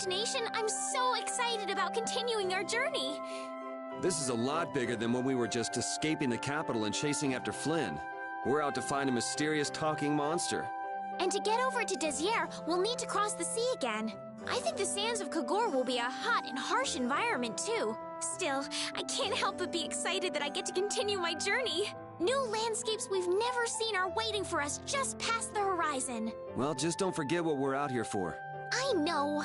imagination, I'm so excited about continuing our journey. This is a lot bigger than when we were just escaping the capital and chasing after Flynn. We're out to find a mysterious talking monster. And to get over to Desire, we'll need to cross the sea again. I think the sands of Kagor will be a hot and harsh environment, too. Still, I can't help but be excited that I get to continue my journey. New landscapes we've never seen are waiting for us just past the horizon. Well, just don't forget what we're out here for. I know.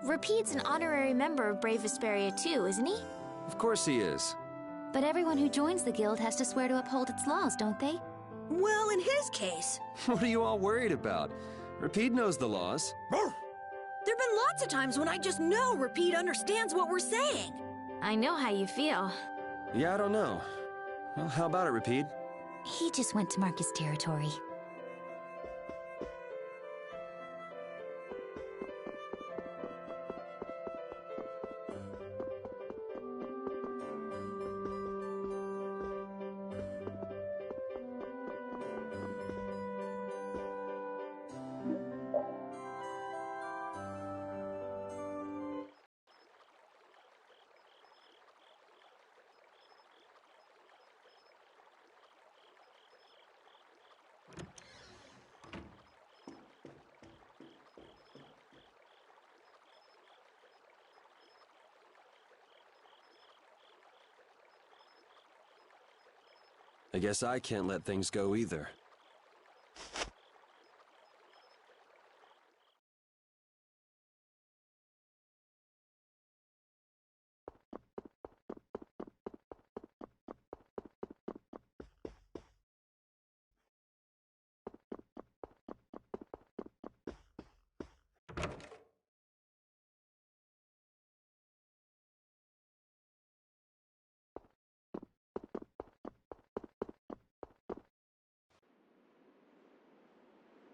Rapide's an honorary member of Brave Vesperia too, isn't he? Of course he is. But everyone who joins the guild has to swear to uphold its laws, don't they? Well, in his case... What are you all worried about? Rapide knows the laws. There've been lots of times when I just know Rapide understands what we're saying. I know how you feel. Yeah, I don't know. Well, how about it, Rapide? He just went to mark his territory. I guess I can't let things go either.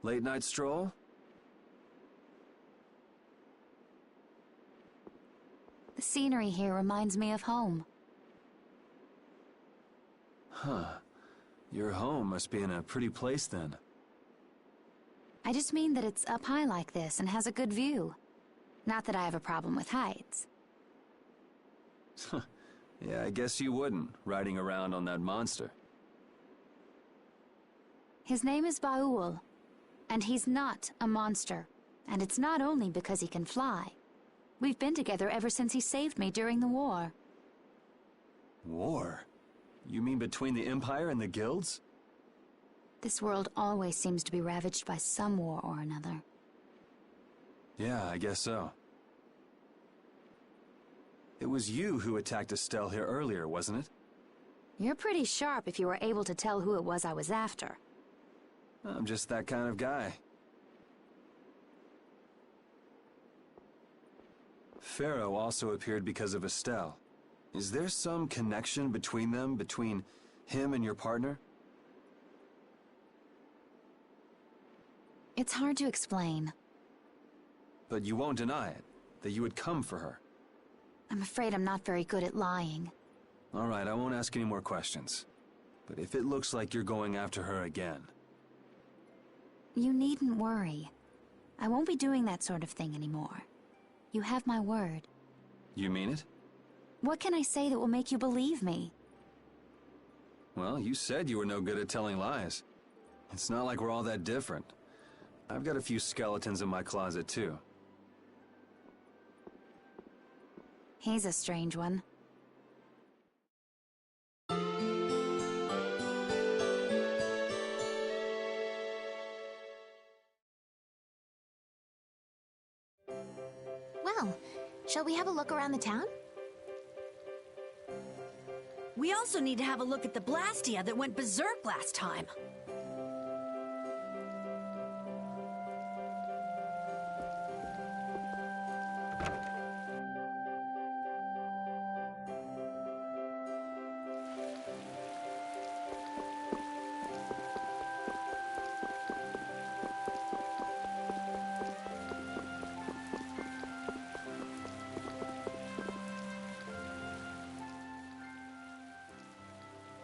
Late night stroll? The scenery here reminds me of home. Huh. Your home must be in a pretty place then. I just mean that it's up high like this and has a good view. Not that I have a problem with heights. Yeah, I guess you wouldn't, riding around on that monster. His name is Baul, and he's not a monster. And it's not only because he can fly. We've been together ever since he saved me during the war. War? You mean between the Empire and the guilds? This world always seems to be ravaged by some war or another. Yeah, I guess so. It was you who attacked Estelle here earlier, wasn't it? You're pretty sharp if you were able to tell who it was I was after. I'm just that kind of guy. Pharaoh also appeared because of Estelle. Is there some connection between them, between him and your partner? It's hard to explain. But you won't deny it, that you would come for her. I'm afraid I'm not very good at lying. All right, I won't ask any more questions. But if it looks like you're going after her again... You needn't worry. I won't be doing that sort of thing anymore. You have my word. You mean it? What can I say that will make you believe me? Well, you said you were no good at telling lies. It's not like we're all that different. I've got a few skeletons in my closet, too. He's a strange one. Well, shall we have a look around the town? We also need to have a look at the Blastia that went berserk last time.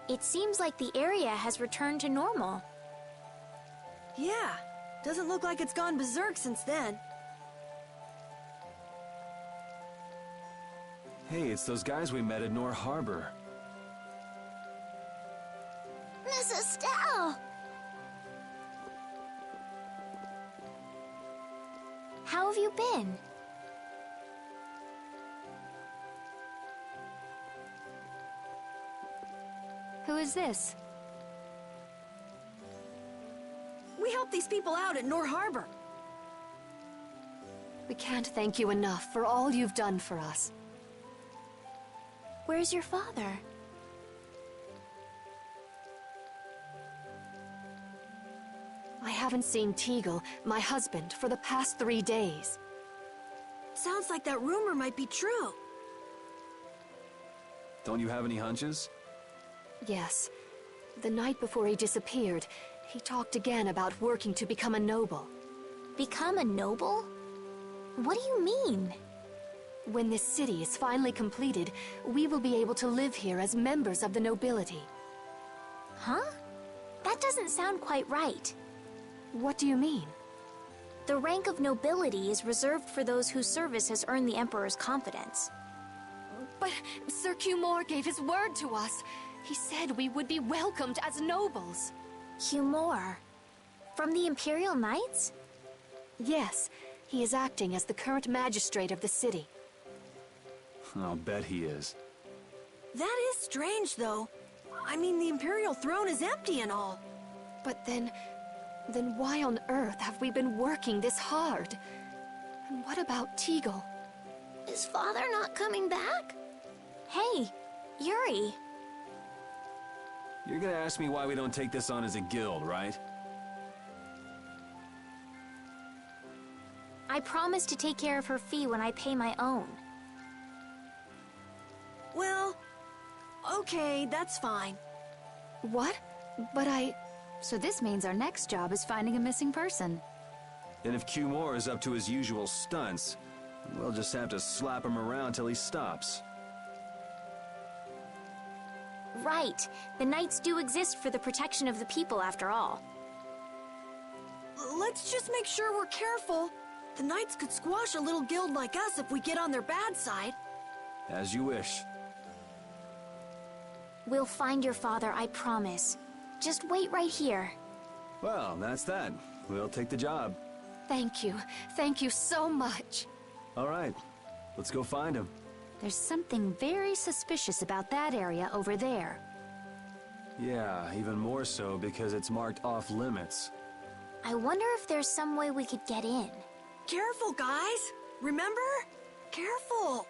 It seems like the area has returned to normal. Yeah, doesn't look like it's gone berserk since then. Hey, it's those guys we met at Nor Harbor. Miss Estelle! How have you been? Who is this? We helped these people out at Nor Harbor. We can't thank you enough for all you've done for us. Where's your father? I haven't seen Teagle, my husband, for the past 3 days. Sounds like that rumor might be true. Don't you have any hunches? Yes. The night before he disappeared, he talked again about working to become a noble. Become a noble? What do you mean? When this city is finally completed, we will be able to live here as members of the nobility. Huh? That doesn't sound quite right. What do you mean? The rank of nobility is reserved for those whose service has earned the Emperor's confidence. But Sir Cumore gave his word to us. He said we would be welcomed as nobles. Cumore? From the Imperial Knights? Yes, he is acting as the current magistrate of the city. I'll bet he is. That is strange, though. I mean, the Imperial throne is empty and all. But then why on earth have we been working this hard? And what about Teagle? Is father not coming back? Hey, Yuri. You're gonna ask me why we don't take this on as a guild, right? I promise to take care of her fee when I pay my own. Well, okay, that's fine. What? But So this means our next job is finding a missing person. And if Cumore is up to his usual stunts, we'll just have to slap him around till he stops. Right. The Knights do exist for the protection of the people, after all. Let's just make sure we're careful. The Knights could squash a little guild like us if we get on their bad side. As you wish. We'll find your father, I promise. Just wait right here. Well, that's that. We'll take the job. thank you. Thank you so much. All right. Let's go find him. There's something very suspicious about that area over there. Yeah, even more so because it's marked off limits. I wonder if there's some way we could get in. Careful, guys. Remember? Careful.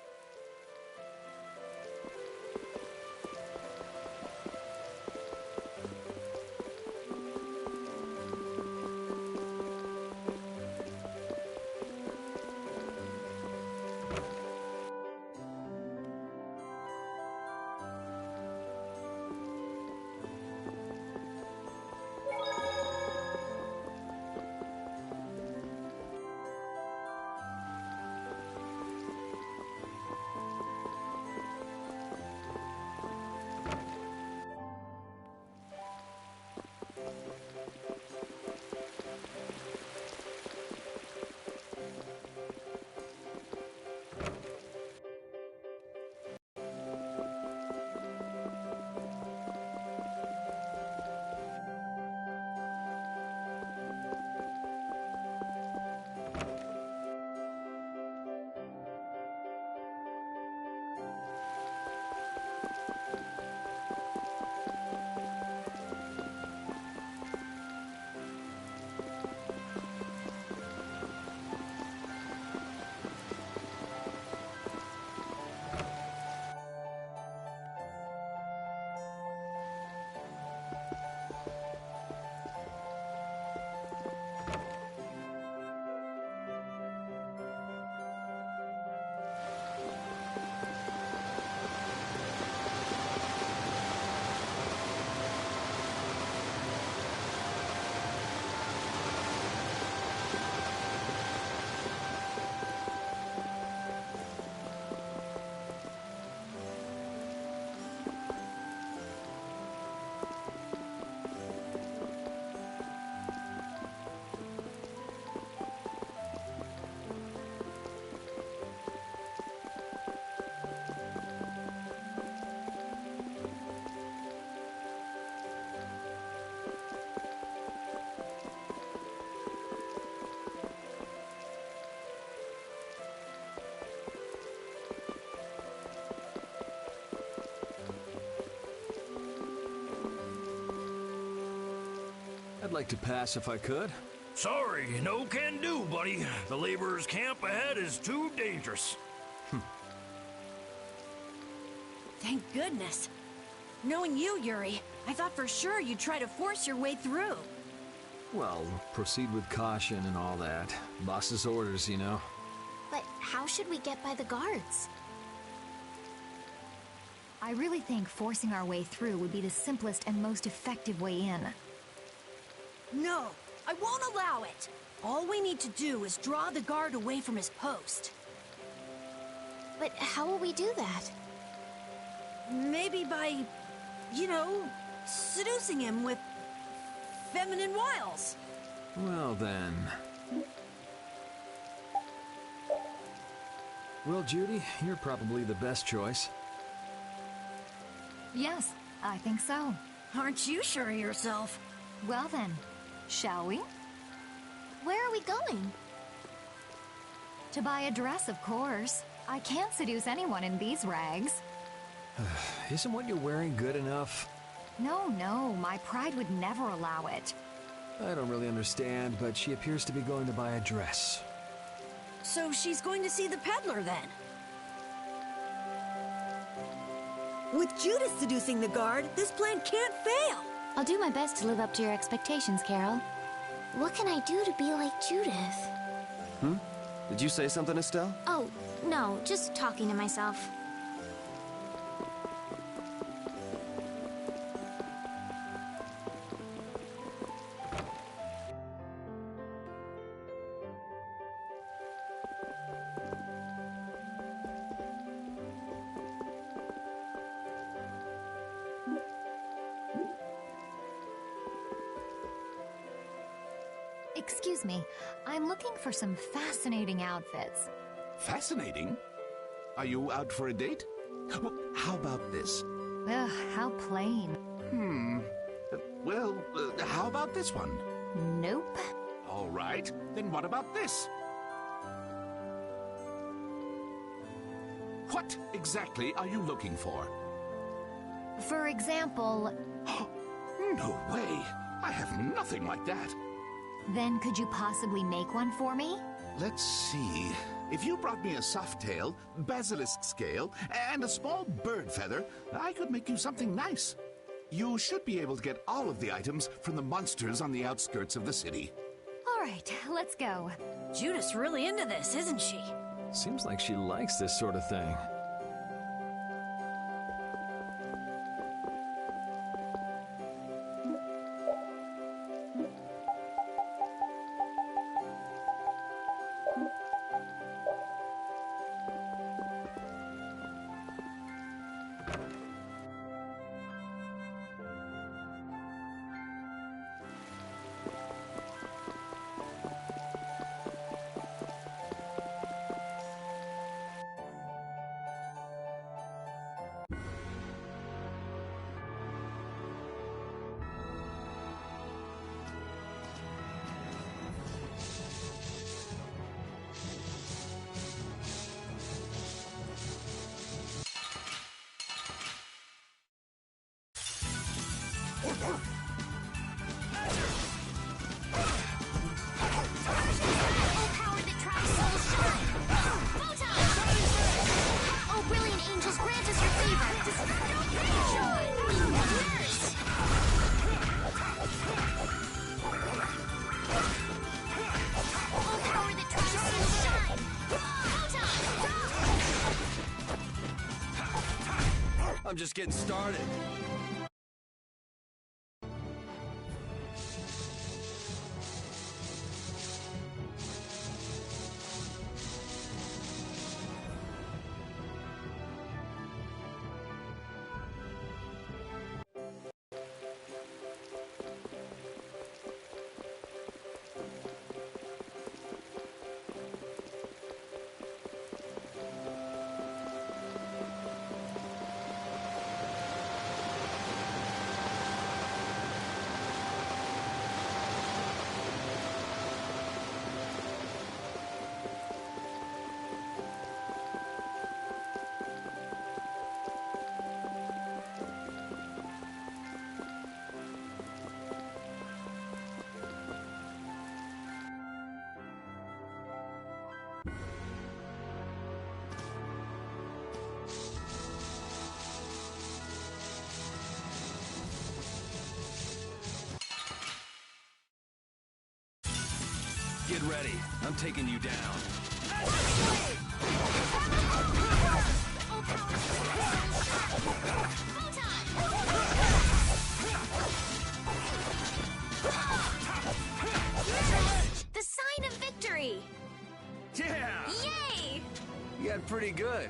like to pass if I could. Sorry, no can do, buddy. The laborers' camp ahead is too dangerous. Thank goodness. Knowing you, Yuri, I thought for sure you'd try to force your way through. Well, proceed with caution and all that. Boss's orders, you know. But how should we get by the guards? I really think forcing our way through would be the simplest and most effective way in. No, I won't allow it. All we need to do is draw the guard away from his post. But how will we do that? Maybe by, you know, seducing him with feminine wiles. Well then. Well, Judy, you're probably the best choice. Yes, I think so. Aren't you sure of yourself? Well then, shall we? Where are we going? To buy a dress, of course. I can't seduce anyone in these rags. Isn't what you're wearing good enough? No, my pride would never allow it. I don't really understand, but she appears to be going to buy a dress. So she's going to see the peddler then? With Judas seducing the guard, this plan can't fail! I'll do my best to live up to your expectations, Carol. What can I do to be like Judith? Did you say something, Estelle? Oh, no, just talking to myself. Excuse me, I'm looking for some fascinating outfits. Fascinating? Are you out for a date? Well, how about this? Ugh, how plain. Well, how about this one? Nope. All right, then what about this? What exactly are you looking for? For example, No way! I have nothing like that. then could you possibly make one for me? Let's see. If you brought me a soft tail, basilisk scale, and a small bird feather, I could make you something nice. You should be able to get all of the items from the monsters on the outskirts of the city. All right, let's go. Judith's really into this, isn't she? Seems like she likes this sort of thing. I'm just getting started. ready. I'm taking you down. The sign of victory! Yeah! Yay! You got pretty good.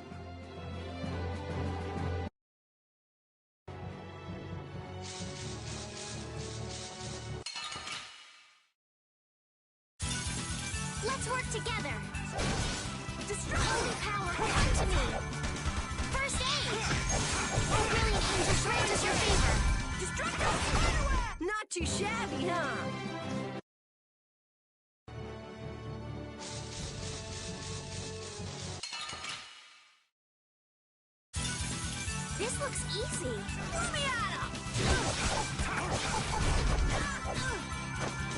Let's work together. Destructive power, come to me. First aid. Oh, brilliant angel, grant us your favor. Destructive spiderweb. Not too shabby, huh? This looks easy. Throw me at him.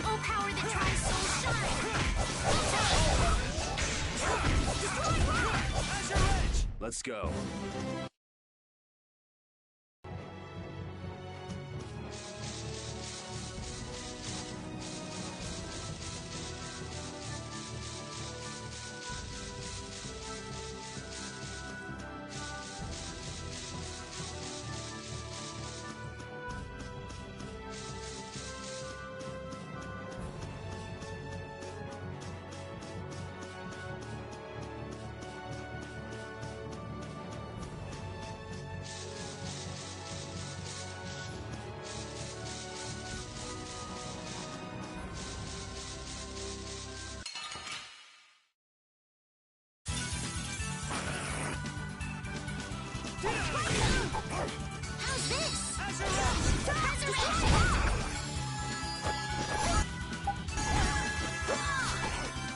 Oh, power that tries soul shine. Let's go. How's this?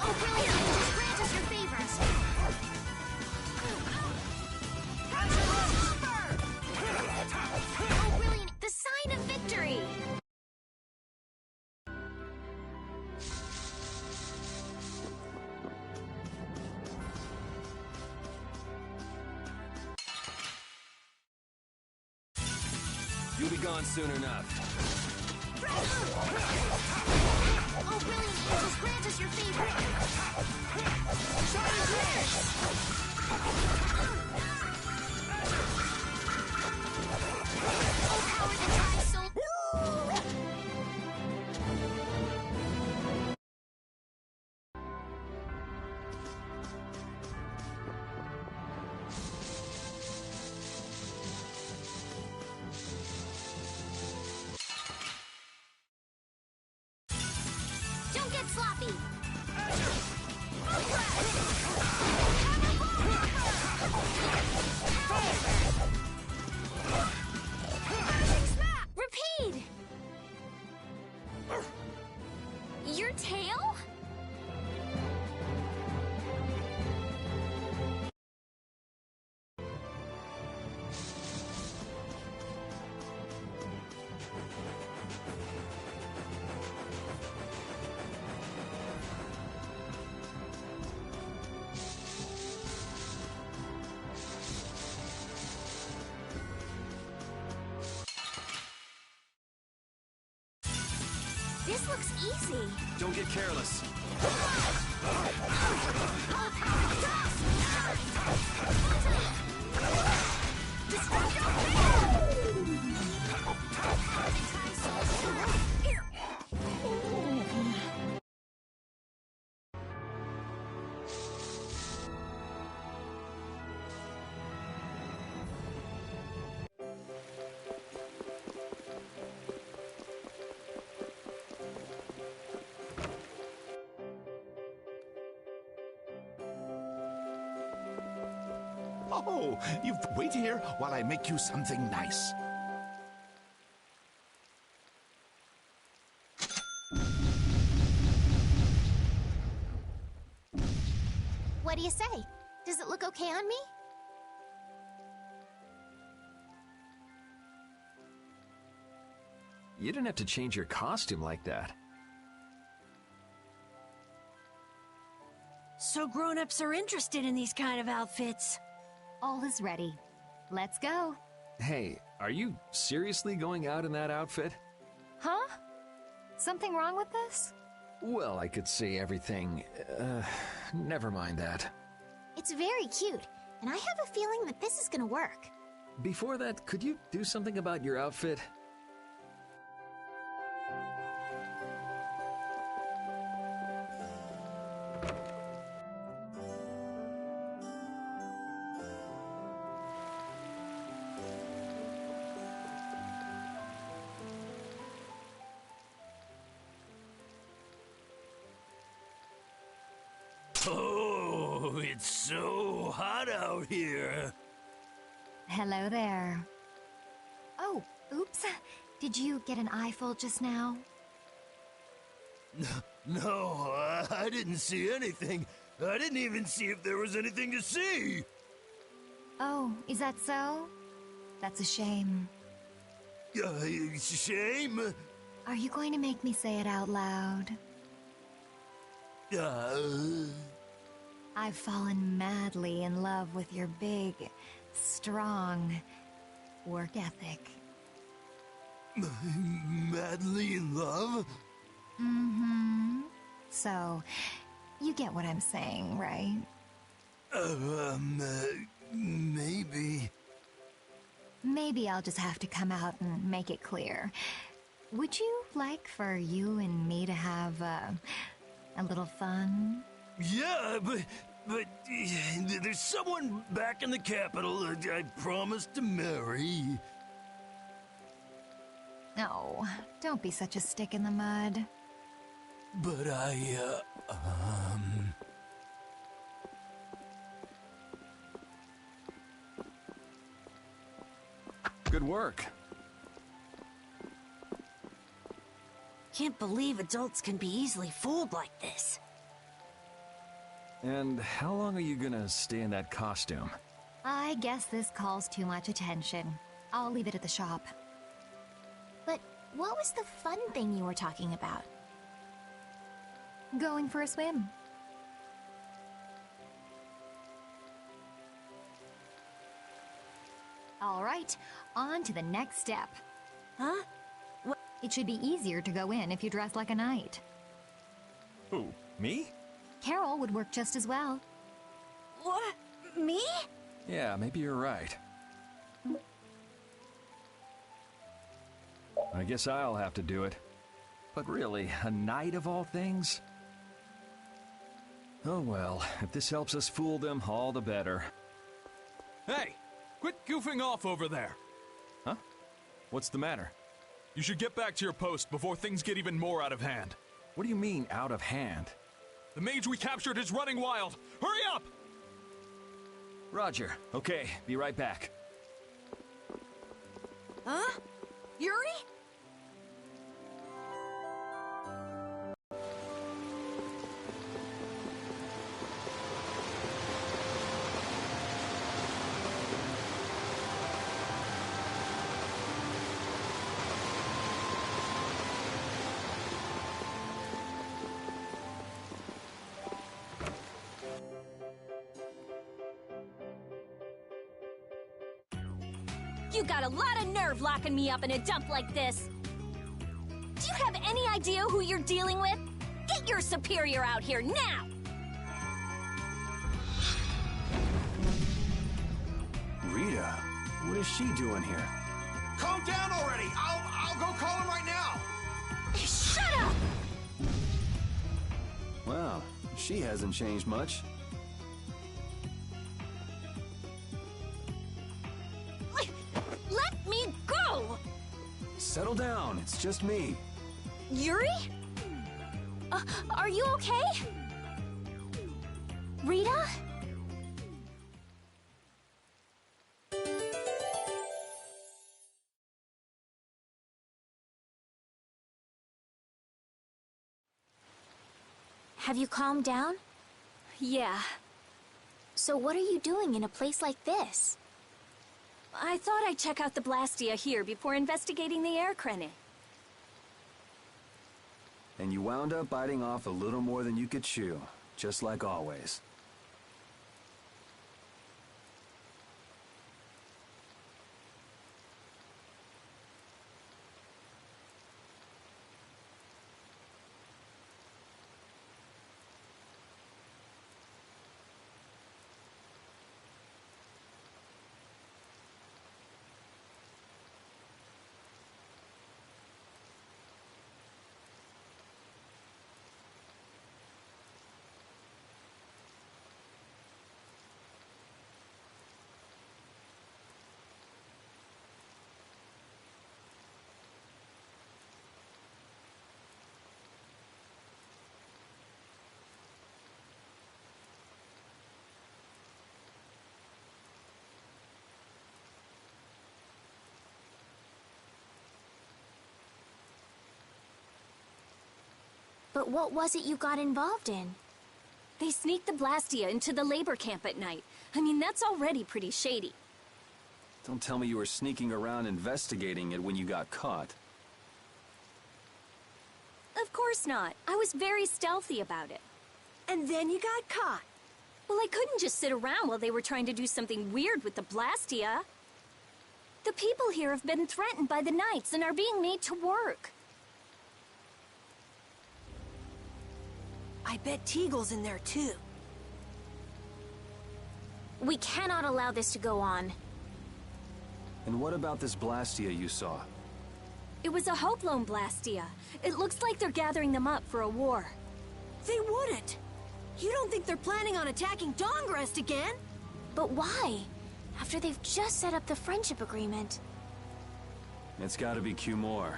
Oh, brilliant angels, grant us your favors. Oh, brilliant, the sign of victory. You'll be gone soon enough. Oh, brilliant angels, grant us your favor. Oh, power that tries soul. Don't get sloppy. Repeat. Your tail? This looks easy. Don't get careless. Oh, you wait here while I make you something nice. What do you say? Does it look okay on me? You didn't have to change your costume like that. So grown-ups are interested in these kind of outfits. All is ready. Let's go. Hey, are you seriously going out in that outfit? Huh? Something wrong with this? Well, I could say everything. Never mind that. It's very cute, and I have a feeling that this is gonna work. Before that, could you do something about your outfit? Oh, it's so hot out here. Hello there. Oh, oops. Did you get an eyeful just now? No, I didn't see anything. I didn't even see if there was anything to see. Oh, is that so? That's a shame. Shame? Are you going to make me say it out loud? I've fallen madly in love with your big, strong work ethic. Madly in love? Mm-hmm. So, you get what I'm saying, right? Maybe. Maybe I'll just have to come out and make it clear. Would you like for you and me to have, a little fun? Yeah, but there's someone back in the capital that I promised to marry. No, don't be such a stick in the mud. But Good work. Can't believe adults can be easily fooled like this. And how long are you gonna stay in that costume? I guess this calls too much attention. I'll leave it at the shop. But what was the fun thing you were talking about? Going for a swim. All right, on to the next step. Huh? It should be easier to go in if you dress like a knight. Who, me? Carol would work just as well. What? Me? Yeah, maybe you're right. I guess I'll have to do it. But really, a knight of all things? Oh well, if this helps us fool them, all the better. Hey! Quit goofing off over there! Huh? What's the matter? You should get back to your post before things get even more out of hand. What do you mean, out of hand? The mage we captured is running wild! Hurry up! Roger. Okay, be right back. Huh? Yuri? You got a lot of nerve locking me up in a dump like this. Do you have any idea who you're dealing with? Get your superior out here now! Rita, what is she doing here? Calm down already! I'll go call him right now! Shut up! Well, she hasn't changed much. Let me go! Settle down, it's just me. Yuri? Are you okay? Rita? Have you calmed down? Yeah. So what are you doing in a place like this? I thought I'd check out the Blastia here before investigating the air crenny. And you wound up biting off a little more than you could chew, just like always. But what was it you got involved in? They sneaked the Blastia into the labor camp at night. I mean, that's already pretty shady. Don't tell me you were sneaking around investigating it when you got caught. Of course not. I was very stealthy about it. And then you got caught. Well, I couldn't just sit around while they were trying to do something weird with the Blastia. The people here have been threatened by the Knights and are being made to work. I bet Teagle's in there too. We cannot allow this to go on. And what about this Blastia you saw? It was a Hoplone Blastia. It looks like they're gathering them up for a war. They wouldn't. You don't think they're planning on attacking Dawngrest again? But why? After they've just set up the friendship agreement. It's gotta be Cumore.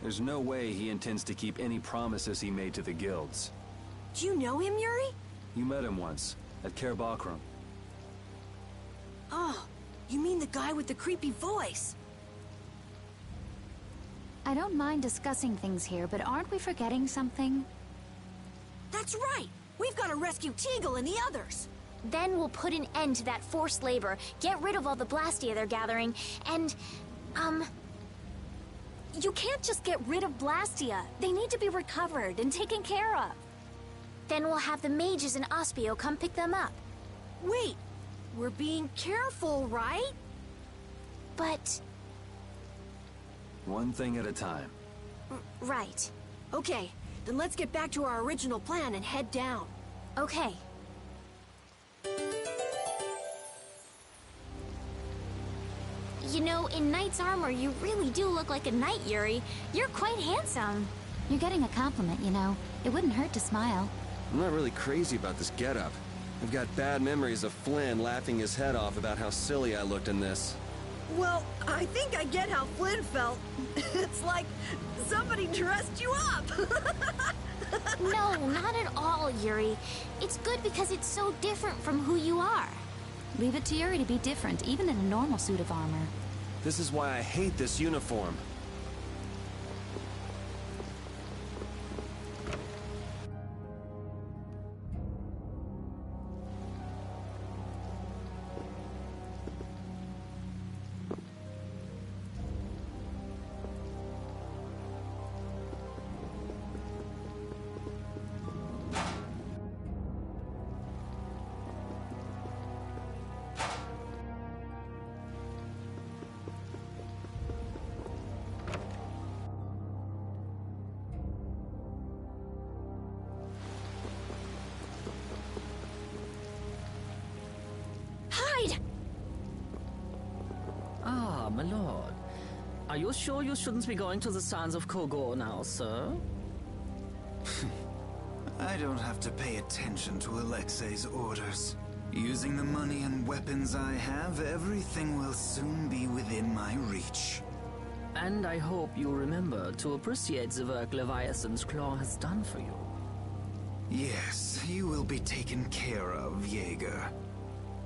There's no way he intends to keep any promises he made to the guilds. Do you know him, Yuri? You met him once, at Caer Bakram. Oh, you mean the guy with the creepy voice? I don't mind discussing things here, but aren't we forgetting something? That's right! We've got to rescue Teagle and the others! Then we'll put an end to that forced labor, get rid of all the Blastia they're gathering, and, You can't just get rid of Blastia. They need to be recovered and taken care of. Then we'll have the mages and Ospio come pick them up. Wait! We're being careful, right? But... One thing at a time. Right. Okay, then let's get back to our original plan and head down. Okay. You know, in knight's armor, you really do look like a knight, Yuri. You're quite handsome. You're getting a compliment, you know. It wouldn't hurt to smile. I'm not really crazy about this getup. I've got bad memories of Flynn laughing his head off about how silly I looked in this. Well, I think I get how Flynn felt. It's like somebody dressed you up. No, not at all, Yuri. It's good because it's so different from who you are. Leave it to Yuri to be different, even in a normal suit of armor. This is why I hate this uniform. Ah, my lord. Are you sure you shouldn't be going to the Sands of Kogor now, sir? I don't have to pay attention to Alexei's orders. Using the money and weapons I have, everything will soon be within my reach. And I hope you remember to appreciate the work Leviathan's Claw has done for you. Yes, you will be taken care of, Jaeger.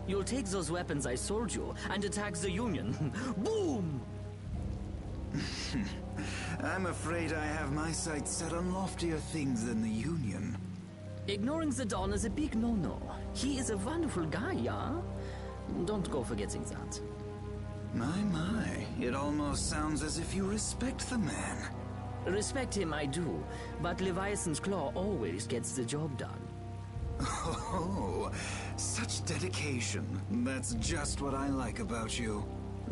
You'll take those weapons I sold you and attack the Union. Boom! I'm afraid I have my sights set on loftier things than the Union. Ignoring the Dawn is a big no-no. He is a wonderful guy, yeah? Don't go forgetting that. My, it almost sounds as if you respect the man. Respect him I do, but Leviathan's Claw always gets the job done. Oh, such dedication. That's just what I like about you.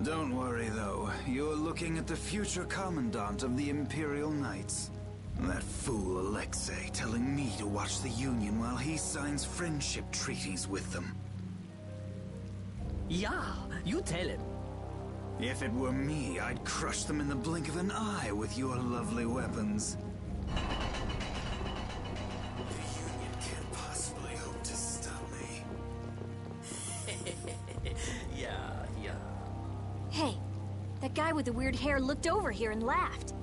Don't worry, though. You're looking at the future Commandant of the Imperial Knights. That fool Alexei telling me to watch the Union while he signs friendship treaties with them. Yeah, you tell him. If it were me, I'd crush them in the blink of an eye with your lovely weapons. Yeah. Hey, that guy with the weird hair looked over here and laughed.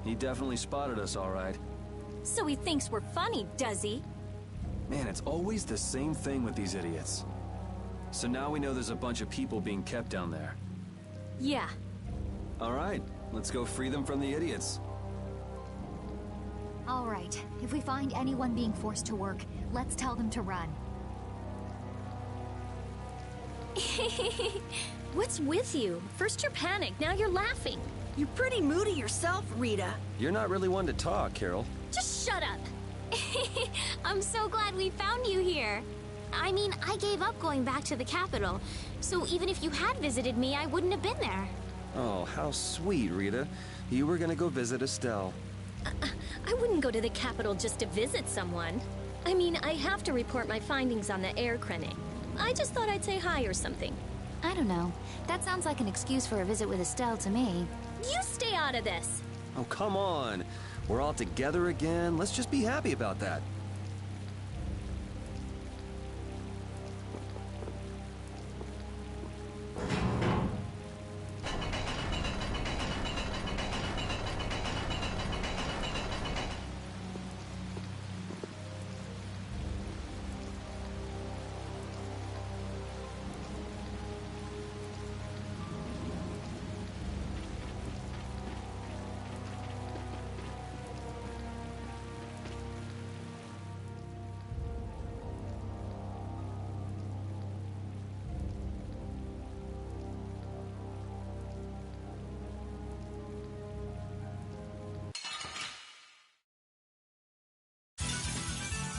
He definitely spotted us, all right. So he thinks we're funny, does he? Man, it's always the same thing with these idiots. So now we know there's a bunch of people being kept down there. Yeah. All right, let's go free them from the idiots. All right, if we find anyone being forced to work, let's tell them to run. What's with you? First you're panicked, now you're laughing. You're pretty moody yourself, Rita. You're not really one to talk, Carol. Just shut up. I'm so glad we found you here. I mean, I gave up going back to the capital, so even if you had visited me, I wouldn't have been there. Oh, how sweet, Rita. You were gonna go visit Estelle. I wouldn't go to the capital just to visit someone. I mean, I have to report my findings on the air clinic. I just thought I'd say hi or something. I don't know. That sounds like an excuse for a visit with Estelle to me. You stay out of this. Oh, come on. We're all together again. Let's just be happy about that.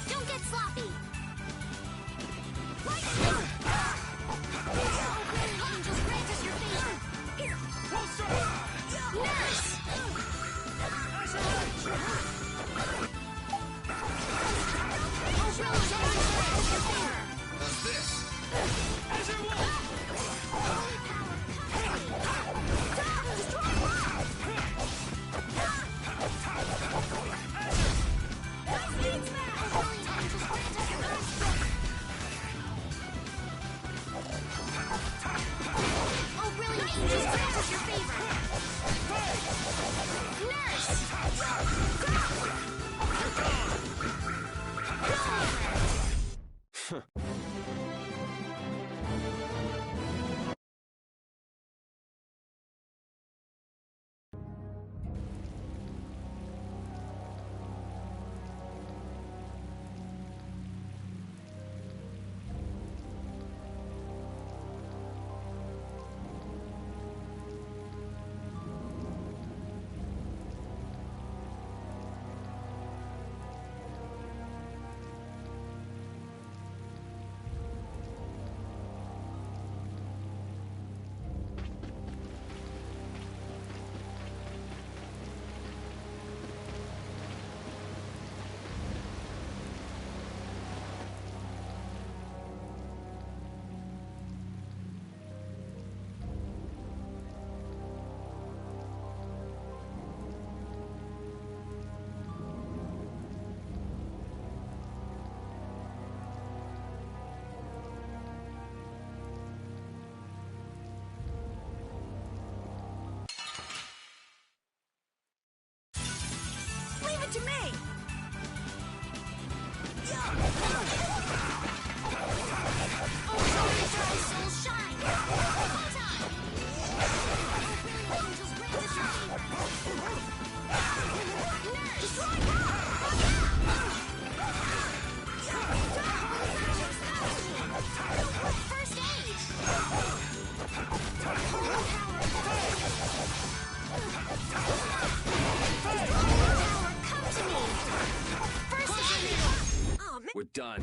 Don't get sloppy. Angels, grant us your favor. Here, closer! Nurse! What's this? As you want! Oh, brilliant angels, grant us your favor. Nurse! Leave it to me! We're done.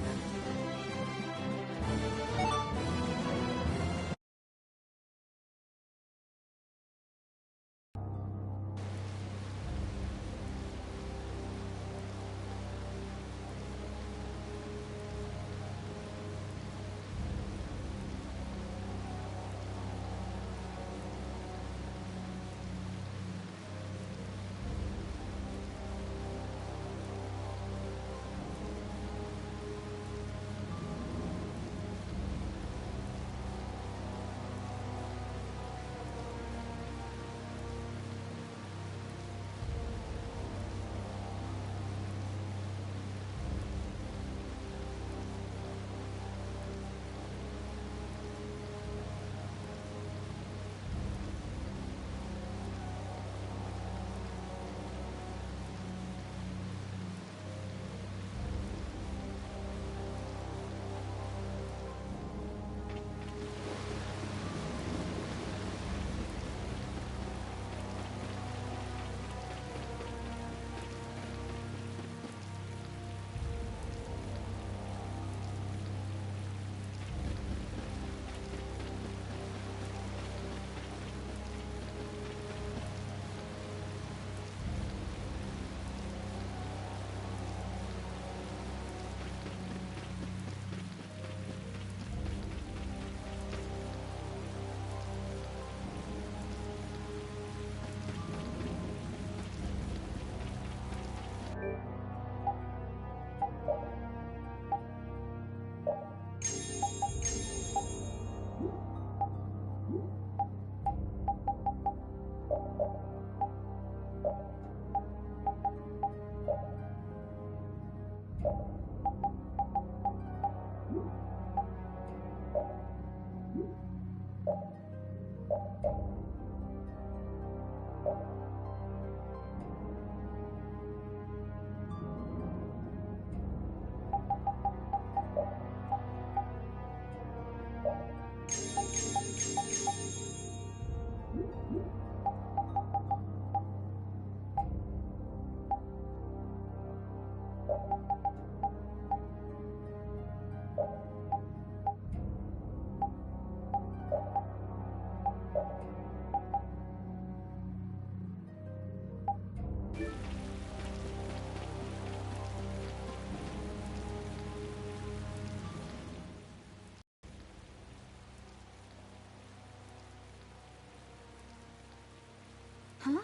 Huh?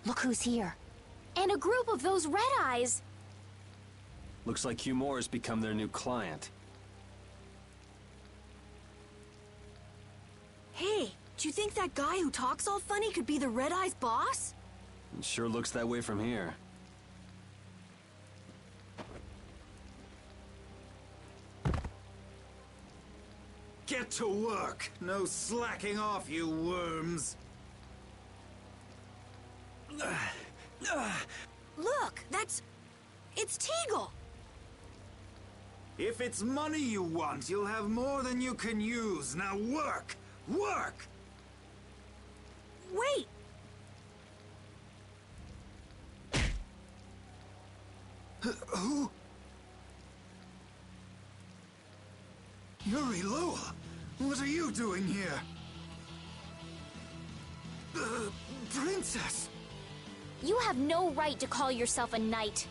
Look who's here. And a group of those red eyes. Looks like Humor has become their new client. Hey, do you think that guy who talks all funny could be the Red Eye's boss? It sure looks that way from here. Get to work! No slacking off, you worms! Look, it's Teagle! If it's money you want, you'll have more than you can use. Now work! Work! Wait! Who? Yuri Lowell! What are you doing here? Princess! You have no right to call yourself a knight.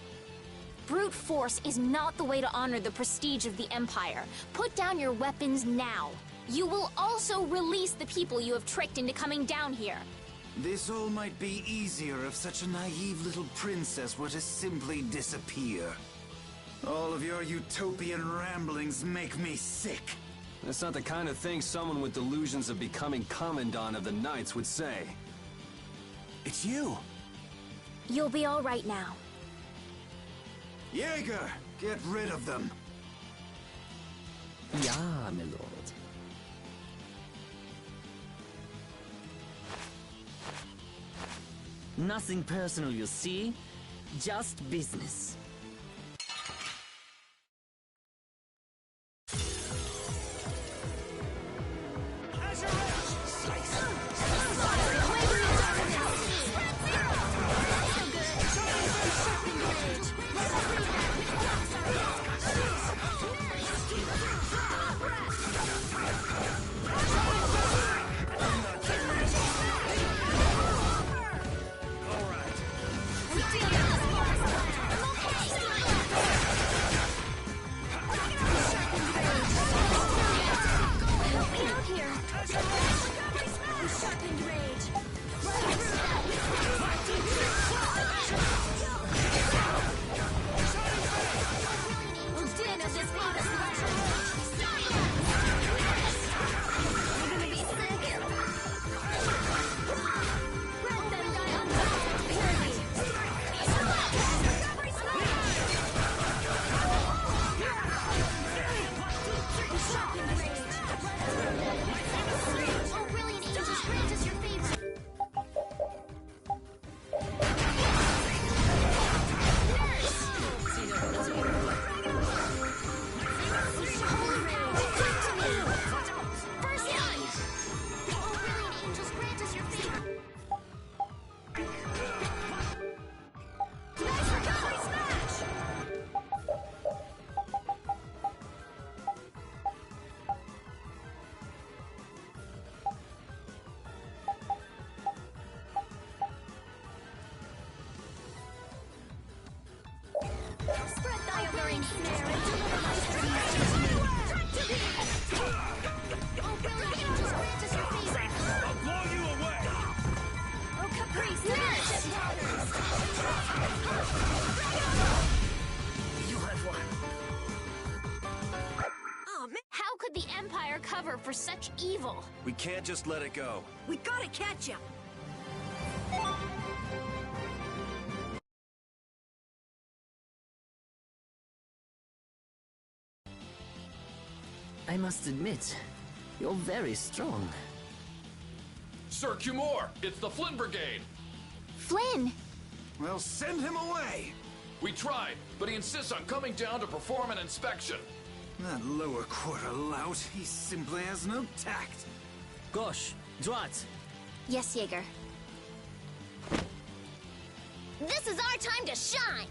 Brute force is not the way to honor the prestige of the Empire. Put down your weapons now. You will also release the people you have tricked into coming down here. This all might be easier if such a naive little princess were to simply disappear. All of your utopian ramblings make me sick. That's not the kind of thing someone with delusions of becoming Commandant of the Knights would say. It's you! You'll be all right now. Jaeger, get rid of them. Ja, my lord. Nothing personal, you see? Just business. How could the Empire cover for such evil? We can't just let it go. We gotta catch him! I must admit, you're very strong. Sir Cumore, it's the Flynn Brigade! Flynn! Well, send him away! We tried, but he insists on coming down to perform an inspection. That lower quarter lout, he simply has no tact. Gosh, droite. Yes, Jaeger. This is our time to shine!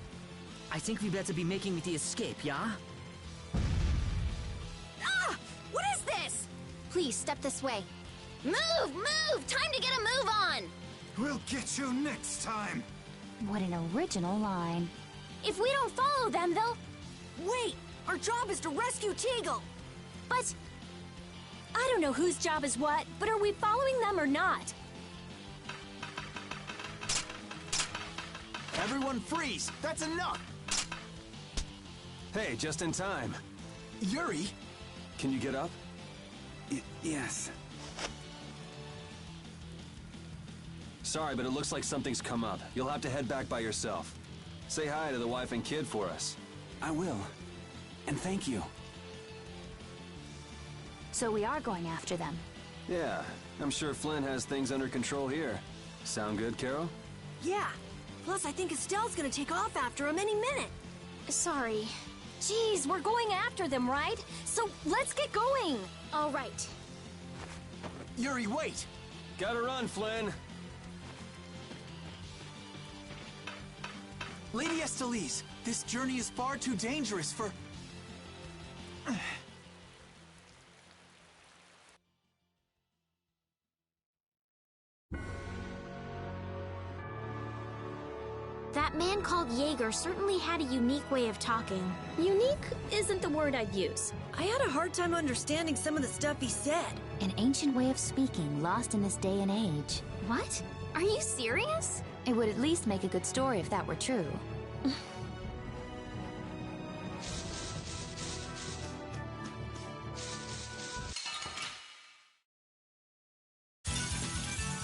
I think we better be making the escape, yeah? Ah! What is this? Please, step this way. Move! Move! Time to get a move on! We'll get you next time! What an original line. If we don't follow them, they'll... Wait! Our job is to rescue Teagle! But... I don't know whose job is what, but are we following them or not? Everyone freeze! That's enough! Hey, just in time. Yuri? Can you get up? Yes. Sorry, but it looks like something's come up. You'll have to head back by yourself. Say hi to the wife and kid for us. I will. And thank you. So we are going after them. Yeah, I'm sure Flynn has things under control here. Sound good, Carol? Yeah. Plus, I think Estelle's gonna take off after him any minute. Sorry. Jeez, we're going after them, right? So let's get going. All right. Yuri, wait! Gotta run, Flynn! Lady Estellise, this journey is far too dangerous for... That man called Jaeger certainly had a unique way of talking. Unique isn't the word I'd use. I had a hard time understanding some of the stuff he said. An ancient way of speaking lost in this day and age. What? Are you serious? It would at least make a good story if that were true.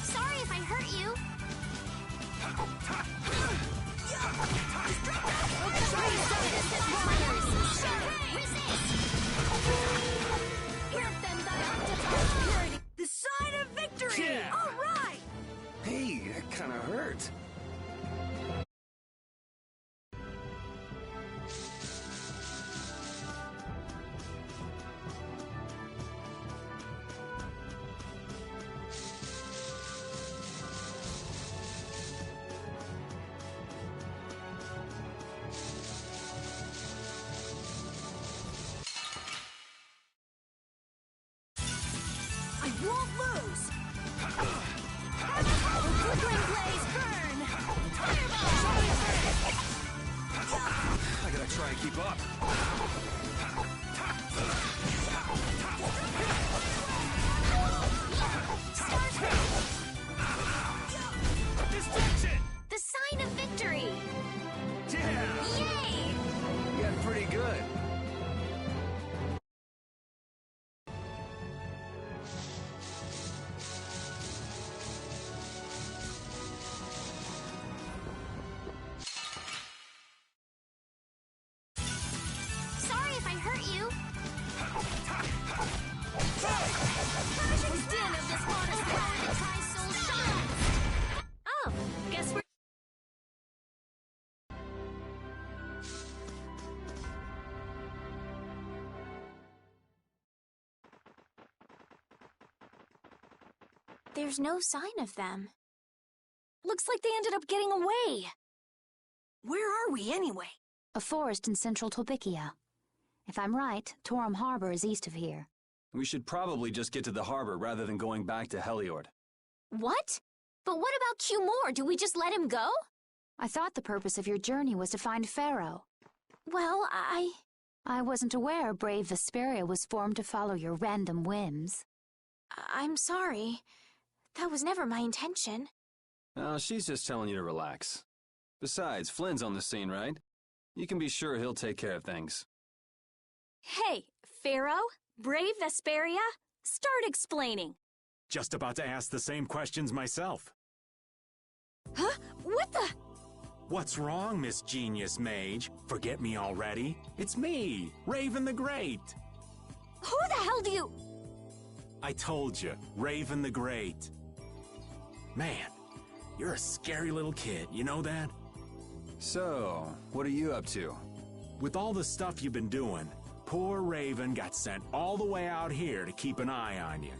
Sorry if I hurt you. The sign of victory! Yeah. All right! Hey, that kinda hurt. I won't lose! Brooklyn Blaze, burn! I gotta try and keep up. Distraction! The sign of victory! Yeah! Yay! You got pretty good. Sorry if I hurt you. Persian's din of this water's power and tri-soul shines! Oh, guess we're... There's no sign of them. Looks like they ended up getting away. Where are we anyway? A forest in central Tolbikia. If I'm right, Torum Harbor is east of here. We should probably just get to the harbor rather than going back to Heliord. What? But what about Q-More? Do we just let him go? I thought the purpose of your journey was to find Pharaoh. Well, I wasn't aware brave Vesperia was formed to follow your random whims. I'm sorry. That was never my intention. Oh, she's just telling you to relax. Besides, Flynn's on the scene, right? You can be sure he'll take care of things. Hey, Pharaoh? Brave Vesperia? Start explaining. Just about to ask the same questions myself. Huh? What the? What's wrong, Miss Genius Mage? Forget me already? It's me, Raven the Great. Who the hell do you... I told you, Raven the Great. Man, you're a scary little kid, you know that? So, what are you up to? With all the stuff you've been doing, poor Raven got sent all the way out here to keep an eye on you.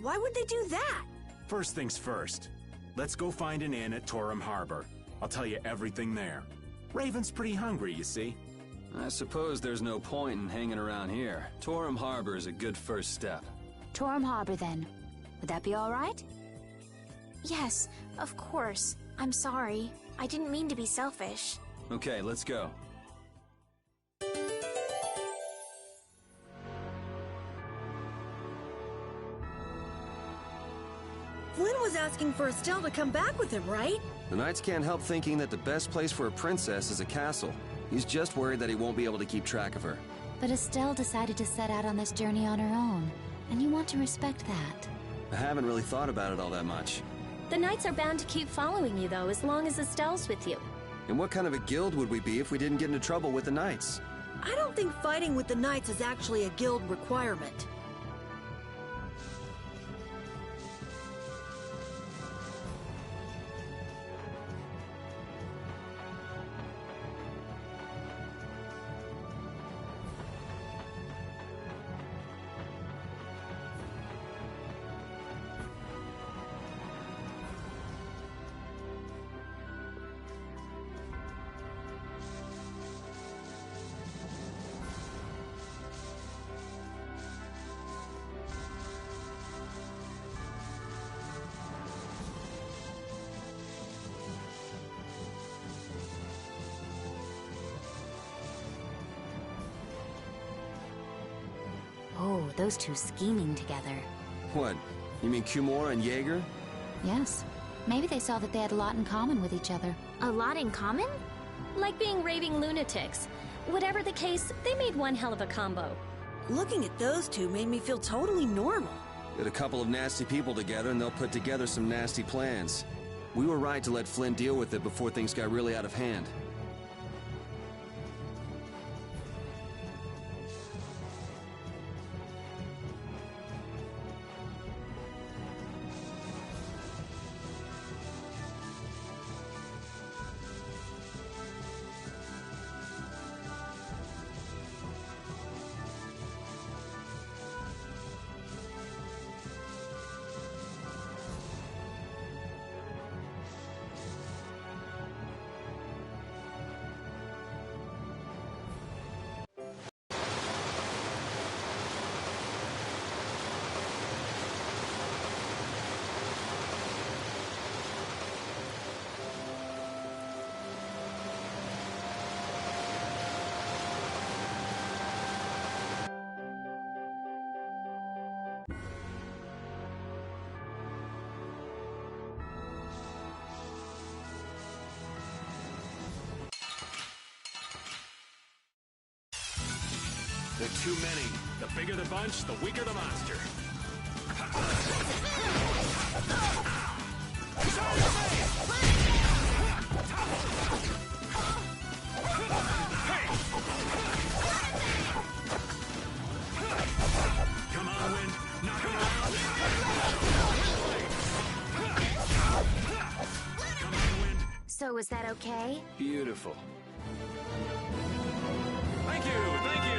Why would they do that? First things first, let's go find an inn at Torum Harbor. I'll tell you everything there. Raven's pretty hungry, you see. I suppose there's no point in hanging around here. Torum Harbor is a good first step. Torum Harbor, then. Would that be all right? Yes, of course. I'm sorry. I didn't mean to be selfish. Okay, let's go. Flynn was asking for Estelle to come back with him, right? The Knights can't help thinking that the best place for a princess is a castle. He's just worried that he won't be able to keep track of her. But Estelle decided to set out on this journey on her own, and you want to respect that. I haven't really thought about it all that much. The Knights are bound to keep following you, though, as long as Estelle's with you. And what kind of a guild would we be if we didn't get into trouble with the Knights? I don't think fighting with the Knights is actually a guild requirement. Oh, those two scheming together. What? You mean Kumora and Jaeger? Yes. Maybe they saw that they had a lot in common with each other. A lot in common? Like being raving lunatics. Whatever the case, they made one hell of a combo. Looking at those two made me feel totally normal. Get a couple of nasty people together and they'll put together some nasty plans. We were right to let Flynn deal with it before things got really out of hand. They're too many. The bigger the bunch, the weaker the monster. Come on, Wind. Knock him around. Come on, Wind. So is that okay? Beautiful. Thank you, thank you.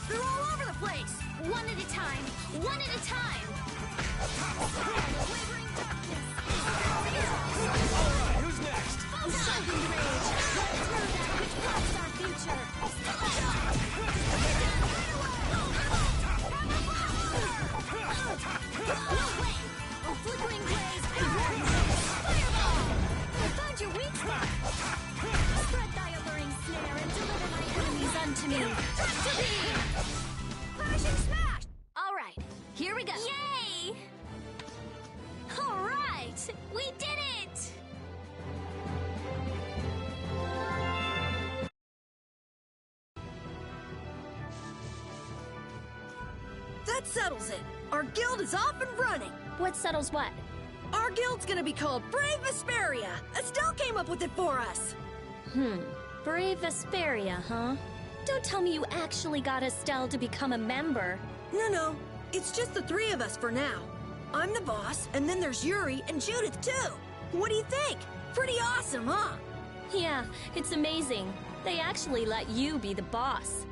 They're all over the place! One at a time! One at a time! Wavering darkness! Alright, who's next? Ascending rage! Let's murder that which blocks our future! A flickering blaze! Fireball! I found your weak spot! Spread thy alluring snare and deliver my enemies unto me! Time to be! Flashing smash! Alright, here we go. Yay! Alright! We did it! That settles it. Our guild is off and running. What settles what? Our guild's gonna be called Brave Vesperia. Estelle came up with it for us. Brave Vesperia, huh? Don't tell me you actually got Estelle to become a member. No. It's just the three of us for now. I'm the boss, and then there's Yuri and Judith, too. What do you think? Pretty awesome, huh? Yeah, it's amazing. They actually let you be the boss.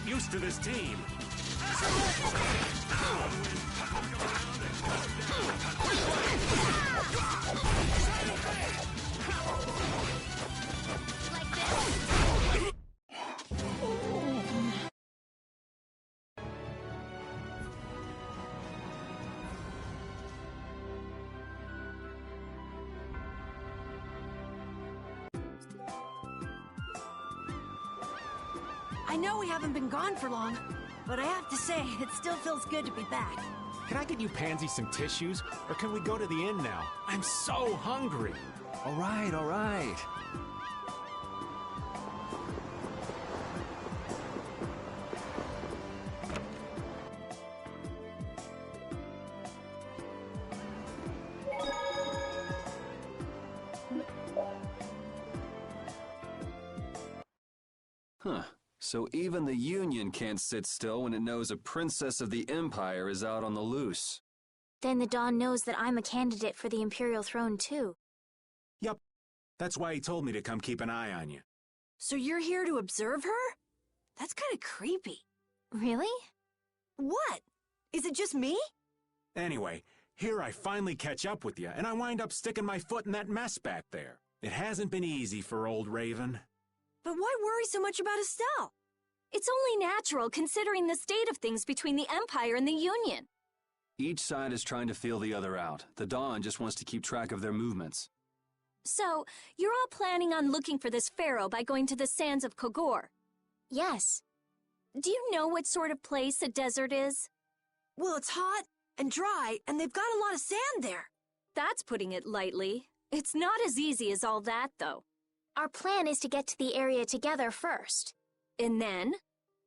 used to this team. I know we haven't been gone for long, but I have to say, it still feels good to be back. Can I get you Pansy some tissues? Or can we go to the inn now? I'm so hungry. All right, all right. Huh. So even the Union can't sit still when it knows a princess of the Empire is out on the loose. Then the Dawn knows that I'm a candidate for the Imperial throne, too. Yup. That's why he told me to come keep an eye on you. So you're here to observe her? That's kind of creepy. Really? What? Is it just me? Anyway, here I finally catch up with you, and I wind up sticking my foot in that mess back there. It hasn't been easy for old Raven. But why worry so much about Estelle? It's only natural considering the state of things between the Empire and the Union. Each side is trying to feel the other out. The Dawn just wants to keep track of their movements. So, you're all planning on looking for this pharaoh by going to the sands of Kogor? Yes. Do you know what sort of place a desert is? Well, it's hot and dry, and they've got a lot of sand there. That's putting it lightly. It's not as easy as all that, though. Our plan is to get to the area together first. And then?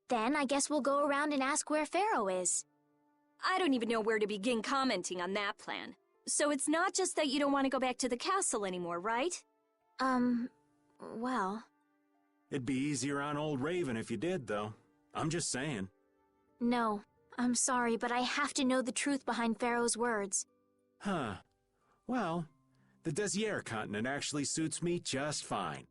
Then I guess we'll go around and ask where Pharaoh is. I don't even know where to begin commenting on that plan. So it's not just that you don't want to go back to the castle anymore, right? Well... It'd be easier on old Raven if you did, though. I'm just saying. No, I'm sorry, but I have to know the truth behind Pharaoh's words. Huh. Well, the Desier continent actually suits me just fine.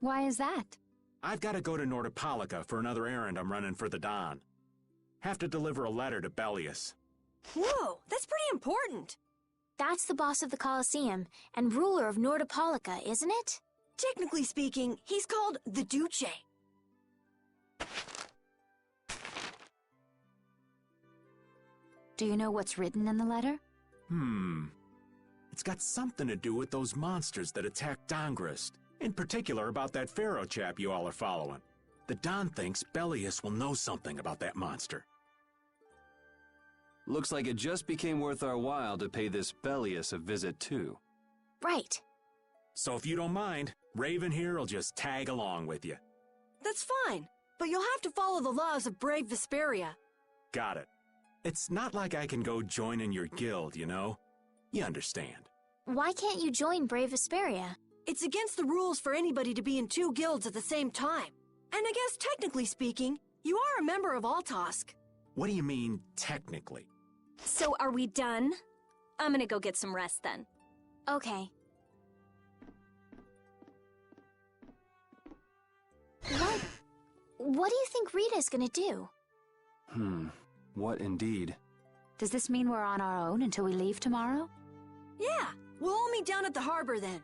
Why is that? I've got to go to Nordopolica for another errand I'm running for the Don. Have to deliver a letter to Bellius. Whoa, that's pretty important. That's the boss of the Colosseum and ruler of Nordopolica, isn't it? Technically speaking, he's called the Duce. Do you know what's written in the letter? It's got something to do with those monsters that attacked Dongrist. In particular about that pharaoh chap you all are following. The Don thinks Bellius will know something about that monster. Looks like it just became worth our while to pay this Bellius a visit too. Right. So if you don't mind, Raven here will just tag along with you. That's fine, but you'll have to follow the laws of brave Vesperia. Got it. It's not like I can go join in your guild, you know? You understand. Why can't you join Brave Vesperia? It's against the rules for anybody to be in two guilds at the same time. And I guess technically speaking, you are a member of Altosk. What do you mean, technically? So are we done? I'm gonna go get some rest then. Okay. What do you think Rita's gonna do? What indeed? Does this mean we're on our own until we leave tomorrow? Yeah, we'll all meet down at the harbor then.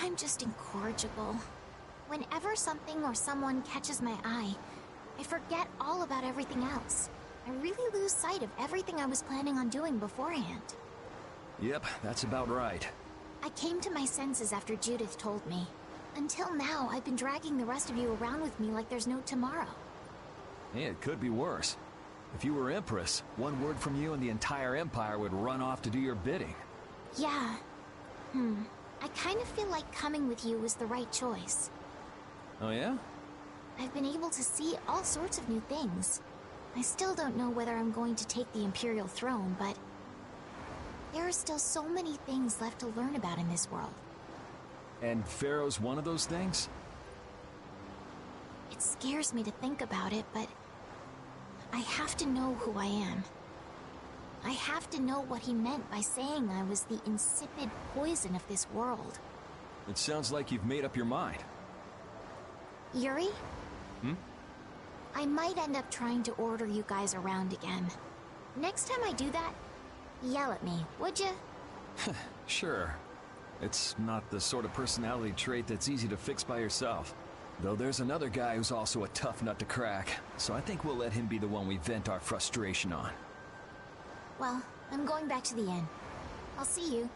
I'm just incorrigible. Whenever something or someone catches my eye, I forget all about everything else. I really lose sight of everything I was planning on doing beforehand. Yep, that's about right. I came to my senses after Judith told me. Until now, I've been dragging the rest of you around with me like there's no tomorrow. Hey, it could be worse. If you were Empress, one word from you and the entire Empire would run off to do your bidding. Yeah. I kind of feel like coming with you was the right choice. Oh yeah? I've been able to see all sorts of new things. I still don't know whether I'm going to take the Imperial throne, but there are still so many things left to learn about in this world. And Pharaoh's one of those things? It scares me to think about it, but I have to know who I am. I have to know what he meant by saying I was the insipid poison of this world. It sounds like you've made up your mind. Yuri? I might end up trying to order you guys around again. Next time I do that, yell at me, would you? Sure. It's not the sort of personality trait that's easy to fix by yourself. Though there's another guy who's also a tough nut to crack, so I think we'll let him be the one we vent our frustration on. Well, I'm going back to the inn. I'll see you.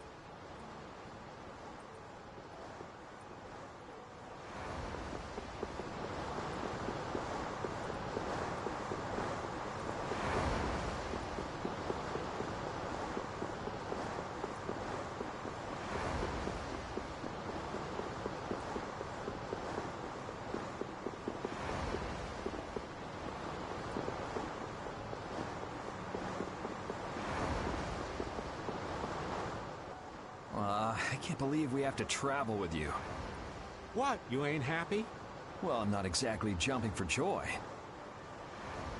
I can't believe we have to travel with you. What, you ain't happy? Well, I'm not exactly jumping for joy.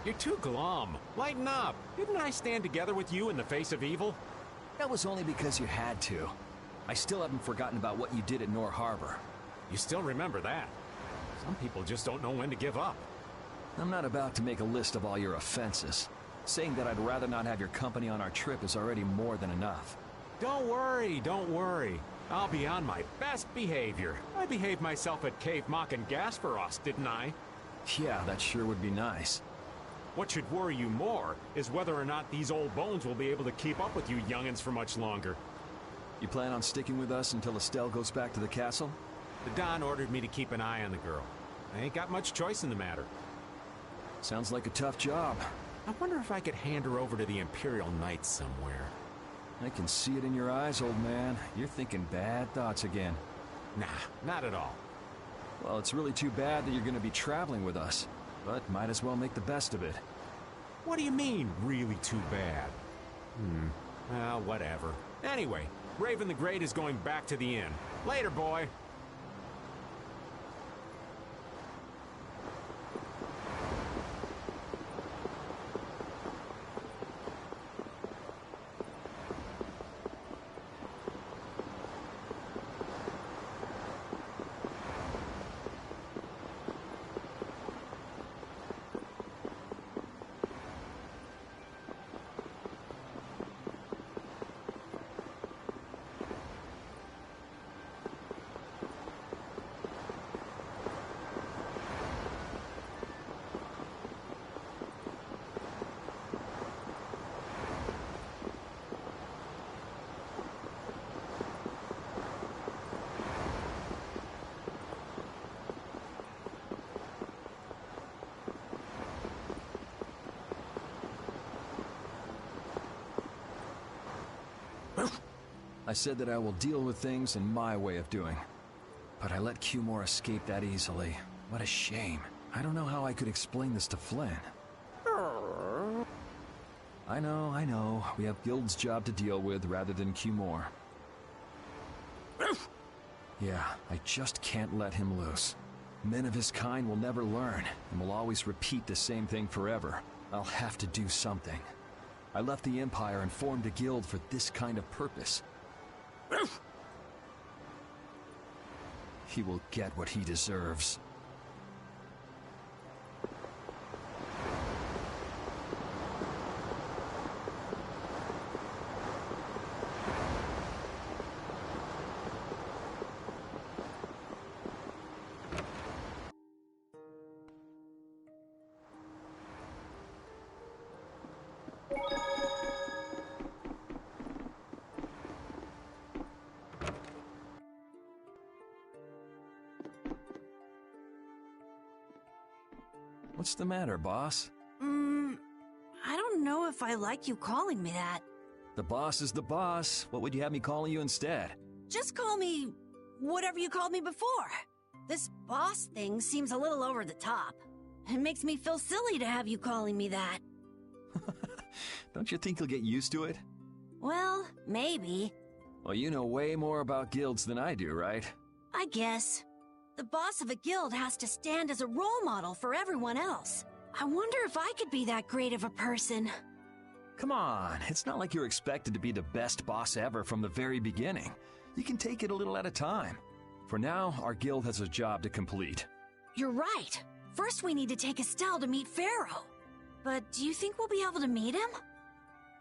You're too glum. Lighten up. Didn't I stand together with you in the face of evil? That was only because you had to. I still haven't forgotten about what you did at Nor Harbor. You still remember that. Some people just don't know when to give up. I'm not about to make a list of all your offenses. Saying that I'd rather not have your company on our trip is already more than enough. Don't worry, don't worry. I'll be on my best behavior. I behaved myself at Cave Mock and Gasperos, didn't I? Yeah, that sure would be nice. What should worry you more is whether or not these old bones will be able to keep up with you youngins for much longer. You plan on sticking with us until Estelle goes back to the castle? The Don ordered me to keep an eye on the girl. I ain't got much choice in the matter. Sounds like a tough job. I wonder if I could hand her over to the Imperial Knights somewhere. I can see it in your eyes, old man. You're thinking bad thoughts again. Nah, not at all. Well, it's really too bad that you're going to be traveling with us, but might as well make the best of it. What do you mean, really too bad? Well, whatever. Anyway, Raven the Great is going back to the inn. Later, boy. I said that I will deal with things in my way of doing. But I let Cumore escape that easily. What a shame. I don't know how I could explain this to Flynn. I know. We have Guild's job to deal with rather than Cumore. Yeah, I just can't let him loose. Men of his kind will never learn, and will always repeat the same thing forever. I'll have to do something. I left the Empire and formed a guild for this kind of purpose. He will get what he deserves. What's the matter, boss? I don't know if I like you calling me that. The boss is the boss. What would you have me calling you instead? Just call me whatever you called me before. This boss thing seems a little over the top. It makes me feel silly to have you calling me that. Don't you think you'll get used to it? Well, maybe. Well, you know way more about guilds than I do, right? I guess. The boss of a guild has to stand as a role model for everyone else. I wonder if I could be that great of a person. Come on, it's not like you're expected to be the best boss ever from the very beginning. You can take it a little at a time. For now, our guild has a job to complete. You're right. First we need to take Estelle to meet Pharaoh. But do you think we'll be able to meet him?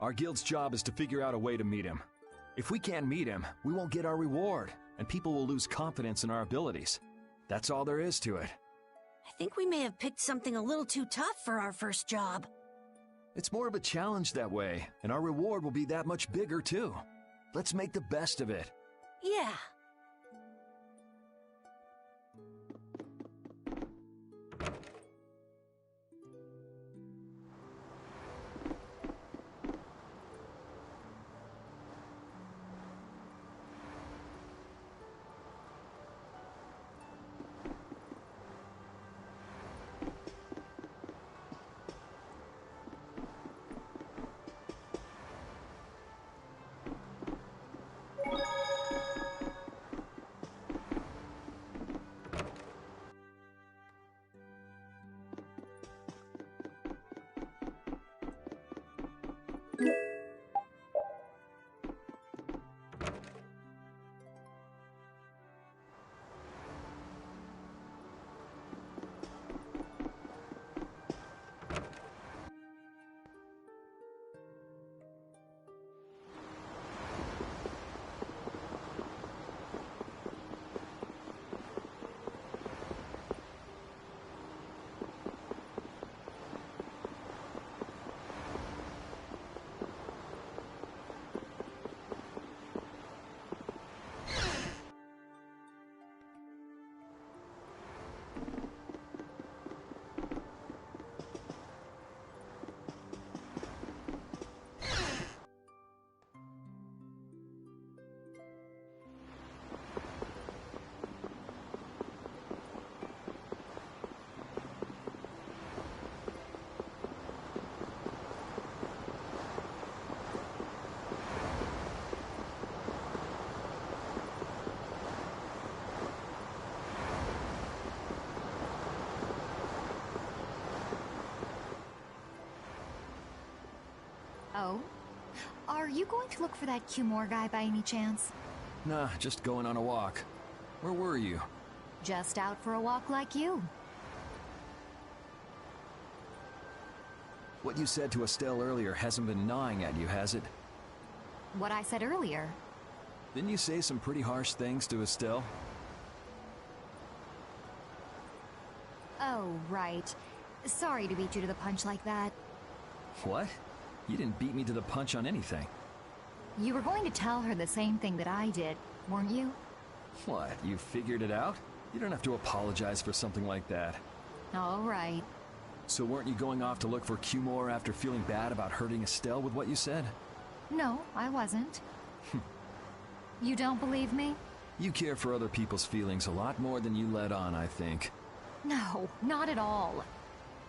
Our guild's job is to figure out a way to meet him. If we can't meet him, we won't get our reward, and people will lose confidence in our abilities. That's all there is to it. I think we may have picked something a little too tough for our first job. It's more of a challenge that way, and our reward will be that much bigger too. Let's make the best of it. Yeah. Oh? Are you going to look for that Cumore guy by any chance? Nah, just going on a walk. Where were you? Just out for a walk like you. What you said to Estelle earlier hasn't been gnawing at you, has it? What I said earlier. Didn't you say some pretty harsh things to Estelle? Oh, right. Sorry to beat you to the punch like that. What? You didn't beat me to the punch on anything. You were going to tell her the same thing that I did, weren't you? What, you figured it out? You don't have to apologize for something like that. All right. So weren't you going off to look for Cumore after feeling bad about hurting Estelle with what you said? No, I wasn't. You don't believe me? You care for other people's feelings a lot more than you let on, I think. No, not at all.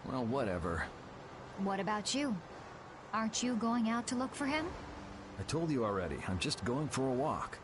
Well, whatever. What about you? Aren't you going out to look for him? I told you already, I'm just going for a walk.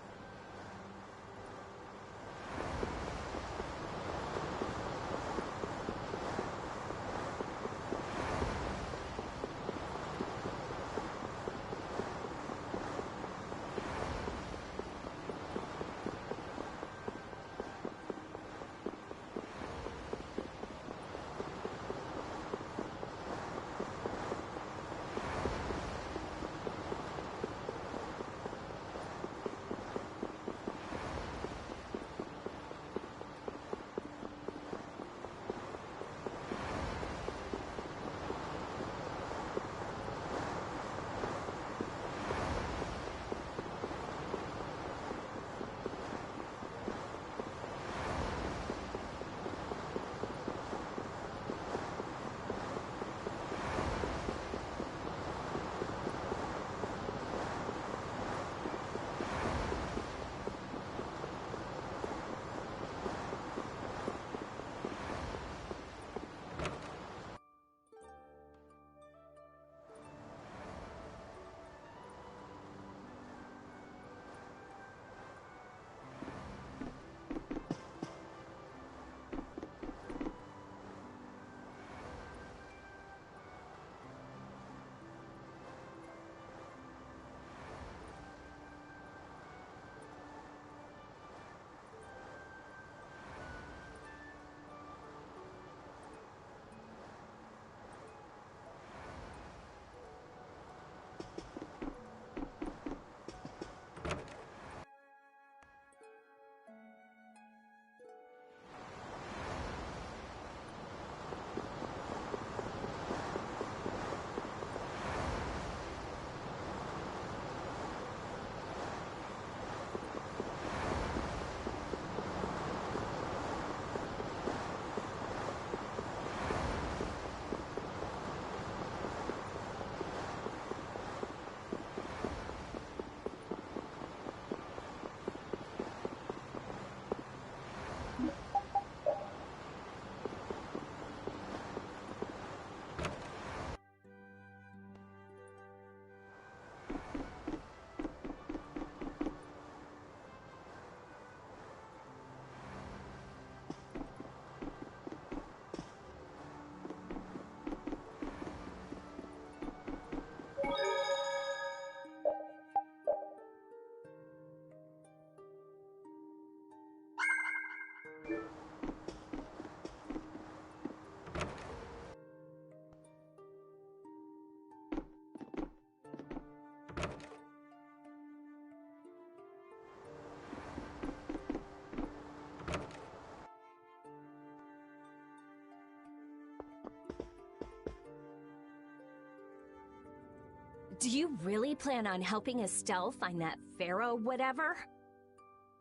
Do you really plan on helping Estelle find that pharaoh whatever?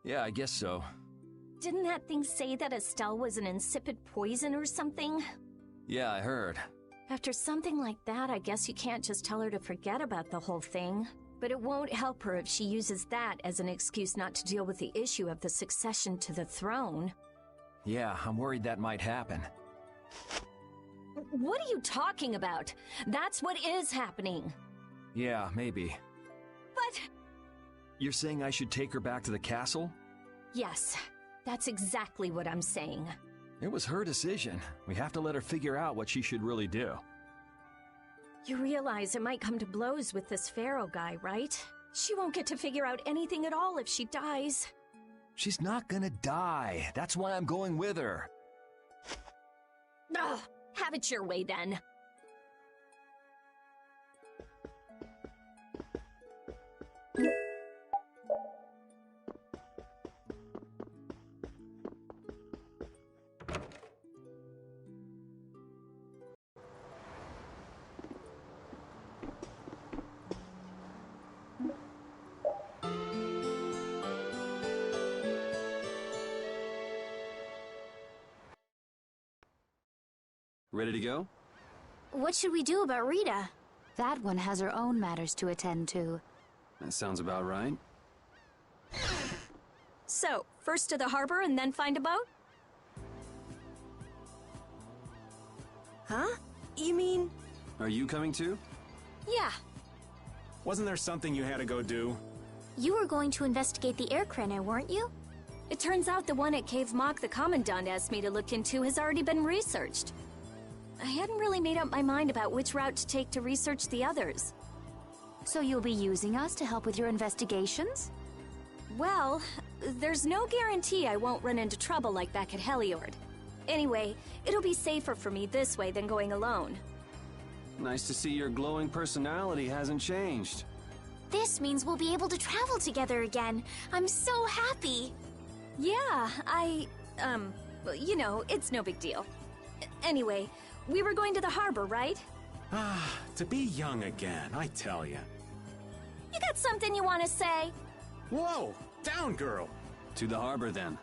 Yeah, I guess so. Didn't that thing say that Estelle was an insipid poison or something? Yeah, I heard. After something like that, I guess you can't just tell her to forget about the whole thing. But it won't help her if she uses that as an excuse not to deal with the issue of the succession to the throne. Yeah, I'm worried that might happen. What are you talking about? That's what is happening. Yeah, maybe. But... You're saying I should take her back to the castle? Yes, that's exactly what I'm saying. It was her decision. We have to let her figure out what she should really do. You realize it might come to blows with this pharaoh guy, right? She won't get to figure out anything at all if she dies. She's not gonna die. That's why I'm going with her. Ugh, have it your way then. Ready to go? What should we do about Rita? That one has her own matters to attend to. That sounds about right. So, first to the harbor and then find a boat? Huh? You mean... Are you coming too? Yeah. Wasn't there something you had to go do? You were going to investigate the air crenna, weren't you? It turns out the one at Cave Mock the Commandant asked me to look into has already been researched. I hadn't really made up my mind about which route to take to research the others. So you'll be using us to help with your investigations? Well, there's no guarantee I won't run into trouble like back at Heliord. Anyway, it'll be safer for me this way than going alone. Nice to see your glowing personality hasn't changed. This means we'll be able to travel together again. I'm so happy. Yeah, you know, it's no big deal. Anyway, we were going to the harbor, right? Ah, to be young again, I tell ya. You got something you want to say? Whoa! Down, girl! To the harbor, then.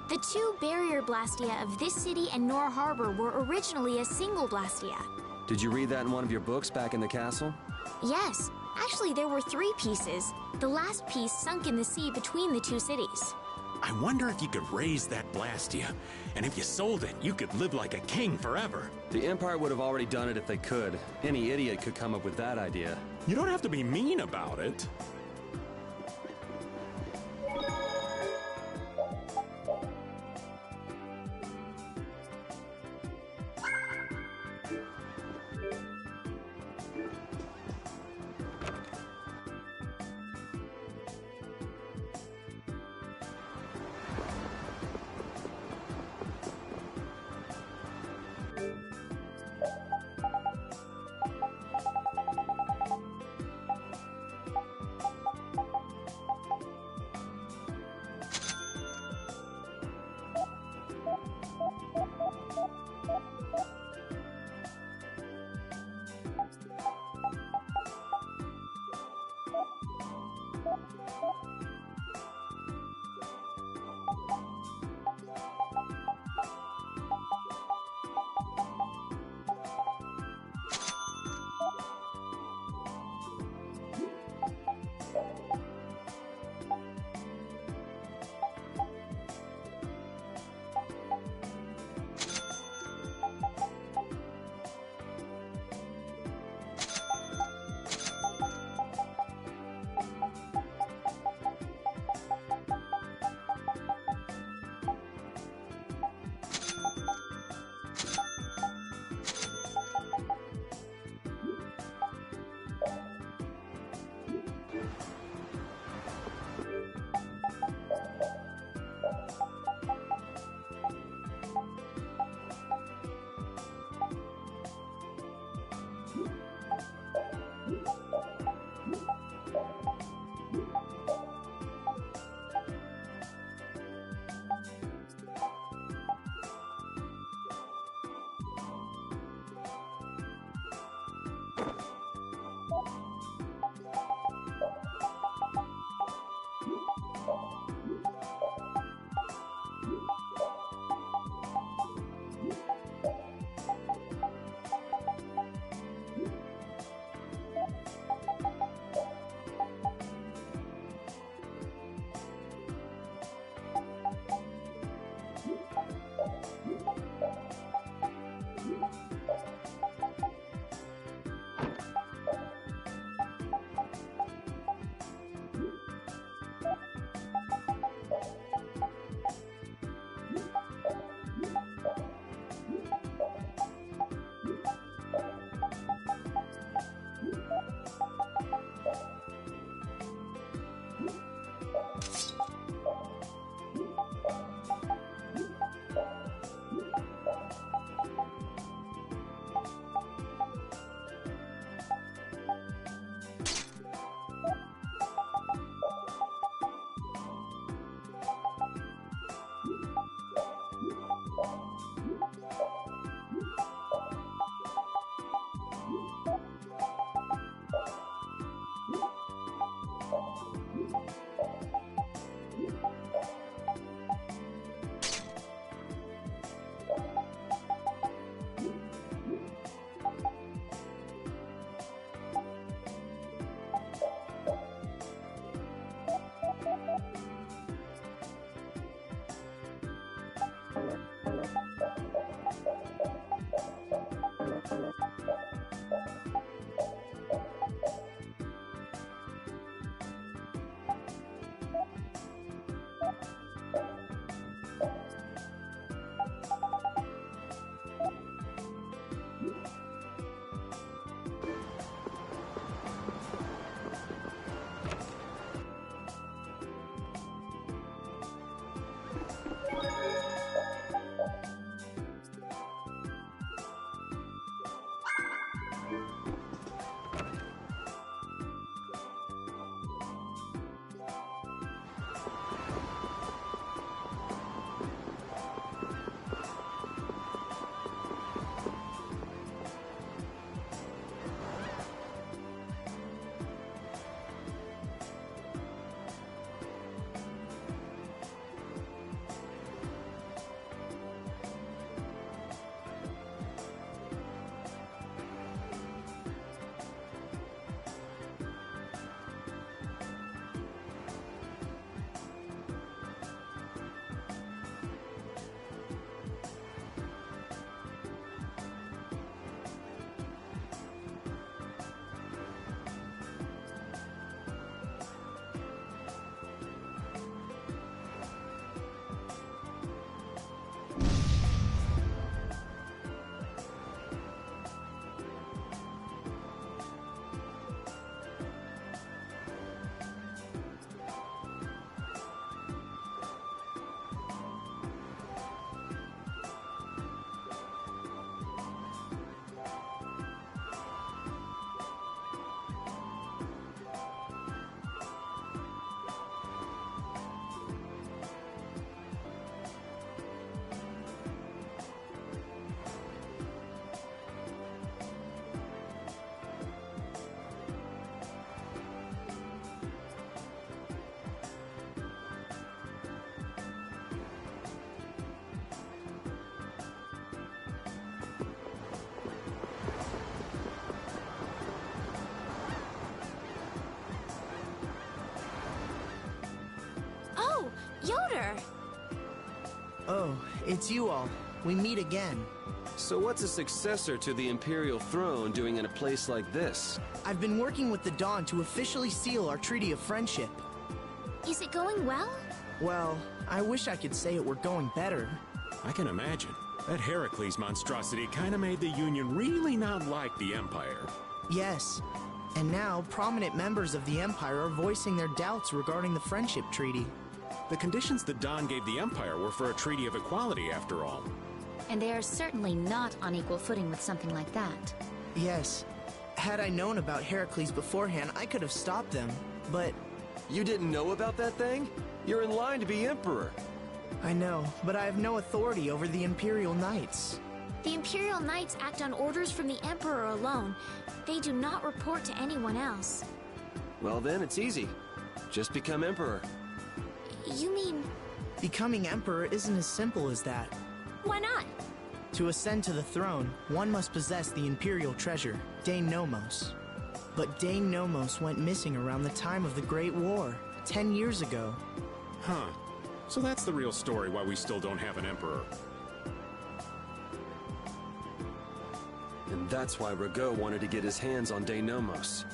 The two barrier blastia of this city and Nor Harbor were originally a single blastia. Did you read that in one of your books back in the castle? Yes. Actually, there were 3 pieces. The last piece sunk in the sea between the 2 cities. I wonder if you could raise that Blastia, and if you sold it, you could live like a king forever. The Empire would have already done it if they could. Any idiot could come up with that idea. You don't have to be mean about it. Oh, it's you all. We meet again. So what's a successor to the Imperial throne doing in a place like this? I've been working with the Dawn to officially seal our Treaty of Friendship. Is it going well? Well, I wish I could say it were going better. I can imagine. That Heracles monstrosity kinda made the Union really not like the Empire. Yes. And now, prominent members of the Empire are voicing their doubts regarding the Friendship Treaty. The conditions the Dawn gave the Empire were for a treaty of equality, after all. And they are certainly not on equal footing with something like that. Yes. Had I known about Heracles beforehand, I could have stopped them, but... You didn't know about that thing? You're in line to be Emperor. I know, but I have no authority over the Imperial Knights. The Imperial Knights act on orders from the Emperor alone. They do not report to anyone else. Well then, it's easy. Just become Emperor. You mean... Becoming Emperor isn't as simple as that. Why not? To ascend to the throne, one must possess the Imperial treasure, Dane Nomos. But Dane Nomos went missing around the time of the Great War, 10 years ago. Huh. So that's the real story why we still don't have an Emperor. And that's why Rago wanted to get his hands on Dane Nomos.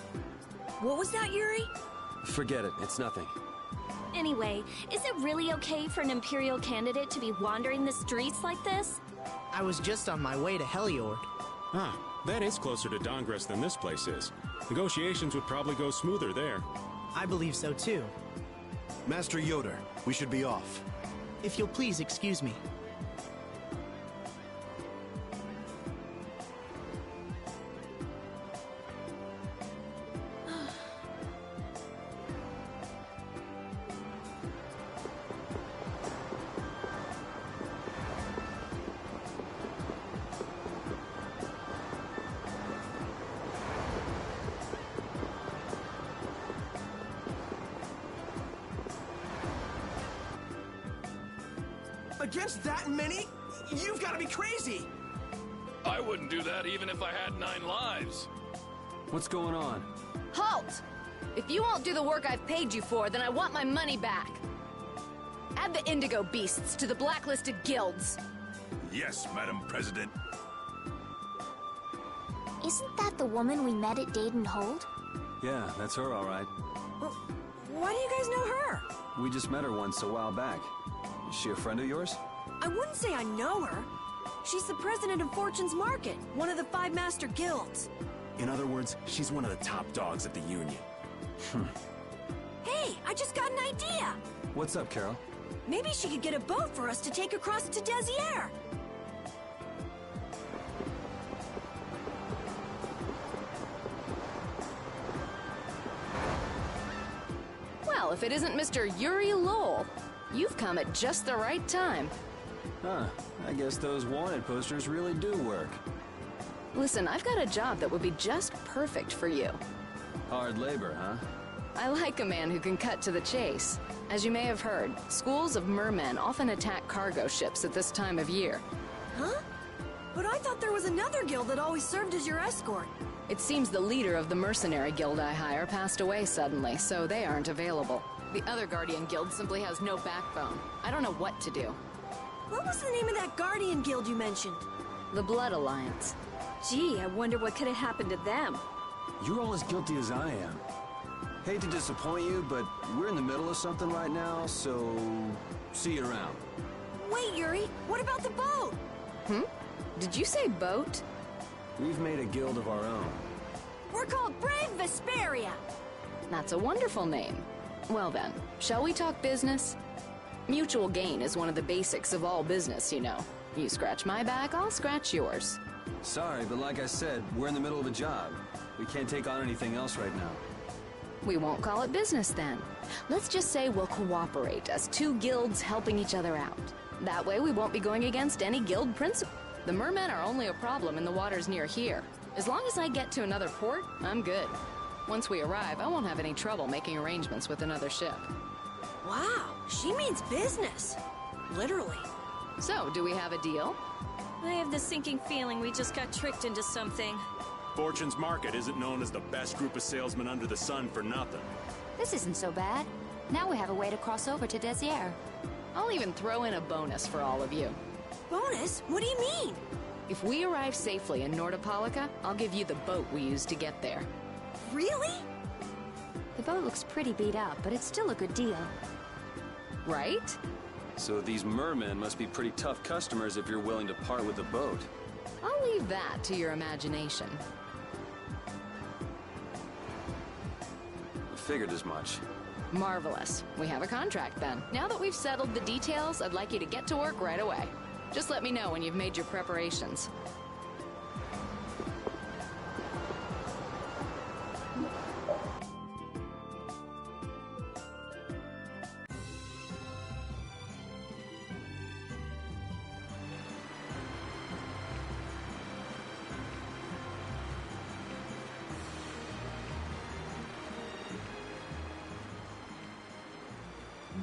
What was that, Yuri? Forget it, it's nothing. Anyway, is it really okay for an Imperial candidate to be wandering the streets like this? I was just on my way to Heliord. Ah, that is closer to Dongress than this place is. Negotiations would probably go smoother there. I believe so too. Master Yoder, we should be off. If you'll please excuse me. Against that many? You've got to be crazy! I wouldn't do that even if I had 9 lives. What's going on? Halt! If you won't do the work I've paid you for, then I want my money back. Add the Indigo Beasts to the blacklisted guilds. Yes, Madam President. Isn't that the woman we met at Dayton Hold? Yeah, that's her all right. Why do you guys know her? We just met her once a while back. Is she a friend of yours? I wouldn't say I know her. She's the president of Fortune's Market, one of the 5 master guilds. In other words, she's one of the top dogs at the Union. Hey, I just got an idea! What's up, Carol? Maybe she could get a boat for us to take across to Desier. Well, if it isn't Mr. Yuri Lowell, you've come at just the right time. Huh. I guess those wanted posters really do work. Listen, I've got a job that would be just perfect for you. Hard labor, huh? I like a man who can cut to the chase. As you may have heard, schools of mermen often attack cargo ships at this time of year. Huh? But I thought there was another guild that always served as your escort. It seems the leader of the mercenary guild I hire passed away suddenly, so they aren't available. The other Guardian guild simply has no backbone. I don't know what to do. What was the name of that Guardian guild you mentioned? The Blood Alliance. Gee, I wonder what could have happened to them. You're all as guilty as I am. Hate to disappoint you, but we're in the middle of something right now, so see you around. Wait, Yuri, what about the boat? Did you say boat? We've made a guild of our own. We're called Brave Vesperia. That's a wonderful name. Well then, shall we talk business? Mutual gain is one of the basics of all business, you know. You scratch my back, I'll scratch yours. Sorry, but like I said, we're in the middle of a job. We can't take on anything else right now. We won't call it business then. Let's just say we'll cooperate as 2 guilds helping each other out. That way we won't be going against any guild principle. The mermen are only a problem in the waters near here. As long as I get to another port, I'm good. Once we arrive, I won't have any trouble making arrangements with another ship. Wow, she means business. Literally. So, do we have a deal? I have the sinking feeling we just got tricked into something. Fortune's Market isn't known as the best group of salesmen under the sun for nothing. This isn't so bad. Now we have a way to cross over to Desier. I'll even throw in a bonus for all of you. Bonus? What do you mean? If we arrive safely in Nordopolica, I'll give you the boat we used to get there. Really? The boat looks pretty beat up, but it's still a good deal. Right? So these mermen must be pretty tough customers if you're willing to part with the boat. I'll leave that to your imagination. I figured as much. Marvelous. We have a contract then. Now that we've settled the details, I'd like you to get to work right away. Just let me know when you've made your preparations.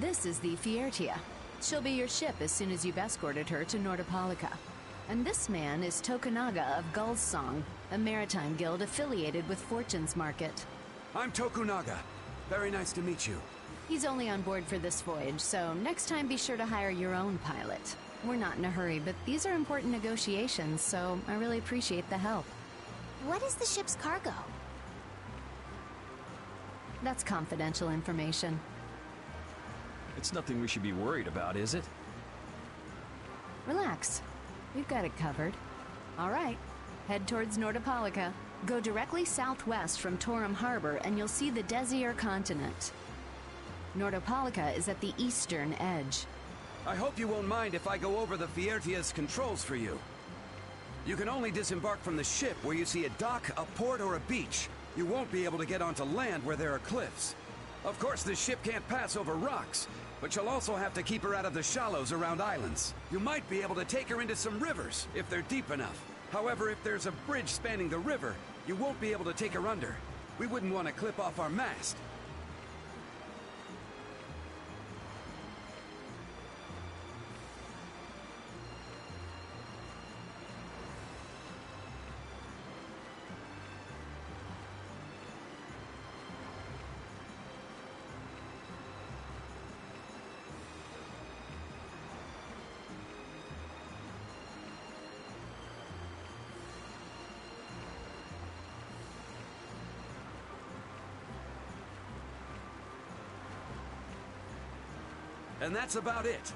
This is the Fiertia. She'll be your ship as soon as you've escorted her to Nordopolica. And this man is Tokunaga of Gull's Song, a maritime guild affiliated with Fortune's Market. I'm Tokunaga. Very nice to meet you. He's only on board for this voyage, so next time be sure to hire your own pilot. We're not in a hurry, but these are important negotiations, so I really appreciate the help. What is the ship's cargo? That's confidential information. It's nothing we should be worried about, is it? Relax. We've got it covered. All right. Head towards Nordopolica. Go directly southwest from Torum Harbor and you'll see the Desier continent. Nordopolica is at the eastern edge. I hope you won't mind if I go over the Fiertia's controls for you. You can only disembark from the ship where you see a dock, a port, or a beach. You won't be able to get onto land where there are cliffs. Of course, the ship can't pass over rocks, but you'll also have to keep her out of the shallows around islands. You might be able to take her into some rivers, if they're deep enough. However, if there's a bridge spanning the river, you won't be able to take her under. We wouldn't want to clip off our mast. And that's about it.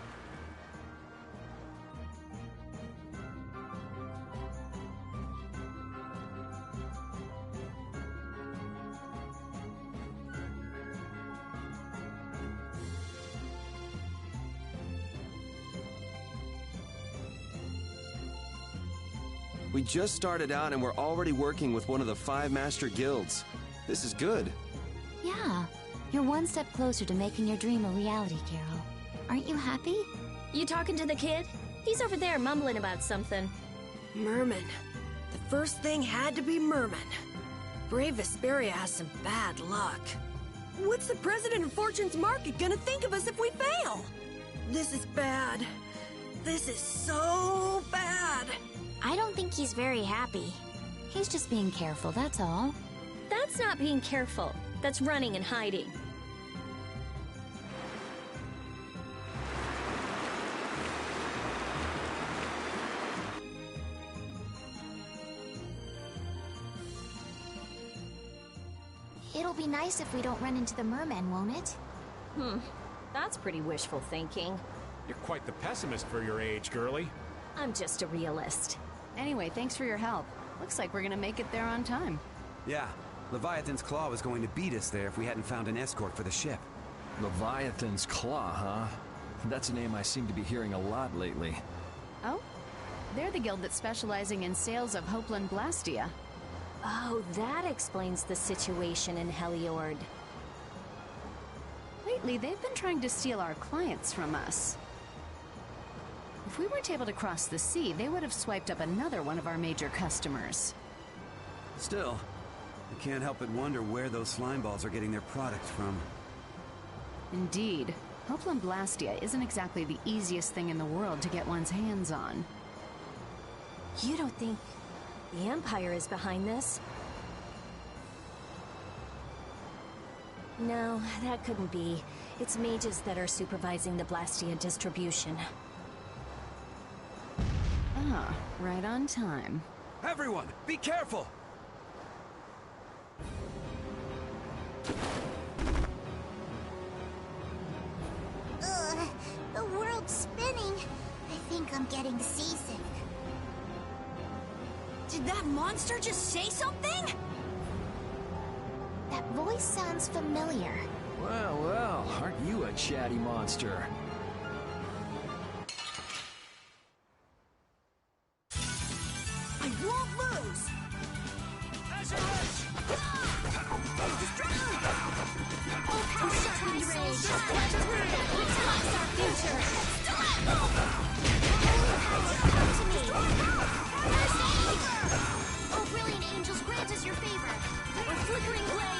We just started out and we're already working with one of the 5 master guilds. This is good. Yeah, you're one step closer to making your dream a reality, Carol. Aren't you happy? You talking to the kid? He's over there mumbling about something. Merman. The first thing had to be Merman. Brave Vesperia has some bad luck. What's the president of Fortune's Market gonna think of us if we fail? This is bad. This is so bad. I don't think he's very happy. He's just being careful, that's all. That's not being careful. That's running and hiding. It'll be nice if we don't run into the mermen, won't it? That's pretty wishful thinking. You're quite the pessimist for your age, girlie. I'm just a realist. Anyway, thanks for your help. Looks like we're gonna make it there on time. Yeah, Leviathan's Claw was going to beat us there if we hadn't found an escort for the ship. Leviathan's Claw, huh? That's a name I seem to be hearing a lot lately. Oh? They're the guild that's specializing in sales of Hopeland Blastia. Oh, that explains the situation in Heliord. Lately, they've been trying to steal our clients from us. If we weren't able to cross the sea, they would have swiped up another one of our major customers. Still, I can't help but wonder where those slime balls are getting their products from. Indeed. Hopeland Blastia isn't exactly the easiest thing in the world to get one's hands on. You don't think the Empire is behind this? No, that couldn't be. It's mages that are supervising the Blastia distribution. Ah, right on time. Everyone, be careful! Ugh, the world's spinning. I think I'm getting seasick. Did that monster just say something? That voice sounds familiar. Well, well, aren't you a chatty monster? I won't lose! Full power sharpened rage. Unlocks our future. Holy power, come to me. First aid! Oh, brilliant angels, grant us your favor. Or flickering blaze.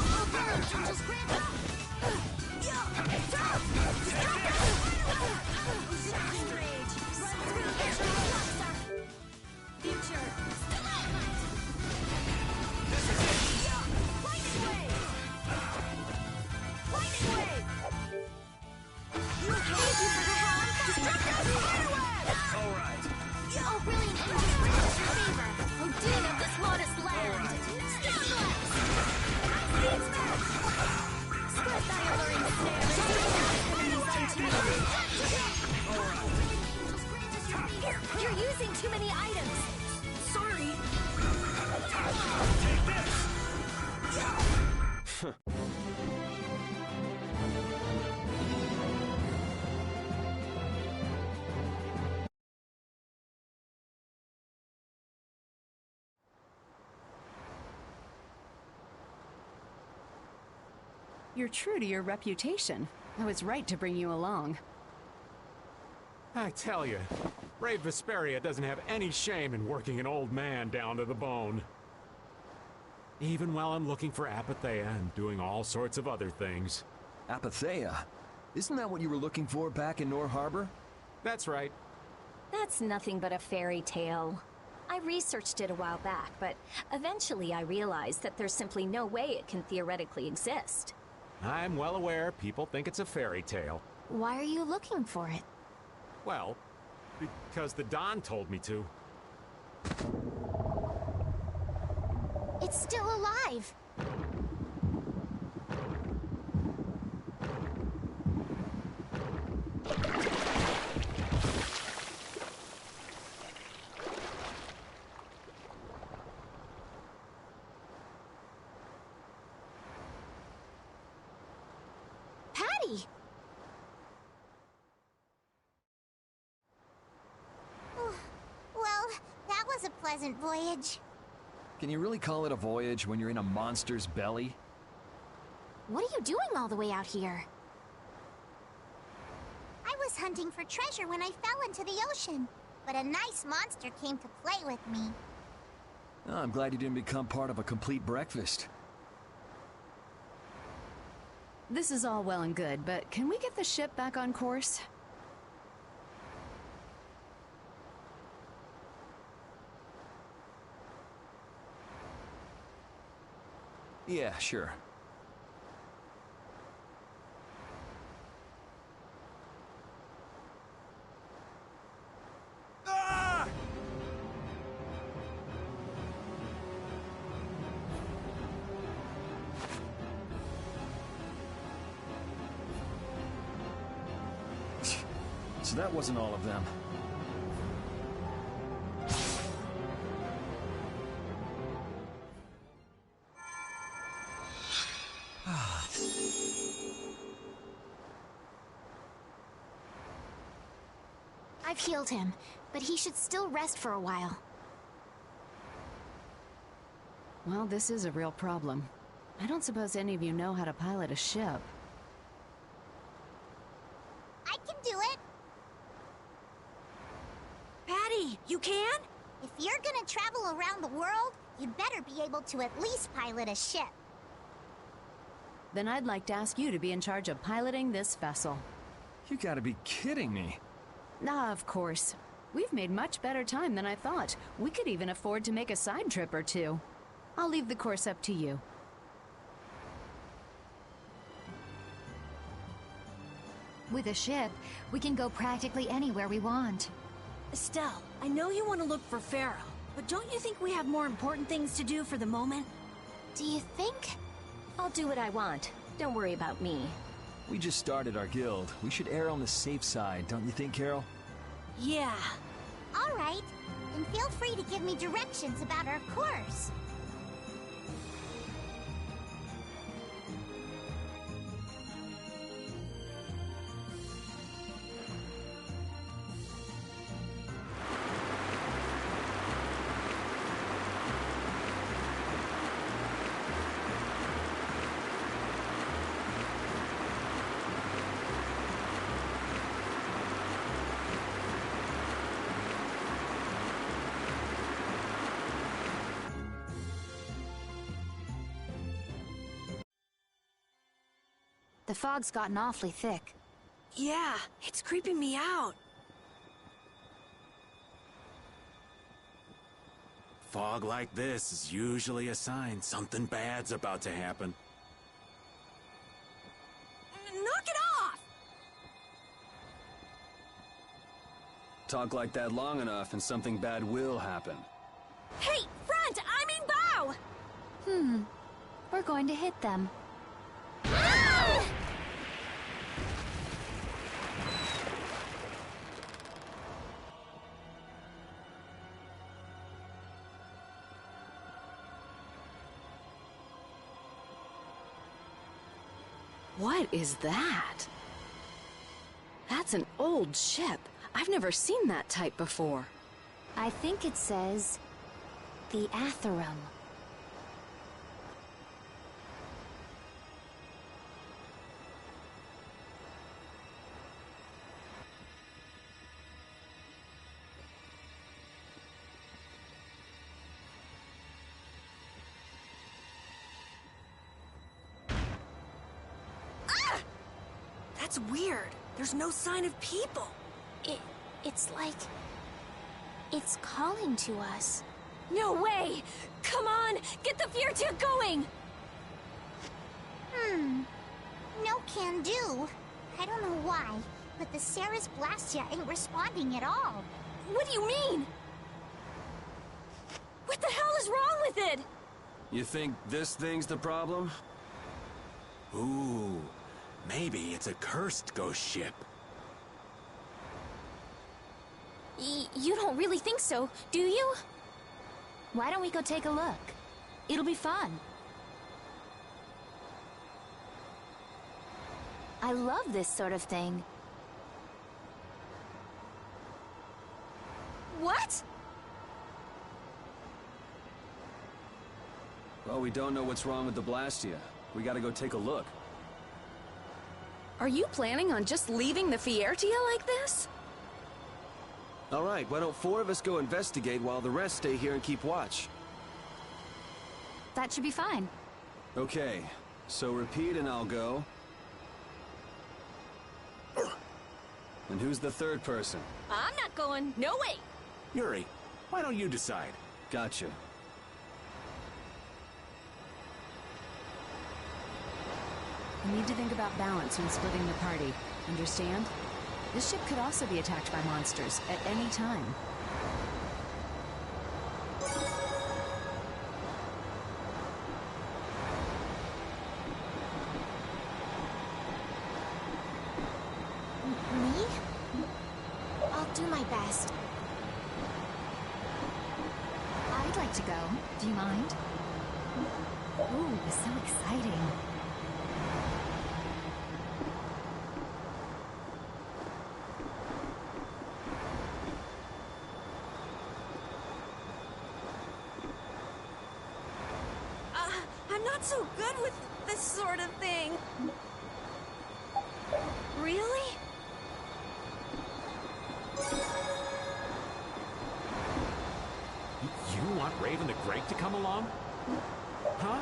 Oh, brilliant angels, grant us. Shocking rage. Run through here. Unlocks our future. Stalagmite. This is it. Lightning wave. Lightning wave. Thank you for the help. Destructive spiderweb. All right. Oh, brilliant angels, grant us your favor. Oh, dean of this modest land. Stone blast. Ice smash. Spread thy alluring snare and bring thy enemies unto me. You're using too many items. Sorry. Take this! You're true to your reputation. I was right to bring you along. I tell you, Brave Vesperia doesn't have any shame in working an old man down to the bone. Even while I'm looking for Apatheia and doing all sorts of other things. Apatheia? Isn't that what you were looking for back in Nor Harbor? That's right. That's nothing but a fairy tale. I researched it a while back, but eventually I realized that there's simply no way it can theoretically exist. I'm well aware people think it's a fairy tale. Why are you looking for it? Well, because the Don told me to. It's still alive. Patty! Well, that was a pleasant voyage. Can you really call it a voyage when you're in a monster's belly? What are you doing all the way out here? I was hunting for treasure when I fell into the ocean, but a nice monster came to play with me. Oh, I'm glad you didn't become part of a complete breakfast. This is all well and good, but can we get the ship back on course? Yeah, sure. Ah! So that wasn't all of them. I've healed him, but he should still rest for a while. Well, this is a real problem. I don't suppose any of you know how to pilot a ship. I can do it! Patty, you can? If you're gonna travel around the world, you'd better be able to at least pilot a ship. Then I'd like to ask you to be in charge of piloting this vessel. You gotta be kidding me. Ah, of course. We've made much better time than I thought. We could even afford to make a side trip or two. I'll leave the course up to you. With a ship, we can go practically anywhere we want. Estelle, I know you want to look for Pharaoh, but don't you think we have more important things to do for the moment? Do you think? I'll do what I want. Don't worry about me. We just started our guild. We should err on the safe side, don't you think, Carol? Yeah. All right. Then feel free to give me directions about our course. The fog's gotten awfully thick. Yeah, it's creeping me out. Fog like this is usually a sign something bad's about to happen. Knock it off! Talk like that long enough and something bad will happen. Hey, front! I mean bow! We're going to hit them. What is that? That's an old ship. I've never seen that type before. I think it says the Atherum. That's weird. There's no sign of people. It's like... it's calling to us. No way! Come on! Get the Fiertia going! No can do. I don't know why, but the Ceres Blastia ain't responding at all. What do you mean? What the hell is wrong with it? You think this thing's the problem? Ooh, maybe it's a cursed ghost ship. You don't really think so, do you? Why don't we go take a look? It'll be fun. I love this sort of thing. What? Well, we don't know what's wrong with the Blastia. We gotta go take a look. Are you planning on just leaving the Fiertia like this? All right, why don't 4 of us go investigate while the rest stay here and keep watch? That should be fine. Okay, so repeat and I'll go. And who's the third person? I'm not going. No way! Yuri, why don't you decide? Gotcha. We need to think about balance when splitting the party. Understand? This ship could also be attacked by monsters at any time. Me? I'll do my best. I'd like to go. Do you mind? Ooh, so exciting. I'm not so good with this sort of thing. Really? You want Raven the Great to come along? Huh?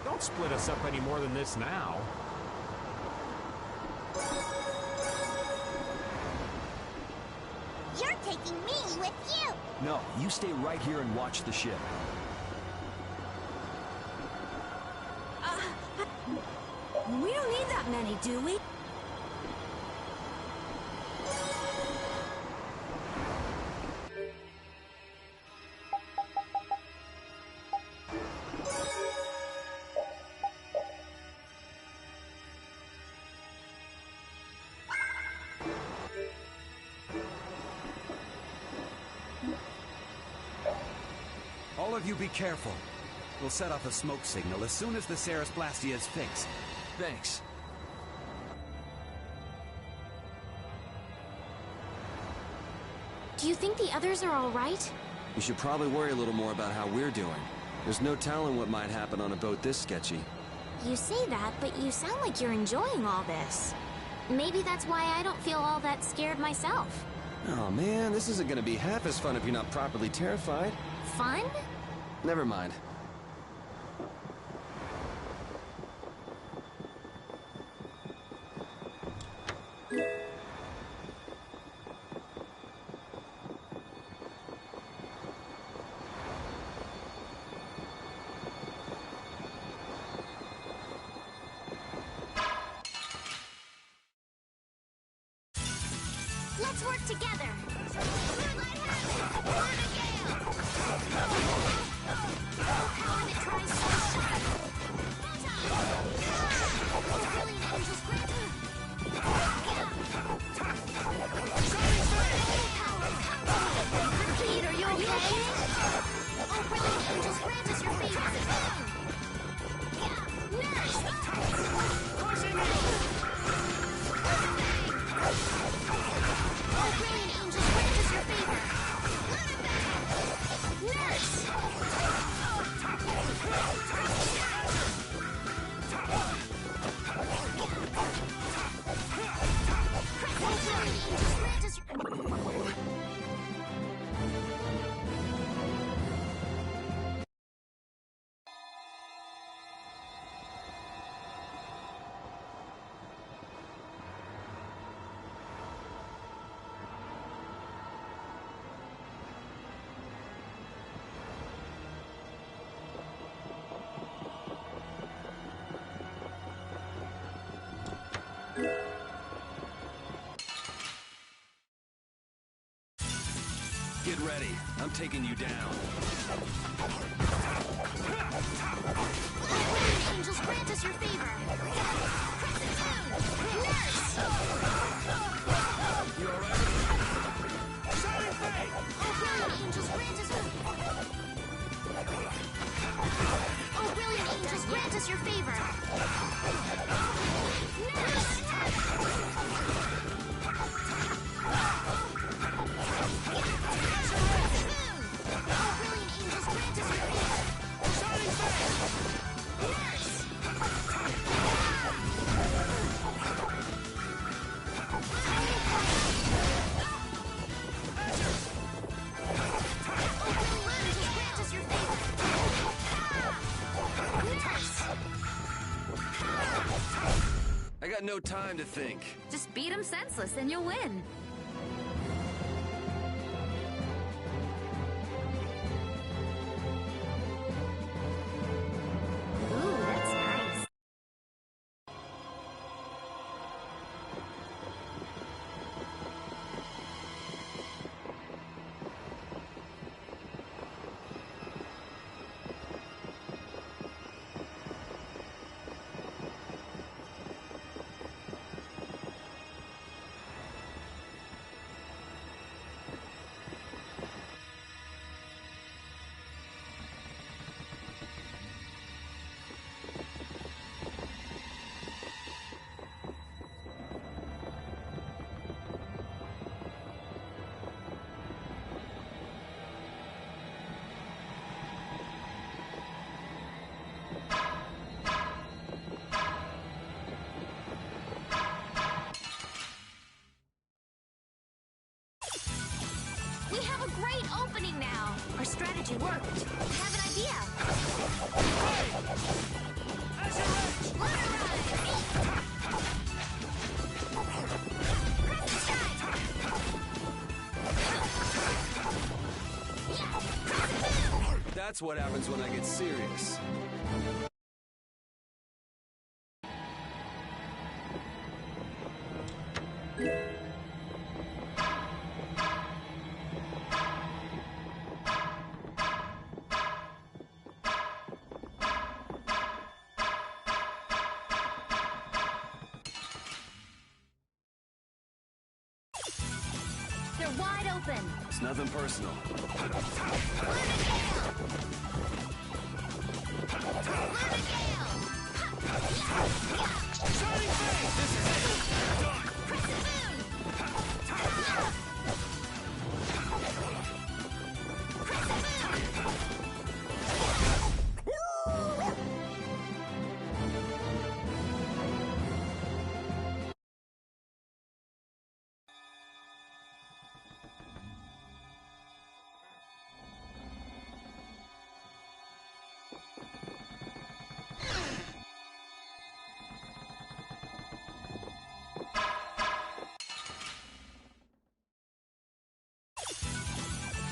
Don't split us up any more than this now. taking me with you. No, you stay right here and watch the ship. We don't need that many, do we? All of you be careful. We'll set off a smoke signal as soon as the Ceres Blastia is fixed. Thanks. Do you think the others are all right? You should probably worry a little more about how we're doing. There's no telling what might happen on a boat this sketchy. You say that, but you sound like you're enjoying all this. Maybe that's why I don't feel all that scared myself. Oh man, this isn't gonna be half as fun if you're not properly terrified. Fun? Never mind. Let's work together. Moonlight Hazard! Burn a gale! Power that tries so sharp! Brilliant angels granted! Pete, are you okay? Oh, brilliant angels grant us your favor! Nurse! Oh, brilliant angels, grant us your favor! Nurse! Oh, brilliant angels, grant us your... Get ready. I'm taking you down. Brilliant angels, grant us your favor! Crescent Moon! Nurse! You alright? Shining Fate! Oh, brilliant angels, grant us your... Oh, brilliant angels, grant us your favor! Nurse! Oh, brilliant angels, grant us your favor! Shining Fate! Nurse! I got no time to think. Just beat him senseless and you'll win. Ooh, that's nice. We have a great opening now. Our strategy worked. I have an idea. As you wish! Let her ride. Crescent Strike. That's what happens when I get serious. They're wide open. It's nothing personal.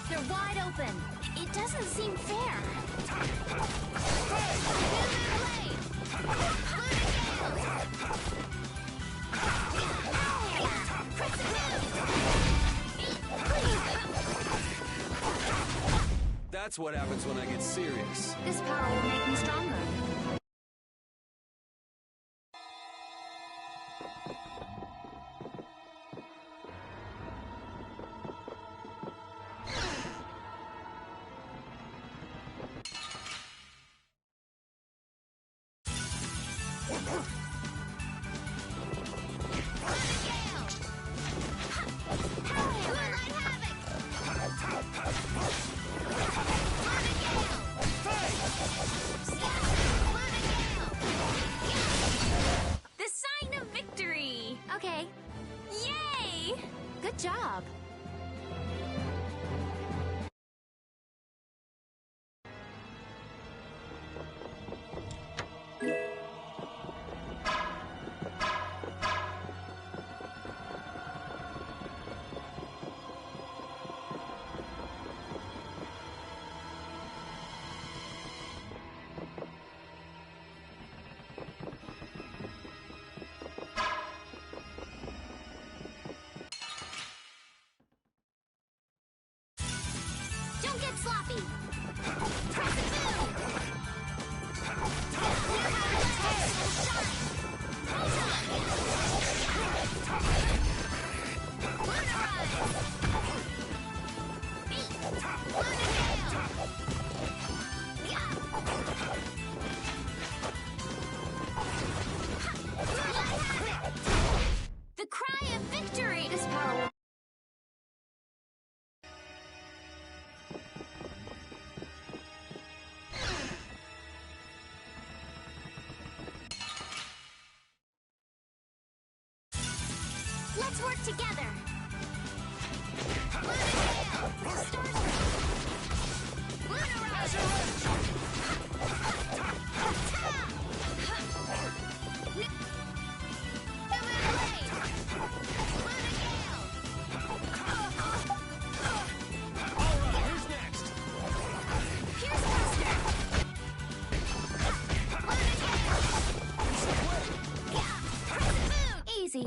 They're wide open. It doesn't seem fair. That's what happens when I get serious. This power will make me stronger. The sign of victory. Okay. Yay! Good job. Don't get sloppy. The cry of victory. This power will... Let's work together. Easy.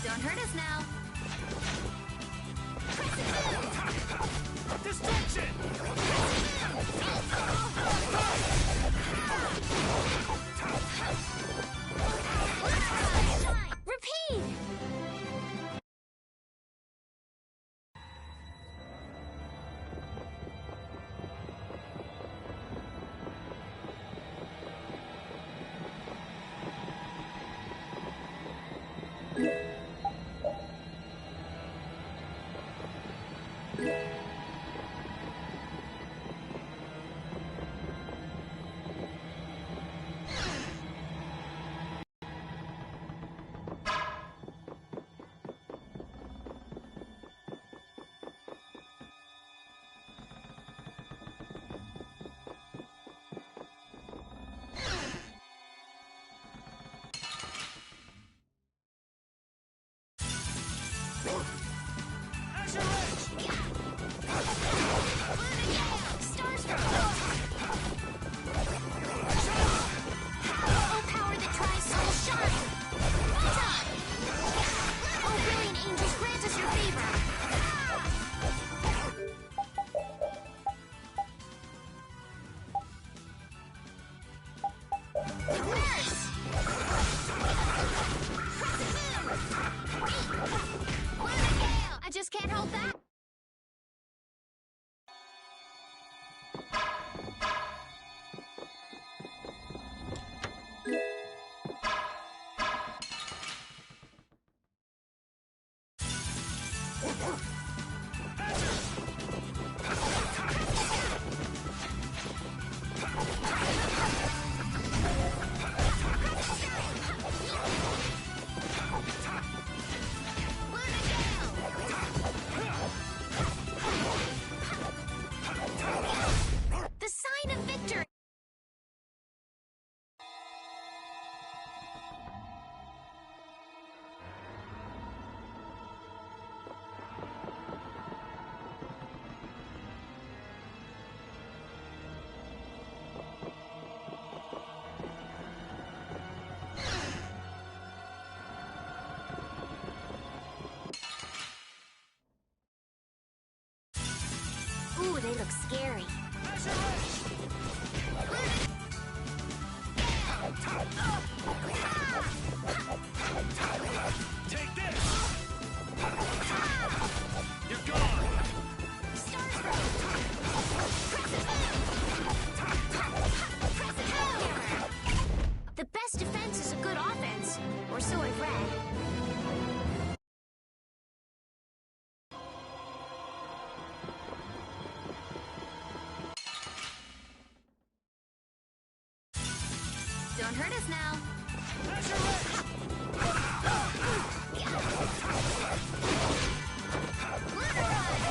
Don't hurt us now. Destruction! Repeat! looks scary. Take this! You're gone! The best defense is a good offense, or so I've read. Don't hurt us now.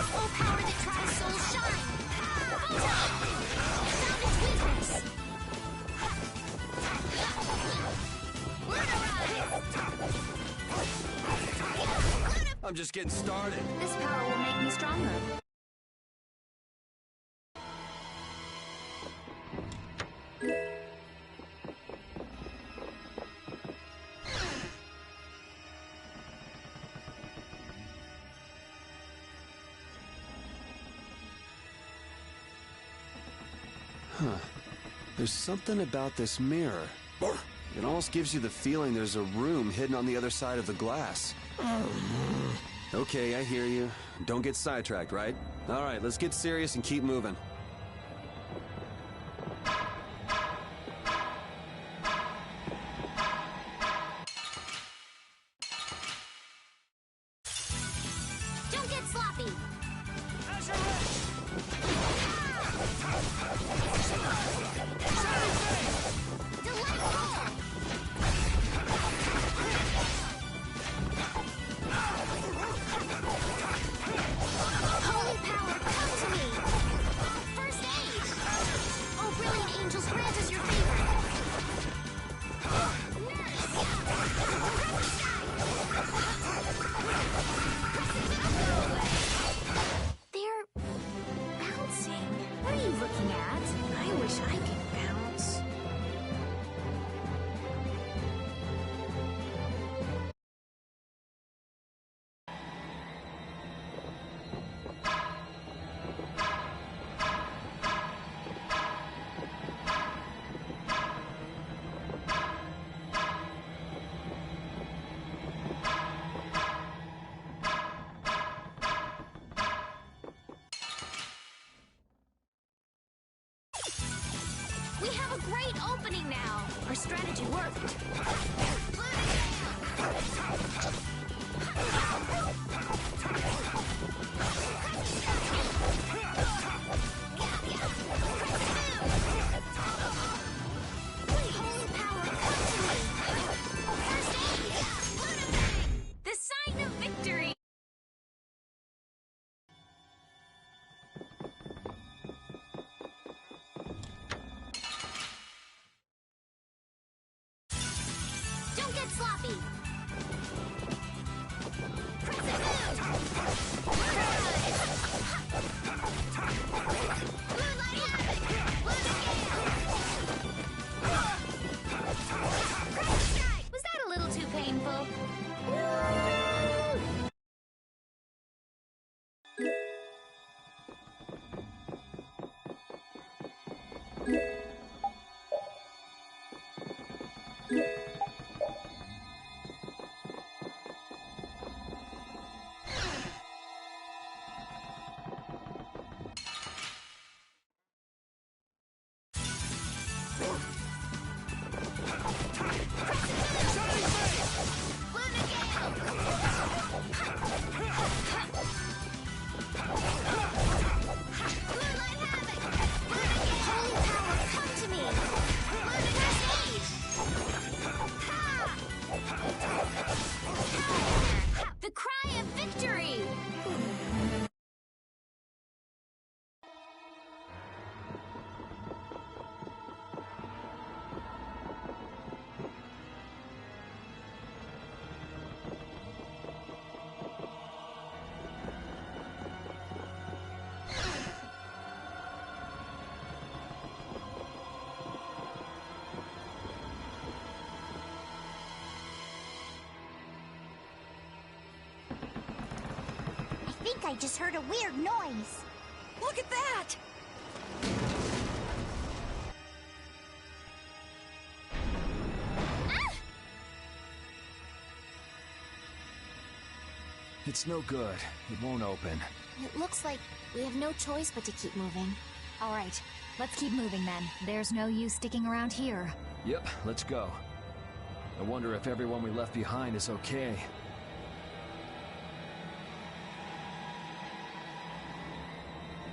Full power that tries soul shine. Found its weakness. I'm just getting started. This power will make me stronger. Huh. There's something about this mirror. It almost gives you the feeling there's a room hidden on the other side of the glass. Okay, I hear you. Don't get sidetracked, right? All right, let's get serious and keep moving. Don't get sloppy. Holy power, come to me! First aid! Oh, brilliant angels, grant us your favor! They're bouncing. What are you looking at? I wish I could bounce. We have a great opening now. Our strategy worked. Holy power, come to me. First aid. The sign of victory. Don't get sloppy. Was that a little too painful? The cry of victory! I think I just heard a weird noise. Look Look at that! It's no good. It won't open. It looks like we have no choice but to keep moving. All right, let's keep moving then. There's no use sticking around here. Yep, let's go. I wonder if everyone we left behind is okay.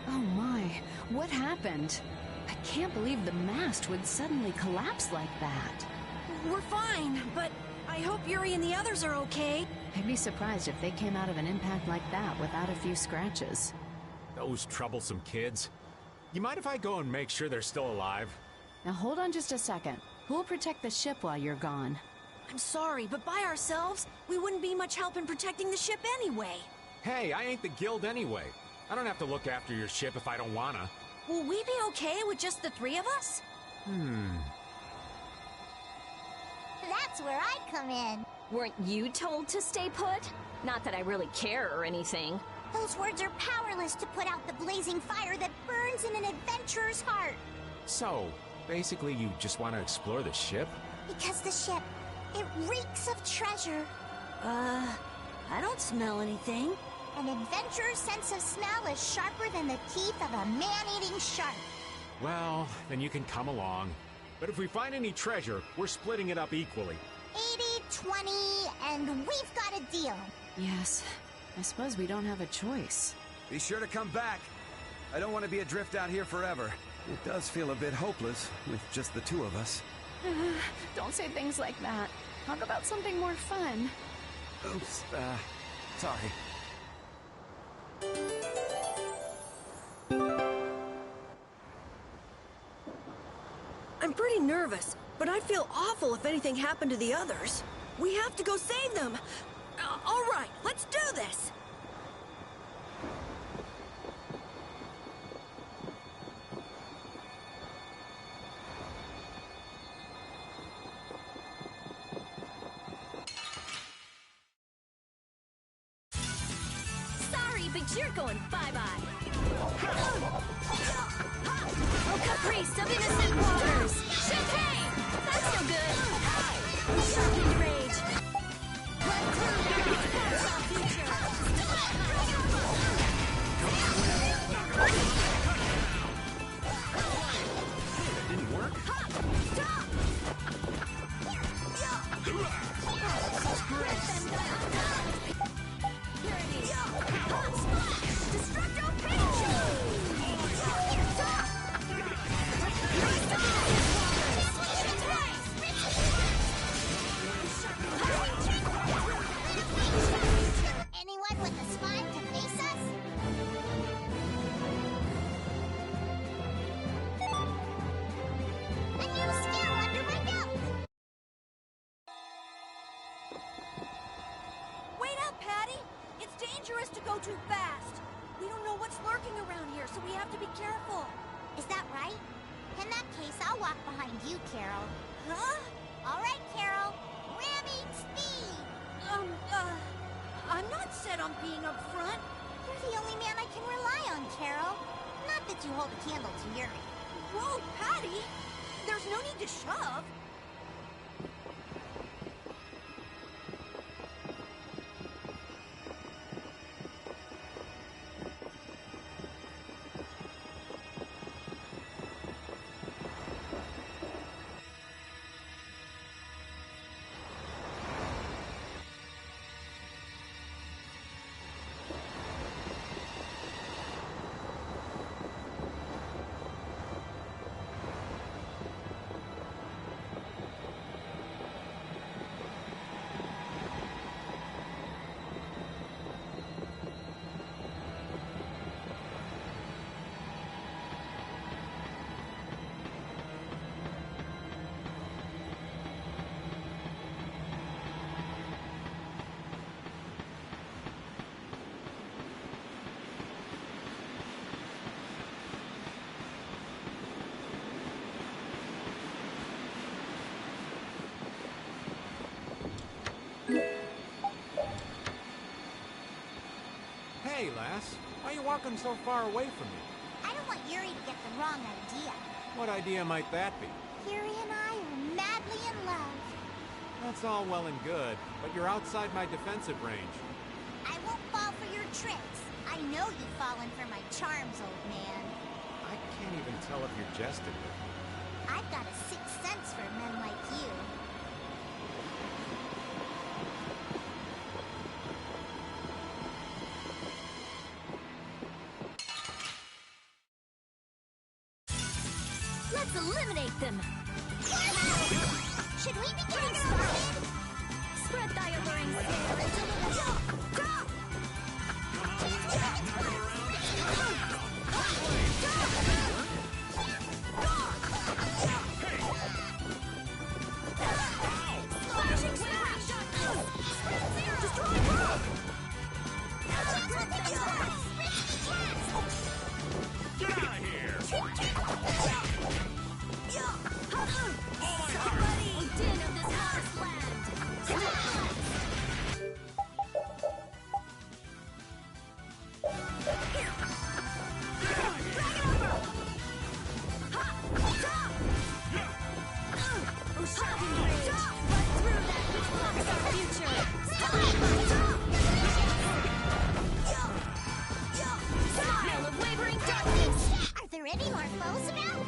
Oh my, what happened? I can't believe the mast would suddenly collapse like that. We're fine, but I hope Yuri and the others are okay. I'd be surprised if they came out of an impact like that without a few scratches. Those troublesome kids. You mind if I go and make sure they're still alive? Now hold on just a second. Who'll protect the ship while you're gone? I'm sorry, but by ourselves, we wouldn't be much help in protecting the ship anyway. Hey, I ain't the guild anyway. I don't have to look after your ship if I don't wanna. Will we be okay with just the three of us? That's where I come in. Weren't you told to stay put? Not that I really care or anything. Those words are powerless to put out the blazing fire that burns in an adventurer's heart. So, basically you just want to explore the ship? Because the ship, it reeks of treasure. I don't smell anything. An adventurer's sense of smell is sharper than the teeth of a man-eating shark. Well, then you can come along. But if we find any treasure, we're splitting it up equally. 80-20, and we've got a deal. Yes, I suppose we don't have a choice. Be sure to come back. I don't want to be adrift out here forever. It does feel a bit hopeless with just the two of us. Don't say things like that. Talk about something more fun. Oops, sorry. I'm pretty nervous, but I'd feel awful if anything happened to the others. We have to go save them. All right, let's do this. Sorry, but you're going bye-bye. Oh, caprice of innocent waters! Champagne! That's no good! Shocking rage! That's our future! That didn't work? That's great! Destructo Anyone with a spine to face us? A new skill under my belt! Wait up, Patty! It's dangerous to go too fast. We don't know what's lurking around here, so we have to be careful. Is that right? In that case, I'll walk behind you, Carol. Huh? All right, Carol. Ramming speed! I'm not set on being up front. You're the only man I can rely on, Carol. Not that you hold a candle to Yuri. Whoa, Patty! There's no need to shove. Hey, lass. Why are you walking so far away from me? Yuri to get the wrong idea. What idea might that be? Yuri and I are madly in love. That's all well and good, but you're outside my defensive range. I won't fall for your tricks. I know you've fallen for my charms, old man. I can't even tell if you're jesting with me. I've got a sixth sense for men like you. Let's eliminate them! Should we be getting started? Spread thy alluring snare and deliver. Slashing smash! Destroy her! Get out of here! Somebody! Din of this modest land! Are there any more foes about?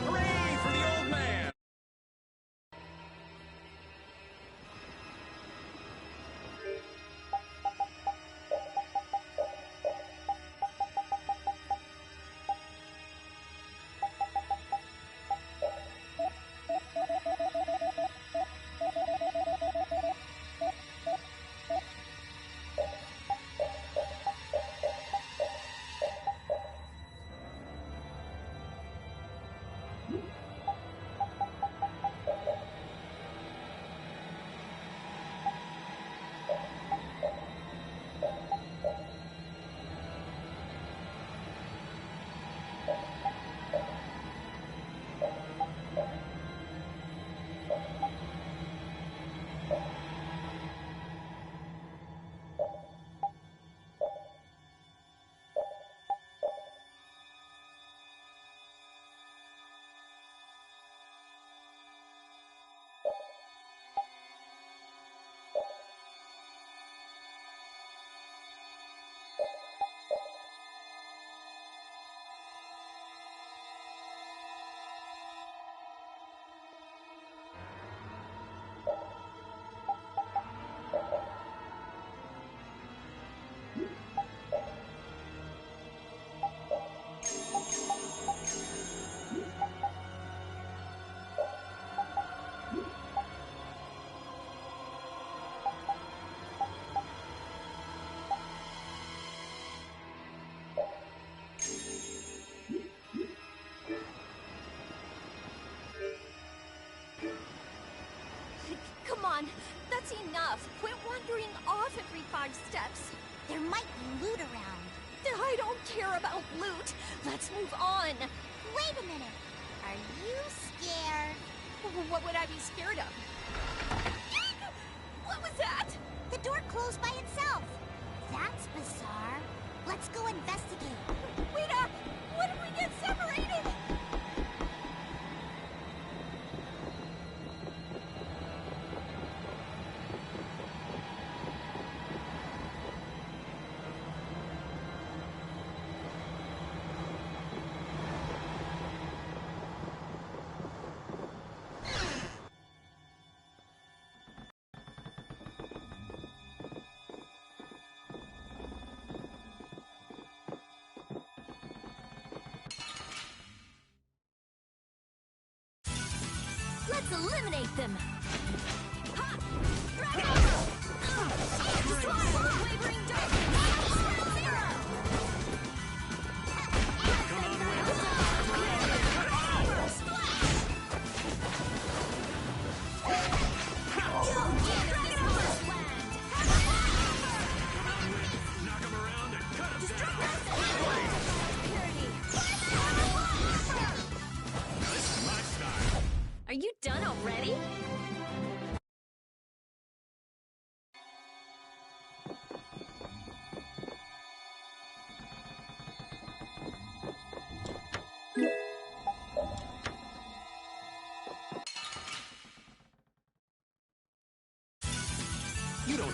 Hooray for the old man! Come on, that's enough. Quit wandering off every 5 steps. There might be loot around. I don't care about loot. Let's move on. Wait a minute. Are you scared? What would I be scared of? What was that? The door closed by itself. That's bizarre. Let's go investigate. Wait up! What if we get separated? Let's eliminate them! Ha! Drag over! Destroy all wavering darkness! Zero! Knock him around and cut him down! Are you done already?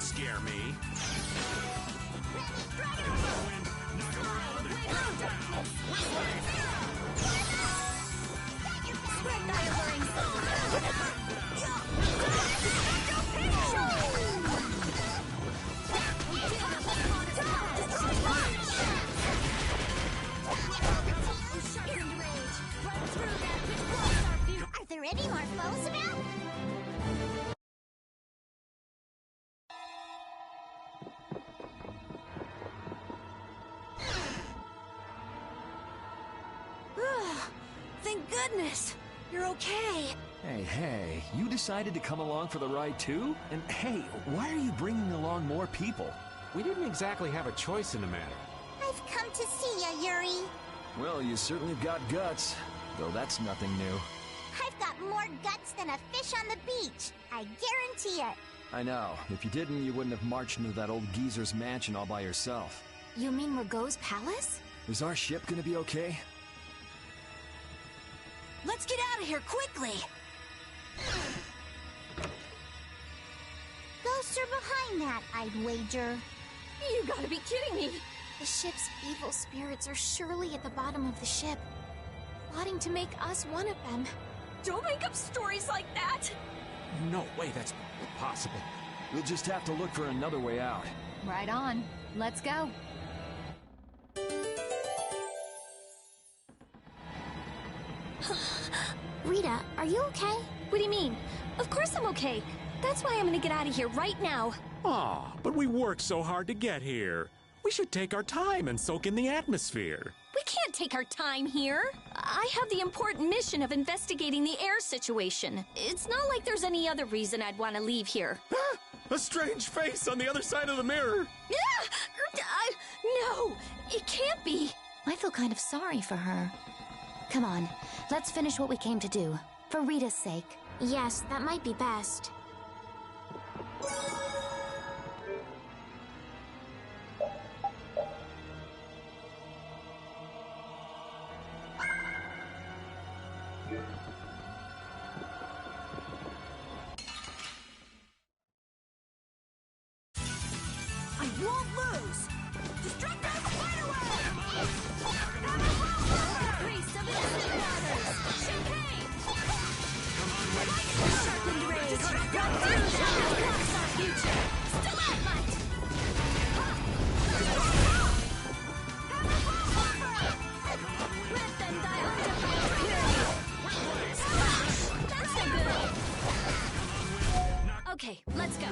scare me. Are there any more foes about? Thank goodness! You're okay! Hey, you decided to come along for the ride too? And hey, why are you bringing along more people? We didn't exactly have a choice in the matter. I've come to see ya, Yuri. Well, you certainly got guts, though that's nothing new. I've got more guts than a fish on the beach. I guarantee it. I know. If you didn't, you wouldn't have marched into that old geezer's mansion all by yourself. You mean Rago's palace? Is our ship gonna be okay? Let's get out of here quickly! Ghosts are behind that, I'd wager. You gotta be kidding me! The ship's evil spirits are surely at the bottom of the ship, plotting to make us one of them. Don't make up stories like that! No way that's possible. We'll just have to look for another way out. Right on. Let's go. Rita, are you okay? What do you mean? Of course I'm okay. That's why I'm gonna get out of here right now. Aw, but we worked so hard to get here. We should take our time and soak in the atmosphere. We can't take our time here. I have the important mission of investigating the air situation. It's not like there's any other reason I'd want to leave here. A strange face on the other side of the mirror. No, it can't be. I feel kind of sorry for her. Come on, let's finish what we came to do. For Rita's sake. Yes, that might be best. I won't lose! Destructors, right away! Priest of innocent waters! Champagne! Sharpened rays! Run through that! Blocks our future! Stalagmite! Let them die undefiled purity! That's no good! Okay, let's go.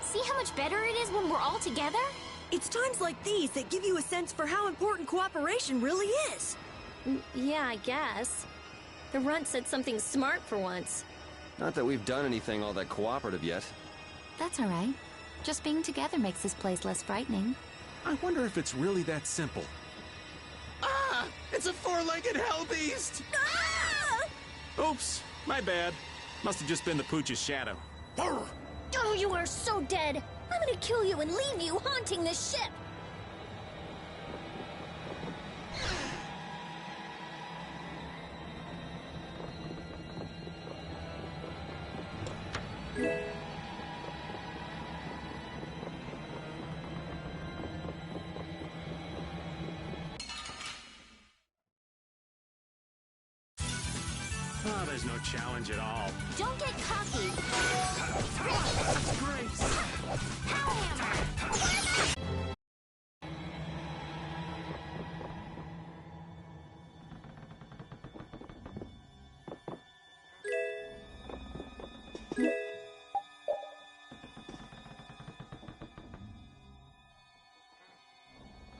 See how much better it is when we're all together? It's times like these that give you a sense for how important cooperation really is. Yeah, I guess. The runt said something smart for once. Not that we've done anything all that cooperative yet. That's all right. Just being together makes this place less frightening. I wonder if it's really that simple. Ah! It's a four-legged hell beast! Ah! Oops, my bad. Must have just been the pooch's shadow. Oh, you are so dead! I'm gonna kill you and leave you haunting the ship! Oh, there's no challenge at all. Don't get cocky! Grace!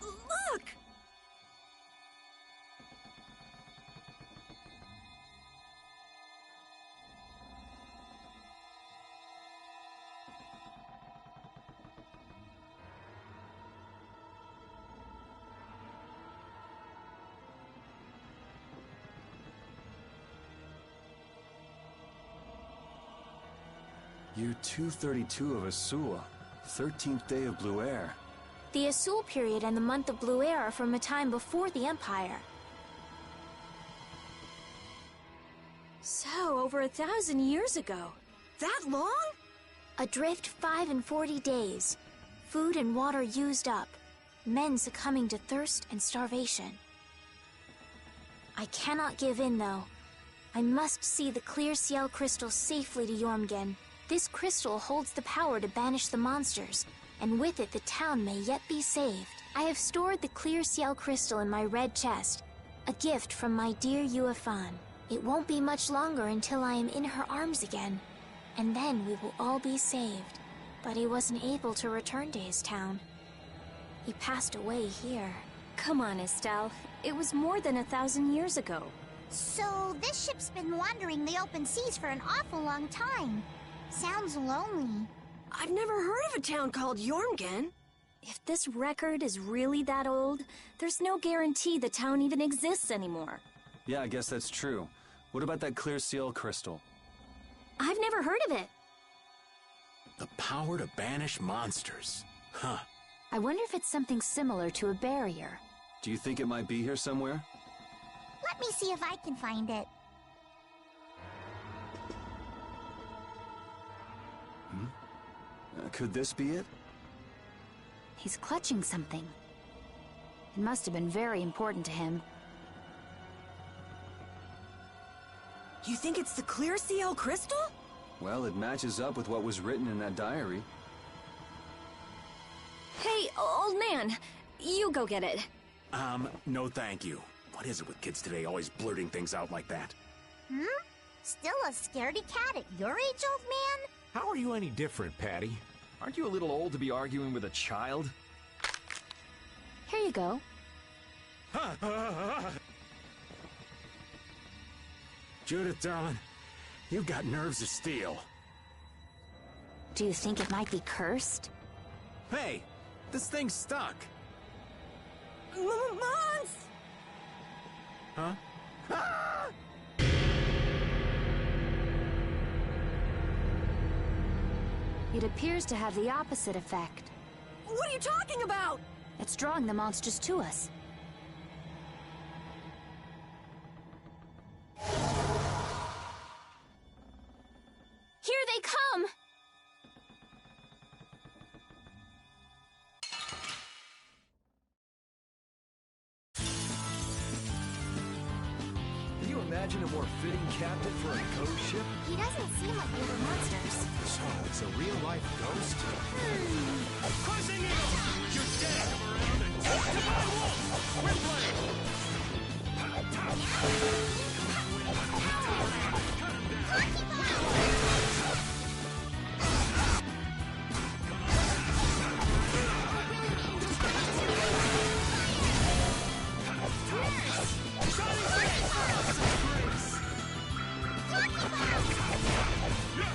Look! Year 232 of Asula, 13th day of Blue Air. The Asul period and the month of Blue Air are from a time before the Empire. So, over 1,000 years ago. That long? Adrift 5 and 40 days. Food and water used up. Men succumbing to thirst and starvation. I cannot give in, though. I must see the clear Ciel crystal safely to Jormungand. This crystal holds the power to banish the monsters, and with it the town may yet be saved. I have stored the clear Ciel crystal in my red chest, a gift from my dear Yuefan. It won't be much longer until I am in her arms again, and then we will all be saved. But he wasn't able to return to his town. He passed away here. Come on, Estelle. It was more than 1,000 years ago. So this ship's been wandering the open seas for an awful long time. Sounds lonely. I've never heard of a town called Jormungand. If this record is really that old, there's no guarantee the town even exists anymore. Yeah, I guess that's true. What about that clear Ciel crystal? I've never heard of it. The power to banish monsters. Huh. I wonder if it's something similar to a barrier. Do you think it might be here somewhere? Let me see if I can find it. Could this be it? He's clutching something. It must have been very important to him. You think it's the clear Ciel crystal? Well, it matches up with what was written in that diary. Hey, old man, you go get it. No thank you. What is it with kids today always blurting things out like that? Still a scaredy cat at your age, old man? How are you any different, Patty? Aren't you a little old to be arguing with a child? Here you go. Judith, darling, you've got nerves of steel. Do you think it might be cursed? Hey, this thing's stuck. Mons! Huh? Ah! It appears to have the opposite effect. What are you talking about? It's drawing the monsters to us. Here they come! Can you imagine a more fitting captain for a ghost ship? He doesn't seem like they were monsters. So, it's a real-life ghost? Crushing Eagle! You're dead! Come around and talk to my wolf! We're playing!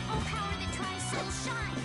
Oh, power that tries so shine!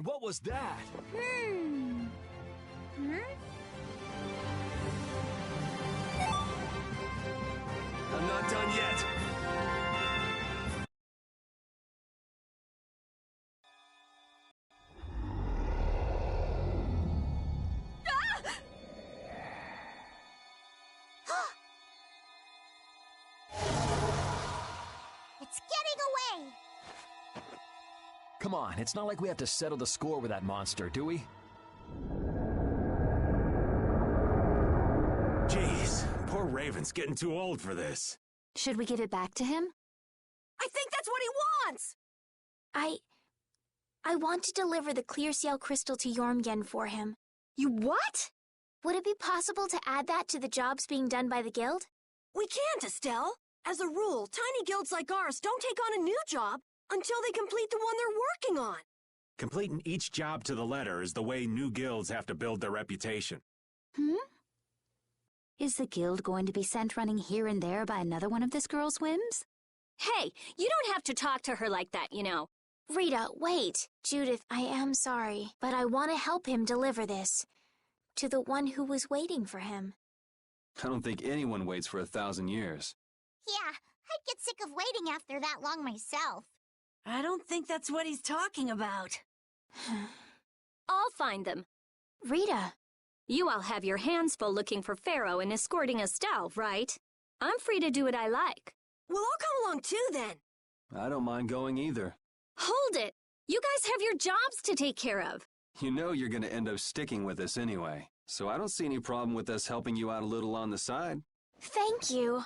And what was that? Hmm? I'm not done yet. It's getting away! Come on, it's not like we have to settle the score with that monster, do we? Jeez, poor Raven's getting too old for this. Should we give it back to him? I think that's what he wants! I want to deliver the clear seal crystal to Jormgen for him. You what? Would it be possible to add that to the jobs being done by the guild? We can't, Estelle. As a rule, tiny guilds like ours don't take on a new job until they complete the one they're working on. Completing each job to the letter is the way new guilds have to build their reputation. Is the guild going to be sent running here and there by another one of this girl's whims? Hey, you don't have to talk to her like that, you know. Rita, wait. Judith, I am sorry, but I want to help him deliver this to the one who was waiting for him. I don't think anyone waits for 1,000 years. Yeah, I'd get sick of waiting after that long myself. I don't think that's what he's talking about. I'll find them. Rita. You all have your hands full looking for Pharaoh and escorting Estelle, right? I'm free to do what I like. Well, I'll come along too, then. I don't mind going either. Hold it! You guys have your jobs to take care of. You know you're going to end up sticking with us anyway, so I don't see any problem with us helping you out a little on the side. Thank you.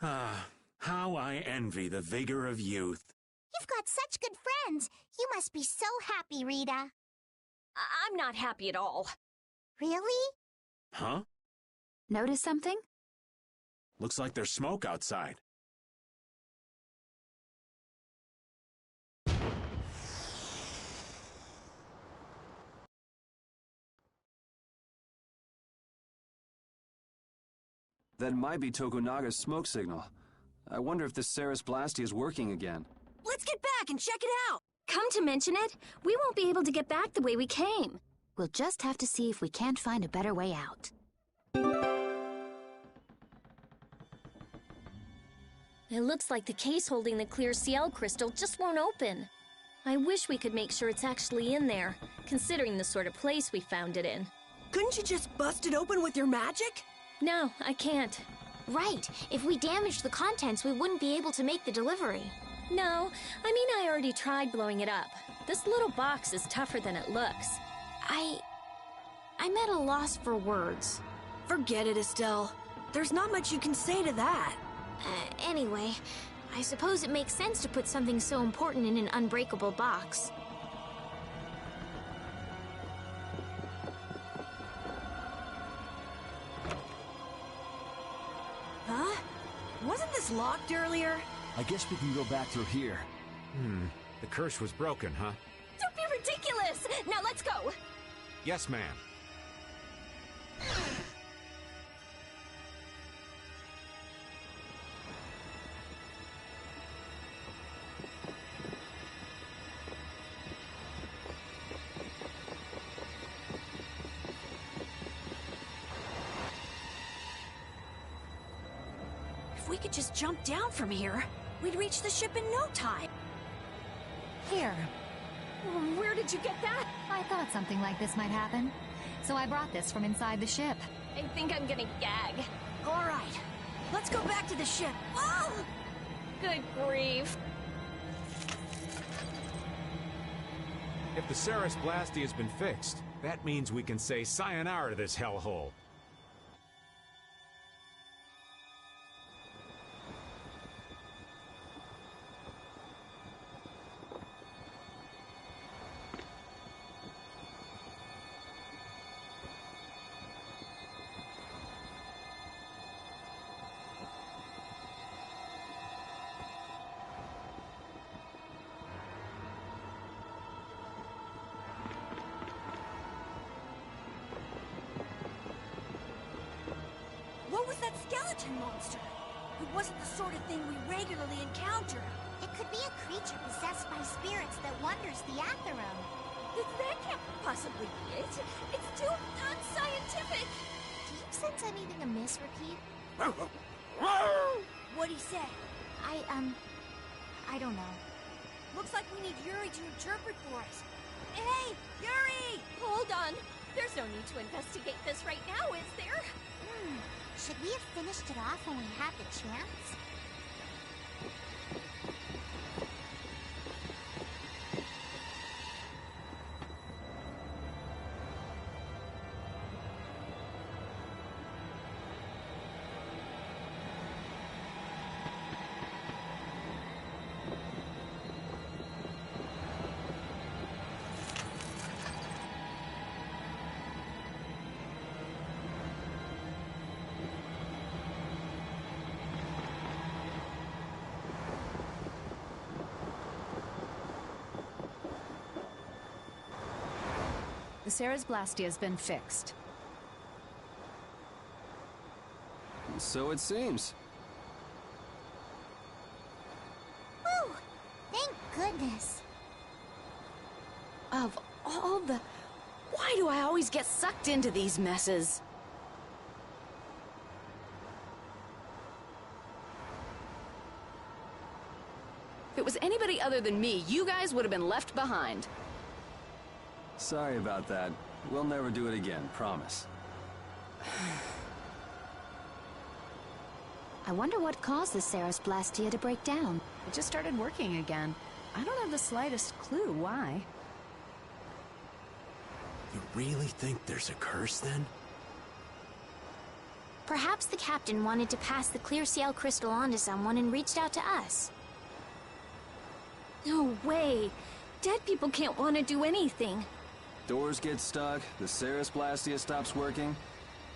Ah, how I envy the vigor of youth. You've got such good friends. You must be so happy, Rita. I'm not happy at all. Really? Huh? Notice something? Looks like there's smoke outside. That might be Tokunaga's smoke signal. I wonder if the Ceres Blastia is working again. Let's get back and check it out. Come to mention it, we won't be able to get back the way we came. We'll just have to see if we can't find a better way out. It looks like the case holding the clear CL crystal just won't open. I wish we could make sure it's actually in there, considering the sort of place we found it in. Couldn't you just bust it open with your magic? No, I can't. Right. If we damaged the contents, we wouldn't be able to make the delivery. No, I mean I already tried blowing it up. This little box is tougher than it looks. I'm at a loss for words. Forget it, Estelle. There's not much you can say to that. Anyway, I suppose it makes sense to put something so important in an unbreakable box. Huh? Wasn't this locked earlier? I guess we can go back through here. The curse was broken, huh? Don't be ridiculous! Now let's go! Yes, ma'am. If we could just jump down from here, we'd reach the ship in no time. Here. Where did you get that? I thought something like this might happen. So I brought this from inside the ship. I think I'm gonna gag. All right, let's go back to the ship. Oh! Good grief. If the Ceres Blastia has been fixed, that means we can say sayonara to this hellhole. What was that skeleton monster? It wasn't the sort of thing we regularly encounter. It could be a creature possessed by spirits that wanders the Atherum. That can't possibly be it. It's too unscientific. Do you sense anything amiss, Repeat? What'd he say? I don't know. Looks like we need Yuri to interpret for us. Hey, Yuri! Hold on. There's no need to investigate this right now, is there? Should we have finished it off when we had the chance? The Ceres Blastia has been fixed. So it seems. Whew! Thank goodness. Of all the... Why do I always get sucked into these messes? If it was anybody other than me, you guys would have been left behind. Sorry about that. We'll never do it again, promise. I wonder what caused the Ceres Blastia to break down. It just started working again. I don't have the slightest clue why. You really think there's a curse, then? Perhaps the captain wanted to pass the clear Ciel crystal on to someone and reached out to us. No way. Dead people can't want to do anything. Doors get stuck, the Ceres Blastia stops working.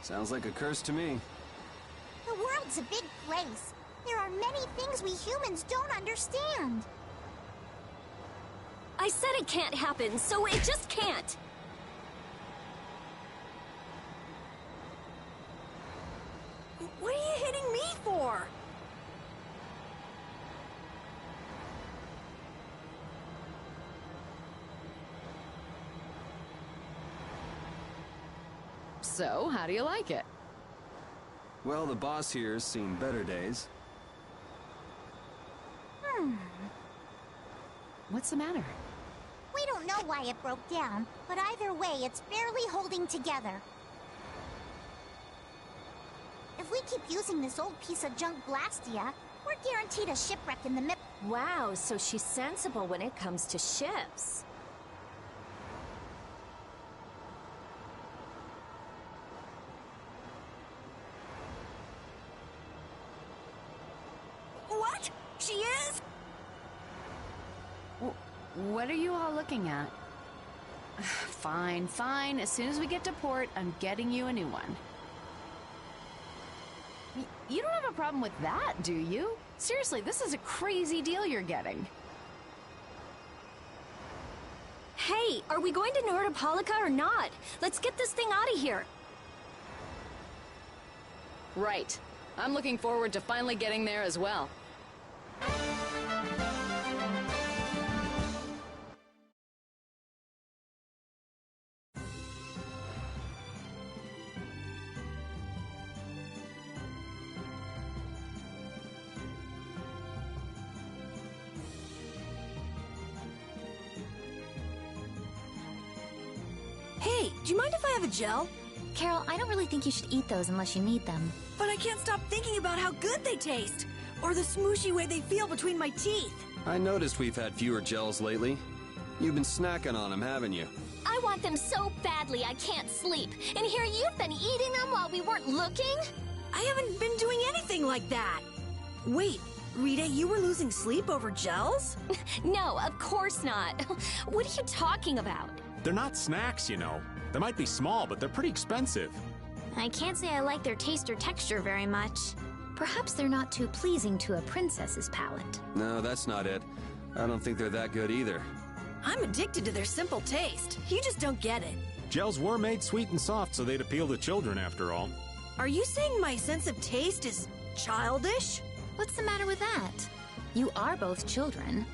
Sounds like a curse to me. The world's a big place. There are many things we humans don't understand. I said it can't happen, so it just can't. What are you hitting me for? So, how do you like it? Well, the boss here's seen better days. What's the matter? We don't know why it broke down, but either way, it's barely holding together. If we keep using this old piece of junk Blastia, we're guaranteed a shipwreck in the middle. Wow, so she's sensible when it comes to ships. What? She is? What are you all looking at? Fine, fine. As soon as we get to port, I'm getting you a new one. You don't have a problem with that, do you? Seriously, this is a crazy deal you're getting. Hey, are we going to Nordopolica or not? Let's get this thing out of here. Right. I'm looking forward to finally getting there as well. Hey, do you mind if I have a gel? Carol, I don't really think you should eat those unless you need them. But I can't stop thinking about how good they taste. Or the smooshy way they feel between my teeth. I noticed we've had fewer gels lately. You've been snacking on them, haven't you? I want them so badly I can't sleep. And here you've been eating them while we weren't looking? I haven't been doing anything like that. Wait, Rita, you were losing sleep over gels? No, of course not. What are you talking about? They're not snacks, you know. They might be small, but they're pretty expensive. I can't say I like their taste or texture very much. Perhaps they're not too pleasing to a princess's palate. No, that's not it. I don't think they're that good either. I'm addicted to their simple taste. You just don't get it. Gels were made sweet and soft so they'd appeal to children after all. Are you saying my sense of taste is childish? What's the matter with that? You are both children.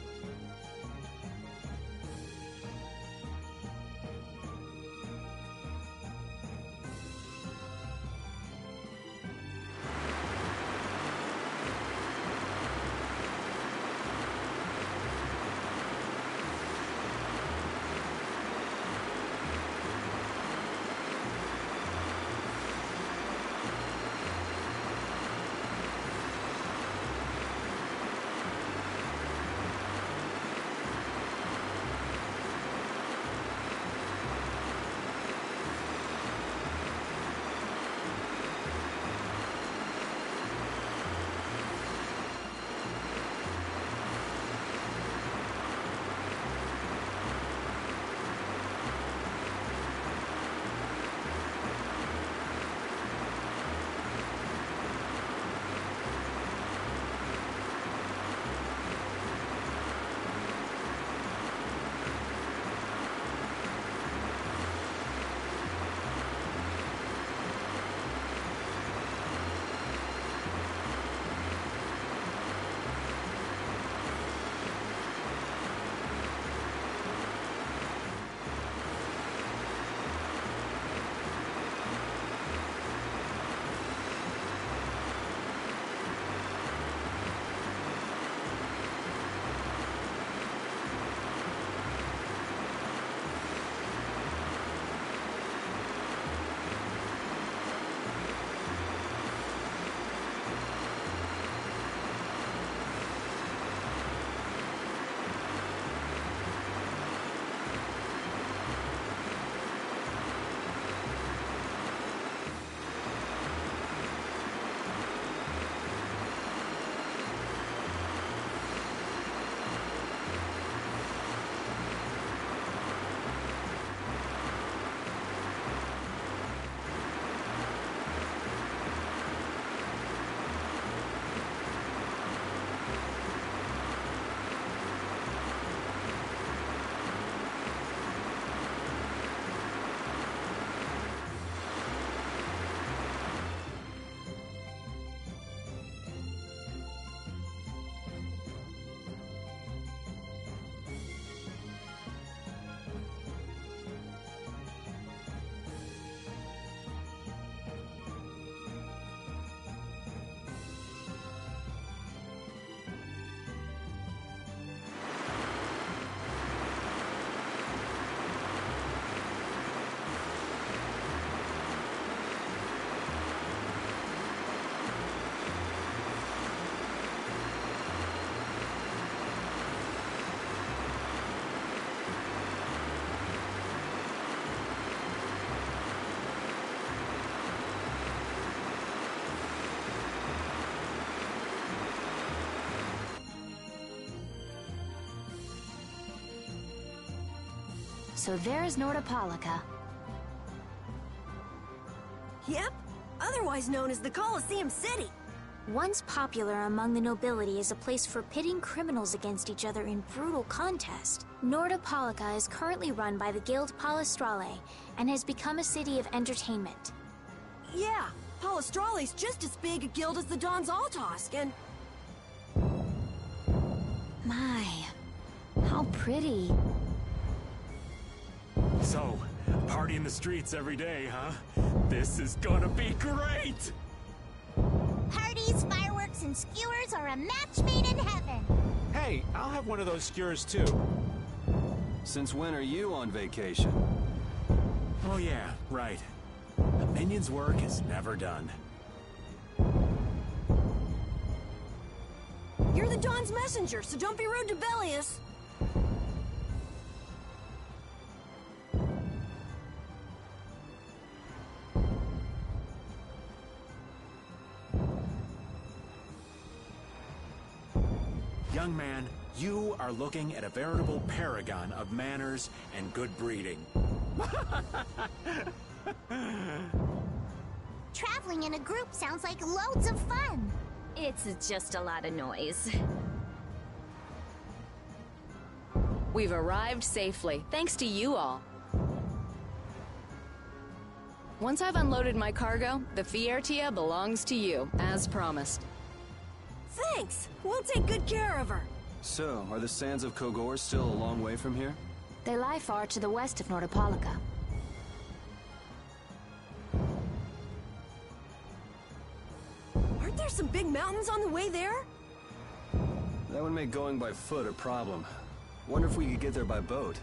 So there's Nordopolica. Yep, otherwise known as the Colosseum City. Once popular among the nobility as a place for pitting criminals against each other in brutal contest, Nordopolica is currently run by the Guild Palestrale and has become a city of entertainment. Yeah, Palestrale's just as big a guild as the Don's Altosk, and... My, how pretty. So, party in the streets every day, huh? This is gonna be great! Parties, fireworks, and skewers are a match made in heaven. Hey, I'll have one of those skewers too. Since when are you on vacation? Oh yeah, right. A minion's work is never done. You're the Don's messenger, so don't be rude to Bellius. Young man, you are looking at a veritable paragon of manners and good breeding. Traveling in a group sounds like loads of fun. It's just a lot of noise. We've arrived safely, thanks to you all. Once I've unloaded my cargo, the Fiertia belongs to you, as promised. Thanks! We'll take good care of her. So, are the sands of Kogor still a long way from here? They lie far to the west of Nordopolica. Aren't there some big mountains on the way there? That would make going by foot a problem. Wonder if we could get there by boat.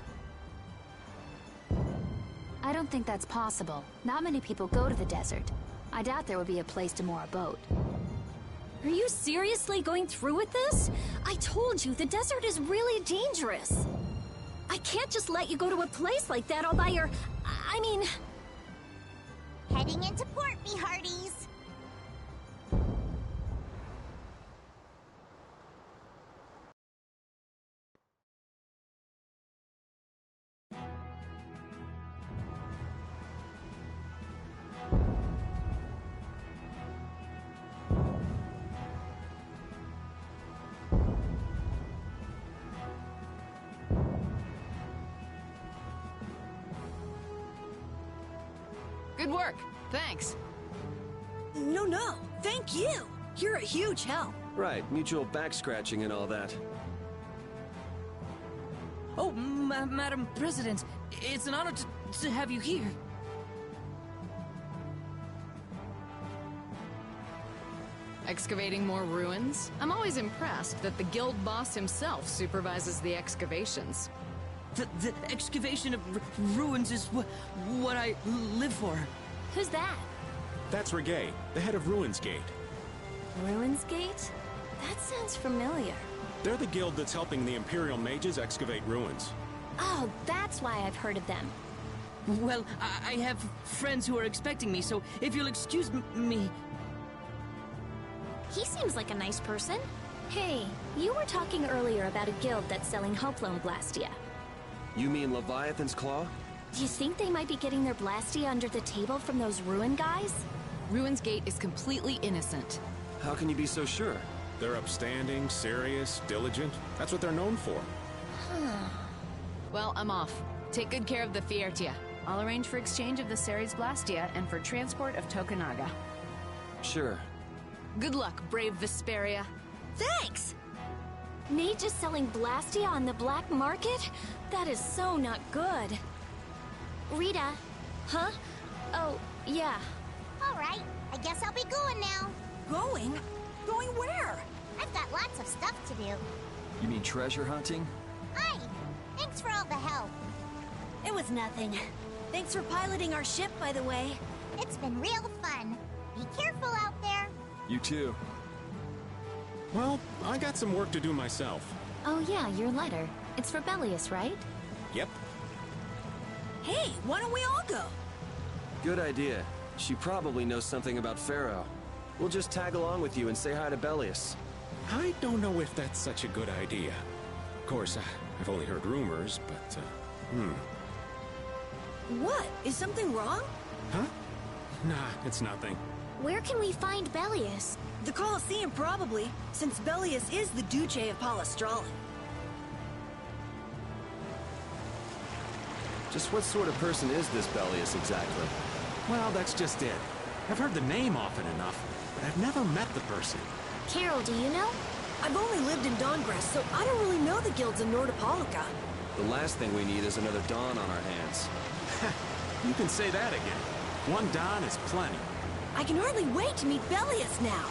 I don't think that's possible. Not many people go to the desert. I doubt there would be a place to moor a boat. Are you seriously going through with this? I told you, the desert is really dangerous. I can't just let you go to a place like that all by your... I mean... Heading into port, me hearties. Good work. Thanks. No. Thank you. You're a huge help. Right, mutual back-scratching and all that. Oh, Madam President, it's an honor to have you here. Excavating more ruins? I'm always impressed that the guild boss himself supervises the excavations. The excavation of ruins is what I live for. Who's that? That's Regay, the head of Ruins Gate. Ruins Gate? That sounds familiar. They're the guild that's helping the Imperial mages excavate ruins. Oh, that's why I've heard of them. Well, I have friends who are expecting me, so if you'll excuse me... He seems like a nice person. Hey, you were talking earlier about a guild that's selling Hoplone Blastia. You mean Leviathan's Claw? Do you think they might be getting their Blastia under the table from those ruin guys? Ruins Gate is completely innocent. How can you be so sure? They're upstanding, serious, diligent. That's what they're known for. Well, I'm off. Take good care of the Fiertia. I'll arrange for exchange of the Ceres Blastia and for transport of Tokunaga. Sure. Good luck, brave Vesperia. Thanks! Mage is selling Blastia on the black market? That is so not good. Rita. Huh? Oh, yeah. All right, I guess I'll be going now. Going? Going where? I've got lots of stuff to do. You mean treasure hunting? Hi, thanks for all the help. It was nothing. Thanks for piloting our ship, by the way. It's been real fun. Be careful out there. You too. Well, I got some work to do myself. Oh yeah, your letter. It's for Bellius, right? Yep. Hey, why don't we all go? Good idea. She probably knows something about Pharaoh. We'll just tag along with you and say hi to Bellius. I don't know if that's such a good idea. Of course, I've only heard rumors, but, What? Is something wrong? Huh? Nah, it's nothing. Where can we find Bellius? The Colosseum, probably, since Bellius is the Duce of Palestrale. Just what sort of person is this Bellius exactly? Well, that's just it. I've heard the name often enough, but I've never met the person. Carol, do you know? I've only lived in Dawngrass, so I don't really know the guilds in Nordopolica. The last thing we need is another Dawn on our hands. You can say that again. One Dawn is plenty. I can hardly wait to meet Bellius now.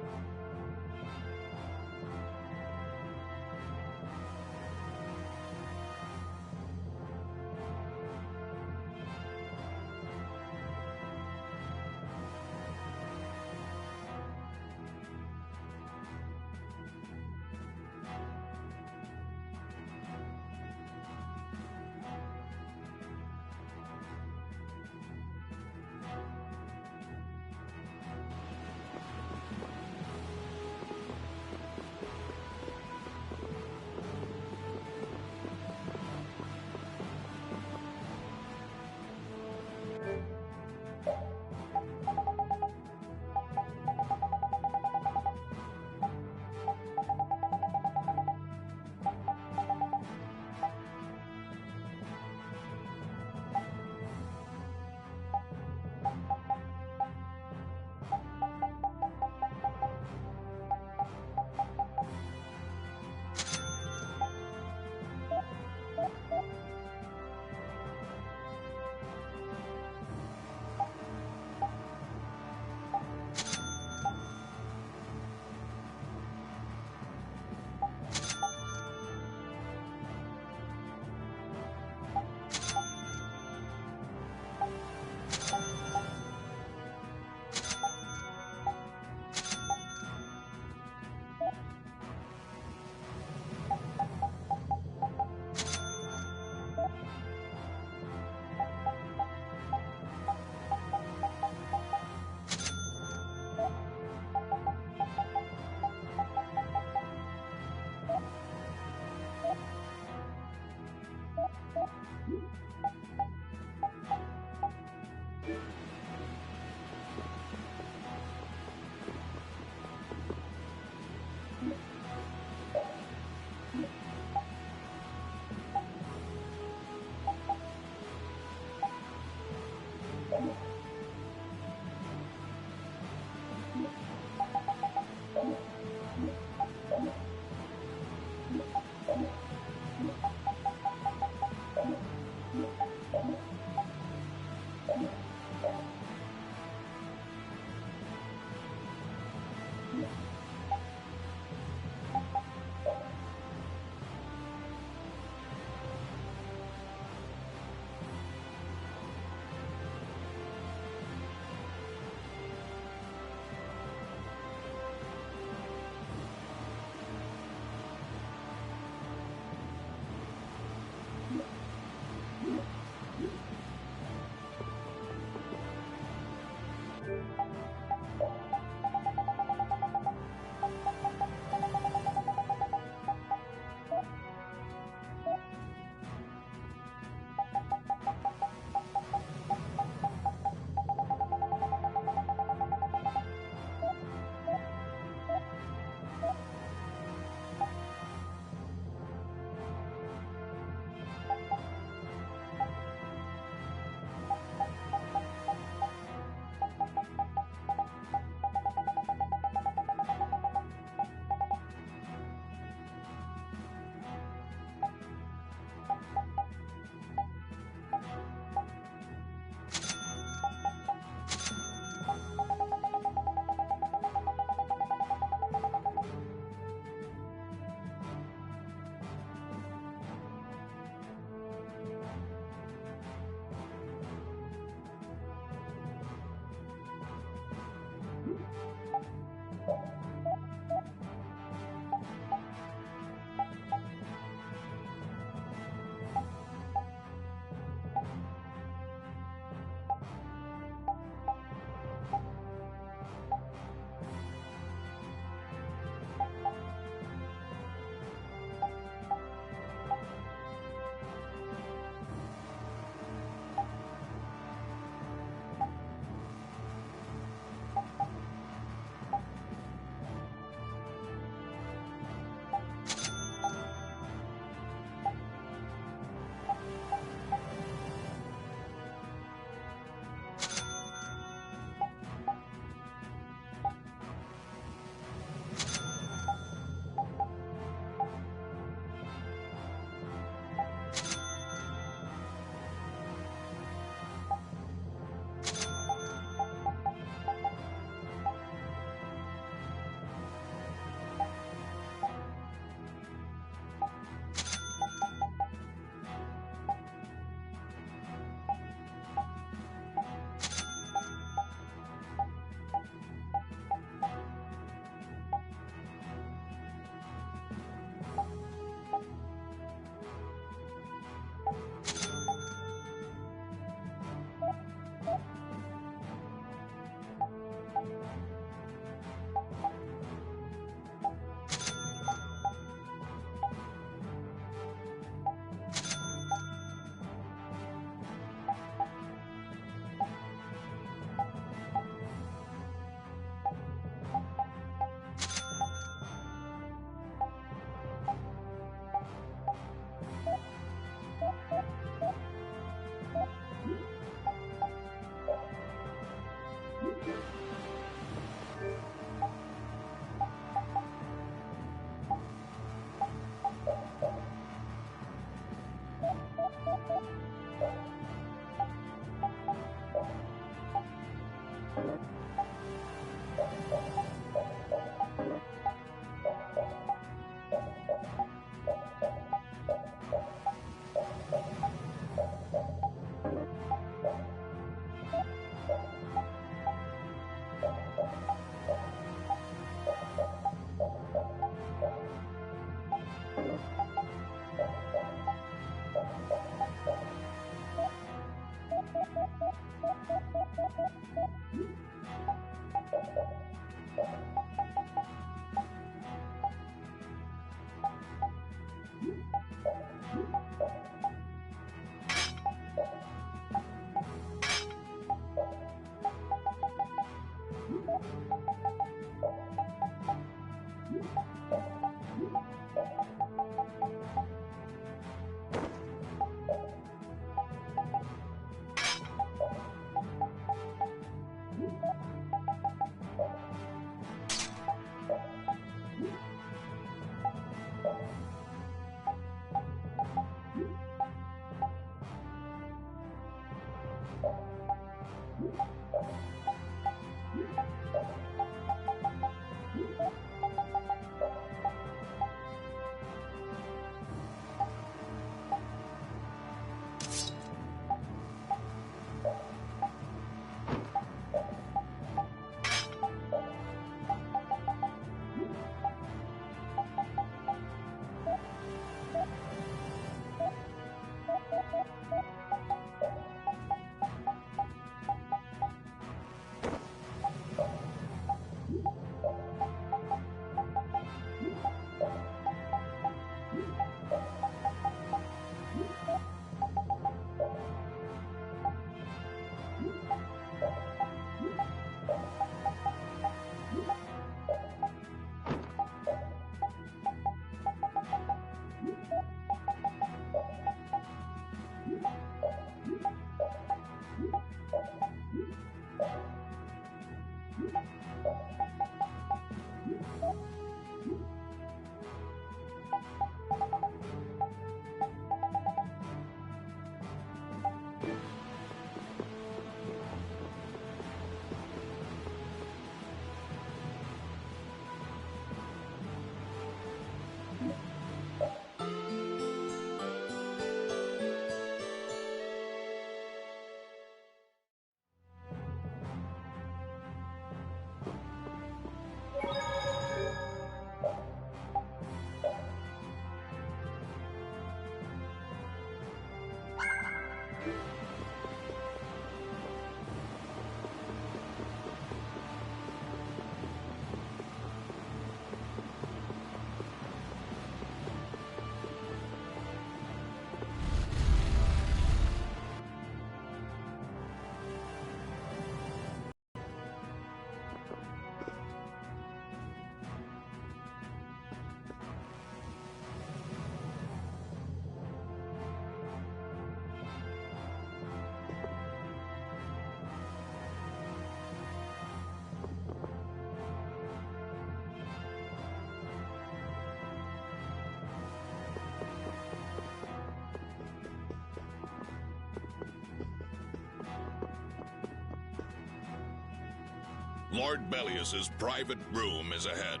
Lord Bellius's private room is ahead.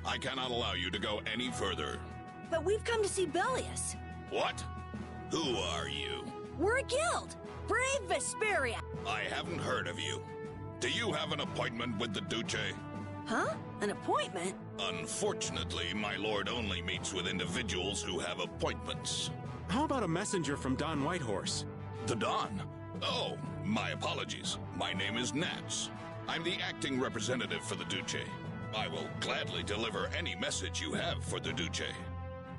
I cannot allow you to go any further. But we've come to see Bellius. What? Who are you? We're a guild. Brave Vesperia. I haven't heard of you. Do you have an appointment with the Duce? Huh? An appointment? Unfortunately, my lord only meets with individuals who have appointments. How about a messenger from Don Whitehorse? The Don? Oh, my apologies. My name is Nats. I'm the acting representative for the Duce. I will gladly deliver any message you have for the Duce.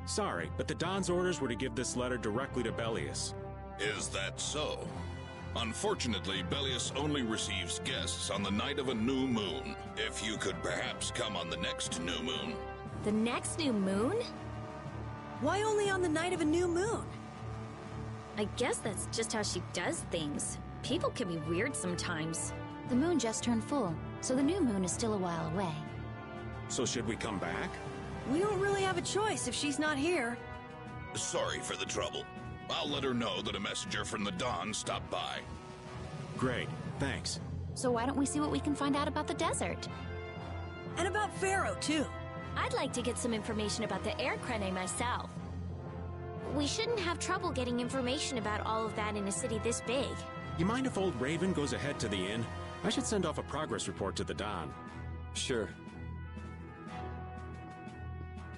Sorry, but the Don's orders were to give this letter directly to Bellius. Is that so? Unfortunately, Bellius only receives guests on the night of a new moon. If you could perhaps come on the next new moon. The next new moon? Why only on the night of a new moon? I guess that's just how she does things. People can be weird sometimes. The moon just turned full, so the new moon is still a while away. So should we come back? We don't really have a choice if she's not here. Sorry for the trouble. I'll let her know that a messenger from the Dawn stopped by. Great, thanks. So why don't we see what we can find out about the desert? And about Pharaoh, too. I'd like to get some information about the air crane myself. We shouldn't have trouble getting information about all of that in a city this big. You mind if old Raven goes ahead to the inn? I should send off a progress report to the Don. Sure.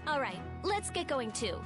All right, let's get going too.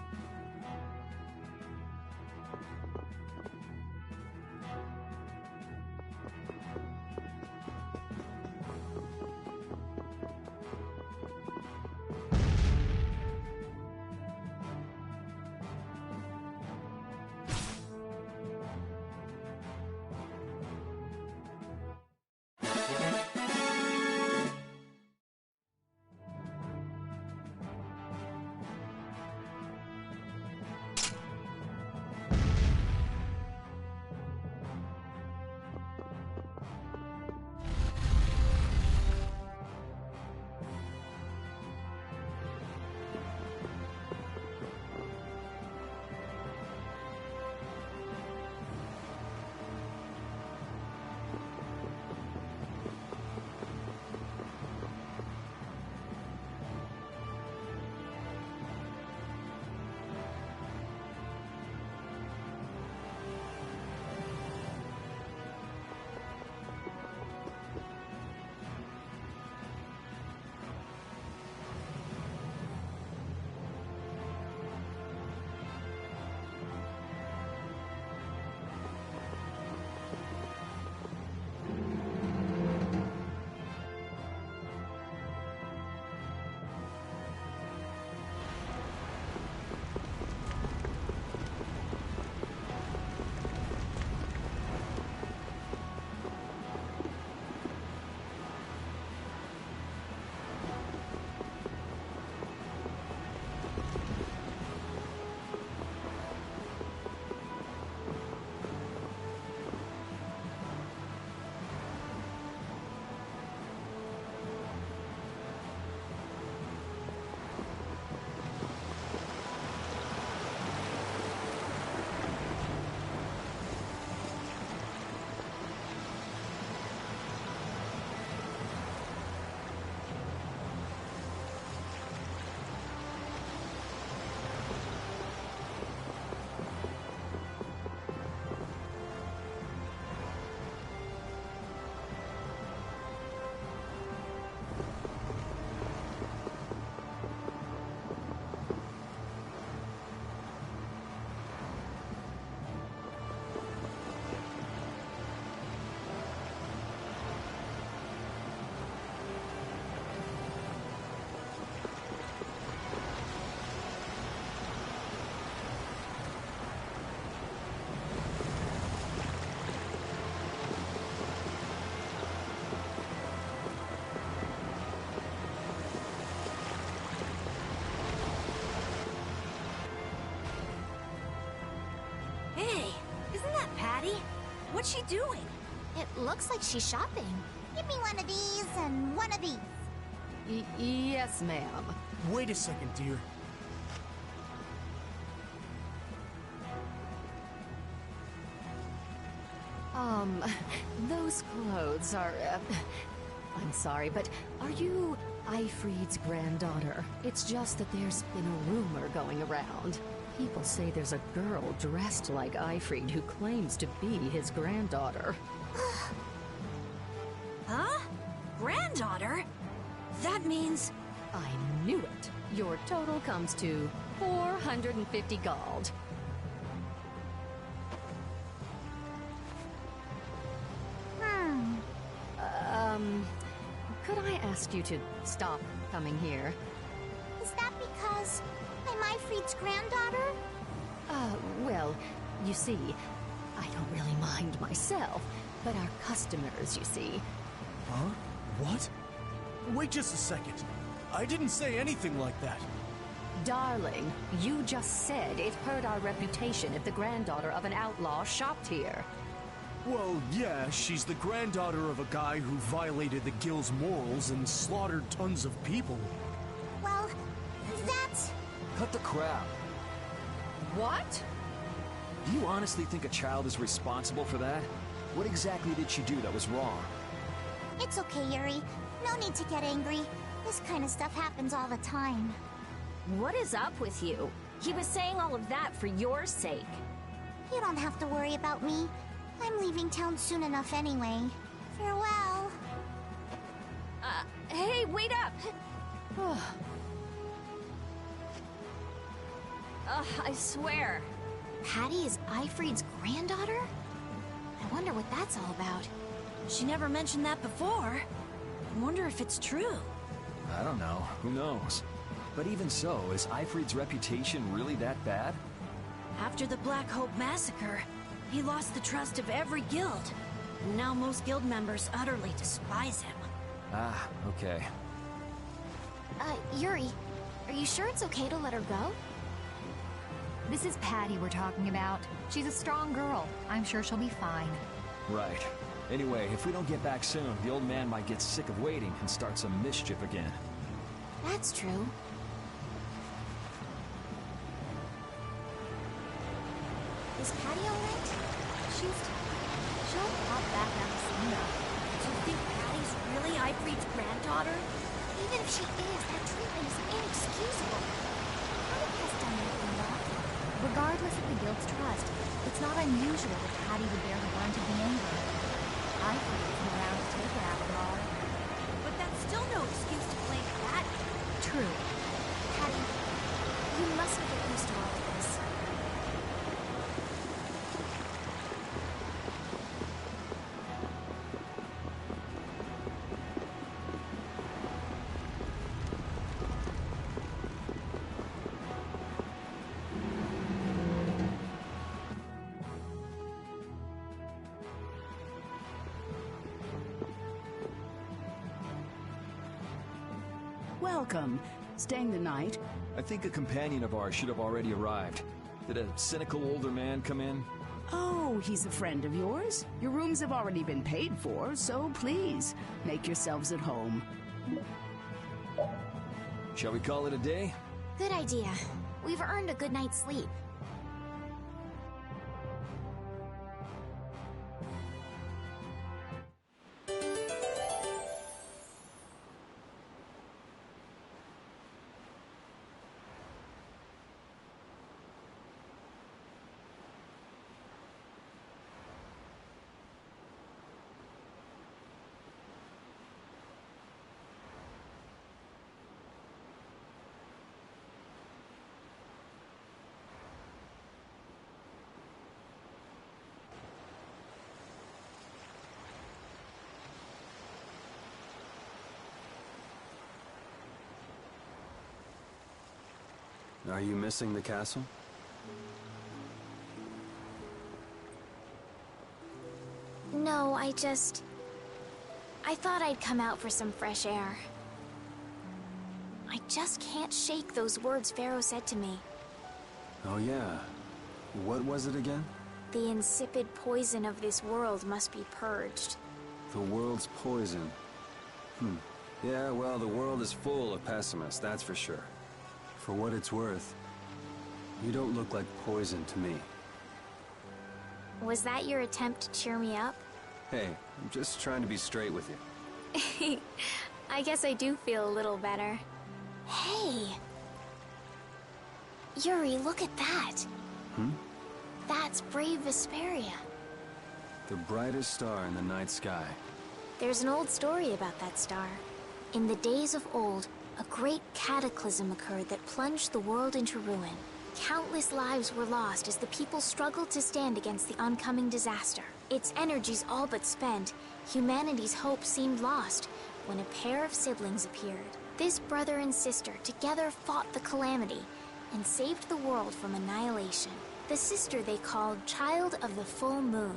What's she doing? It looks like she's shopping. Give me one of these and one of these. Yes, ma'am. Wait a second, dear. Those clothes are I'm sorry, but are you Ifrid's granddaughter? It's just that there's been a rumor going around. People say there's a girl dressed like Ifrid who claims to be his granddaughter. Huh? Granddaughter? That means... I knew it. Your total comes to 450 gold. Could I ask you to stop coming here? Is that because I'm Ifrid's granddaughter? Well, you see, I don't really mind myself, but our customers, you see. Huh? What? Wait just a second. I didn't say anything like that. Darling, you just said it hurt our reputation if the granddaughter of an outlaw shopped here. Well, yeah, she's the granddaughter of a guy who violated the guild's morals and slaughtered tons of people. Well, that's... Cut the crap. What? Do you honestly think a child is responsible for that? What exactly did she do that was wrong? It's okay, Yuri. No need to get angry. This kind of stuff happens all the time. What is up with you? He was saying all of that for your sake. You don't have to worry about me. I'm leaving town soon enough anyway. Farewell. Hey, wait up! I swear. Patty is Ifrid's granddaughter? I wonder what that's all about. She never mentioned that before. I wonder if it's true. I don't know. Who knows? But even so, is Ifrid's reputation really that bad? After the Black Hope massacre, he lost the trust of every guild. And now most guild members utterly despise him. Ah, okay. Yuri, are you sure it's okay to let her go? This is Patty we're talking about. She's a strong girl. I'm sure she'll be fine. Right. Anyway, if we don't get back soon, the old man might get sick of waiting and start some mischief again. That's true. Is Patty alright? She'll pop back out soon. Do you think Patty's really Ifrid's granddaughter? Even if she is, that treatment is inexcusable. Patty has done nothing wrong. Regardless of the guild's trust, it's not unusual that Patty would bear the brunt of the anger. Ifrid isn't around to take it after all. But that's still no excuse to blame Patty. True. Patty, you mustn't get used to all of this. Welcome. Staying the night? I think a companion of ours should have already arrived. Did a cynical older man come in? Oh, he's a friend of yours? Your rooms have already been paid for, so please, make yourselves at home. Shall we call it a day? Good idea. We've earned a good night's sleep. Are you missing the castle? No, I thought I'd come out for some fresh air. I just can't shake those words Pharaoh said to me. Oh yeah. What was it again? The insipid poison of this world must be purged. The world's poison. Yeah, well, the world is full of pessimists, that's for sure. For what it's worth, you don't look like poison to me. Was that your attempt to cheer me up? Hey, I'm just trying to be straight with you. I guess I do feel a little better. Hey! Yuri, look at that! Hmm? That's brave Vesperia. The brightest star in the night sky. There's an old story about that star. In the days of old, a great cataclysm occurred that plunged the world into ruin. Countless lives were lost as the people struggled to stand against the oncoming disaster. Its energies all but spent, humanity's hope seemed lost when a pair of siblings appeared. This brother and sister together fought the calamity and saved the world from annihilation. The sister they called Child of the Full Moon.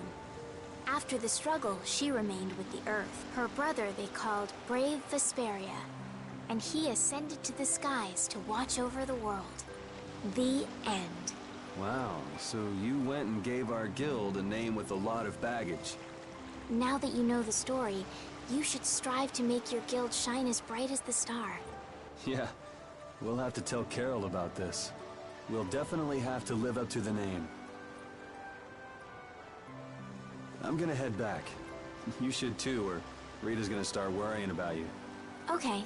After the struggle, she remained with the Earth. Her brother they called Brave Vesperia, and he ascended to the skies to watch over the world. The end. Wow, so you went and gave our guild a name with a lot of baggage. Now that you know the story, you should strive to make your guild shine as bright as the star. Yeah, we'll have to tell Carol about this. We'll definitely have to live up to the name. I'm gonna head back. You should too, or Rita's gonna start worrying about you. Okay.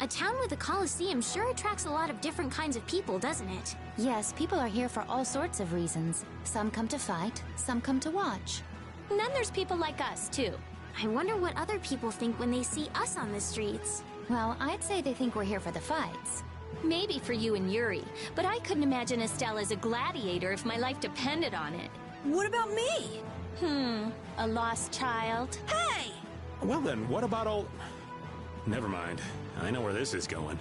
A town with a coliseum sure attracts a lot of different kinds of people, doesn't it? Yes, people are here for all sorts of reasons. Some come to fight, some come to watch. And then there's people like us, too. I wonder what other people think when they see us on the streets. Well, I'd say they think we're here for the fights. Maybe for you and Yuri, but I couldn't imagine Estelle as a gladiator if my life depended on it. What about me? A lost child? Hey! Well then, what about all... Never mind. I know where this is going.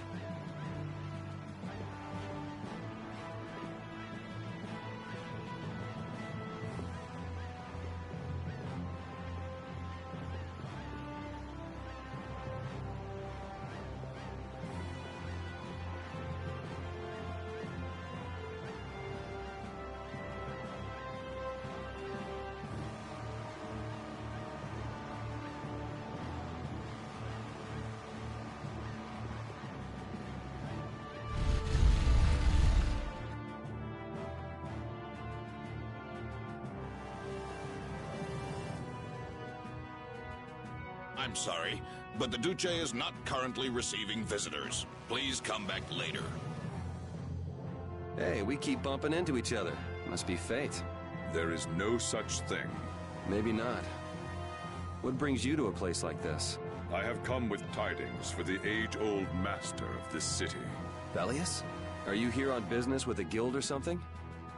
I'm sorry, but the Duce is not currently receiving visitors. Please come back later. Hey, we keep bumping into each other. Must be fate. There is no such thing. Maybe not. What brings you to a place like this? I have come with tidings for the age-old master of this city. Bellius? Are you here on business with a guild or something?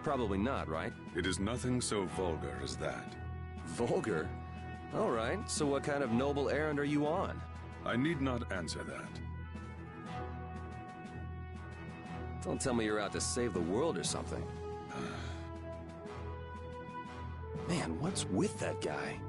Probably not, right? It is nothing so vulgar as that. Vulgar? All right, so what kind of noble errand are you on? I need not answer that. Don't tell me you're out to save the world or something. Man, what's with that guy?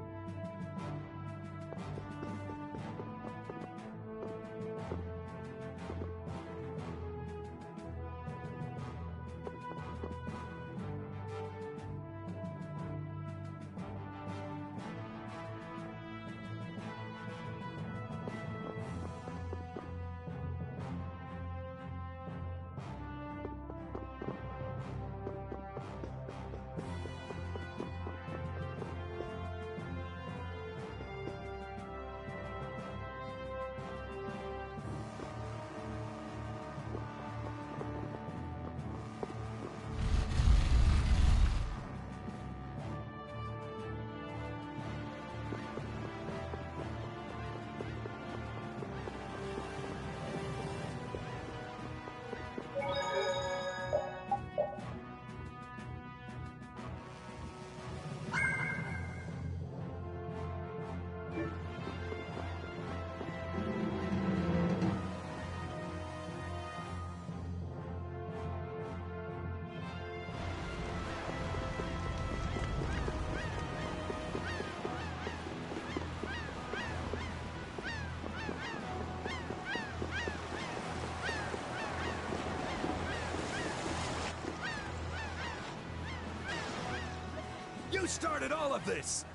You started all of this!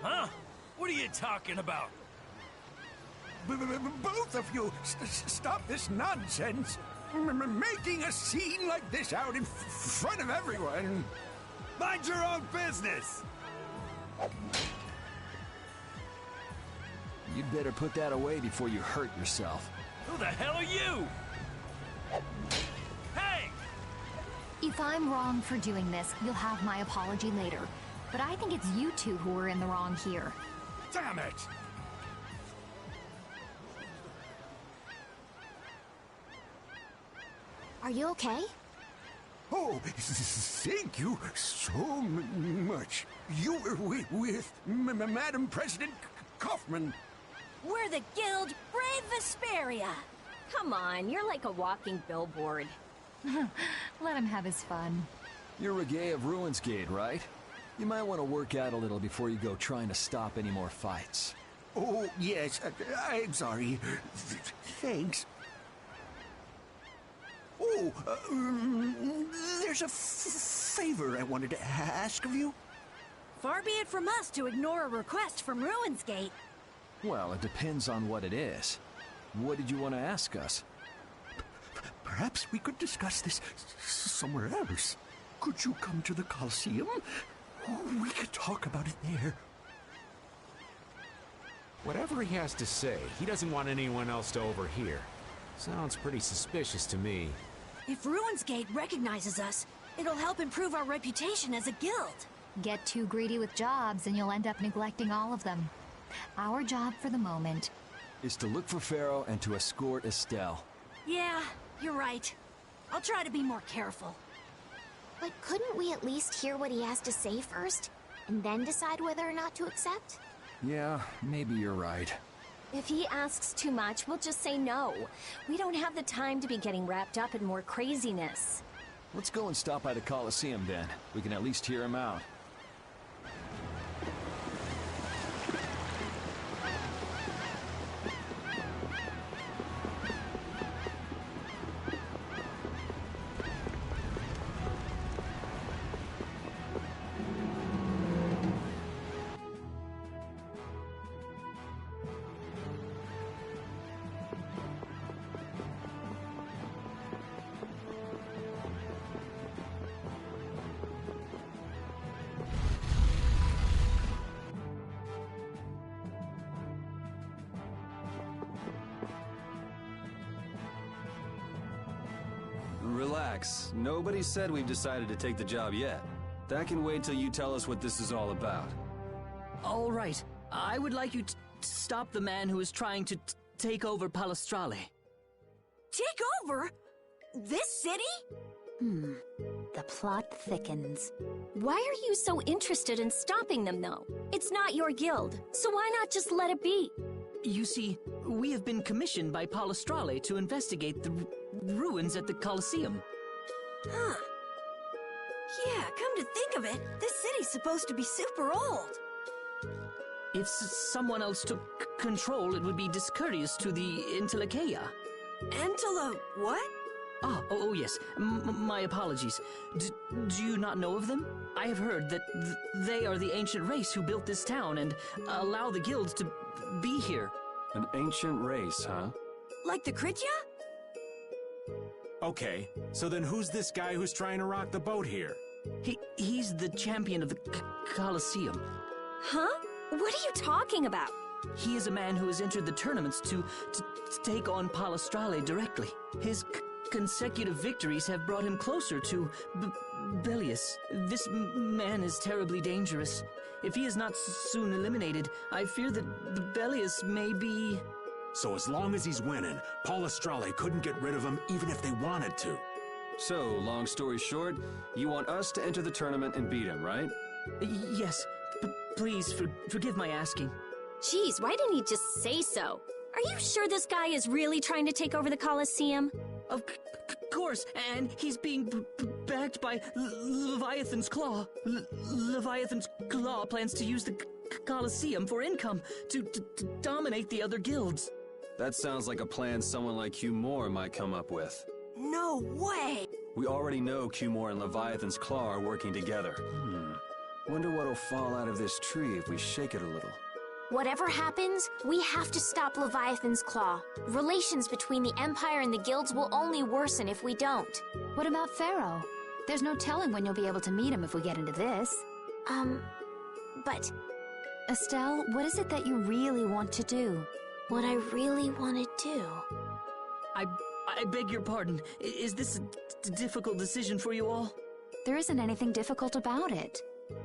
Huh? What are you talking about? Both of you, stop this nonsense. Making a scene like this out in front of everyone. Mind your own business! You'd better put that away before you hurt yourself. Who the hell are you? Hey! If I'm wrong for doing this, you'll have my apology later. But I think it's you two who are in the wrong here. Damn it! Are you okay? Oh, thank you so much. You were with Madam President Kaufman. We're the guild Brave Vesperia. Come on, you're like a walking billboard. Let him have his fun. You're Reggae of Ruinsgate, right? You might want to work out a little before you go trying to stop any more fights. Oh, yes, I'm sorry. Thanks. Oh, there's a favor I wanted to ask of you. Far be it from us to ignore a request from Ruinsgate. Well, it depends on what it is. What did you want to ask us? Perhaps we could discuss this somewhere else. Could you come to the Coliseum? We could talk about it there. Whatever he has to say, he doesn't want anyone else to overhear. Sounds pretty suspicious to me. If Ruinsgate recognizes us, it'll help improve our reputation as a guild. Get too greedy with jobs and you'll end up neglecting all of them. Our job for the moment is to look for Pharaoh and to escort Estelle. Yeah, you're right. I'll try to be more careful. But couldn't we at least hear what he has to say first, and then decide whether or not to accept? Yeah, maybe you're right. If he asks too much, we'll just say no. We don't have the time to be getting wrapped up in more craziness. Let's go and stop by the Coliseum then. We can at least hear him out. Relax. Nobody said we've decided to take the job yet. That can wait till you tell us what this is all about. All right. I would like you to stop the man who is trying to take over Palestrale. Take over? This city? The plot thickens. Why are you so interested in stopping them, though? It's not your guild, so why not just let it be? You see, we have been commissioned by Palestrale to investigate the ruins at the Coliseum. Huh. Yeah, come to think of it, this city's supposed to be super old. If someone else took control, it would be discourteous to the Intellikeia. What? Oh yes. My apologies. Do you not know of them? I have heard that they are the ancient race who built this town and allow the guilds to be here. An ancient race, huh? Like the Kritya? Okay, so then who's this guy who's trying to rock the boat here? He's the champion of the Coliseum. Huh? What are you talking about? He is a man who has entered the tournaments to take on Palestrale directly. His consecutive victories have brought him closer to Belius. This man is terribly dangerous. If he is not soon eliminated, I fear that Belius may be... So as long as he's winning, Palestrale couldn't get rid of him even if they wanted to. So, long story short, you want us to enter the tournament and beat him, right? Yes. Please, forgive my asking. Jeez, why didn't he just say so? Are you sure this guy is really trying to take over the Coliseum? Of course, and he's being backed by Leviathan's Claw. Leviathan's Claw plans to use the Coliseum for income to dominate the other guilds. That sounds like a plan someone like Hugh Moore might come up with. No way! We already know Hugh Moore and Leviathan's Claw are working together. Wonder what'll fall out of this tree if we shake it a little. Whatever happens, we have to stop Leviathan's claw. Relations between the Empire and the guilds will only worsen if we don't. What about Pharaoh? There's no telling when you'll be able to meet him if we get into this. But... Estelle, what is it that you really want to do? What I really want to do? I beg your pardon. Is this a difficult decision for you all? There isn't anything difficult about it.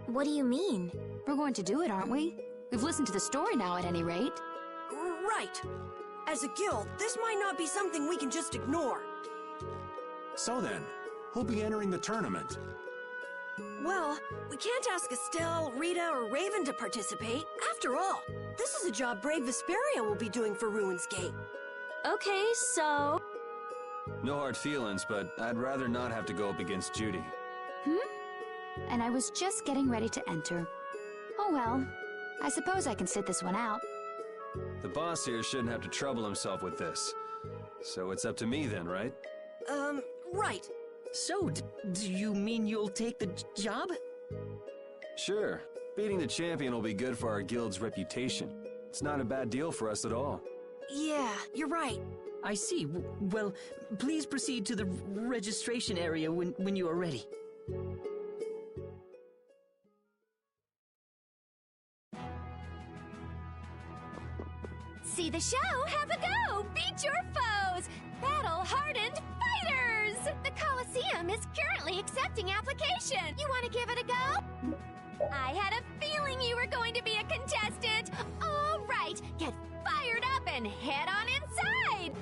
What do you mean? We're going to do it, aren't we? We've listened to the story now, at any rate. Right. As a guild, this might not be something we can just ignore. So then, who'll be entering the tournament? Well, we can't ask Estelle, Rita, or Raven to participate. After all, this is a job Brave Vesperia will be doing for Ruin's Gate. Okay, so... No hard feelings, but I'd rather not have to go up against Judy. And I was just getting ready to enter. Oh well, I suppose I can sit this one out. The boss here shouldn't have to trouble himself with this. So it's up to me then, right? Right. So, do you mean you'll take the job? Sure. Beating the champion will be good for our guild's reputation. It's not a bad deal for us at all. Yeah, you're right. I see. Well, please proceed to the registration area when you are ready. See the show, have a go! Beat your foes! Battle-hardened fighters! The Coliseum is currently accepting applications. You want to give it a go? I had a feeling you were going to be a contestant! All right, get fired up and head on inside!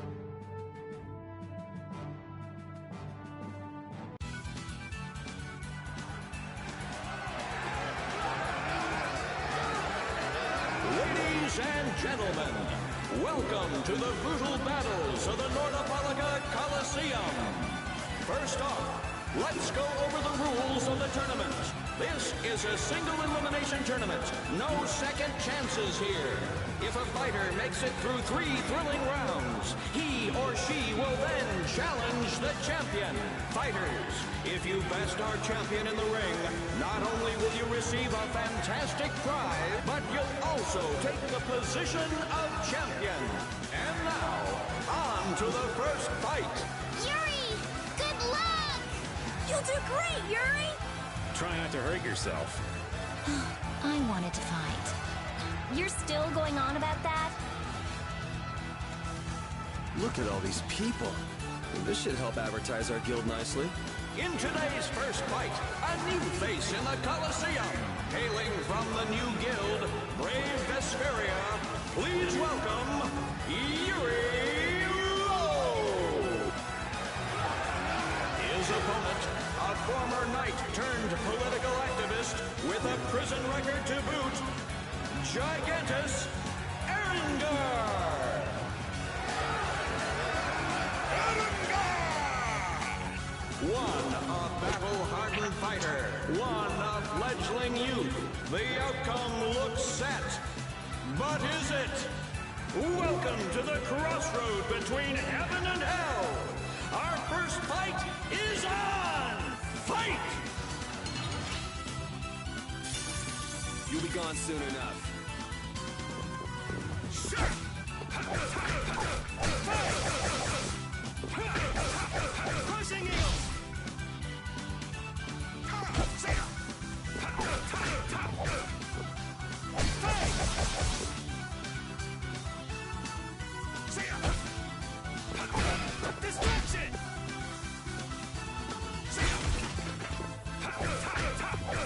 Ladies and gentlemen, welcome to the brutal battles of the Nordopolica Coliseum. First off, let's go over the rules of the tournament. This is a single elimination tournament. No second chances here. If a fighter makes it through 3 thrilling rounds, he or she will then challenge the champion. Fighters, if you best our champion in the ring, not only will you receive a fantastic prize, but you'll also take the position of champion. And now, on to the first fight. Yuri, good luck! You'll do great, Yuri! Try not to hurt yourself. I wanted to fight. You're still going on about that? Look at all these people. This should help advertise our guild nicely. In today's first fight, a new face in the Coliseum. Hailing from the new guild, Brave Vesperia, please welcome Yuri Lowe. His opponent, a former knight turned political activist with a prison record to boot, Gigantus Erengar. One, a battle-hardened fighter. One, a fledgling youth. The outcome looks set. But is it? Welcome to the crossroad between heaven and hell. Our first fight is on! Fight! You'll be gone soon enough. Crushing eel! Distraction!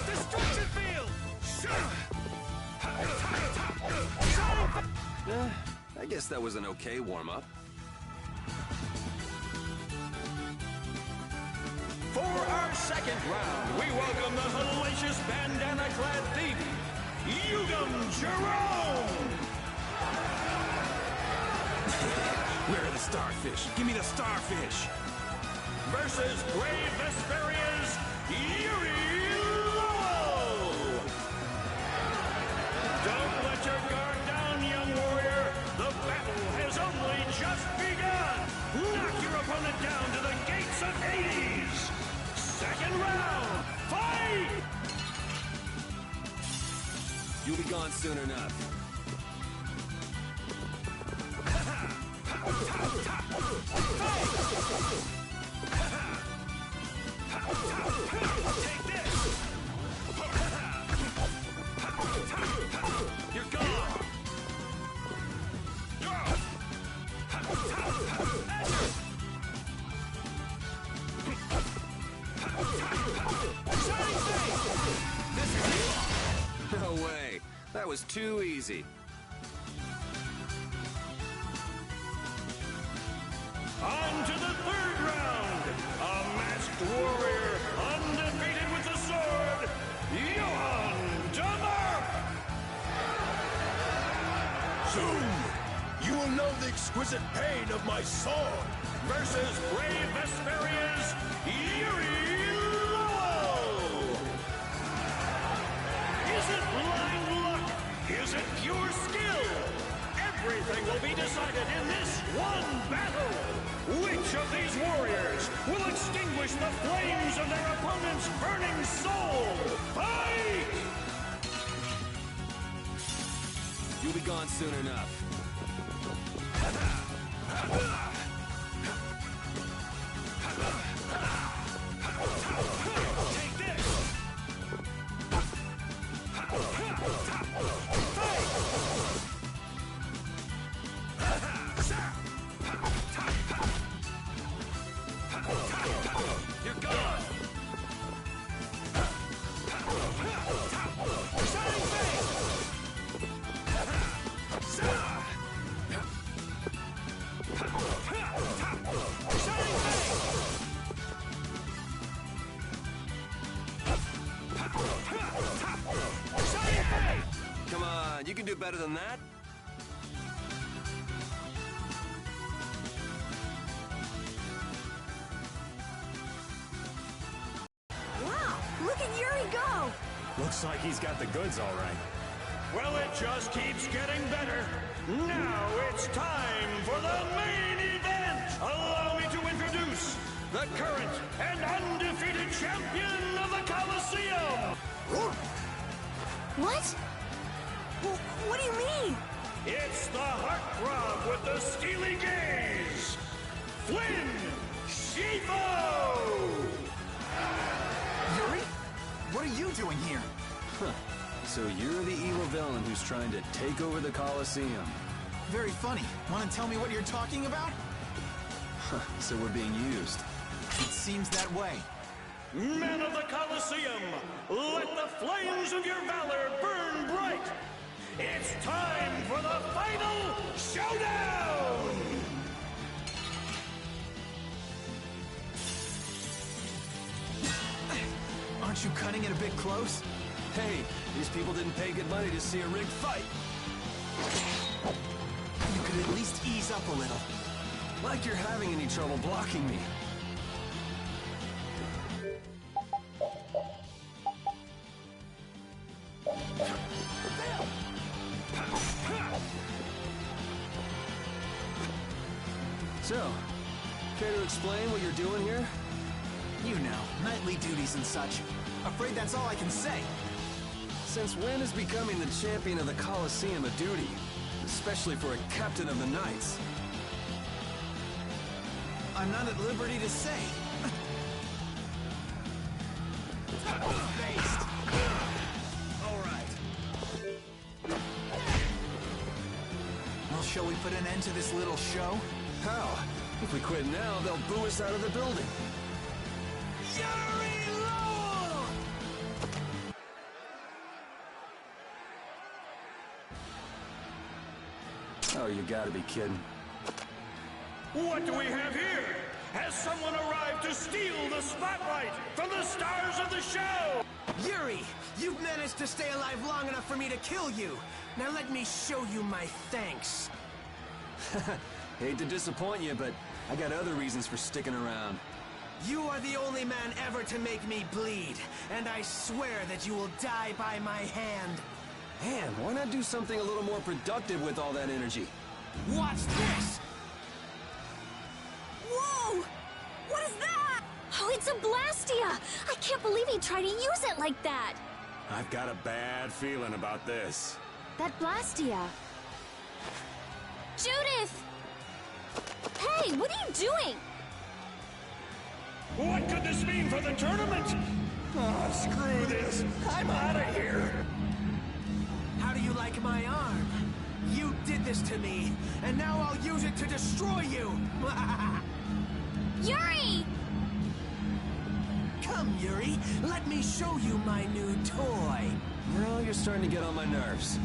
Destruction field! I guess that was an okay warm-up. For our second round, we welcome the hellacious bandana-clad thief, Yugam Jerome! Where are the starfish? Give me the starfish! Versus Brave Vesperia's Yuri Lowe! Don't let your guard down, young warrior! The battle has only just begun! Knock your opponent down to the gates of Hades! Second round, fight! You'll be gone soon enough. You're gone! No way. That was too easy. On to the third round. A masked warrior, undefeated with the sword, Johann Demar. Soon, you will know the exquisite pain of my sword. Versus brave Vesperia's Yuri Lowell. Is it blind luck? Is it pure skill? Everything will be decided in this one battle. Which of these warriors will extinguish the flames of their opponent's burning soul? Fight! You'll be gone soon enough. You're gone! Come on, you can do better than that. Wow, look at Yuri go! Looks like he's got the goods all right. Well, it just keeps getting better. Now it's time for the main event. Allow me to introduce the current and undefeated champion of the Coliseum. What? What do you mean? It's the heartthrob with the steely gaze, Flynn Scifo! Yuri? What are you doing here? Huh. So you're the evil villain who's trying to take over the Coliseum. Very funny. Want to tell me what you're talking about? Huh. So we're being used. It seems that way. Men of the Coliseum, let the flames of your valor burn bright. It's time for the final showdown! Aren't you cutting it a bit close? Hey, these people didn't pay good money to see a rigged fight. You could at least ease up a little. Like you're having any trouble blocking me. So, care to explain what you're doing here? You know, nightly duties and such. Afraid that's all I can say. Since when is becoming the champion of the Coliseum a duty? Especially for a captain of the Knights. I'm not at liberty to say. Based. All right. Well, shall we put an end to this little show? How? If we quit now, they'll boo us out of the building. Yuri Lowell! Oh, you gotta be kidding. What do we have here? Has someone arrived to steal the spotlight from the stars of the show? Yuri, you've managed to stay alive long enough for me to kill you. Now let me show you my thanks. Hate to disappoint you, but I got other reasons for sticking around. You are the only man ever to make me bleed, and I swear that you will die by my hand. Man, why not do something a little more productive with all that energy? Watch this! Whoa! What is that? Oh, it's a Blastia! I can't believe he tried to use it like that! I've got a bad feeling about this. That Blastia. Judith! Hey, what are you doing? What could this mean for the tournament? Ah, screw this. I'm out of here. How do you like my arm? You did this to me, and now I'll use it to destroy you! Yuri! Come, Yuri, let me show you my new toy. Well, you're starting to get on my nerves.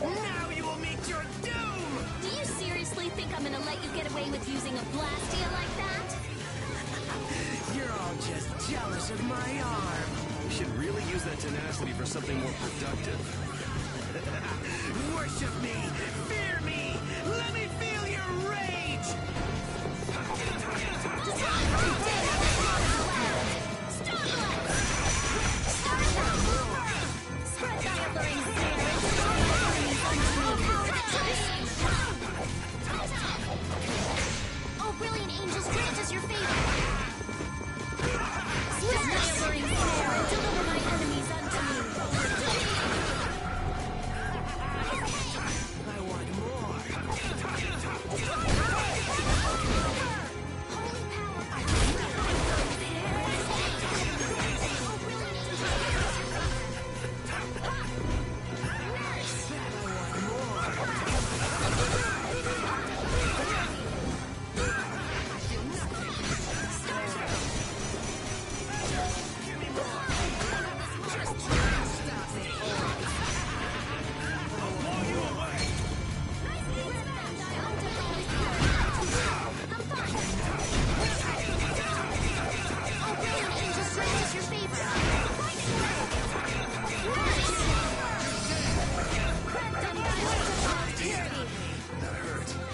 Now you will meet your doom! Do you seriously think I'm gonna let you get away with using a Blastia like that? You're all just jealous of my arm. We should really use that tenacity for something more productive. Worship me! Fear me! Let me feel your rage! Oh, brilliant angels, grant us your favor! Devouring snare and deliver my enemies unto me! I want more!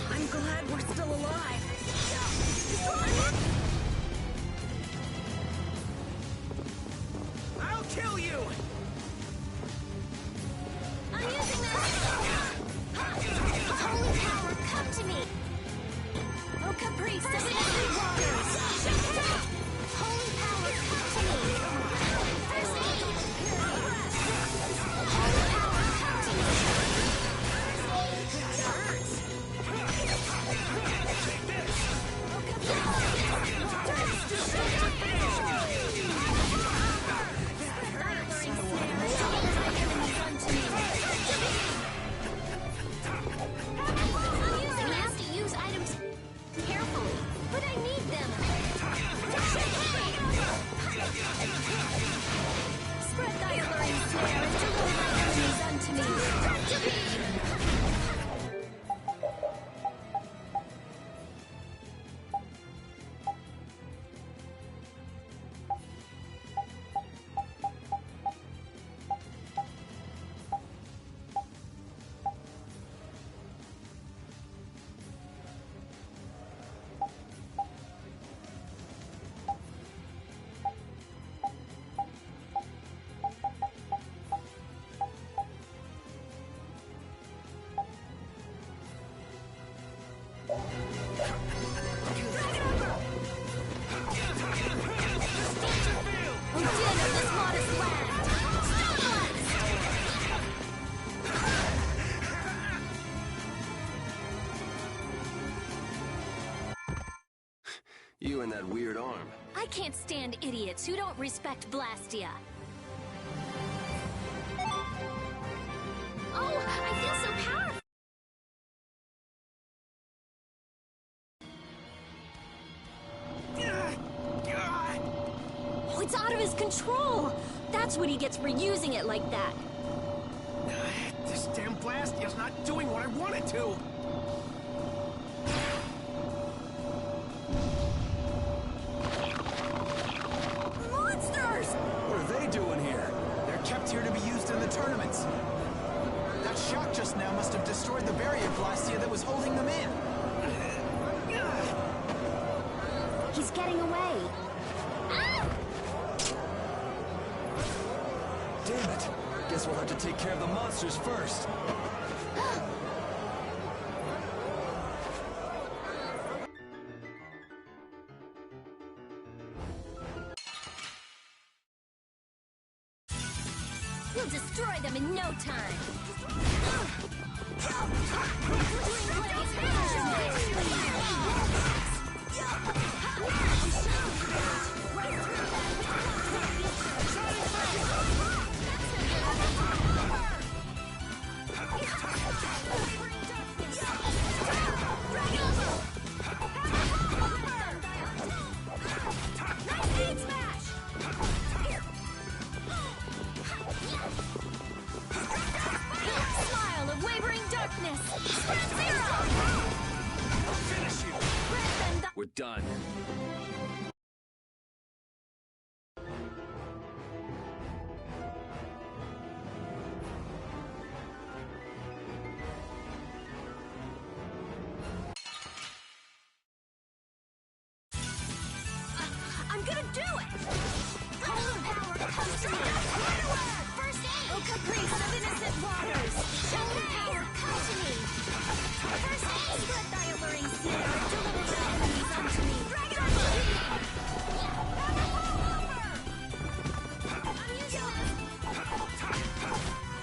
I'm glad we're still alive. I'll kill you! I'm using this! Holy power, come to me! Oh, Caprice, the heavenly waters! Holy power, come to me! First aid! Holy power, come to me! I have to use items carefully, but I need them. Spread thy alluring snare and deliver my enemies unto me. You and that weird arm. I can't stand idiots who don't respect Blastia. Oh, I feel so powerful! Oh, it's out of his control! That's what he gets for using it like that. This damn Blastia's not doing what I want it to! Monsters! What are they doing here? They're kept here to be used in the tournaments. That shock just now must have destroyed the barrier Blastia that was holding them in. He's getting away. Damn it! Guess we'll have to take care of the monsters first. We'll destroy them in no time. Smile of wavering darkness. We're done. I'm gonna do it! Golden power comes to me! First aid! Oh, caprice of innocent waters! Golden power, come to me! First aid! Spread thy alluring snare and deliver thy enemies unto me! Dragon of I'm using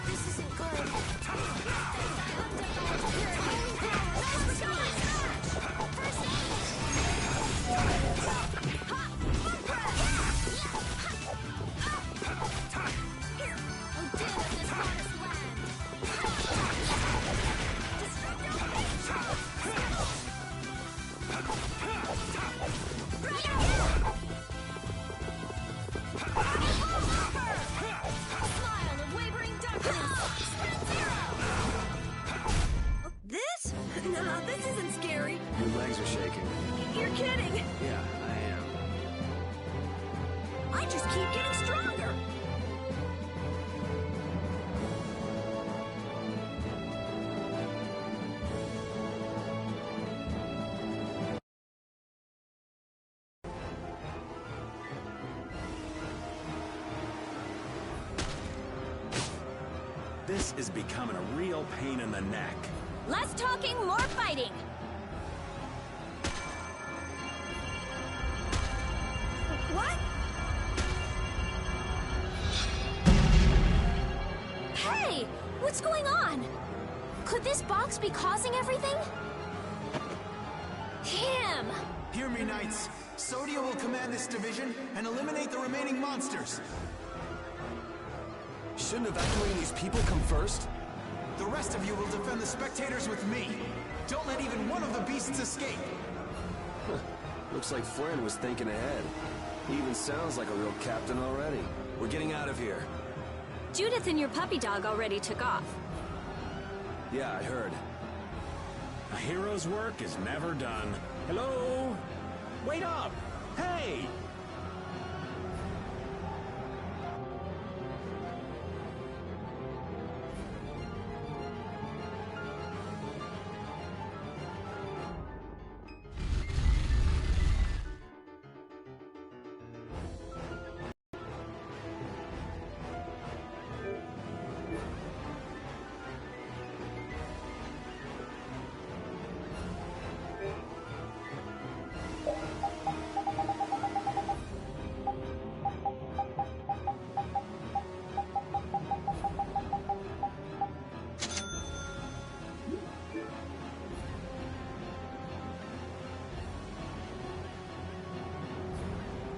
this isn't good. First aid! This? No, this isn't scary. Your legs are shaking. You're kidding. Yeah, I am. I just keep getting stronger. This is becoming a real pain in the neck. Less talking, more fighting! What? Hey! What's going on? Could this box be causing everything? Him! Hear me, Knights. Sodia will command this division and eliminate the remaining monsters. Shouldn't evacuating these people come first? The rest of you will defend the spectators with me. Don't let even one of the beasts escape. Looks like Flynn was thinking ahead. He even sounds like a real captain already. We're getting out of here. Judith and your puppy dog already took off. Yeah, I heard. A hero's work is never done. Hello? Wait up! Hey!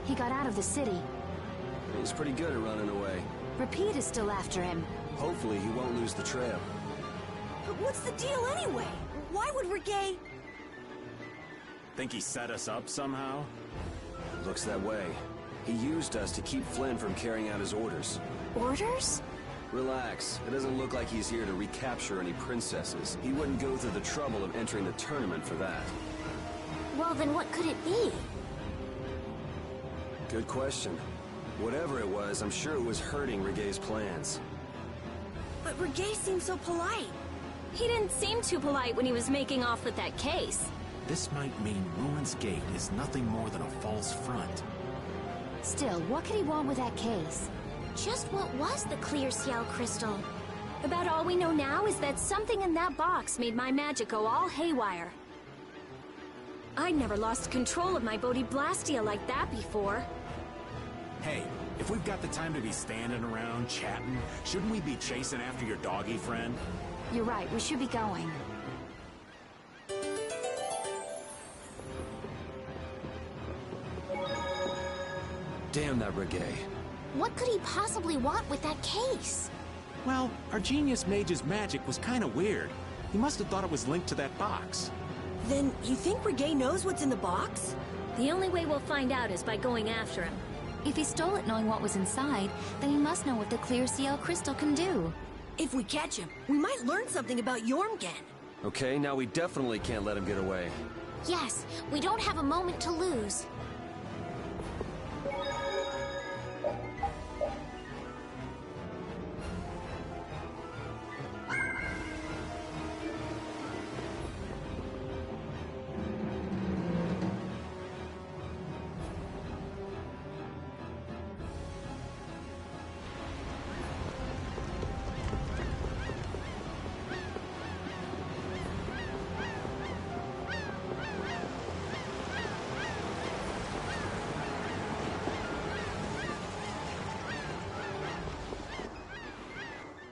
He got out of the city. He's pretty good at running away. Repeat is still after him. Hopefully he won't lose the trail. But what's the deal anyway? Why would Reggae... Think he set us up somehow? Looks that way. He used us to keep Flynn from carrying out his orders. Orders? Relax. It doesn't look like he's here to recapture any princesses. He wouldn't go through the trouble of entering the tournament for that. Well, then what could it be? Good question. Whatever it was, I'm sure it was hurting Reggae's plans. But Reggae seemed so polite. He didn't seem too polite when he was making off with that case. This might mean Ruin's Gate is nothing more than a false front. Still, what could he want with that case? Just what was the clear Ciel crystal? About all we know now is that something in that box made my magic go all haywire. I'd never lost control of my Bodhi Blastia like that before. Hey, If we've got the time to be standing around, chatting, shouldn't we be chasing after your doggy friend? You're right, we should be going. Damn that reggae. What could he possibly want with that case? Well, our genius mage's magic was kind of weird. He must have thought it was linked to that box. Then you think Reggae knows what's in the box? The only way we'll find out is by going after him. If he stole it knowing what was inside, then he must know what the clear CL crystal can do. If we catch him, we might learn something about Jormungand. Okay, now we definitely can't let him get away. Yes, we don't have a moment to lose.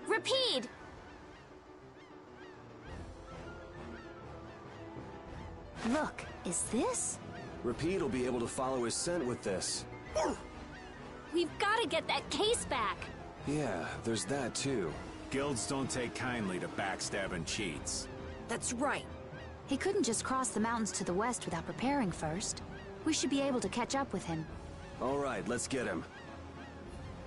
Repeat! Look, is this? Repeat will be able to follow his scent with this. We've got to get that case back. Yeah, there's that too. Guilds don't take kindly to backstabbing cheats. That's right. He couldn't just cross the mountains to the west without preparing first. We should be able to catch up with him. All right, let's get him.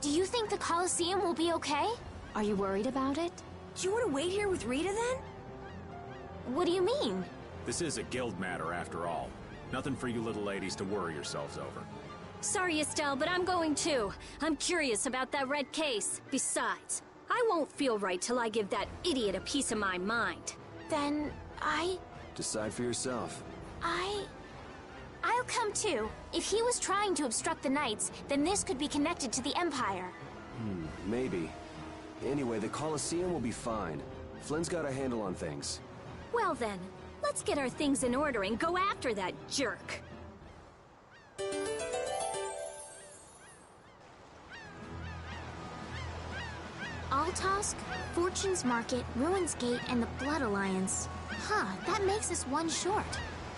Do you think the Colosseum will be okay? Are you worried about it? Do you want to wait here with Rita then? What do you mean? This is a guild matter after all. Nothing for you little ladies to worry yourselves over. Sorry, Estelle, but I'm going too. I'm curious about that red case. Besides, I won't feel right till I give that idiot a piece of my mind. Then Decide for yourself. I'll come too. If he was trying to obstruct the Knights, then this could be connected to the Empire. Maybe. Anyway, the Colosseum will be fine. Flynn's got a handle on things. Well then, let's get our things in order and go after that jerk. Altosk, Fortune's Market, Ruin's Gate, and the Blood Alliance. Huh, that makes us one short.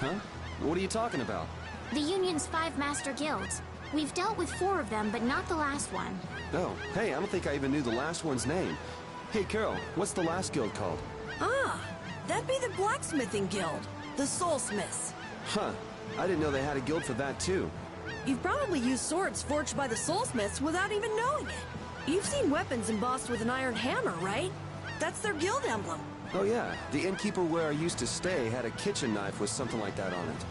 Huh? What are you talking about? The Union's 5 master guilds. We've dealt with 4 of them, but not the last one. Oh, hey, I don't think I even knew the last one's name. Hey, Carol, what's the last guild called? Ah, that'd be the Blacksmithing Guild, the Soulsmiths. Huh, I didn't know they had a guild for that too. You've probably used swords forged by the Soulsmiths without even knowing it. You've seen weapons embossed with an iron hammer, right? That's their guild emblem. Oh yeah, the innkeeper where I used to stay had a kitchen knife with something like that on it.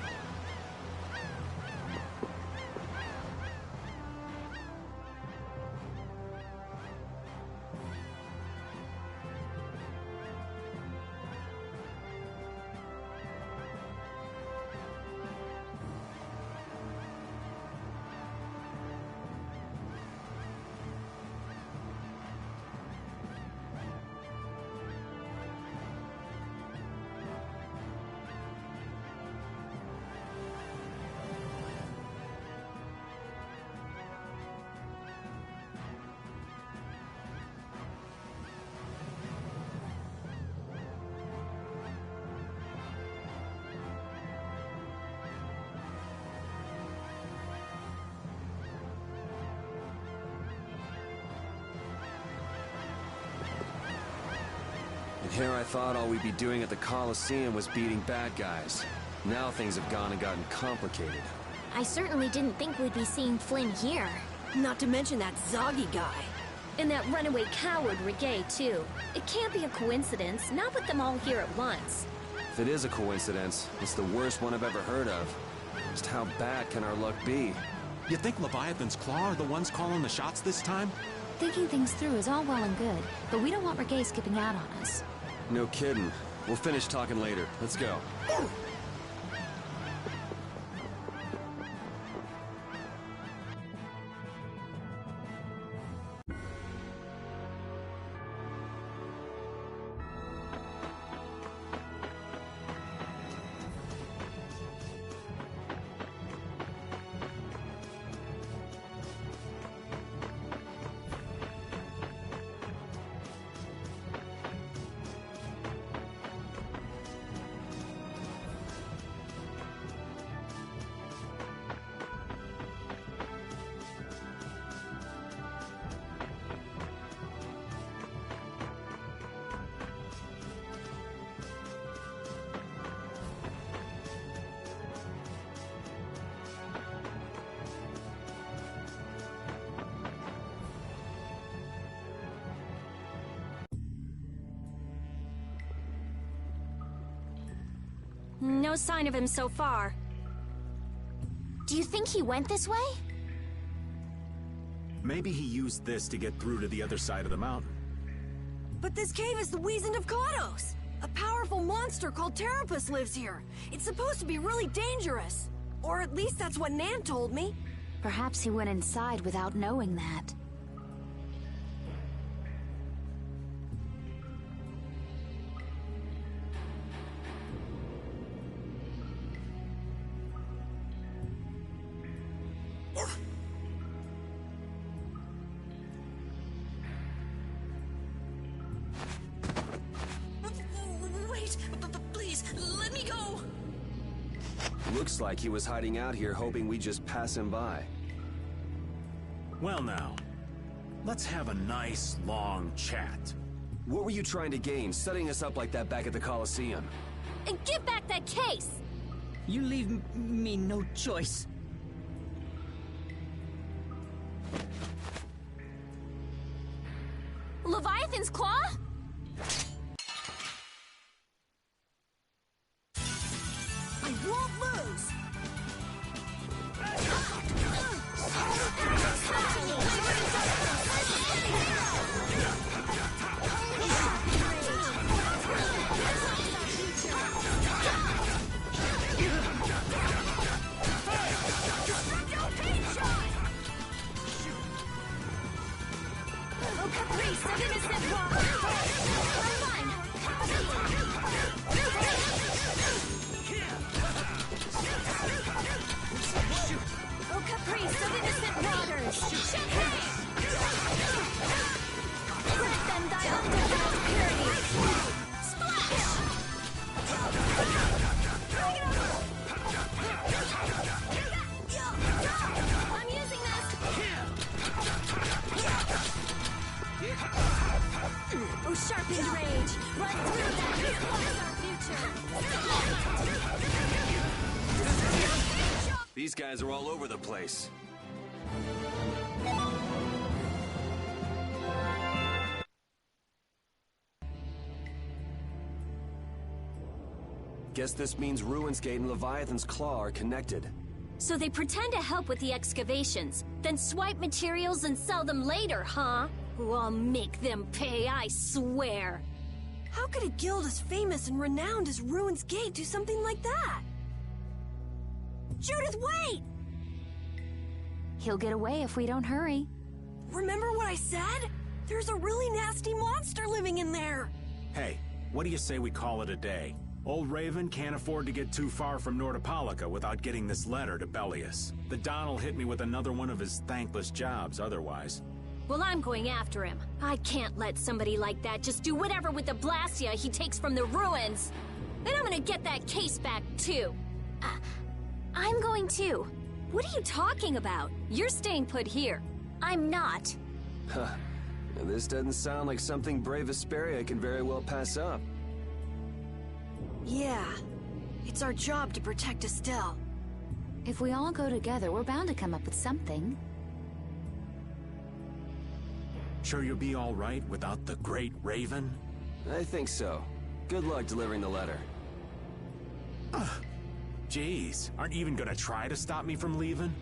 And here I thought all we'd be doing at the Colosseum was beating bad guys. Now things have gone and gotten complicated. I certainly didn't think we'd be seeing Flynn here. Not to mention that Zoggy guy. And that runaway coward Reggae, too. It can't be a coincidence, not with them all here at once. If it is a coincidence, it's the worst one I've ever heard of. Just how bad can our luck be? You think Leviathan's Claw are the ones calling the shots this time? Thinking things through is all well and good, but we don't want Reggae skipping out on us. No kidding. We'll finish talking later. Let's go. sign of him so far. Do you think he went this way? Maybe he used this to get through to the other side of the mountain. But this cave is the Wizened of Kados! A powerful monster called Terrapus lives here. It's supposed to be really dangerous. Or at least that's what Nan told me. Perhaps he went inside without knowing that. Looks like he was hiding out here hoping we'd just pass him by. Well now, let's have a nice, long chat. What were you trying to gain, setting us up like that back at the Coliseum? And give back that case! You leave me no choice. Leviathan's claw? I won't lose! Oh, caprice of innocent water! Oh, caprice of innocent waters! Grant them thy undefiled purity! Splash! I'm using this! Oh, sharpened rage! Run through that! Our future! These guys are all over the place. Guess this means Ruin's Gate and Leviathan's Claw are connected. So they pretend to help with the excavations, then swipe materials and sell them later, huh? Oh, I'll make them pay, I swear. How could a guild as famous and renowned as Ruin's Gate do something like that? Judith, wait! He'll get away if we don't hurry. Remember what I said? There's a really nasty monster living in there! Hey, what do you say we call it a day? Old Raven can't afford to get too far from Nordopolica without getting this letter to Bellius. The Don'll hit me with another one of his thankless jobs otherwise. Well, I'm going after him. I can't let somebody like that just do whatever with the Blastia he takes from the ruins. And I'm gonna get that case back, too. I'm going too. What are you talking about? You're staying put here. I'm not. Huh. This doesn't sound like something brave Vesperia can very well pass up. Yeah. It's our job to protect Estelle. If we all go together, we're bound to come up with something. Sure you'll be all right without the Great Raven? I think so. Good luck delivering the letter. Jeez, aren't you even gonna try to stop me from leaving?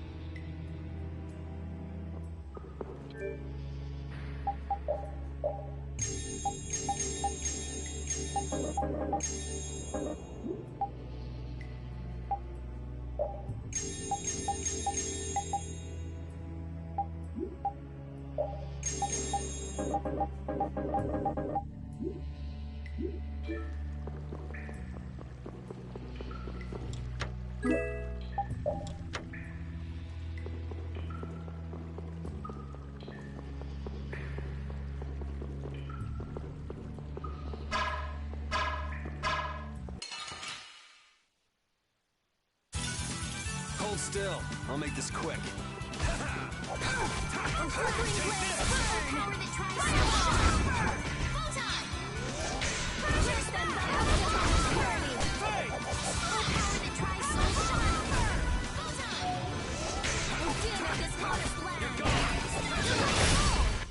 Hold still. I'll make this quick.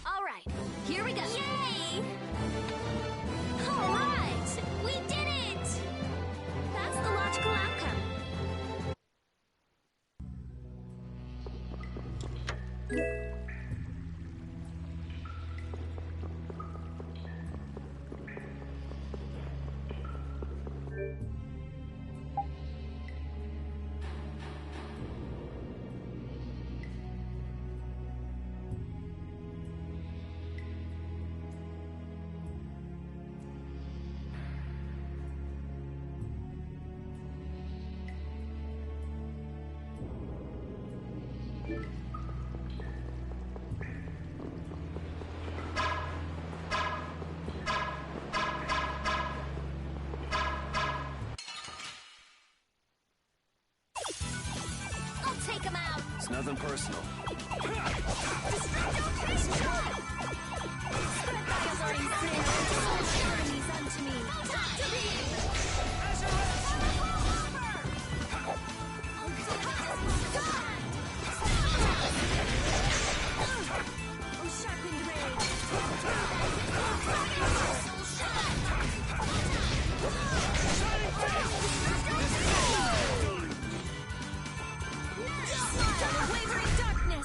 Alright, here we go. Yay! Alright! We did it! That's the logical outcome. It's nothing personal.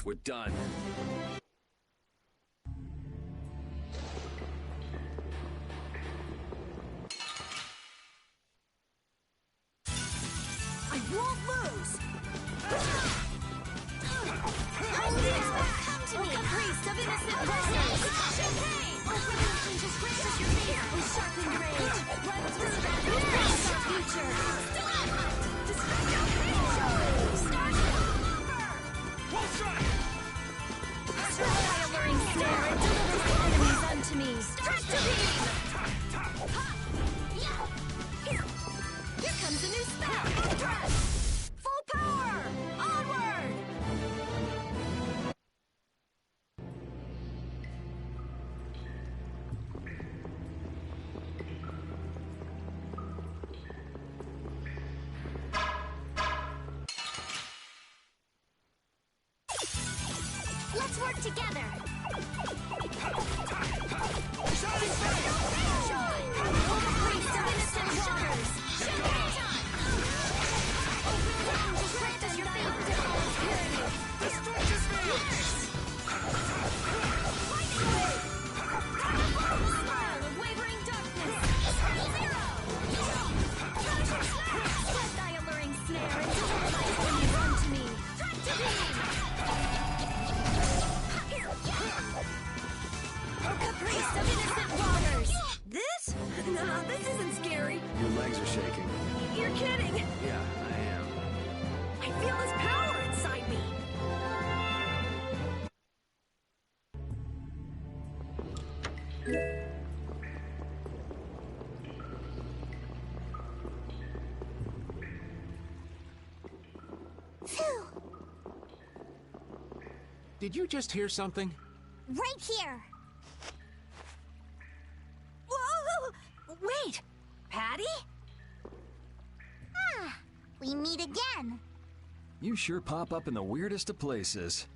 We're done. I won't lose! Come to me, priest of innocent waters! Champagne! Open just raises your fear! Oh, sharpened rage! Run through that face our future! Destroy your future! Start Full strike! Destroy my alluring snare and deliver my enemies unto me! Stretch to beam! Here comes a new spell! Press! Full power! Onward! Let's work together! Shining fire! Shine! Holy priest of innocent waters! Just grant us your favor to all tyranny! Destroys me! Lightning wave! Swirl of wavering darkness! Zero! Split thy alluring snare and deliver thy enemies unto me! Tractor beam! Oh, caprice of innocent waters! This? No, this isn't scary. Your legs are shaking. You're kidding! Yeah, I am. I feel this power inside me! Phew! Did you just hear something? Right here! Whoa! Wait! Patty? Ah, we meet again. You sure pop up in the weirdest of places.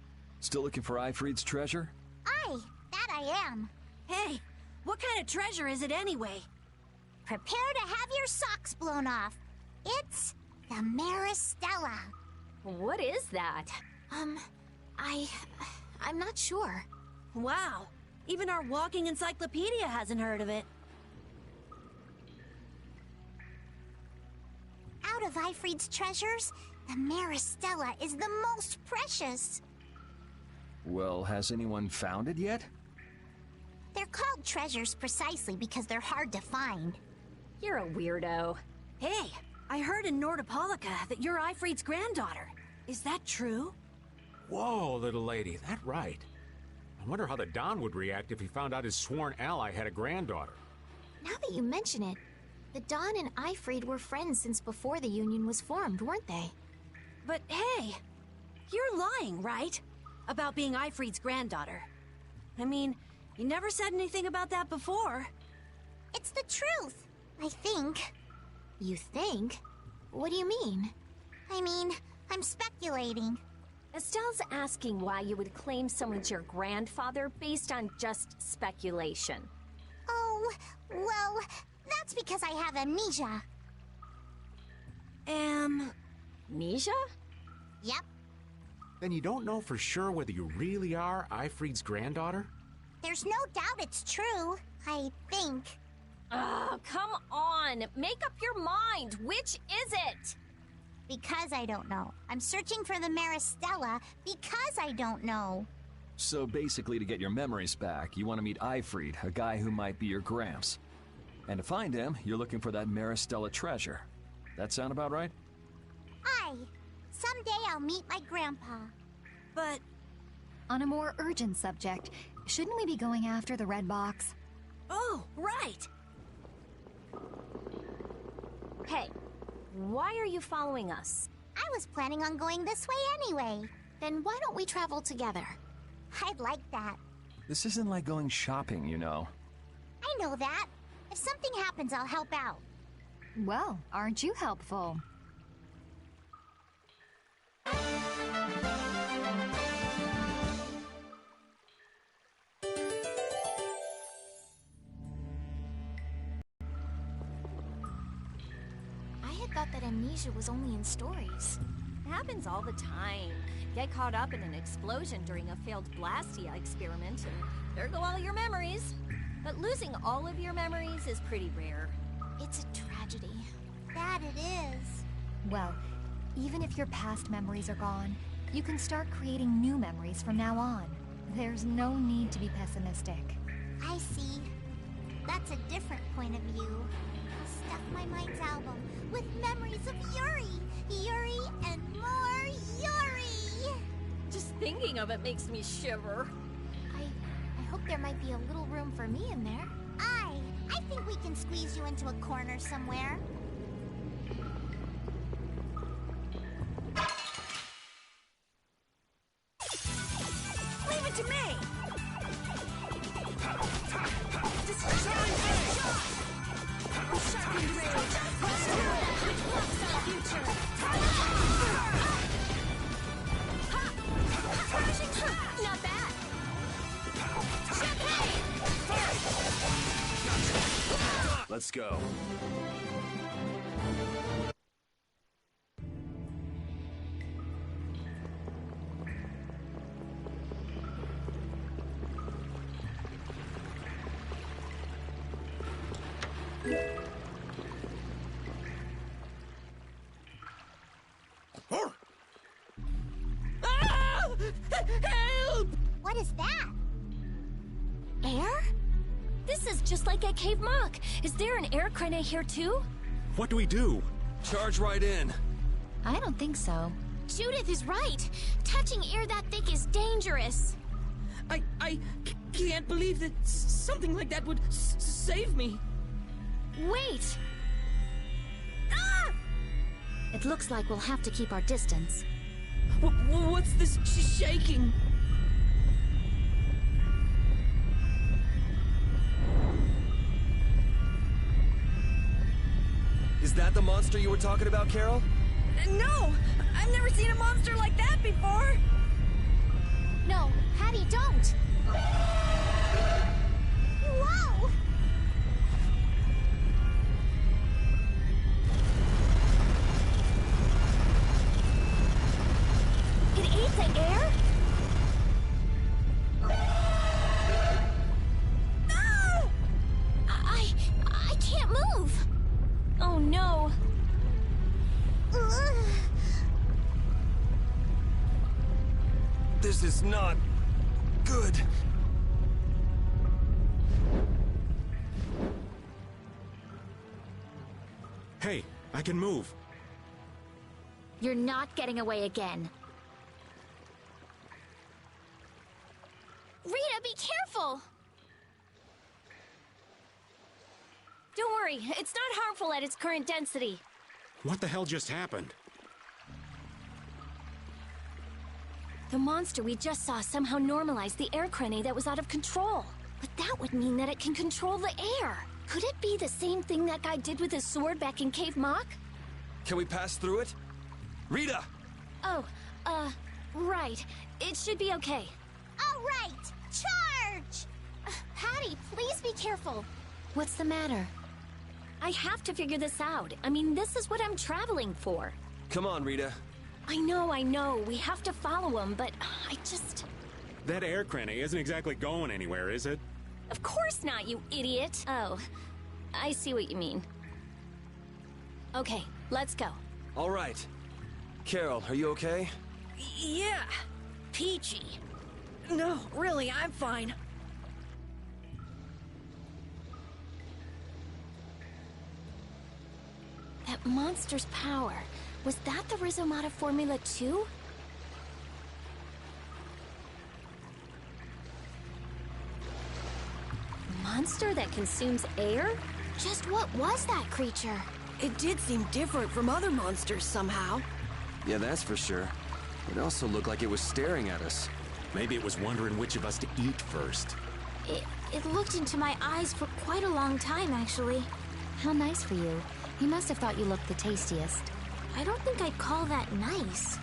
Still looking for Ifrid's treasure? Aye, that I am. Hey, what kind of treasure is it anyway? Prepare to have your socks blown off. It's the Maristella. What is that? I'm not sure. Wow, even our walking encyclopedia hasn't heard of it. Out of Ifrid's treasures, the Maristella is the most precious. Well, has anyone found it yet? They're called treasures precisely because they're hard to find. You're a weirdo. Hey, I heard in Nordopolica that you're Ifrid's granddaughter. Is that true? Whoa, little lady, that right. I wonder how the Don would react if he found out his sworn ally had a granddaughter. Now that you mention it, the Don and Ifrid were friends since before the Union was formed, weren't they? But hey, you're lying, right? About being Ifrid's granddaughter. I mean, you never said anything about that before. It's the truth, I think. You think? What do you mean? I mean, I'm speculating. Estelle's asking why you would claim someone's your grandfather based on just speculation. Oh, well, that's because I have amnesia. Amnesia? Yep. Then you don't know for sure whether you really are Ifried's granddaughter? There's no doubt it's true, I think. Oh, come on! Make up your mind! Which is it? Because I don't know. I'm searching for the Maristella because I don't know. So basically, to get your memories back, you want to meet Ifried, a guy who might be your gramps. And to find him, you're looking for that Maristella treasure. That sound about right? Aye. Someday I'll meet my grandpa. But... On a more urgent subject, shouldn't we be going after the red box? Oh, right! Hey, why are you following us? I was planning on going this way anyway. Then why don't we travel together? I'd like that. This isn't like going shopping, you know. I know that. If something happens, I'll help out. Well, aren't you helpful? Thought that amnesia was only in stories. It happens all the time. Get caught up in an explosion during a failed Blastia experiment, and there go all your memories. But losing all of your memories is pretty rare. It's a tragedy. That it is. Well, even if your past memories are gone, you can start creating new memories from now on. There's no need to be pessimistic. I see. That's a different point of view. I'll stuff my mind's album with memories of Yuri! Yuri and more Yuri! Just thinking of it makes me shiver. I hope there might be a little room for me in there. I think we can squeeze you into a corner somewhere. Leave it to me! Sharpened rage! Blocks our future! Crashing through! Not bad! Let's go. Help! What is that? Air? This is just like at Cave Mock. Is there an air crane here too? What do we do? Charge right in. I don't think so. Judith is right. Touching air that thick is dangerous. I can't believe that something like that would save me. Wait! Ah! It looks like we'll have to keep our distance. What's this shaking? Is that the monster you were talking about, Carol? No! I've never seen a monster like that before! No, Hattie, don't! Whoa! It ate the air? Ah! I can't move! Oh no! Ugh. This is not good. Hey, I can move. You're not getting away again. Rita, be careful! Don't worry, it's not harmful at its current density. What the hell just happened? The monster we just saw somehow normalized the air crane that was out of control. But that would mean that it can control the air. Could it be the same thing that guy did with his sword back in Cave Mock? Can we pass through it? Rita! Oh, right. It should be okay. All right, charge! Hattie, please be careful. What's the matter? I have to figure this out. I mean, this is what I'm traveling for. Come on, Rita. I know. We have to follow him, but I just... That air crenny isn't exactly going anywhere, is it? Of course not, you idiot. Oh, I see what you mean. Okay, let's go. All right. Carol, are you okay? Yeah. Peachy. No, really, I'm fine. That monster's power. Was that the Rhizomata Formula 2? Monster that consumes air? Just what was that creature? It did seem different from other monsters somehow. Yeah, that's for sure. It also looked like it was staring at us. Maybe it was wondering which of us to eat first. It looked into my eyes for quite a long time, actually. How nice for you. He must have thought you looked the tastiest. I don't think I'd call that nice.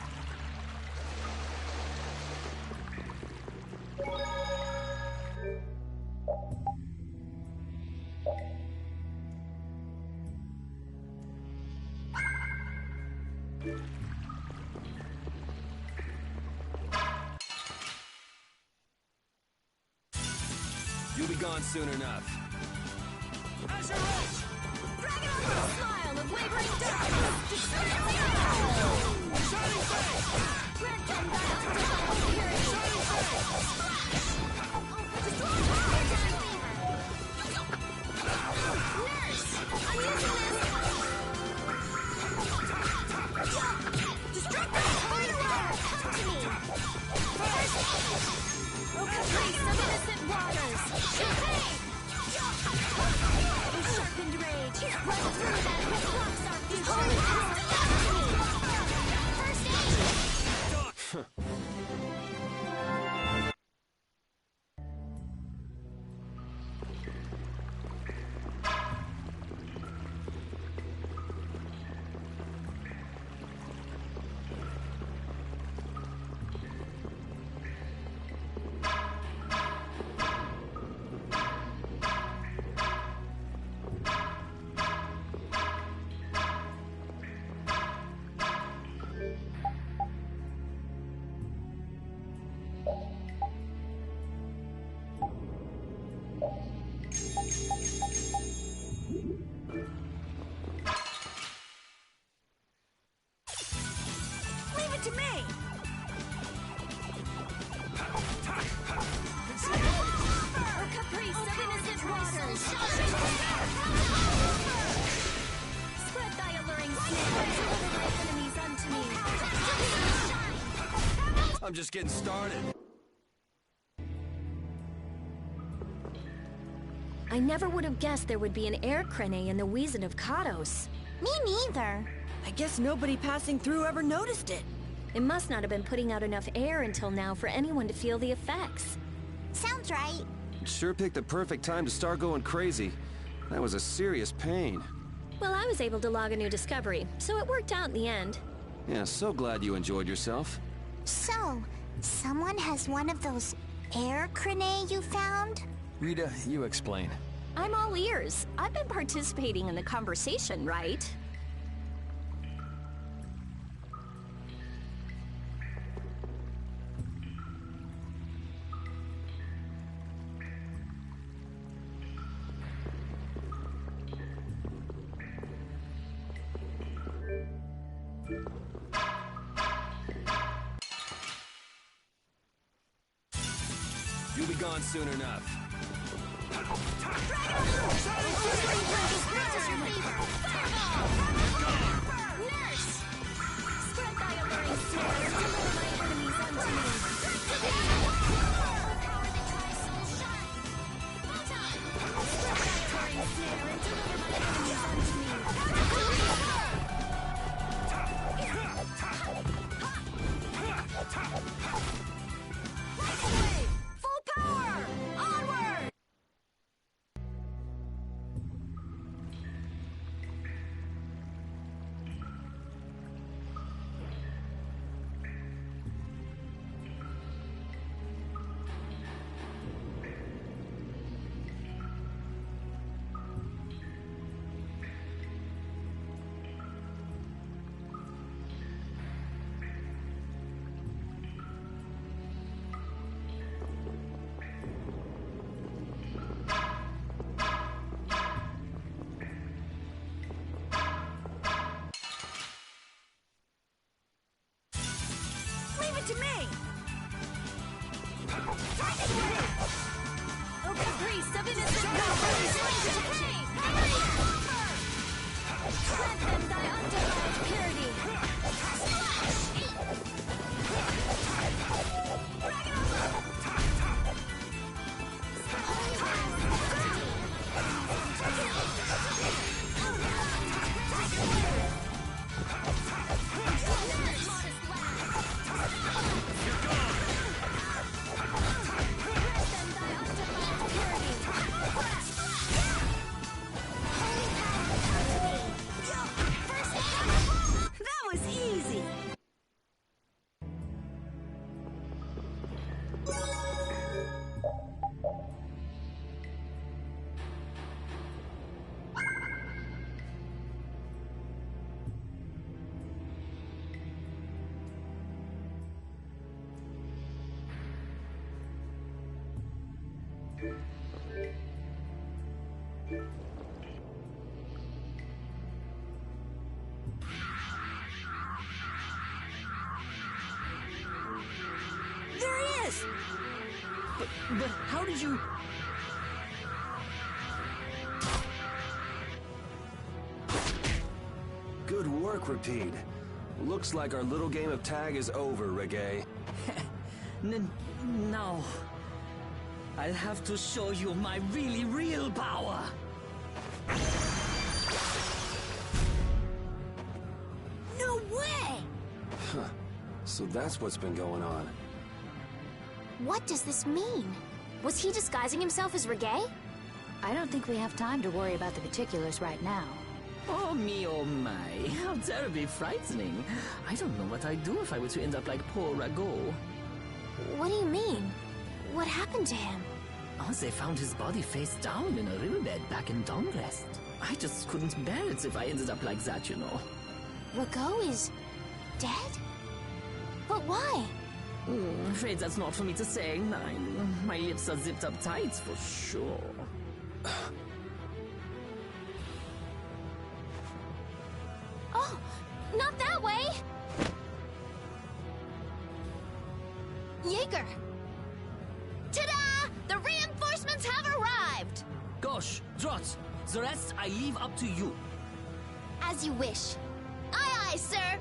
You'll be gone soon enough. Azure Edge! Dragon on the smile of wavering darkness! Shining face! Red gun dial to final appearance! Shining face! Destroy power down fever! Nurse! I'm using this! Destructive firework! Come to me! First aid! Oh, caprice of innocent waters! Champagne! Oh, sharpened rage! Run through that which blocks our future! First aid! Leave it to me! Oh, caprice of innocent waters! Spread thy alluring snare and deliver my enemies unto me! I'm just getting started. I never would have guessed there would be an air crane in the Wheezin of Kados. Me neither. I guess nobody passing through ever noticed it. It must not have been putting out enough air until now for anyone to feel the effects. Sounds right. Sure picked the perfect time to start going crazy. That was a serious pain. Well, I was able to log a new discovery, so it worked out in the end. Yeah, so glad you enjoyed yourself. So, someone has one of those air crane you found? Rita, you explain. I'm all ears. I've been participating in the conversation, right? You'll be gone soon enough. Nurse! Spread thy alluring snare and deliver my enemies unto me! Power that tries soul shine! Photon! Spread thy alluring snare and deliver my enemies unto me! Right away! Full power! Onward! But how did you... Good work, Repeat. Looks like our little game of tag is over, Reggae. No. I'll have to show you my really real power. No way! Huh. So that's what's been going on. What does this mean? Was he disguising himself as Reggae? I don't think we have time to worry about the particulars right now. Oh me, oh my. How terribly frightening. I don't know what I'd do if I were to end up like poor Rago. What do you mean? What happened to him? Oh, they found his body face down in a riverbed back in Dongrest. I just couldn't bear it if I ended up like that, you know. Rago is... dead? But why? Afraid that's not for me to say. My lips are zipped up tight, for sure. Oh, not that way! Jaeger! Ta-da! The reinforcements have arrived! Gosh, Drot, the rest I leave up to you. As you wish. Aye, aye, sir!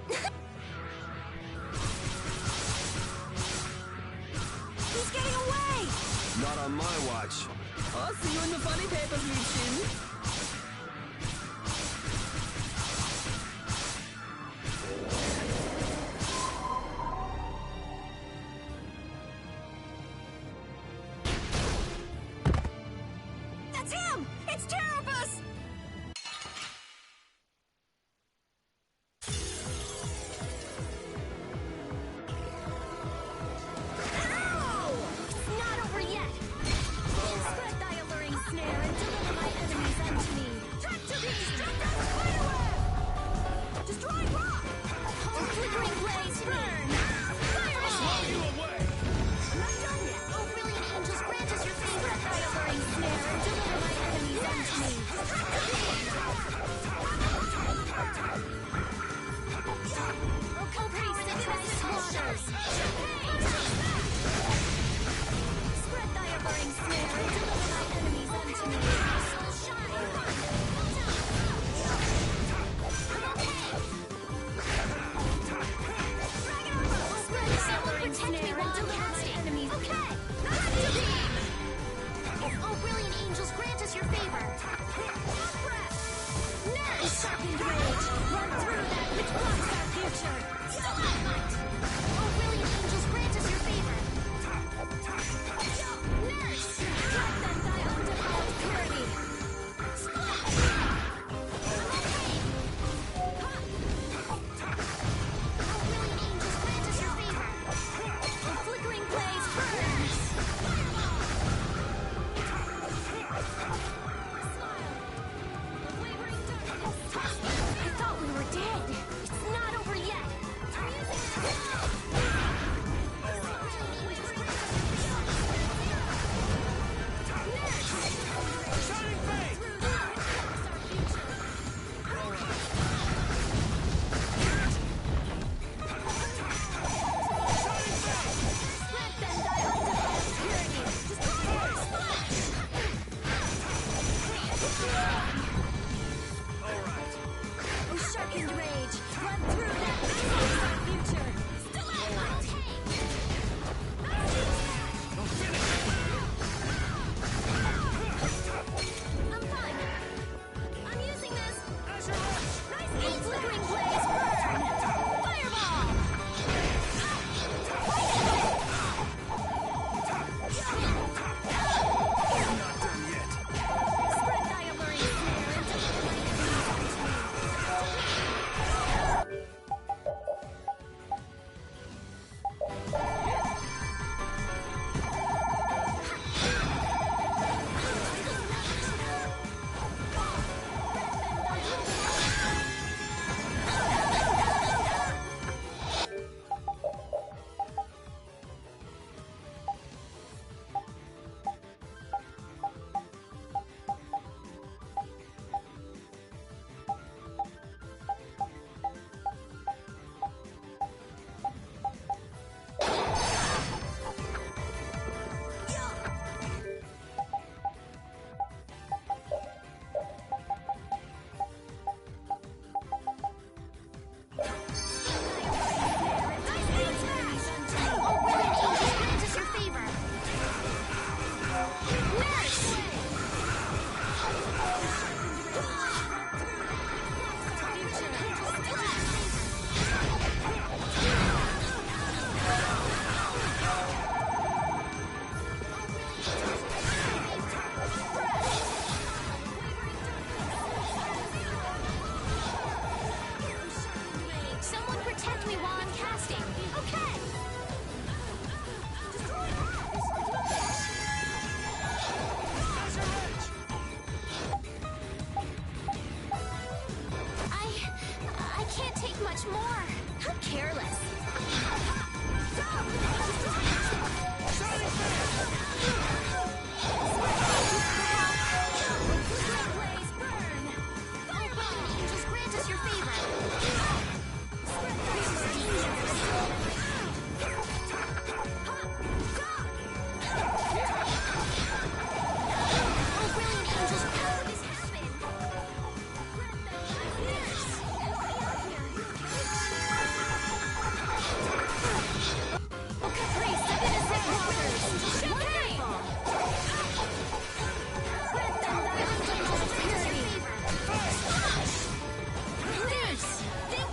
He's getting away! Not on my watch. I'll see you in the funny papers, Liebchen. That's him! It's Terrabus! Ow! It's not over yet! Spread thy alluring snare and deliver my enemies unto me. Tractor-beast, spiderweb! Destroy rock! Whole flickering blaze burn! Fireball! You away! I'm not done yet! Oh, brilliant angels, grant us your favor! Spread thy alluring snare and deliver my enemies unto me. Oh, co-priest of innocent waters! Spread thy alluring snare and deliver my enemies unto me. Soul shine! Spread thy alluring snare and deliver my enemies. Okay! Oh, brilliant angels, grant us your favor. Nurse! Sharpened rage! Run through that which blocks our future! Stalagmite! Oh, brilliant angels, grant us your favor. Nurse! Drive them thy undefiled purity! Splash! Oh, brilliant angels, grant us your favor. Oh, flickering blaze burns! I thought we were dead. It's not over yet. Oh, sharpened rage, run through that which blocks our future. Stalagmite! I'm fine. I'm using this. Nice flickering blaze burn. Fireball! Spread thy alluring snare and deliver my enemies unto me. much more. How careless. Blaze, burn! Fireball! Angels, grant us your favor. Oh, brilliant angels, how could this happen? Oh, Caprice, of innocent waters! Wonderful! Grant them thy angels' purity! Please, think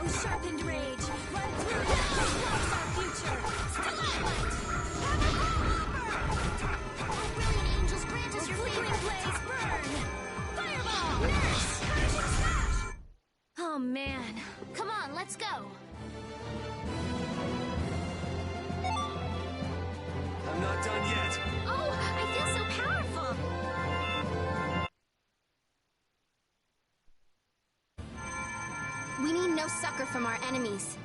Sharpened rage, run through it, blocks our future. Stalagmite! Brilliant angels, grant us your flickering blaze, burn! Fireball! Nurse! Punishing smash! Oh man. Come on, let's go. I'm not done yet. Oh, I feel so powerful. We need no succor from our enemies.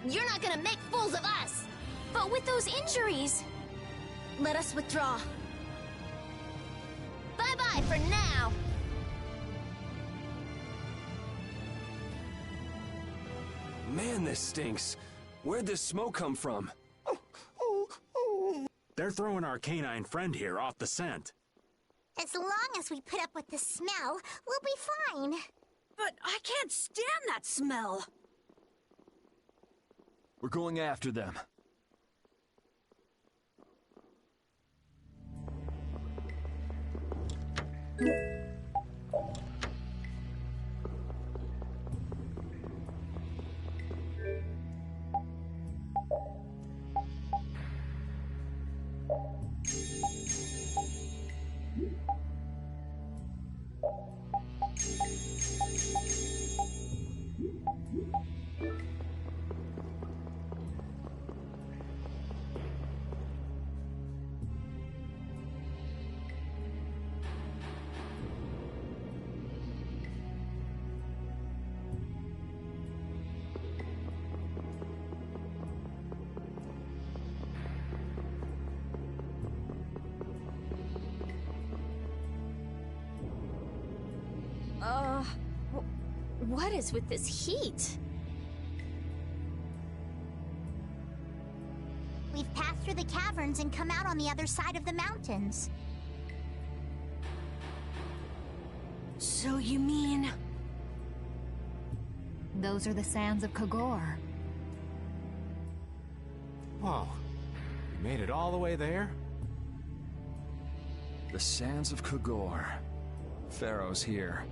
You're not gonna make fools of us! But with those injuries... Let us withdraw. Bye-bye for now! Man, this stinks. Where'd this smoke come from? They're throwing our canine friend here off the scent. As long as we put up with the smell, we'll be fine. But I can't stand that smell. We're going after them. What is with this heat? We've passed through the caverns and come out on the other side of the mountains. So you mean... Those are the sands of Kogor. Whoa. We made it all the way there? The sands of Kogor. Pharaoh's here.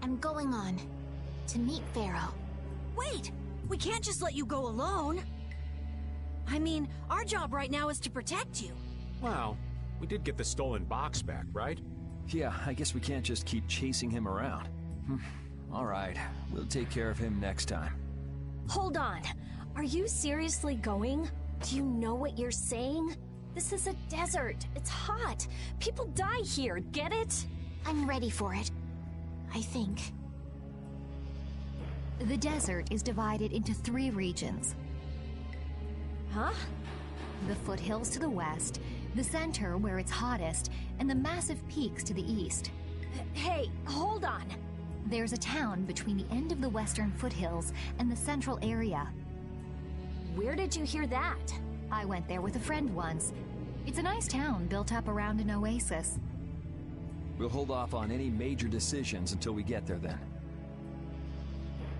I'm going on to meet Pharaoh. Wait! We can't just let you go alone. I mean, our job right now is to protect you. Well, we did get the stolen box back, right? Yeah, I guess we can't just keep chasing him around. All right, we'll take care of him next time. Hold on. Are you seriously going? Do you know what you're saying? This is a desert. It's hot. People die here, get it? I'm ready for it. I think. The desert is divided into 3 regions. Huh? The foothills to the west, the center where it's hottest, and the massive peaks to the east. Hey, hold on. There's a town between the end of the western foothills and the central area. Where did you hear that? I went there with a friend once. It's a nice town built up around an oasis. We'll hold off on any major decisions until we get there then.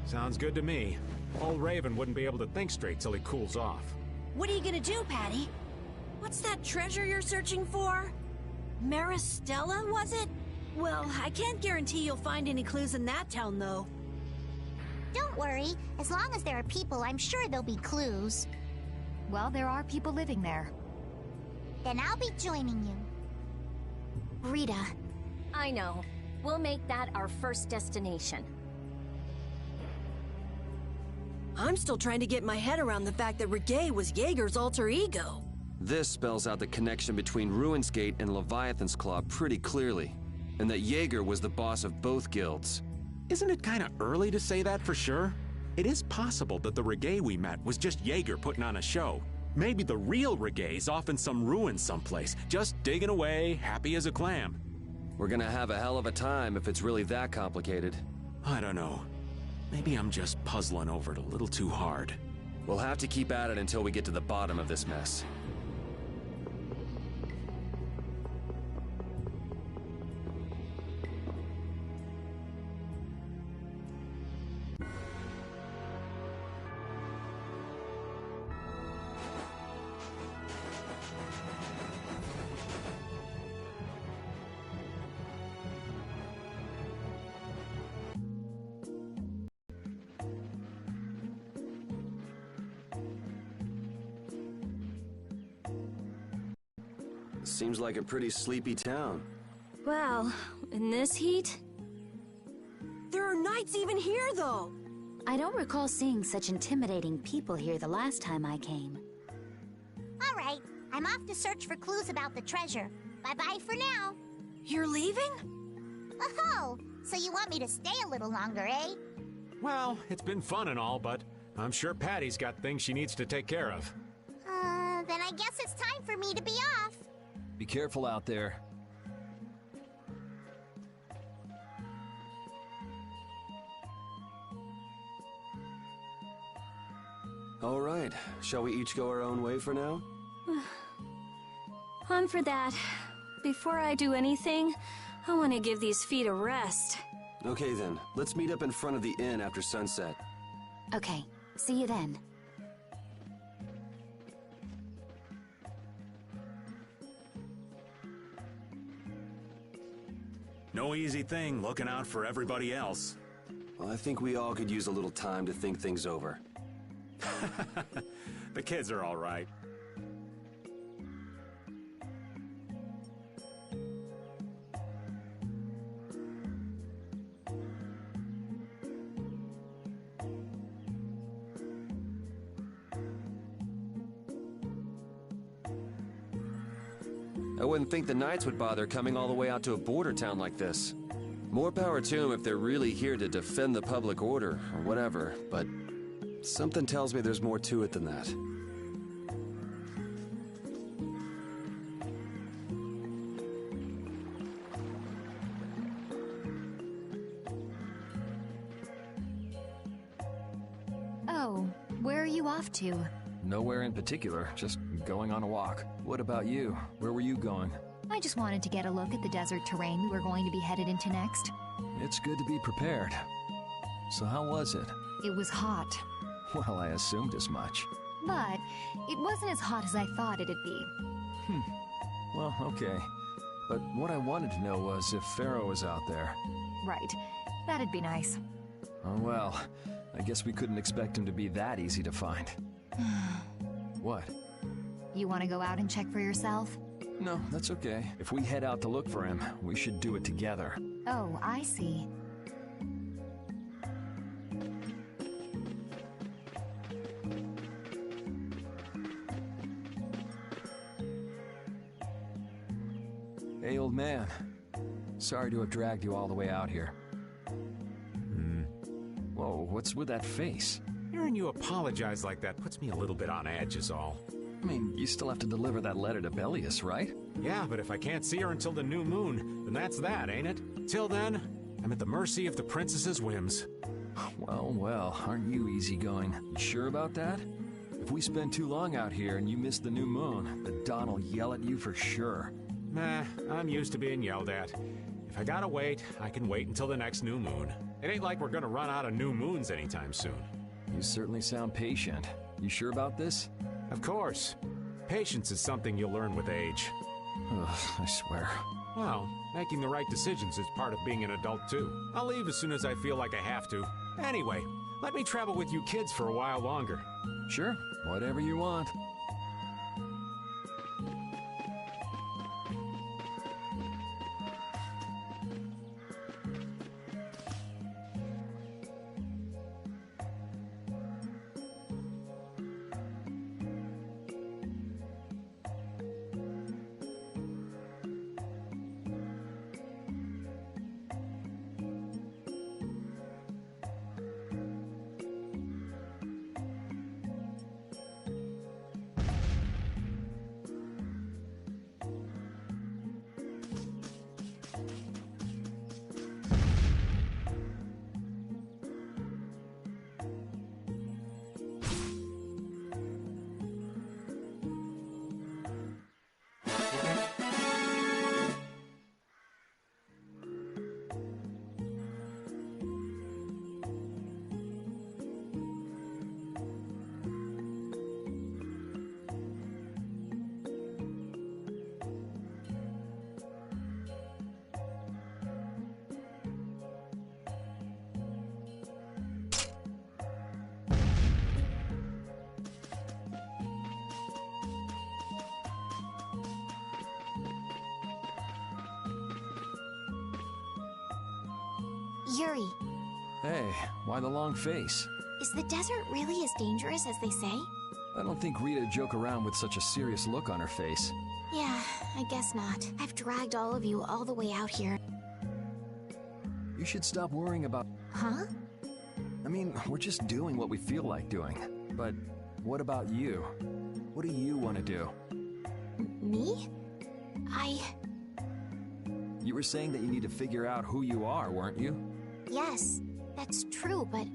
Sounds good to me. Old Raven wouldn't be able to think straight till he cools off. What are you gonna do, Patty? What's that treasure you're searching for? Maristella, was it? Well, I can't guarantee you'll find any clues in that town, though. Don't worry. As long as there are people, I'm sure there'll be clues. Well, there are people living there. Then I'll be joining you. Rita. I know. We'll make that our first destination. I'm still trying to get my head around the fact that Reggae was Jaeger's alter ego. This spells out the connection between Ruin's Gate and Leviathan's Claw pretty clearly, and that Jaeger was the boss of both guilds. Isn't it kind of early to say that for sure? It is possible that the Reggae we met was just Jaeger putting on a show. Maybe the real Reggae's off in some ruin someplace, just digging away, happy as a clam. We're gonna have a hell of a time if it's really that complicated. I don't know. Maybe I'm just puzzling over it a little too hard. We'll have to keep at it until we get to the bottom of this mess. Seems like a pretty sleepy town. Well, in this heat? There are knights even here, though! I don't recall seeing such intimidating people here the last time I came. All right, I'm off to search for clues about the treasure. Bye-bye for now. You're leaving? Oh, so you want me to stay a little longer, eh? Well, it's been fun and all, but I'm sure Patty's got things she needs to take care of. Then I guess it's time for me to be off. Be careful out there. All right, shall we each go our own way for now? On for that. Before I do anything, I want to give these feet a rest. Okay then, let's meet up in front of the inn after sunset. Okay, see you then. No easy thing looking out for everybody else. Well, I think we all could use a little time to think things over. The kids are all right. I wouldn't think the Knights would bother coming all the way out to a border town like this. More power to them if they're really here to defend the public order, or whatever, but something tells me there's more to it than that. Oh, where are you off to? Nowhere in particular, just going on a walk. What about you? Where were you going? I just wanted to get a look at the desert terrain we're going to be headed into next. It's good to be prepared. So how was it? It was hot, Well, I assumed as much. but it wasn't as hot as I thought it'd be. Well, okay. But what I wanted to know was if Pharaoh was out there. Right. That'd be nice. Oh well, I guess we couldn't expect him to be that easy to find. What? You want to go out and check for yourself? No, that's okay. If we head out to look for him, we should do it together. Oh, I see. Hey, old man. Sorry to have dragged you all the way out here. Whoa, what's with that face? Hearing you apologize like that puts me a little bit on edge is all. I mean, you still have to deliver that letter to Bellius, right? Yeah, but if I can't see her until the new moon, then that's that, ain't it? Till then, I'm at the mercy of the princess's whims. Well, aren't you easygoing? You sure about that? If we spend too long out here and you miss the new moon, the Don will yell at you for sure. Nah, I'm used to being yelled at. If I gotta wait, I can wait until the next new moon. It ain't like we're gonna run out of new moons anytime soon. You certainly sound patient. You sure about this? Of course. Patience is something you'll learn with age. Ugh, I swear. Well, making the right decisions is part of being an adult, too. I'll leave as soon as I feel like I have to. Anyway, let me travel with you kids for a while longer. Sure, whatever you want. Yuri, Hey, why the long face? is the desert really as dangerous as they say? I don't think Rita'd joke around with such a serious look on her face. Yeah, I guess not. I've dragged all of you all the way out here. You should stop worrying about... Huh? I mean, we're just doing what we feel like doing. But what about you? What do you want to do? Me? You were saying that you need to figure out who you are, weren't you? Yes, that's true, but...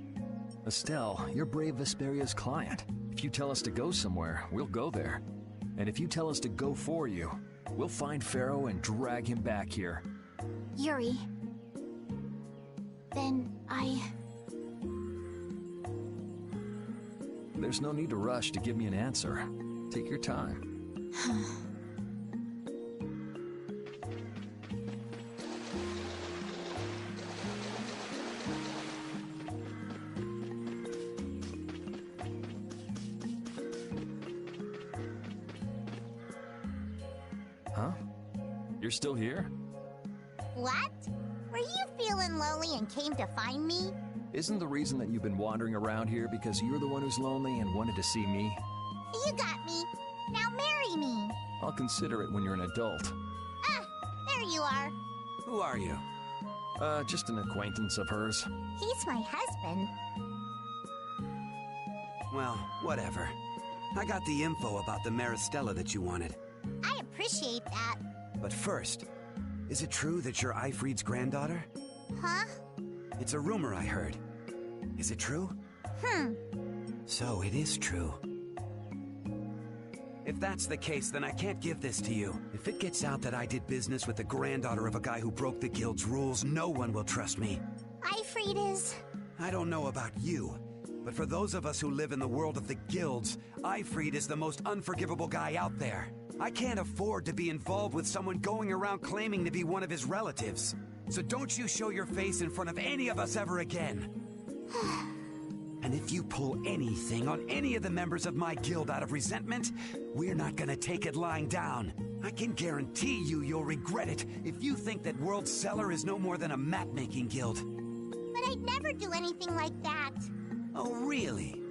Estelle, you're Brave Vesperia's client. If you tell us to go somewhere, we'll go there. And if you tell us to go for you, we'll find Pharaoh and drag him back here. Yuri... Then There's no need to rush to give me an answer. Take your time. Huh? You're still here? What? Were you feeling lonely and came to find me? Isn't the reason that you've been wandering around here because you're the one who's lonely and wanted to see me? You got me. Now marry me. I'll consider it when you're an adult. Ah, there you are. Who are you? Just an acquaintance of hers. He's my husband. Well, whatever. I got the info about the Maristella that you wanted. I appreciate that. But first, is it true that you're Ifrid's granddaughter? Huh? It's a rumor I heard. Is it true? So it is true. If that's the case, then I can't give this to you. If it gets out that I did business with the granddaughter of a guy who broke the guild's rules, no one will trust me. Ifrid is... I don't know about you, but for those of us who live in the world of the guilds, Ifrid is the most unforgivable guy out there. I can't afford to be involved with someone going around claiming to be one of his relatives. So don't you show your face in front of any of us ever again. And if you pull anything on any of the members of my guild out of resentment, we're not gonna take it lying down. I can guarantee you'll regret it if you think that World Cellar is no more than a map-making guild. But I'd never do anything like that. Oh, really?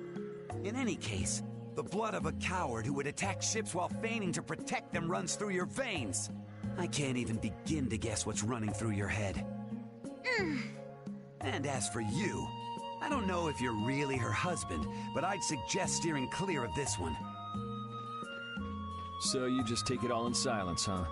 In any case, the blood of a coward who would attack ships while feigning to protect them runs through your veins. I can't even begin to guess what's running through your head. And as for you, I don't know if you're really her husband, but I'd suggest steering clear of this one. So you just take it all in silence, huh?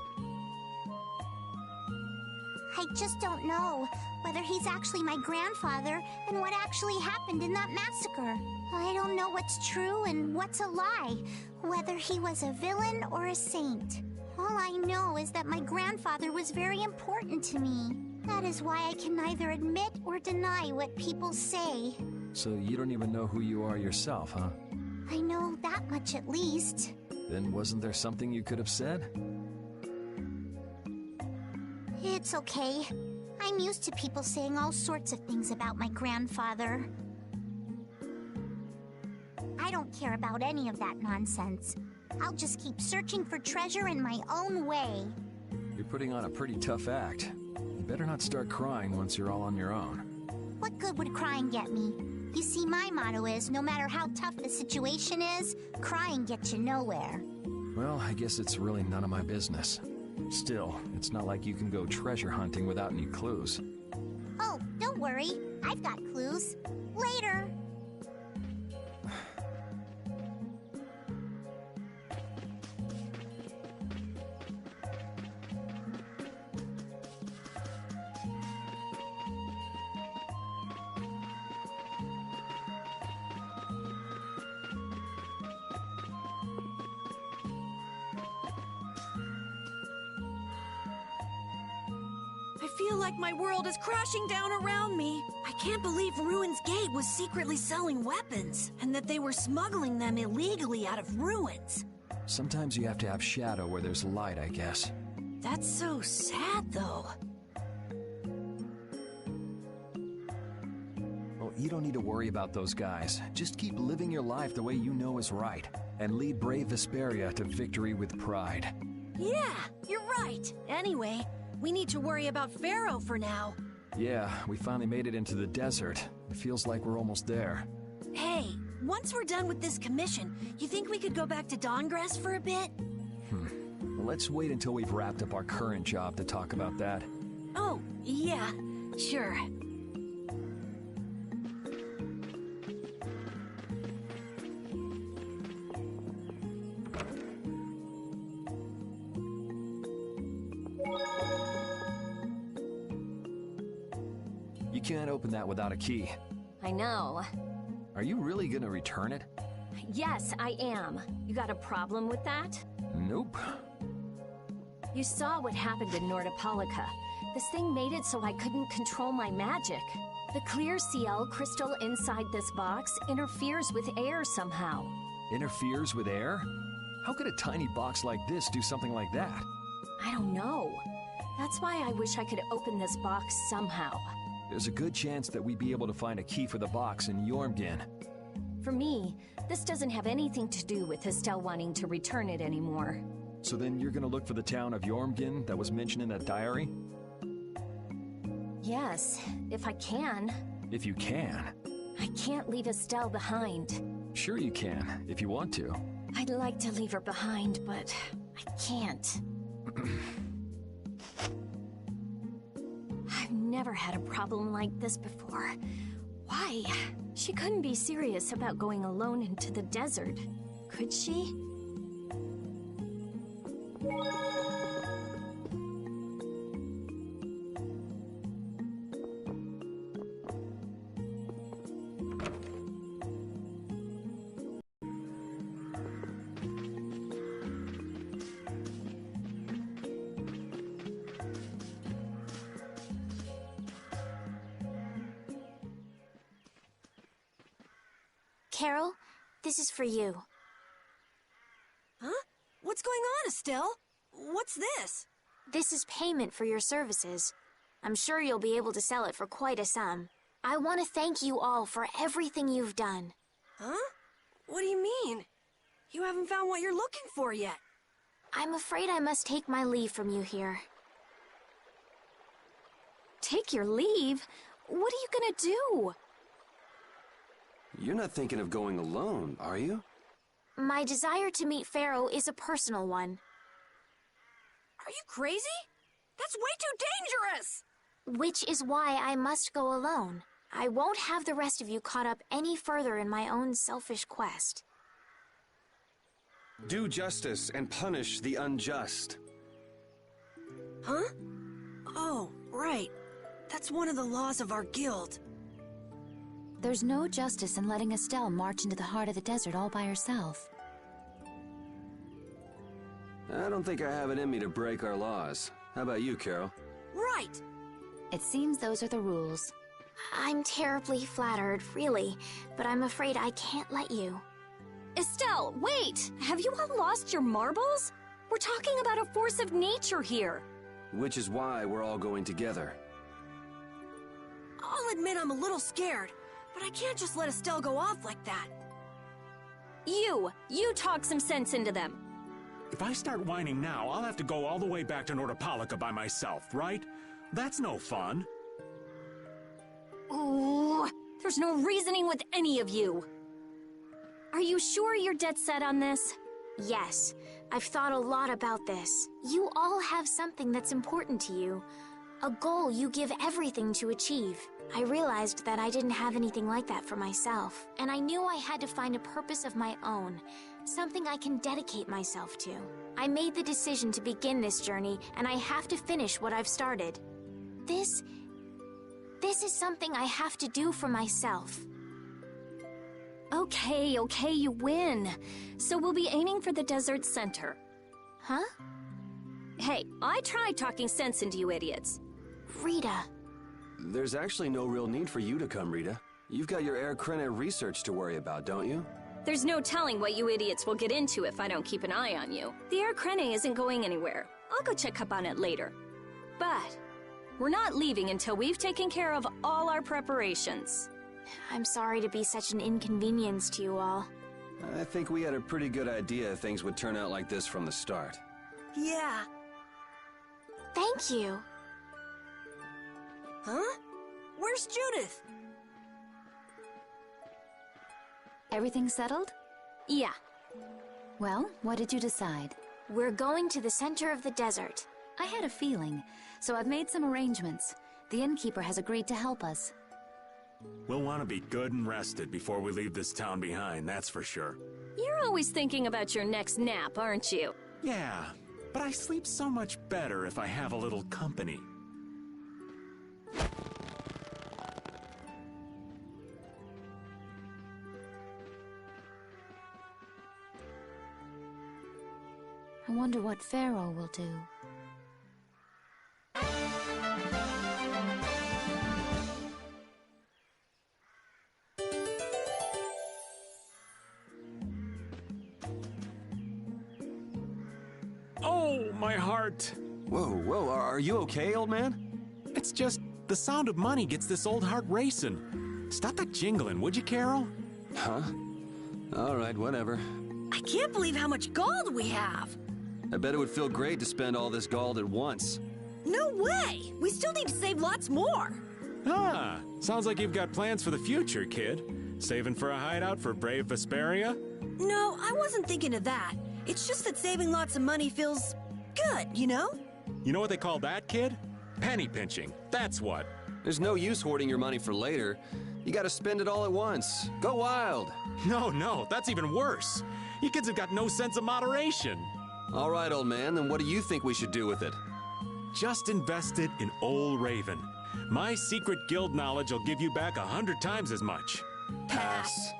I just don't know whether he's actually my grandfather and what actually happened in that massacre. I don't know what's true and what's a lie, whether he was a villain or a saint. All I know is that my grandfather was very important to me. That is why I can neither admit or deny what people say. So you don't even know who you are yourself, huh? I know that much at least. Then wasn't there something you could have said? It's okay. I'm used to people saying all sorts of things about my grandfather. I don't care about any of that nonsense. I'll just keep searching for treasure in my own way. You're putting on a pretty tough act. You better not start crying once you're all on your own. What good would crying get me? You see, my motto is, no matter how tough the situation is, crying gets you nowhere. Well, I guess it's really none of my business. Still, it's not like you can go treasure hunting without any clues. Oh, don't worry. I've got clues. Later. I feel like my world is crashing down around me. I can't believe Ruin's Gate was secretly selling weapons, and that they were smuggling them illegally out of ruins. Sometimes you have to have shadow where there's light, I guess. That's so sad, though. Well, you don't need to worry about those guys. Just keep living your life the way you know is right, and lead Brave Vesperia to victory with pride. Yeah, you're right. Anyway, we need to worry about Pharaoh for now. Yeah, we finally made it into the desert. It feels like we're almost there. Hey, once we're done with this commission, you think we could go back to Dawngrass for a bit? Well, let's wait until we've wrapped up our current job to talk about that. Oh, yeah, sure. You can't open that without a key. I know. Are you really gonna return it? Yes, I am. You got a problem with that? Nope. You saw what happened in Nordopolica. This thing made it so I couldn't control my magic. The clear CL crystal inside this box interferes with air somehow. Interferes with air? How could a tiny box like this do something like that? I don't know. That's why I wish I could open this box somehow. There's a good chance that we'd be able to find a key for the box in Jormungand. For me, this doesn't have anything to do with Estelle wanting to return it anymore. So then you're gonna look for the town of Jormungand that was mentioned in that diary? Yes, if I can. If you can. I can't leave Estelle behind. Sure you can, if you want to. I'd like to leave her behind, but I can't. I've never had a problem like this before. Why? She couldn't be serious about going alone into the desert, could she? Carol, this is for you. Huh? What's going on, Estelle? What's this? This is payment for your services. I'm sure you'll be able to sell it for quite a sum. I want to thank you all for everything you've done. Huh? What do you mean? You haven't found what you're looking for yet. I'm afraid I must take my leave from you here. Take your leave? What are you gonna do? You're not thinking of going alone, are you? My desire to meet Pharaoh is a personal one. Are you crazy? That's way too dangerous! Which is why I must go alone. I won't have the rest of you caught up any further in my own selfish quest. Do justice and punish the unjust. Huh? Oh, right. That's one of the laws of our guild. There's no justice in letting Estelle march into the heart of the desert all by herself. I don't think I have it in me to break our laws. How about you, Carol? Right! It seems those are the rules. I'm terribly flattered, really, but I'm afraid I can't let you. Estelle, wait! Have you all lost your marbles? We're talking about a force of nature here. Which is why we're all going together. I'll admit I'm a little scared, but I can't just let Estelle go off like that. You talk some sense into them. If I start whining now, I'll have to go all the way back to Nordopolica by myself, right? That's no fun. Ooh, there's no reasoning with any of you. Are you sure you're dead set on this? Yes, I've thought a lot about this. You all have something that's important to you. A goal you give everything to achieve. I realized that I didn't have anything like that for myself, and I knew I had to find a purpose of my own, something I can dedicate myself to. I made the decision to begin this journey, and I have to finish what I've started. This is something I have to do for myself. Okay, you win. So we'll be aiming for the desert center. Huh? Hey, I tried talking sense into you idiots. Rita. There's actually no real need for you to come, Rita. You've got your Air Krene research to worry about, don't you? There's no telling what you idiots will get into if I don't keep an eye on you. The Air Krene isn't going anywhere. I'll go check up on it later. But we're not leaving until we've taken care of all our preparations. I'm sorry to be such an inconvenience to you all. I think we had a pretty good idea things would turn out like this from the start. Yeah. Thank you. Huh? Where's Judith? Everything settled? Yeah. Well, what did you decide? We're going to the center of the desert. I had a feeling, so I've made some arrangements. The innkeeper has agreed to help us. We'll want to be good and rested before we leave this town behind, that's for sure. You're always thinking about your next nap, aren't you? Yeah, but I sleep so much better if I have a little company. I wonder what Pharaoh will do. Oh, my heart! Whoa, are you okay, old man? It's just the sound of money gets this old heart racing. Stop that jingling, would you, Carol? Huh? All right, whatever. I can't believe how much gold we have. I bet it would feel great to spend all this gold at once. No way! We still need to save lots more. Ah, sounds like you've got plans for the future, kid. Saving for a hideout for brave Vesperia? No, I wasn't thinking of that. It's just that saving lots of money feels good, you know? You know what they call that, kid? Penny pinching. That's what. There's no use hoarding your money for later. You gotta spend it all at once. Go wild. No, that's even worse. You kids have got no sense of moderation. All right, old man, then what do you think we should do with it? Just invest it in Old Raven. My secret guild knowledge will give you back 100 times as much. Pass.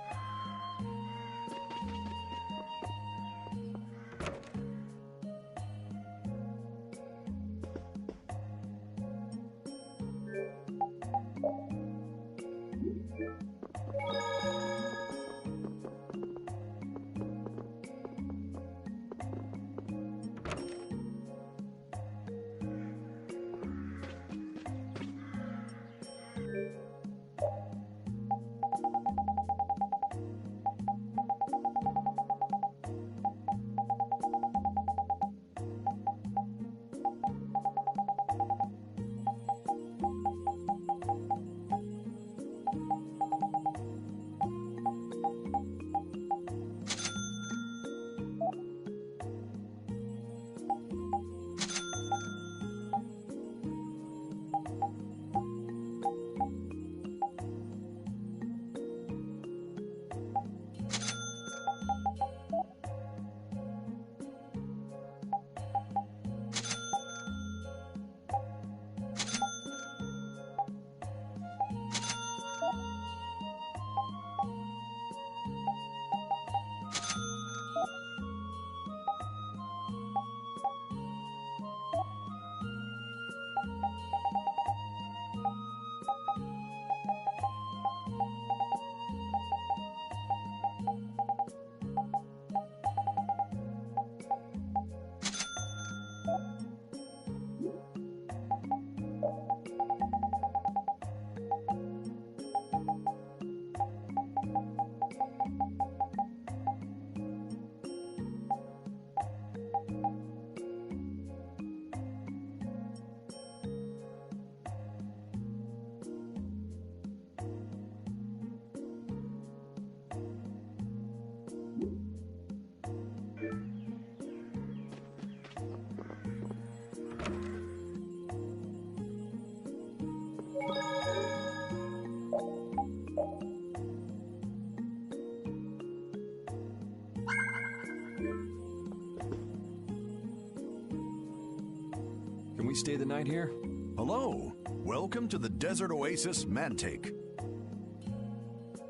Can we stay the night here? Hello. Welcome to the Desert Oasis Mantake.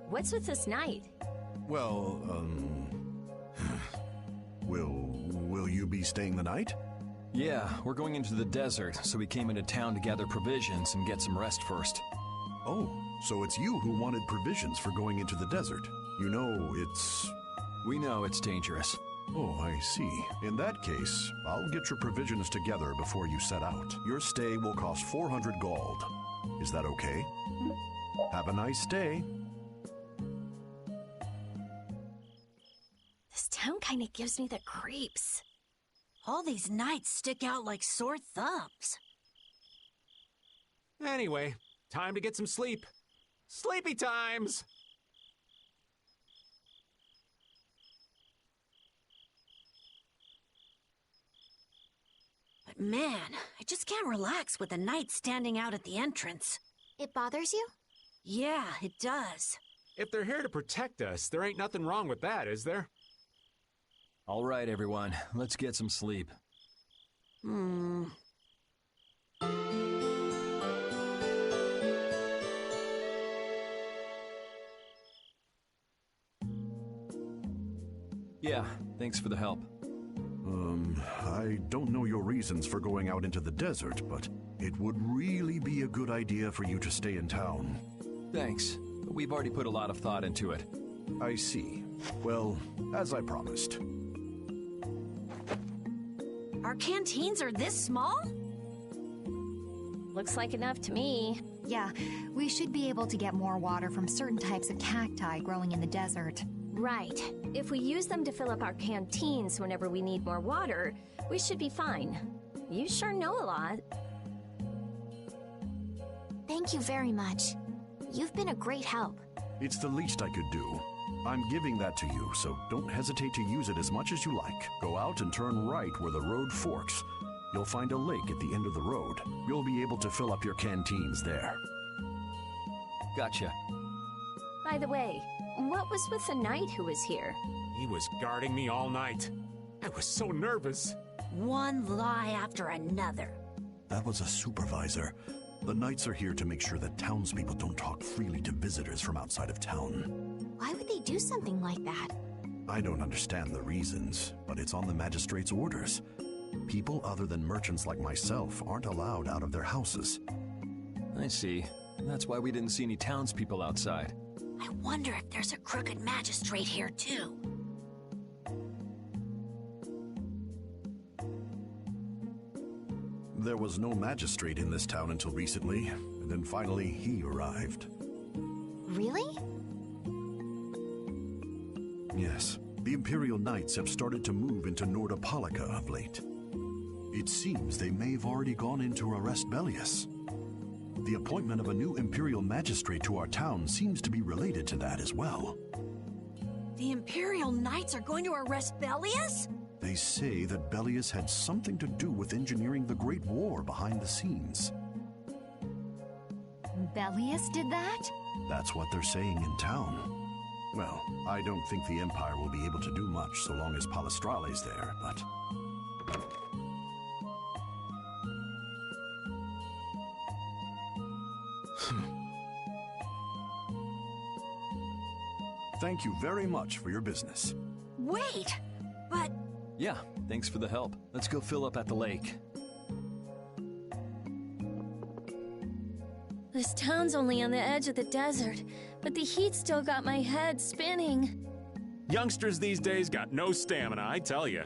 What's with this night? Well, will you be staying the night? Yeah, we're going into the desert, so we came into town to gather provisions and get some rest first. Oh, so it's you who wanted provisions for going into the desert. You know, it's... We know it's dangerous. Oh, I see. In that case, I'll get your provisions together before you set out. Your stay will cost 400 gold. Is that okay? Have a nice stay. This town kind of gives me the creeps. All these nights stick out like sore thumbs. Anyway, Time to get some sleep. Sleepy times! But man, I just can't relax with the knight standing out at the entrance. It bothers you? Yeah, it does. If they're here to protect us, there ain't nothing wrong with that, is there? All right, everyone. Let's get some sleep. Yeah, thanks for the help. I don't know your reasons for going out into the desert, but it would really be a good idea for you to stay in town. Thanks, but we've already put a lot of thought into it. I see. Well, as I promised. Our canteens are this small? Looks like enough to me. Yeah, we should be able to get more water from certain types of cacti growing in the desert. Right. If we use them to fill up our canteens whenever we need more water, we should be fine. You sure know a lot. Thank you very much. You've been a great help. It's the least I could do. I'm giving that to you, so don't hesitate to use it as much as you like. Go out and turn right where the road forks. You'll find a lake at the end of the road. You'll be able to fill up your canteens there. Gotcha. By the way, what was with the knight who was here? He was guarding me all night. I was so nervous. One lie after another. That was a supervisor. The knights are here to make sure that townspeople don't talk freely to visitors from outside of town. Why would they do something like that? I don't understand the reasons, but it's on the magistrate's orders. People other than merchants like myself aren't allowed out of their houses. I see. That's why we didn't see any townspeople outside. I wonder if there's a crooked magistrate here, too. There was no magistrate in this town until recently, and then finally he arrived. Really? Yes, the Imperial Knights have started to move into Nordopolica of late. It seems they may have already gone in to arrest Bellius. The appointment of a new Imperial Magistrate to our town seems to be related to that as well. The Imperial Knights are going to arrest Bellius? They say that Bellius had something to do with engineering the Great War behind the scenes. Bellius did that? That's what they're saying in town. Well, I don't think the Empire will be able to do much so long as Palestrale's there, but... Thank you very much for your business. Wait! But... Yeah, thanks for the help. Let's go fill up at the lake. This town's only on the edge of the desert, but the heat still got my head spinning. Youngsters these days got no stamina, I tell you.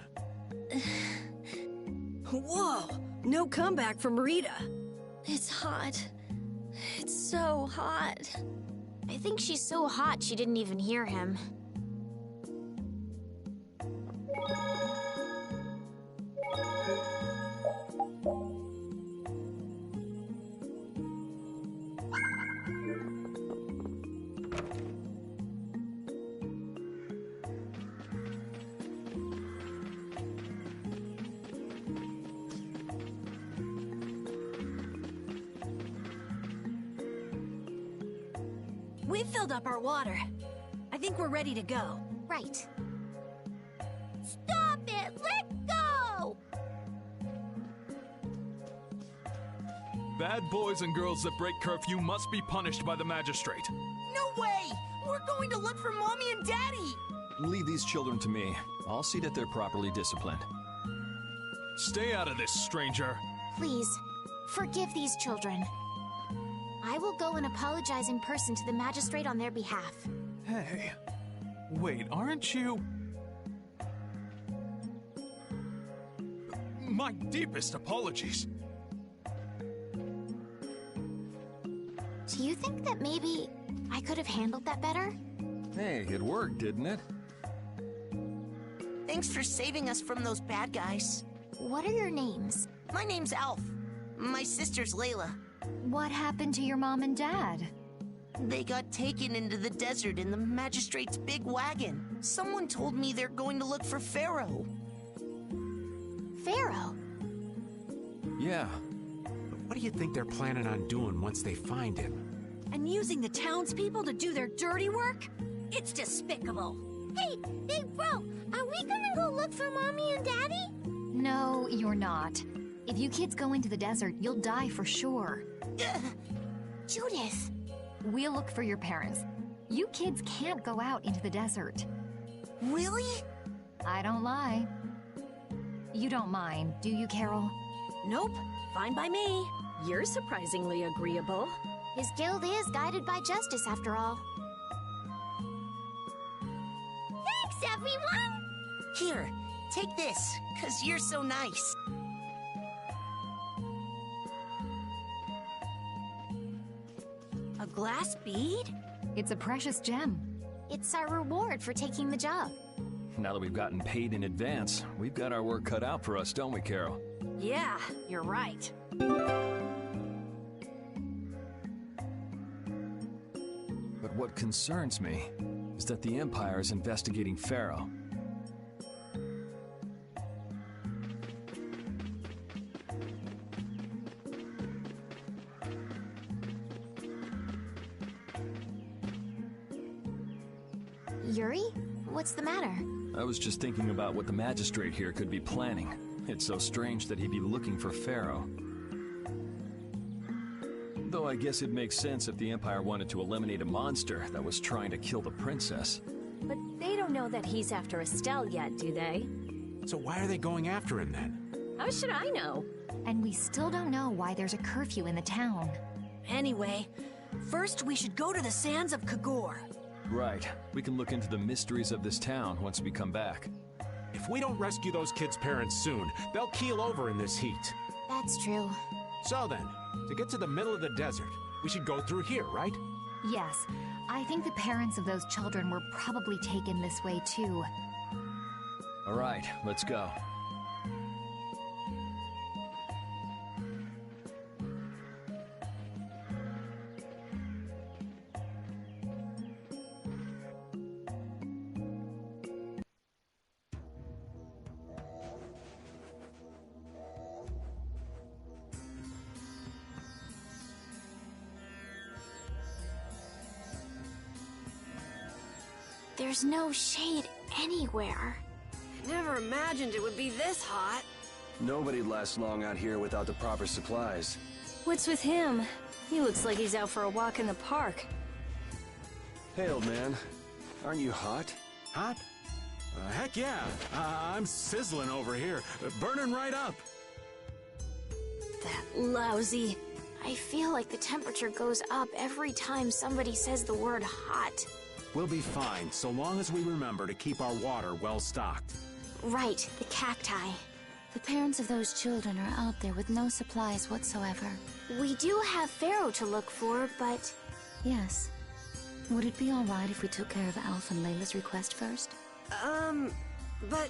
Whoa! No comeback from Rita. It's hot. It's so hot. I think she's so hot she didn't even hear him. We filled up our water. I think we're ready to go. Right. Stop it! Let go! Bad boys and girls that break curfew must be punished by the magistrate. No way! We're going to look for Mommy and Daddy! Leave these children to me. I'll see that they're properly disciplined. Stay out of this, stranger. Please, forgive these children. I will go and apologize in person to the magistrate on their behalf. Hey, wait, aren't you... My deepest apologies. Do you think that maybe I could have handled that better? Hey, it worked, didn't it? Thanks for saving us from those bad guys. What are your names? My name's Alf. My sister's Layla. What happened to your mom and dad? They got taken into the desert in the magistrate's big wagon. Someone told me they're going to look for Pharaoh. Pharaoh? Yeah. But what do you think they're planning on doing once they find him? And using the townspeople to do their dirty work? It's despicable. Hey, Big Bro, are we gonna go look for Mommy and Daddy? No, you're not. If you kids go into the desert, you'll die for sure. Judith. We'll look for your parents. You kids can't go out into the desert. Really? I don't lie. You don't mind, do you, Carol? Nope, fine by me. You're surprisingly agreeable. His guild is guided by justice, after all. Thanks, everyone! Here, take this, 'cause you're so nice. A glass bead? It's a precious gem. It's our reward for taking the job. Now that we've gotten paid in advance, we've got our work cut out for us, don't we, Carol? Yeah, you're right. But what concerns me is that the Empire is investigating Pharaoh. Yuri? What's the matter? I was just thinking about what the magistrate here could be planning. It's so strange that he'd be looking for Pharaoh. Though I guess it makes sense if the Empire wanted to eliminate a monster that was trying to kill the princess. But they don't know that he's after Estelle yet, do they? So why are they going after him then? How should I know? And we still don't know why there's a curfew in the town. Anyway, first we should go to the sands of Kagor. Right. We can look into the mysteries of this town once we come back. If we don't rescue those kids' parents soon, they'll keel over in this heat. That's true. So then, to get to the middle of the desert, we should go through here, right? Yes, I think the parents of those children were probably taken this way too. All right, let's go. There's no shade anywhere. I never imagined it would be this hot. Nobody'd last long out here without the proper supplies. What's with him? He looks like he's out for a walk in the park. Hey, old man. Aren't you hot? Hot? Heck yeah. I'm sizzling over here. Burning right up. That lousy. I feel like the temperature goes up every time somebody says the word hot. We'll be fine, so long as we remember to keep our water well stocked. Right, the cacti. The parents of those children are out there with no supplies whatsoever. We do have Pharaoh to look for, but... Yes. Would it be alright if we took care of Alf and Layla's request first? But...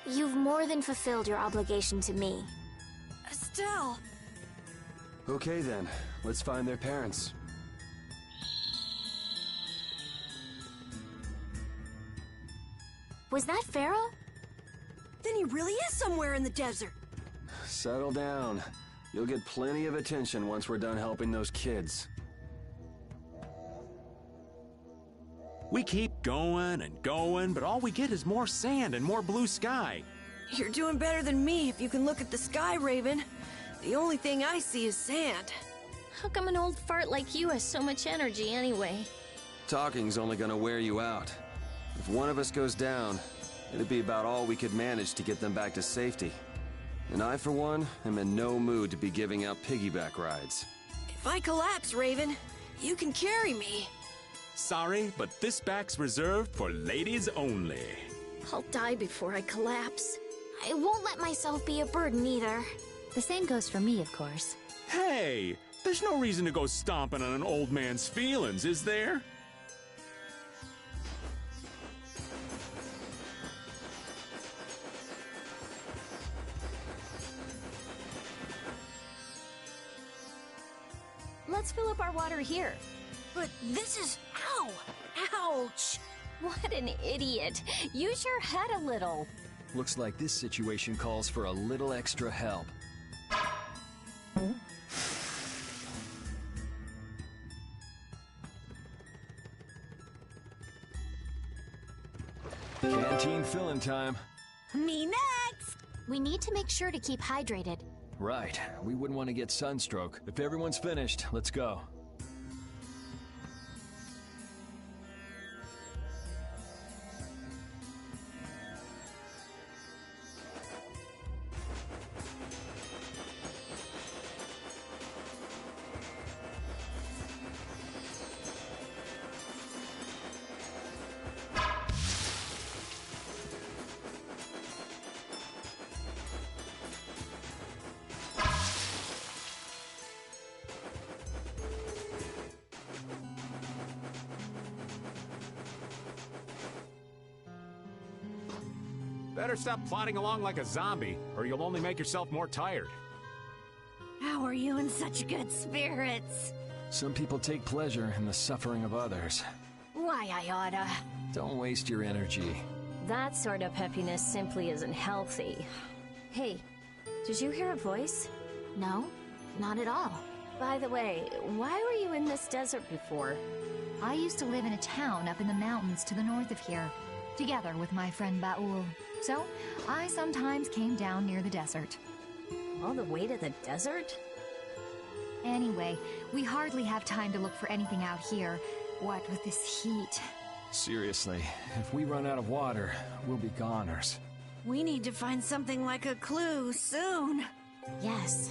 You've more than fulfilled your obligation to me. Estelle! Okay then, let's find their parents. Was that Pharaoh? Then he really is somewhere in the desert. Settle down. You'll get plenty of attention once we're done helping those kids. We keep going and going, but all we get is more sand and more blue sky. You're doing better than me if you can look at the sky, Raven. The only thing I see is sand. How come an old fart like you has so much energy anyway? Talking's only gonna wear you out. If one of us goes down, it'd be about all we could manage to get them back to safety. And I, for one, am in no mood to be giving out piggyback rides. If I collapse, Raven, you can carry me. Sorry, but this back's reserved for ladies only. I'll die before I collapse. I won't let myself be a burden either. The same goes for me, of course. Hey, there's no reason to go stomping on an old man's feelings, is there? let's fill up our water here. But this is... Ow! Ouch! What an idiot. Use your head a little. Looks like this situation calls for a little extra help. Canteen filling time. Me next! We need to make sure to keep hydrated. Right. We wouldn't want to get sunstroke. If everyone's finished, let's go. Better stop plodding along like a zombie, or you'll only make yourself more tired. How are you in such good spirits? Some people take pleasure in the suffering of others. Why, I oughta. Don't waste your energy. That sort of peppiness simply isn't healthy. Hey, did you hear a voice? No, not at all. By the way, why were you in this desert before? I used to live in a town up in the mountains to the north of here, together with my friend Baul. So, I sometimes came down near the desert. All the way to the desert? Anyway, we hardly have time to look for anything out here, what with this heat. Seriously, if we run out of water, we'll be goners. We need to find something like a clue soon. Yes.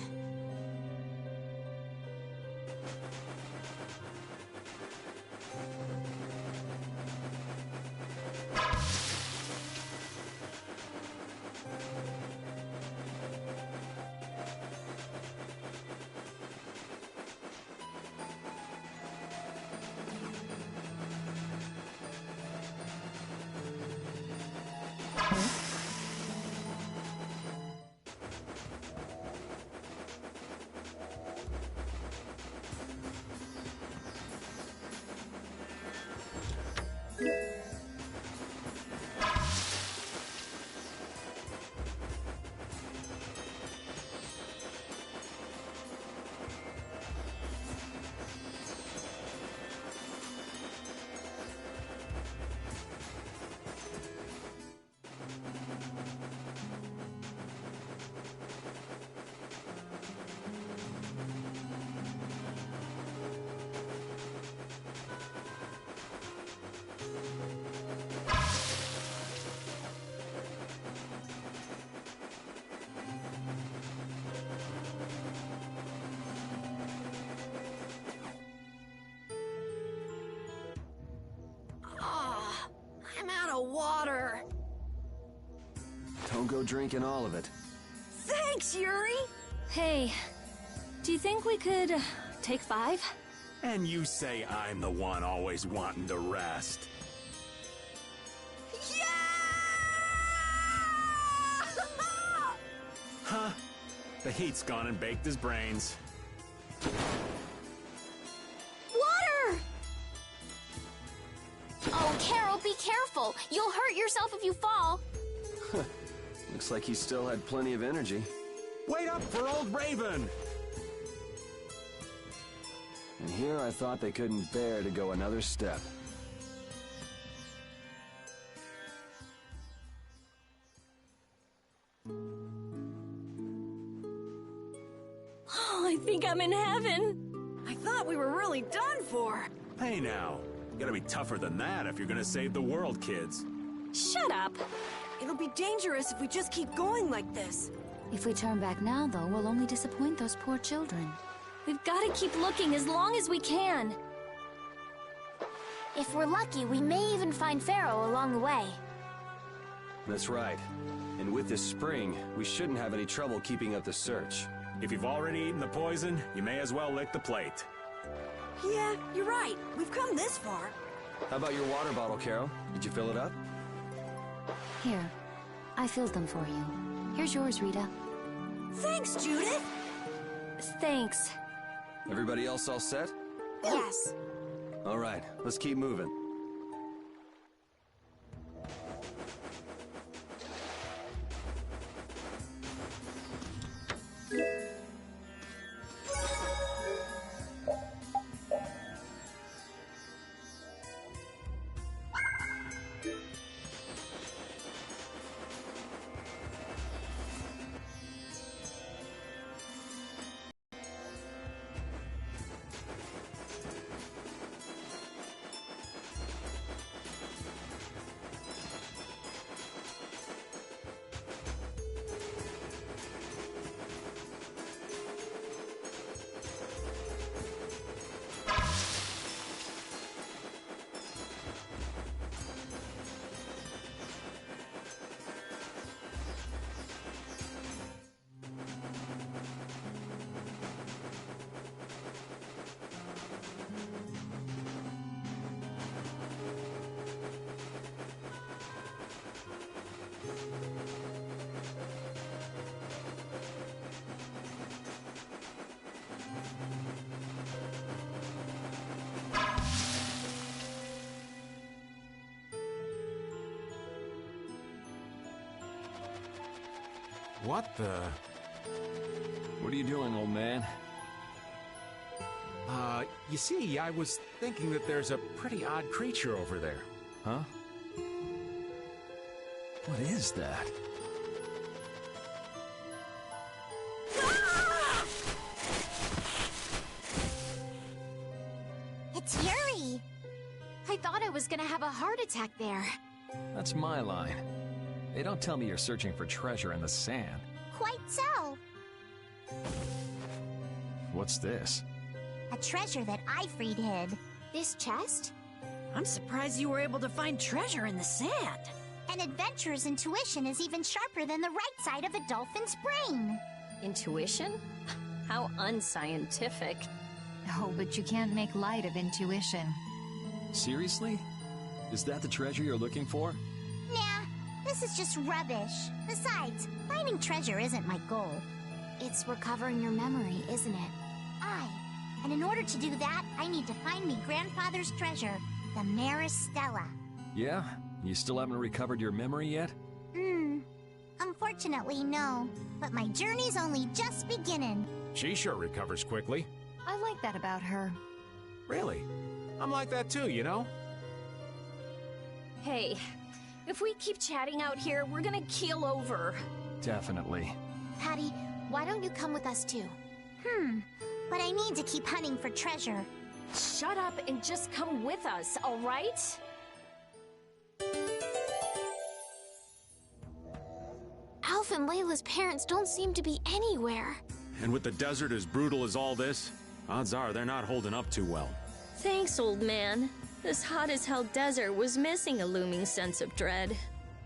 Water. Don't go drinking all of it. Thanks, Yuri! Hey, do you think we could take 5? And you say I'm the one always wanting to rest. Yeah! Huh? The heat's gone and baked his brains. Oh, Carol, be careful! You'll hurt yourself if you fall! Looks like he still had plenty of energy. Wait up for old Raven! And here I thought they couldn't bear to go another step. Oh, I think I'm in heaven! I thought we were really done for! Hey now, you gotta be tougher than that if you're gonna save the world, kids. Shut up! It'll be dangerous if we just keep going like this. If we turn back now, though, we'll only disappoint those poor children. We've got to keep looking as long as we can. If we're lucky, we may even find Pharaoh along the way. That's right. And with this spring, we shouldn't have any trouble keeping up the search. If you've already eaten the poison, you may as well lick the plate. Yeah, you're right. We've come this far. How about your water bottle, Carol? Did you fill it up? Here, I filled them for you. Here's yours, Rita. Thanks, Judith! Thanks. Everybody else all set? Yes. All right, let's keep moving. What the... What are you doing, old man? You see, I was thinking that there's a pretty odd creature over there. Huh? What is that? It's Yuri! I thought I was gonna have a heart attack there. That's my line. They don't tell me you're searching for treasure in the sand. Quite so. What's this? A treasure that Ifrid hid. This chest? I'm surprised you were able to find treasure in the sand. An adventurer's intuition is even sharper than the right side of a dolphin's brain. Intuition? How unscientific. Oh, but you can't make light of intuition. Seriously? Is that the treasure you're looking for? Nah, this is just rubbish. Besides, finding treasure isn't my goal. It's recovering your memory, isn't it? And in order to do that, I need to find me grandfather's treasure, the Maris Stella. Yeah? You still haven't recovered your memory yet? Unfortunately, no. But my journey's only just beginning. She sure recovers quickly. I like that about her. Really? I'm like that too, you know? Hey, if we keep chatting out here, we're gonna keel over. Definitely. Patty, why don't you come with us too? But I need to keep hunting for treasure. Shut up and just come with us, all right? Alf and Layla's parents don't seem to be anywhere. And with the desert as brutal as all this, odds are they're not holding up too well. Thanks, old man. This hot-as-hell desert was missing a looming sense of dread.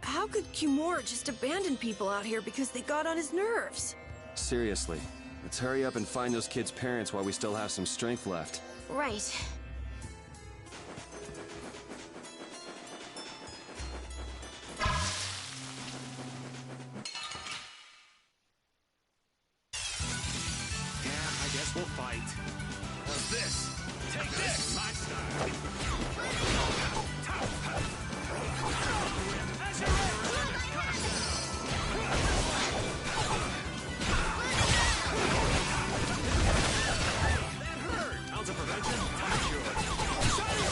How could Kimura just abandon people out here because they got on his nerves? Seriously, let's hurry up and find those kids' parents while we still have some strength left. Right. Yeah, I guess we'll fight. What's this? Take this! My style. Ounce of prevention, time cure. Shiny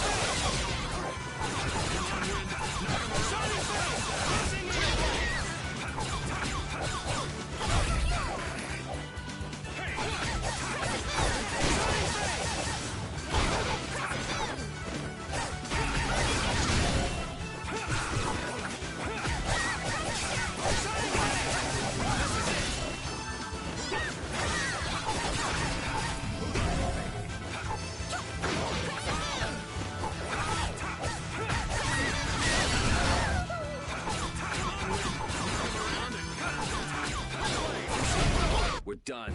We're done.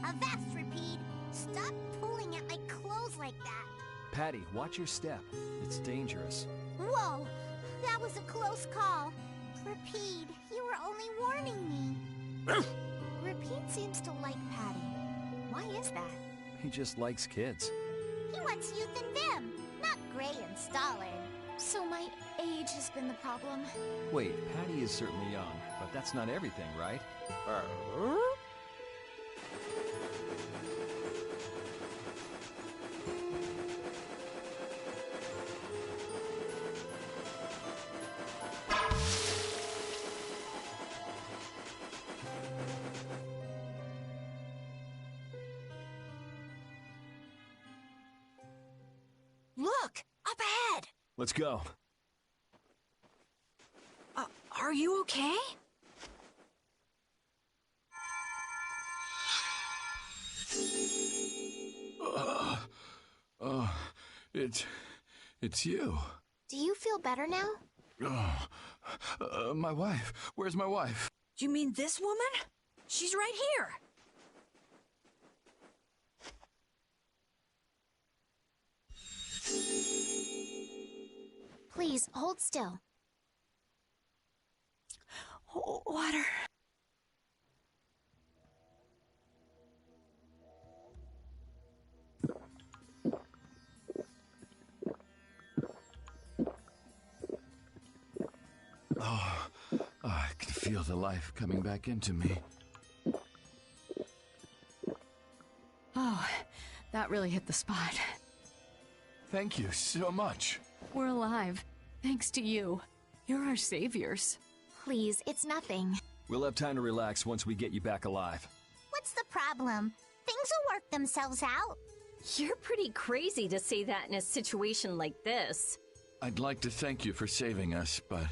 Avast, Repeat! Stop pulling at my clothes like that! Patty, watch your step. It's dangerous. Whoa! That was a close call. Rapide, you were only warning me. Rapide seems to like Patty. Why is that? He just likes kids. He wants youth and vim, not gray and stolid. So my age has been the problem. Wait, Patty is certainly young, but that's not everything, right? Look! Up ahead! Let's go. Are you okay? It's you. Do you feel better now? My wife. Where's my wife? You mean this woman? She's right here. Please, hold still. Water. I can feel the life coming back into me. Oh, that really hit the spot. Thank you so much. We're alive, thanks to you. You're our saviors. Please, it's nothing. We'll have time to relax once we get you back alive. What's the problem? Things will work themselves out. You're pretty crazy to say that in a situation like this. I'd like to thank you for saving us, but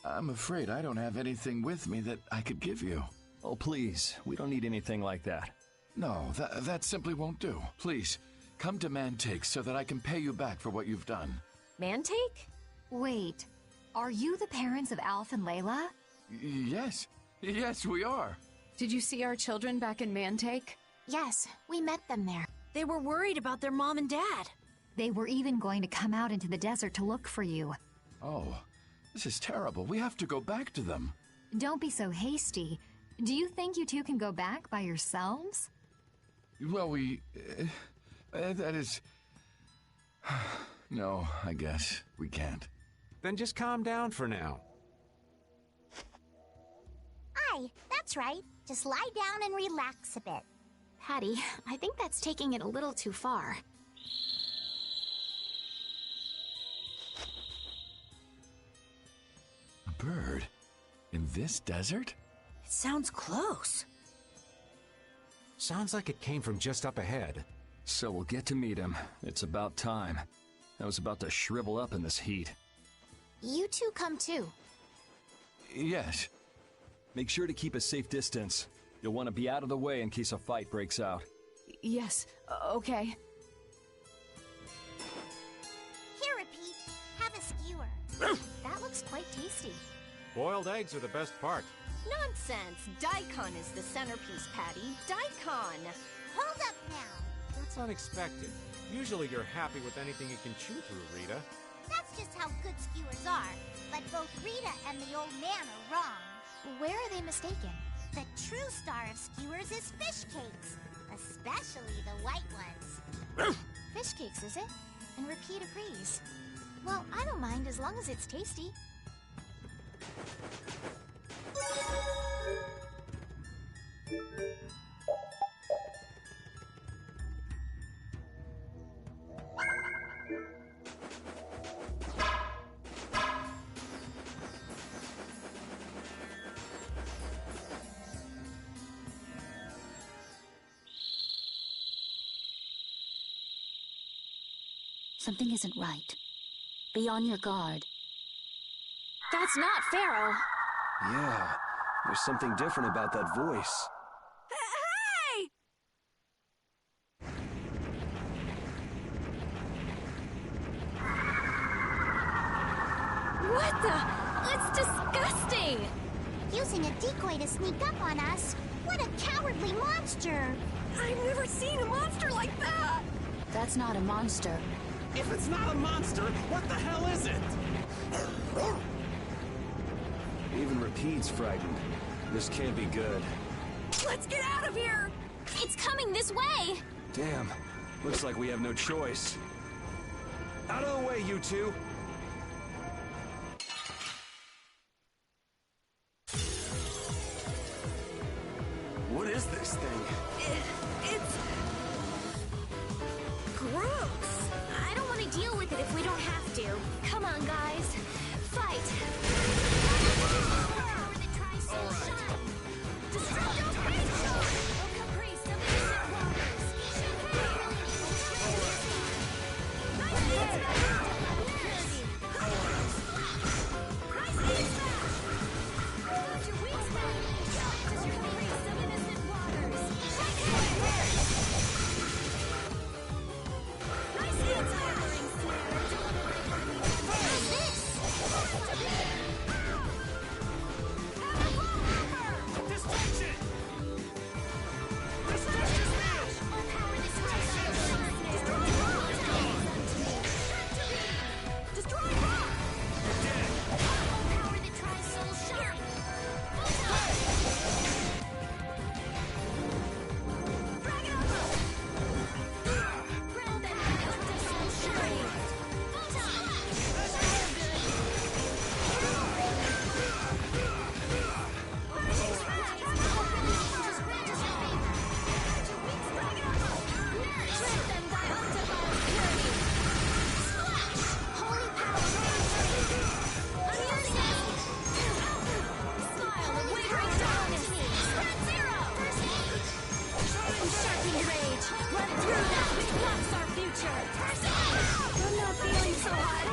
I'm afraid I don't have anything with me that I could give you. Oh, please. We don't need anything like that. No, that simply won't do. Please, come to Mantake so that I can pay you back for what you've done. Mantake? Wait, are you the parents of Alf and Layla? Yes. Yes, we are. Did you see our children back in Mantake? Yes, we met them there. They were worried about their mom and dad. They were even going to come out into the desert to look for you. Oh, this is terrible. We have to go back to them. Don't be so hasty. Do you think you two can go back by yourselves? Well, that is... No, I guess we can't. Then just calm down for now. Aye, that's right. Just lie down and relax a bit. Patty, I think that's taking it a little too far. A bird? In this desert? It sounds close. Sounds like it came from just up ahead. So we'll get to meet him. It's about time. I was about to shrivel up in this heat. You two come too. Yes. Make sure to keep a safe distance. You'll want to be out of the way in case a fight breaks out. Yes, okay. Here, Repeat. Have a skewer. That looks quite tasty. Boiled eggs are the best part. Nonsense! Daikon is the centerpiece, Patty. Daikon! Hold up now. That's unexpected. Usually you're happy with anything you can chew through, Rita. That's just how good skewers are. But both Rita and the old man are wrong. Where are they mistaken? The true star of skewers is fish cakes. Especially the white ones. Fish cakes, is it? And Repeat agrees. Well, I don't mind as long as it's tasty. Something isn't right. Be on your guard. That's not Pharaoh. Yeah, there's something different about that voice. Hey! What the? That's disgusting! Using a decoy to sneak up on us? What a cowardly monster! I've never seen a monster like that! That's not a monster. If it's not a monster, what the hell is it? Even Repeat's frightened. This can't be good. Let's get out of here! It's coming this way! Damn. Looks like we have no choice. Out of the way, you two! What is this thing? It's... gross. I don't want to deal with it if we don't have to. Come on, guys. Fight! Power that tries to shine! Destructo Painful! Oh, caprice of innocent waters! Nice hits! Nice hits! Got your weak spot! Does your caprice of innocent waters! Nice hits! What's this? Destruction! Destruction smash! All power this way! Destroy rock! Destroy rock! Dead! All power that tries soul shine! Dragon Upper! Grant them the Ultra Soul Shine! I'm not feeling so hot.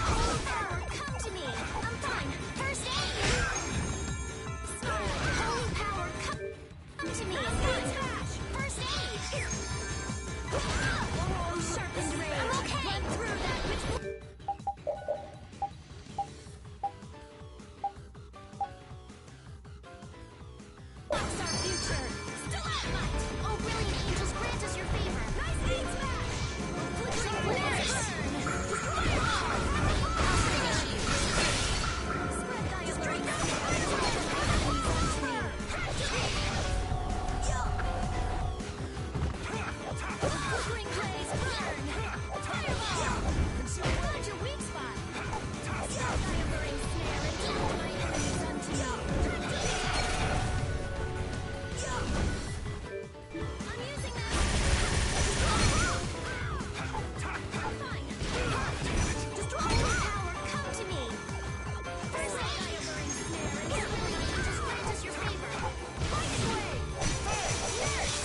Holy power, come to me. I'm fine. First aid. Holy power, come to me. First aid. Sharpened rage. I'm okay. Run through that which... That's our future. Stalagmite. Oh, brilliant angels, grant us your favor. Nice aid smash. Flickering flares. Destroy all. I'll finish you. Spread thy strength. Flickering blaze, burn. Fireball. Find your weak spot. Spread thy alluring snare and draw my enemies unto you. I'm using this. Fine. Destroy holy power, come to me. First aid. Alluring snare and heavenly angels grant us your favor. Lightning wave. Nurse.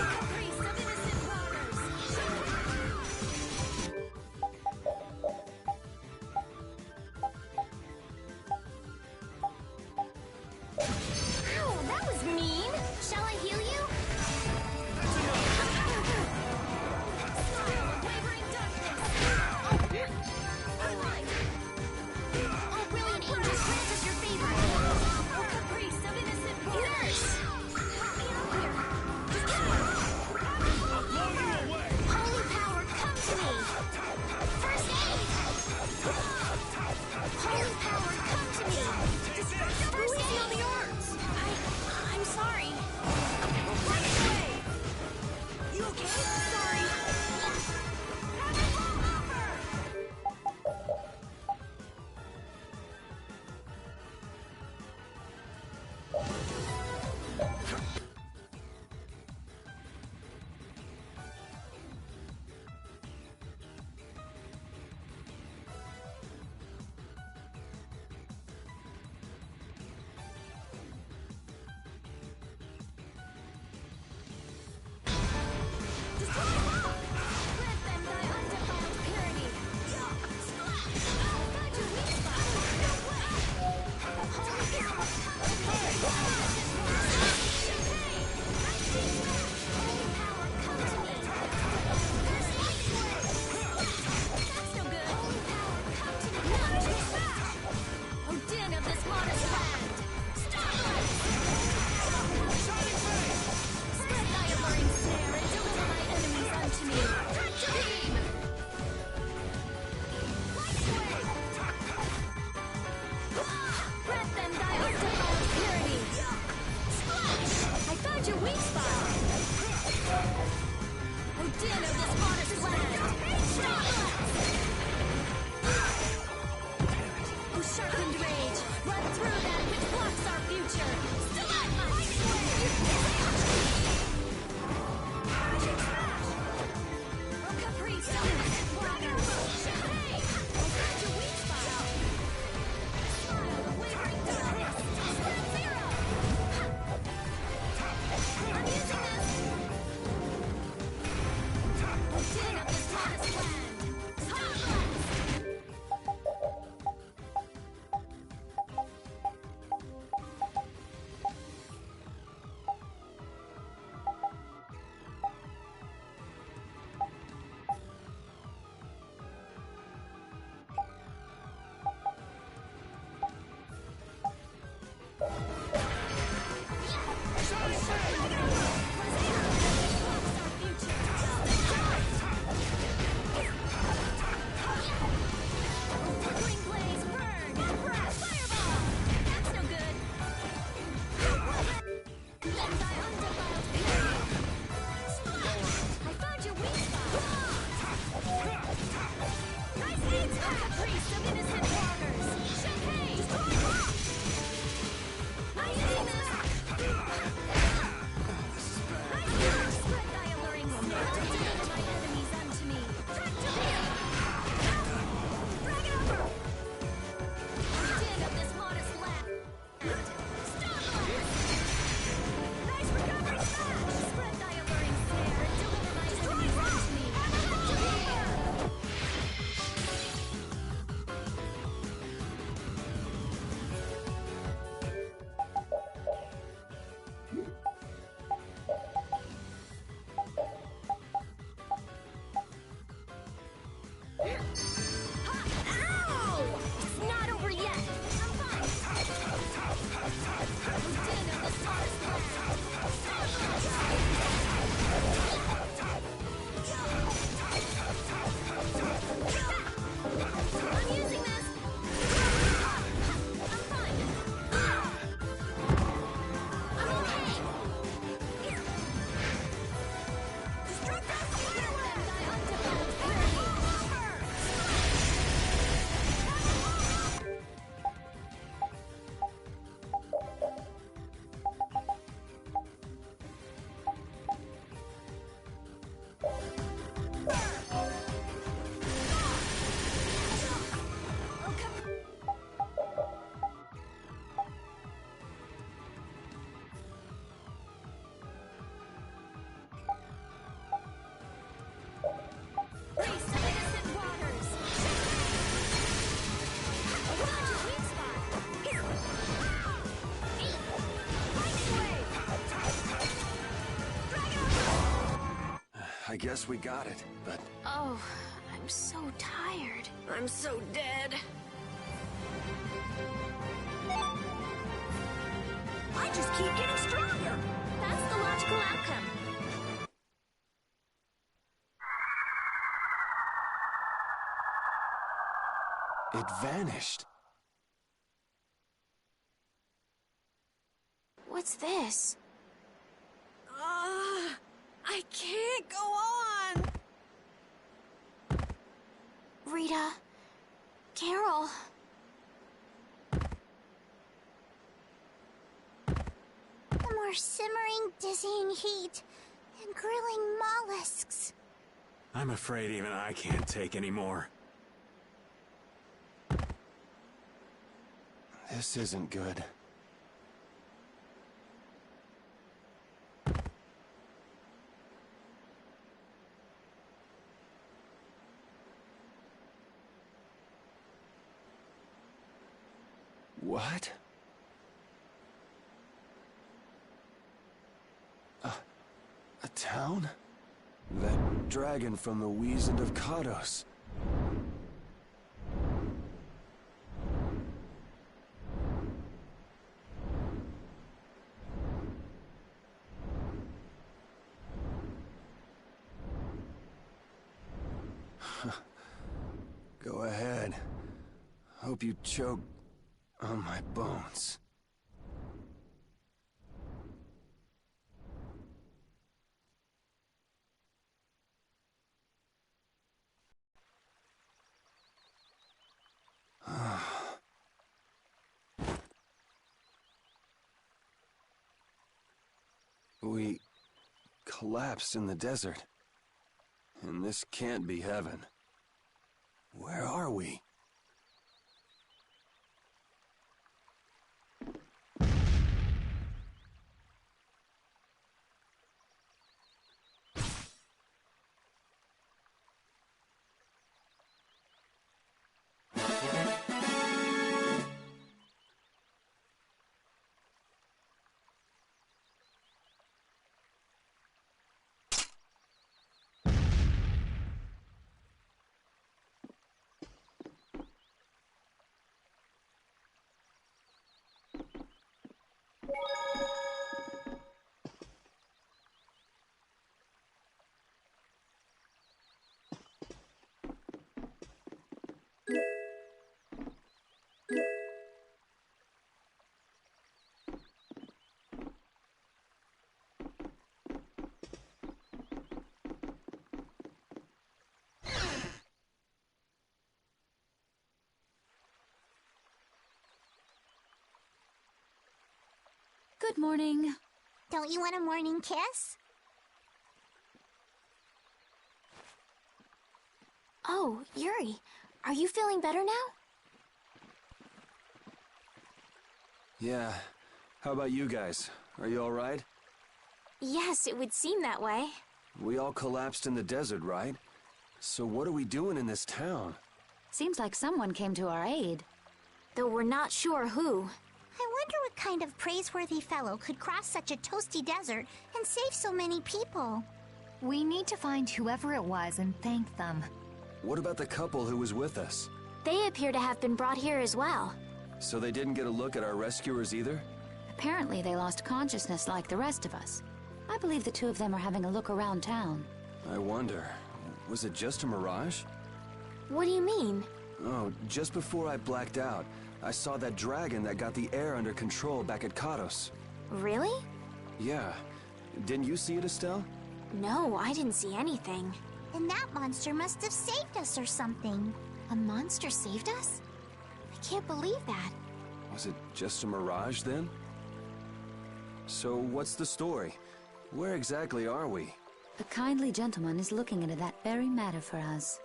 Caprice of innocent waters. Ow, that was mean. Shall I heal you? Smile of wavering darkness. All right. Oh, brilliant angels, grant us your favor. Oh, caprice of innocent waters. Help me out here. Holy power, come to me. First aid. Holy power, come to me. First aid on the arms. I'm sorry. Right away. You okay? Sorry. Holy power, come to me. I guess we got it, but... Oh, I'm so tired. I'm so dead. I just keep getting stronger. That's the logical outcome. It vanished. What's this? I can't go on. Rita. Carol. The more simmering, dizzying heat and grilling mollusks. I'm afraid even I can't take any more. This isn't good. What? A town? That dragon from the Wizened of Kados. Go ahead. Hope you choke on my bones. We collapsed in the desert. And this can't be heaven. Where are we? Good morning. Don't you want a morning kiss? Oh, Yuri, are you feeling better now? Yeah. How about you guys? Are you all right? Yes, it would seem that way. We all collapsed in the desert, right? So what are we doing in this town? Seems like someone came to our aid. Though we're not sure who. I wonder what kind of praiseworthy fellow could cross such a toasty desert and save so many people. We need to find whoever it was and thank them. What about the couple who was with us? They appear to have been brought here as well. So they didn't get a look at our rescuers either? Apparently they lost consciousness like the rest of us. I believe the two of them are having a look around town. I wonder, was it just a mirage? What do you mean? Oh, just before I blacked out, I saw that dragon that got the air under control back at Katos. Really? Yeah. Didn't you see it, Estelle? No, I didn't see anything. And that monster must have saved us or something. A monster saved us? I can't believe that. Was it just a mirage then? So what's the story? Where exactly are we? A kindly gentleman is looking into that very matter for us.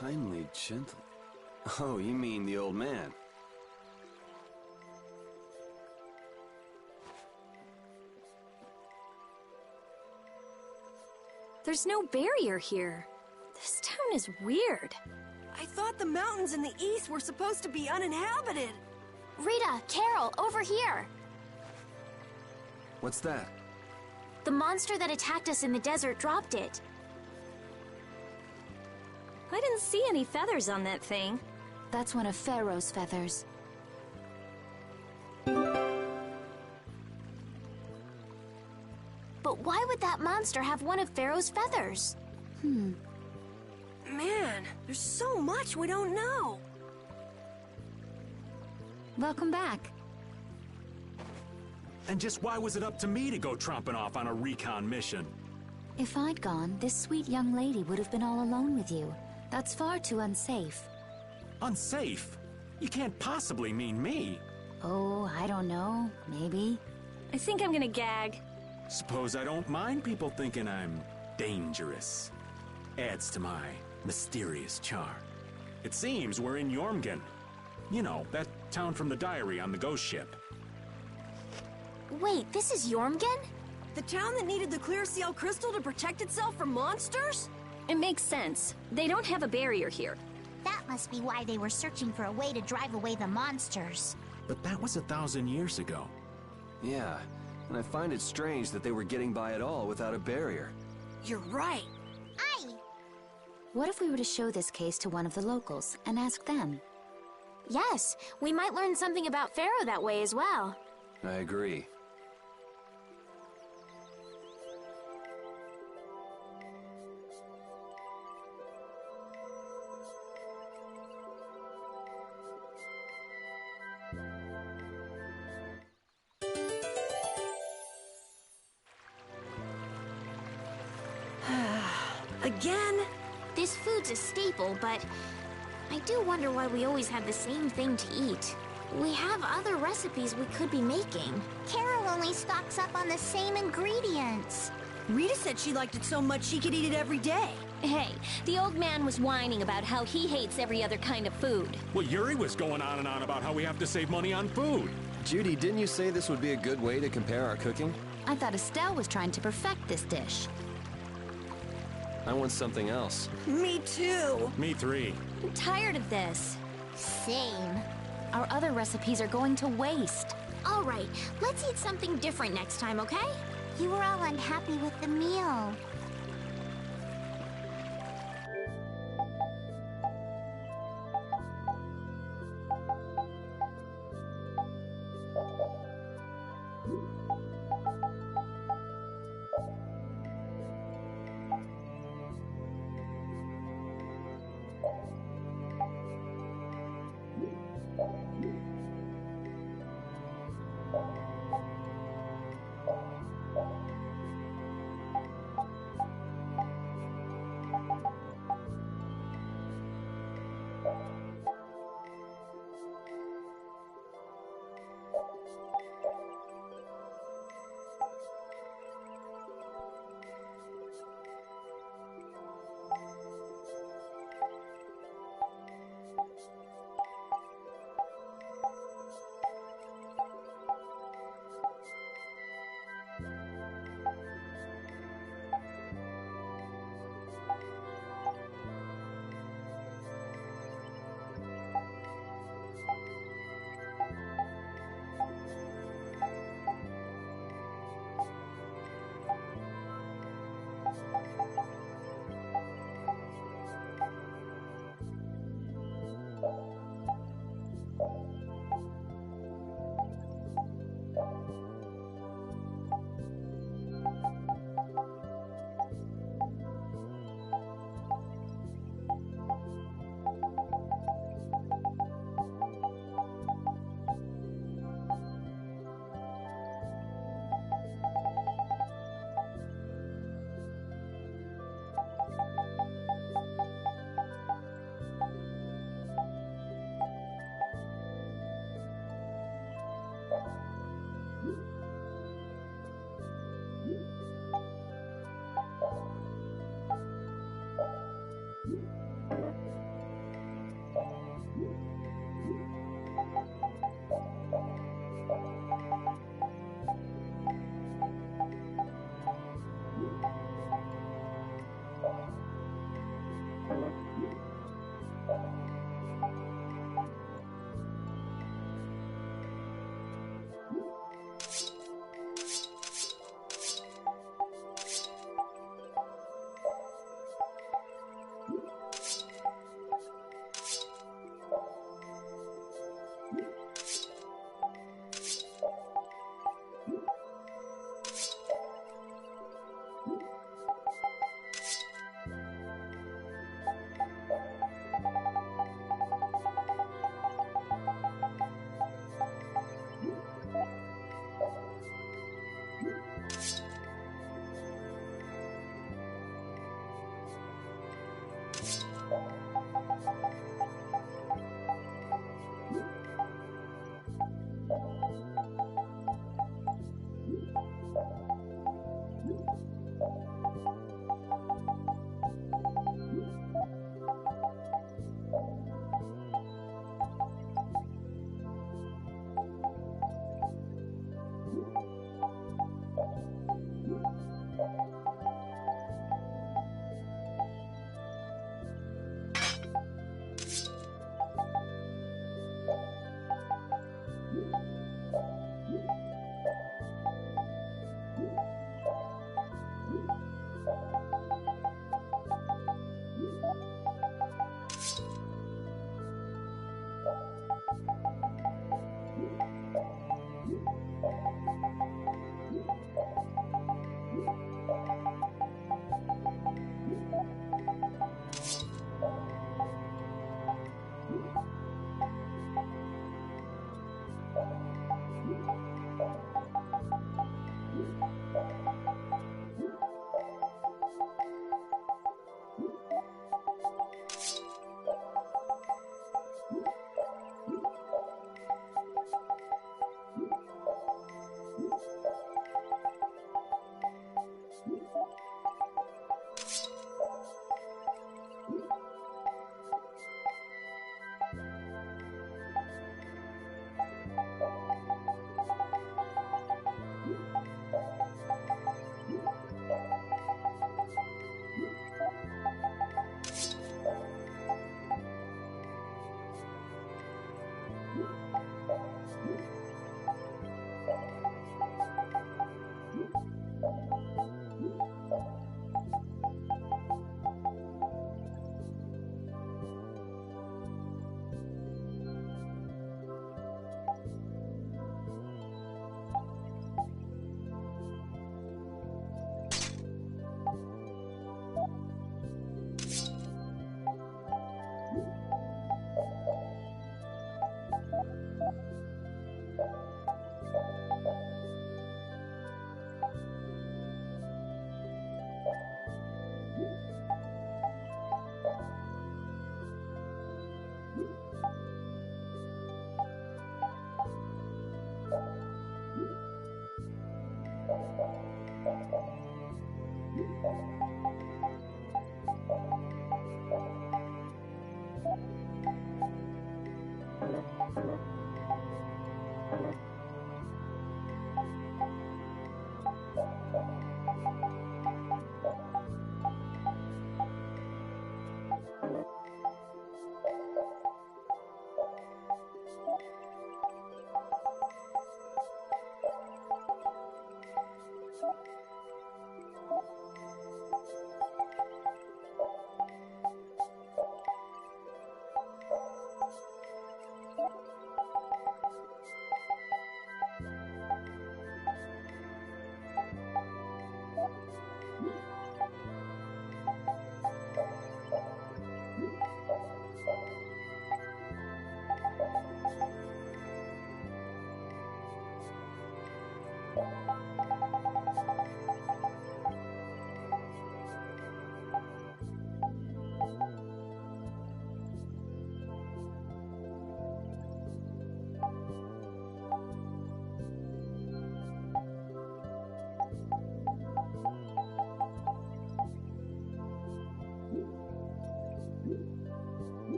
Kindly gentle... Oh, you mean the old man? There's no barrier here. This town is weird. I thought the mountains in the east were supposed to be uninhabited. Rita, Carol, over here! What's that? The monster that attacked us in the desert dropped it. I didn't see any feathers on that thing. That's one of Pharaoh's feathers. But why would that monster have one of Pharaoh's feathers? Man, there's so much we don't know. Welcome back. And just why was it up to me to go tromping off on a recon mission? If I'd gone, this sweet young lady would have been all alone with you. That's far too unsafe. Unsafe? You can't possibly mean me. Oh, I don't know. Maybe. I think I'm gonna gag. Suppose I don't mind people thinking I'm dangerous. Adds to my mysterious charm. It seems we're in Jormungand. You know, that town from the diary on the ghost ship. Wait, this is Jormungand? The town that needed the clear seal crystal to protect itself from monsters? It makes sense. They don't have a barrier here. That must be why they were searching for a way to drive away the monsters. But that was 1,000 years ago. Yeah, and I find it strange that they were getting by at all without a barrier. You're right. Aye! What if we were to show this case to one of the locals and ask them? Yes, we might learn something about Pharaoh that way as well. I agree. Again? This food's a staple, but I do wonder why we always have the same thing to eat. We have other recipes we could be making. Carol only stocks up on the same ingredients. Rita said she liked it so much she could eat it every day. Hey, the old man was whining about how he hates every other kind of food. Well, Yuri was going on and on about how we have to save money on food. Judy, didn't you say this would be a good way to compare our cooking? I thought Estelle was trying to perfect this dish. I want something else. Me too. Me three. I'm tired of this. Same. Our other recipes are going to waste. All right, let's eat something different next time, okay? You were all unhappy with the meal.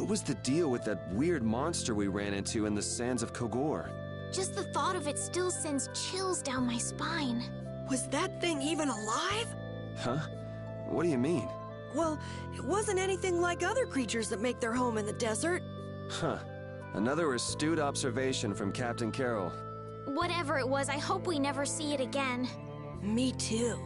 What was the deal with that weird monster we ran into in the sands of Kogor? Just the thought of it still sends chills down my spine. Was that thing even alive? Huh? What do you mean? Well, it wasn't anything like other creatures that make their home in the desert. Huh. Another astute observation from Captain Carroll. Whatever it was, I hope we never see it again. Me too.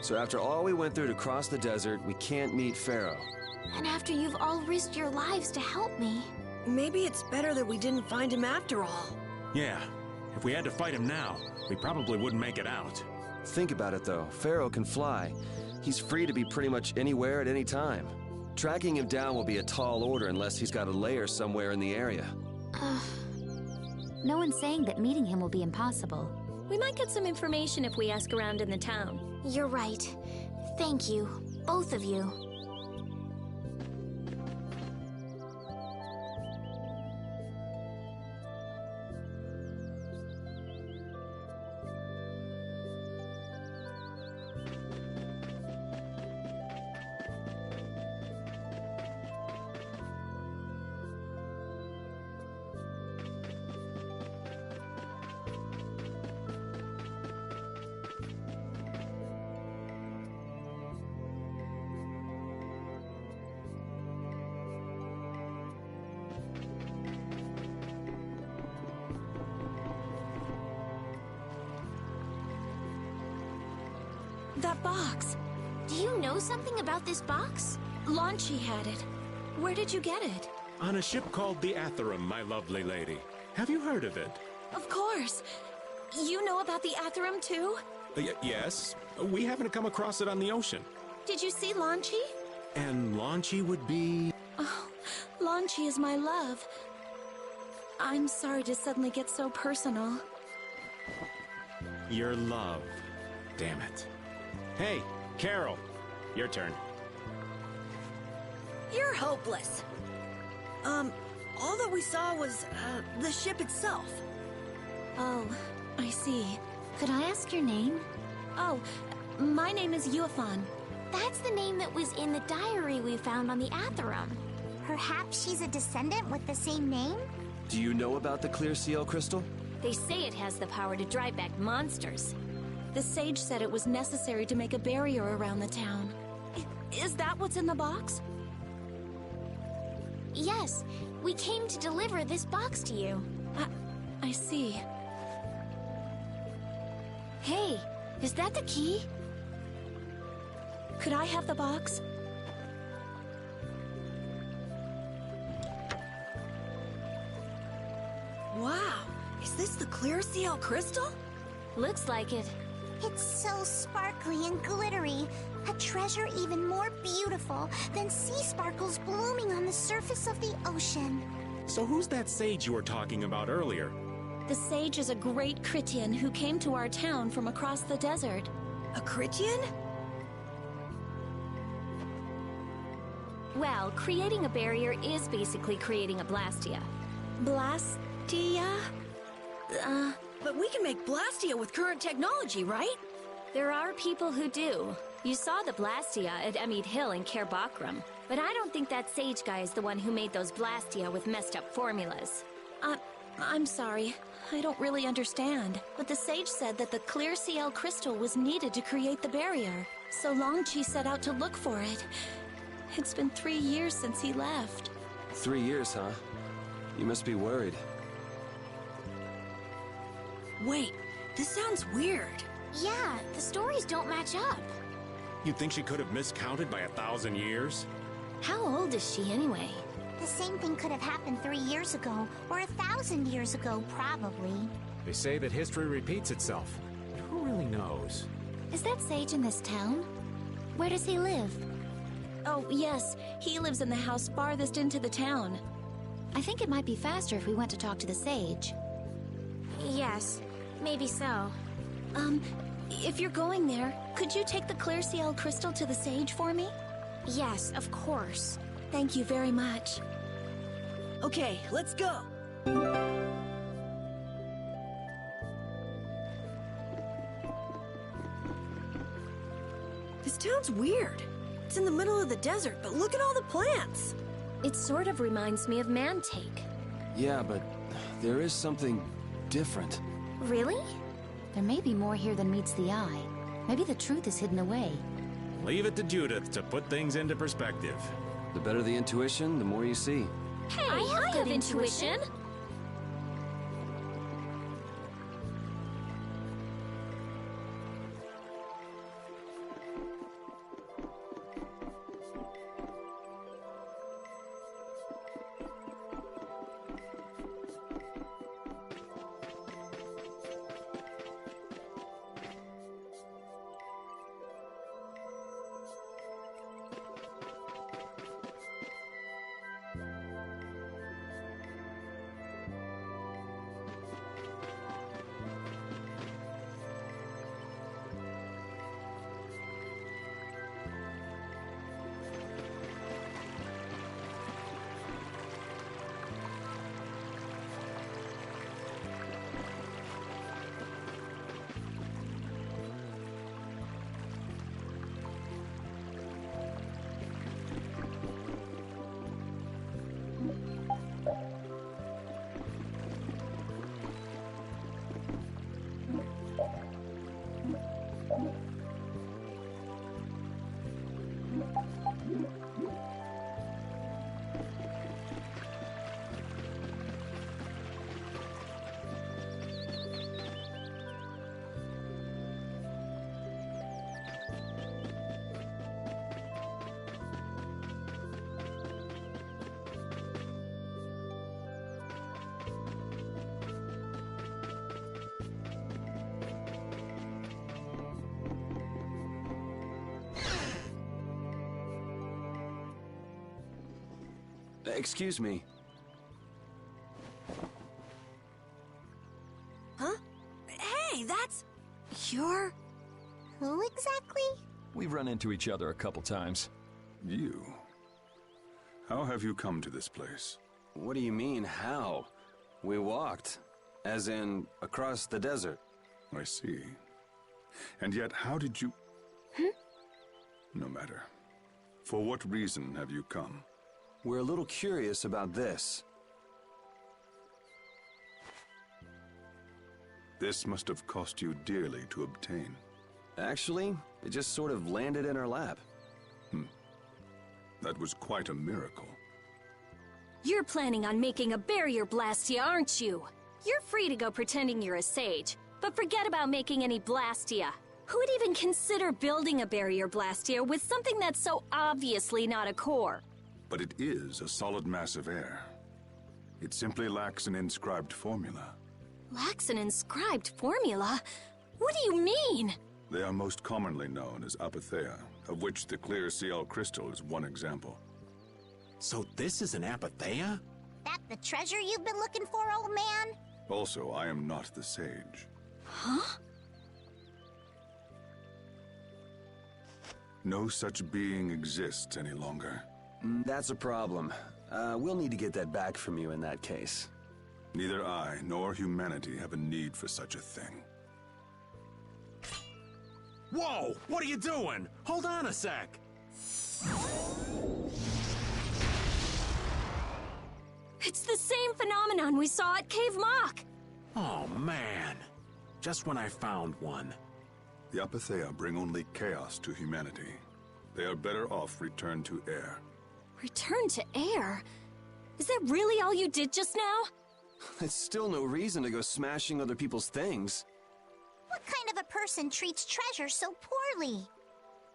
So after all we went through to cross the desert, we can't meet Pharaoh. And after you've all risked your lives to help me. Maybe it's better that we didn't find him after all. Yeah, if we had to fight him now, we probably wouldn't make it out. Think about it though, Pharaoh can fly. He's free to be pretty much anywhere at any time. Tracking him down will be a tall order unless he's got a lair somewhere in the area. No one's saying that meeting him will be impossible. We might get some information if we ask around in the town. You're right. Thank you, both of you. That box. Do you know something about this box? Launchy had it. Where did you get it? On a ship called the Atherum, my lovely lady. Have you heard of it? Of course. You know about the Atherum too? Yes. We happen to come across it on the ocean. Did you see Launchy? And Launchy would be... Oh, Launchy is my love. I'm sorry to suddenly get so personal. Your love. Damn it. Hey, Carol. Your turn. You're hopeless. All that we saw was, the ship itself. Oh, I see. Could I ask your name? Oh, my name is Yuafan. That's the name that was in the diary we found on the Atherum. Perhaps she's a descendant with the same name? Do you know about the clear seal crystal? They say it has the power to drive back monsters. The sage said it was necessary to make a barrier around the town. Is that what's in the box? Yes, we came to deliver this box to you. I see. Hey, is that the key? Could I have the box? Wow, is this the clear seal crystal? Looks like it. It's so sparkly and glittery. A treasure even more beautiful than sea sparkles blooming on the surface of the ocean. So who's that sage you were talking about earlier? The sage is a great Critian who came to our town from across the desert. A Critian? Well, creating a barrier is basically creating a Blastia. Blastia? But we can make Blastia with current technology, right? There are people who do. You saw the Blastia at Emmead Hill in Cair Bakram. But I don't think that sage guy is the one who made those Blastia with messed up formulas. I'm sorry. I don't really understand. But the sage said that the clear CL crystal was needed to create the barrier. So Longchi set out to look for it. It's been 3 years since he left. 3 years, huh? You must be worried. Wait, this sounds weird. Yeah, the stories don't match up. You think she could have miscounted by 1,000 years? How old is she anyway? The same thing could have happened 3 years ago, or 1,000 years ago, probably. They say that history repeats itself. But who really knows? Is that sage in this town? Where does he live? Oh, yes. He lives in the house farthest into the town. I think it might be faster if we went to talk to the sage. Yes, maybe so. If you're going there, could you take the clear CL crystal to the sage for me? Yes, of course. Thank you very much. Okay, let's go. This town's weird. It's in the middle of the desert, but look at all the plants. It sort of reminds me of Mantake. Yeah, but there is something different. Really? There may be more here than meets the eye. Maybe the truth is hidden away. Leave it to Judith to put things into perspective. The better the intuition, the more you see. Hey, I have intuition. Excuse me. Huh? Hey, that's... You're... Who exactly? We've run into each other a couple times. You? How have you come to this place? What do you mean, how? We walked. As in, across the desert. I see. And yet, how did you... No matter. For what reason have you come? We're a little curious about this. This must have cost you dearly to obtain. Actually, it just sort of landed in our lap. That was quite a miracle. You're planning on making a barrier blastia, aren't you? You're free to go pretending you're a sage, but forget about making any blastia. Who would even consider building a barrier blastia with something that's so obviously not a core? But it is a solid mass of air. It simply lacks an inscribed formula. Lacks an inscribed formula? What do you mean? They are most commonly known as apatheia, of which the clear CL crystal is one example. So this is an apatheia? That the treasure you've been looking for, old man? Also, I am not the sage. Huh? No such being exists any longer. That's a problem. We'll need to get that back from you in that case. Neither I nor humanity have a need for such a thing. Whoa! What are you doing? Hold on a sec! It's the same phenomenon we saw at Cave Mock! Oh, man. Just when I found one. The apatheia bring only chaos to humanity. They are better off returned to air. Return to air? Is that really all you did just now? It's still no reason to go smashing other people's things. What kind of a person treats treasure so poorly?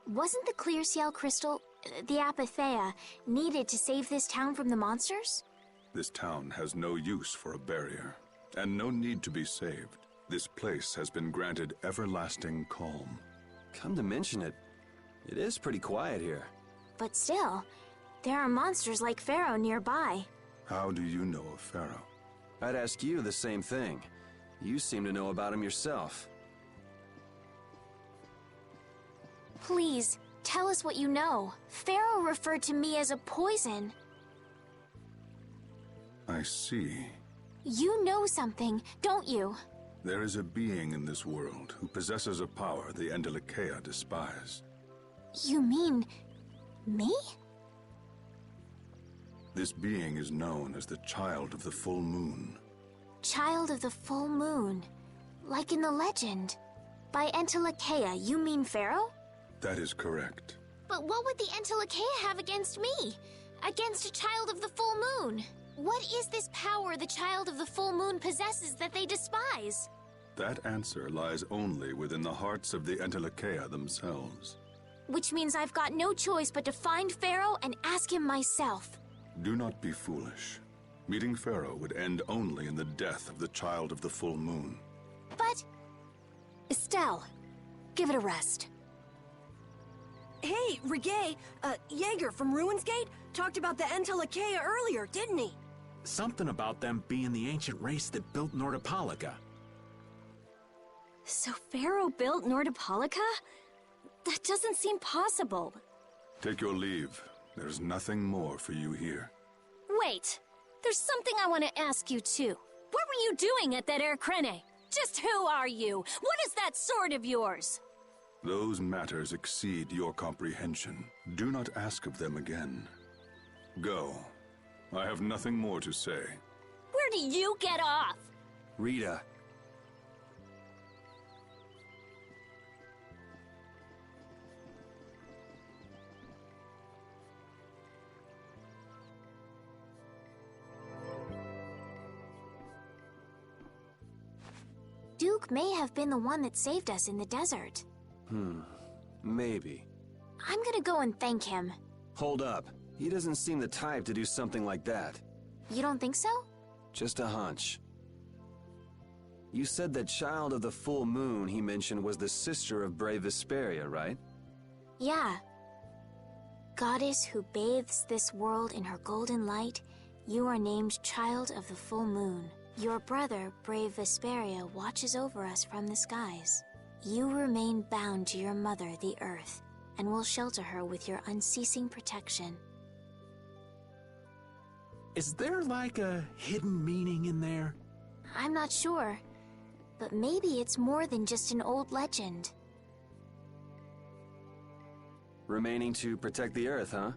Wasn't the clear CL crystal the Apatheia, needed to save this town from the monsters? This town has no use for a barrier, and no need to be saved. This place has been granted everlasting calm. Come to mention it, it is pretty quiet here. But still, there are monsters like Pharaoh nearby. How do you know of Pharaoh? I'd ask you the same thing. You seem to know about him yourself. Please, tell us what you know. Pharaoh referred to me as a poison. I see. You know something, don't you? There is a being in this world who possesses a power the Endelikeia despise. You mean... me? This being is known as the Child of the Full Moon. Child of the Full Moon. Like in the legend. By Endelikeia, you mean Pharaoh? That is correct. But what would the Endelikeia have against me? Against a Child of the Full Moon? What is this power the Child of the Full Moon possesses that they despise? That answer lies only within the hearts of the Endelikeia themselves. Which means I've got no choice but to find Pharaoh and ask him myself. Do not be foolish. Meeting Pharaoh would end only in the death of the Child of the Full Moon. But... Estelle, give it a rest. Hey, Reggae, Jaeger from Ruinsgate talked about the Endelikeia earlier, didn't he? Something about them being the ancient race that built Nordopolica. So Pharaoh built Nordopolica? That doesn't seem possible. Take your leave. There's nothing more for you here. Wait, there's something I want to ask you too. What were you doing at that Air Krene? Just who are you? What is that sword of yours? Those matters exceed your comprehension. Do not ask of them again. Go. I have nothing more to say. Where do you get off? Rita. Duke may have been the one that saved us in the desert. Maybe. I'm gonna go and thank him. Hold up. He doesn't seem the type to do something like that. You don't think so? Just a hunch. You said that Child of the Full Moon he mentioned was the sister of brave Vesperia, right? Yeah. Goddess who bathes this world in her golden light, you are named Child of the Full Moon. Your brother, brave Vesperia, watches over us from the skies. You remain bound to your mother, the Earth, and will shelter her with your unceasing protection. Is there like a hidden meaning in there? I'm not sure, but maybe it's more than just an old legend. Remaining to protect the Earth, huh?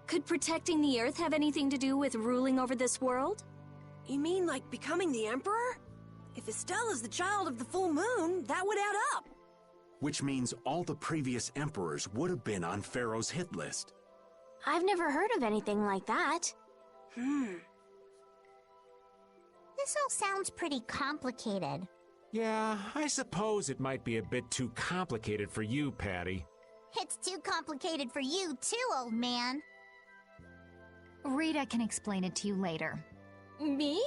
Could protecting the Earth have anything to do with ruling over this world? You mean like becoming the Emperor? If Estelle is the Child of the Full Moon, that would add up. Which means all the previous emperors would have been on Pharaoh's hit list. I've never heard of anything like that. This all sounds pretty complicated. Yeah, I suppose it might be a bit too complicated for you, Patty. It's too complicated for you too, old man. Rita can explain it to you later. Me?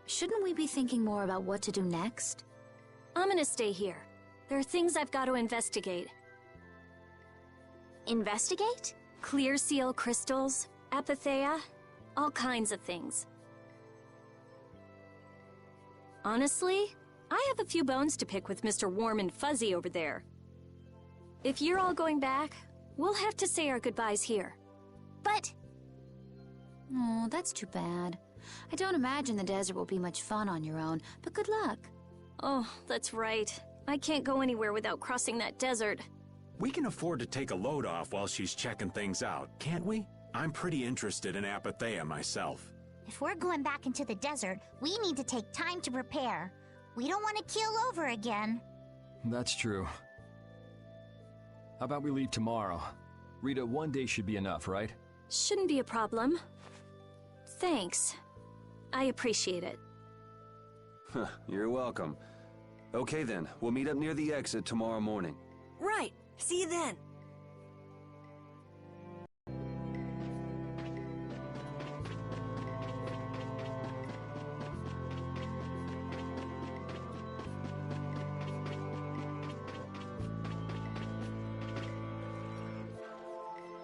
Shouldn't we be thinking more about what to do next? I'm gonna stay here. There are things I've got to investigate. Investigate? Clear seal crystals, Apatheia, all kinds of things. Honestly, I have a few bones to pick with Mr. Warm and Fuzzy over there. If you're all going back, we'll have to say our goodbyes here. But... Oh, that's too bad. I don't imagine the desert will be much fun on your own, but good luck. Oh, that's right. I can't go anywhere without crossing that desert. We can afford to take a load off while she's checking things out, can't we? I'm pretty interested in Apatheia myself. If we're going back into the desert, we need to take time to prepare. We don't want to keel over again. That's true. How about we leave tomorrow? Rita, one day should be enough, right? Shouldn't be a problem. Thanks. I appreciate it. You're welcome. Okay then, we'll meet up near the exit tomorrow morning. Right. See you then.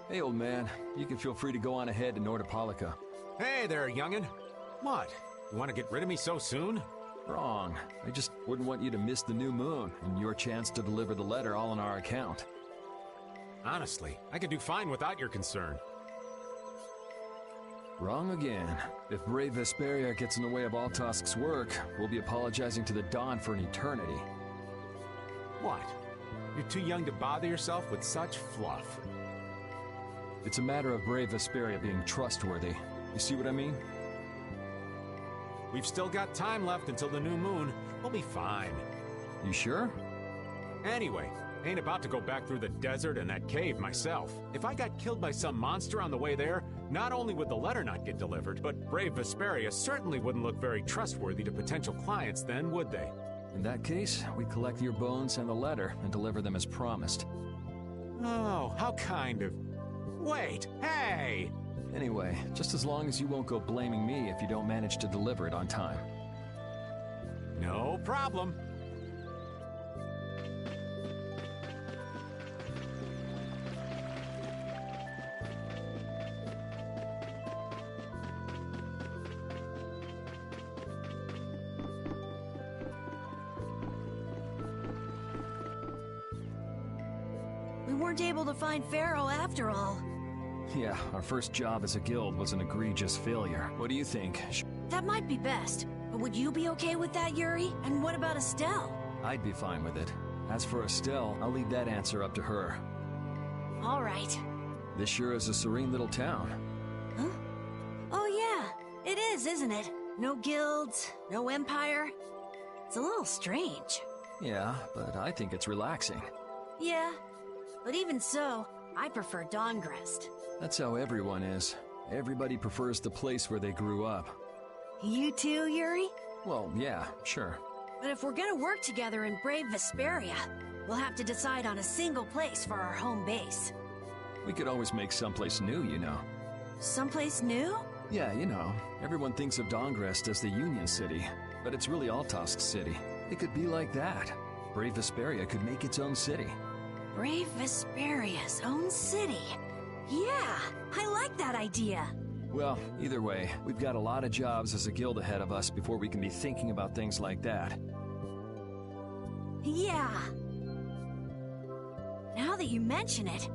Hey, old man. You can feel free to go on ahead to Nordopolica. Hey there, youngin'. What? You want to get rid of me so soon? Wrong. I just wouldn't want you to miss the new moon and your chance to deliver the letter all on our account. Honestly, I could do fine without your concern. Wrong again. If brave Vesperia gets in the way of Altosk's work, we'll be apologizing to the Dawn for an eternity. What? You're too young to bother yourself with such fluff. It's a matter of brave Vesperia being trustworthy. You see what I mean? We've still got time left until the new moon. We'll be fine. You sure? Anyway, I ain't about to go back through the desert and that cave myself. If I got killed by some monster on the way there, not only would the letter not get delivered, but brave Vesperia certainly wouldn't look very trustworthy to potential clients then, would they? In that case, we collect your bones and the letter and deliver them as promised. Oh, how kind of... Wait, hey! Anyway, just as long as you won't go blaming me if you don't manage to deliver it on time. No problem. We weren't able to find Pharaoh after all. Yeah, our first job as a guild was an egregious failure. What do you think? That might be best. But would you be okay with that, Yuri? And what about Estelle? I'd be fine with it. As for Estelle, I'll leave that answer up to her. All right. This sure is a serene little town. Huh? Oh yeah, it is, isn't it? No guilds, no empire. It's a little strange. Yeah, but I think it's relaxing. Yeah, but even so, I prefer Dawngrest. That's how everyone is. Everybody prefers the place where they grew up. You too, Yuri? Well, yeah, sure. But if we're gonna work together in brave Vesperia, we'll have to decide on a single place for our home base. We could always make someplace new, you know. Someplace new? Yeah, you know. Everyone thinks of Dawngrest as the Union City, but it's really Altosk City. It could be like that. Brave Vesperia could make its own city. Brave Vesperia's own city. Yeah, I like that idea. Well, either way, we've got a lot of jobs as a guild ahead of us before we can be thinking about things like that. Yeah. Now that you mention it,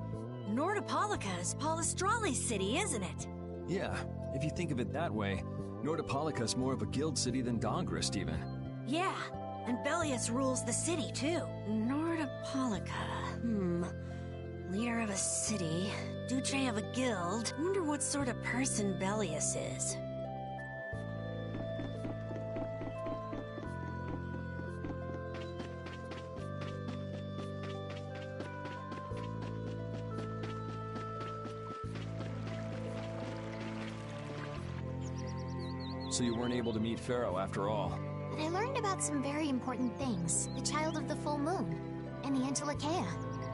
Nordopolica is Palestrale's city, isn't it? Yeah, if you think of it that way, Nordopolica's more of a guild city than Dawngrest even. Yeah, and Bellius rules the city too. Nordopolica, leader of a city, Duce of a guild. Wonder what sort of person Bellius is. So you weren't able to meet Pharaoh after all. But I learned about some very important things. The child of the full moon, and the Antilocheia.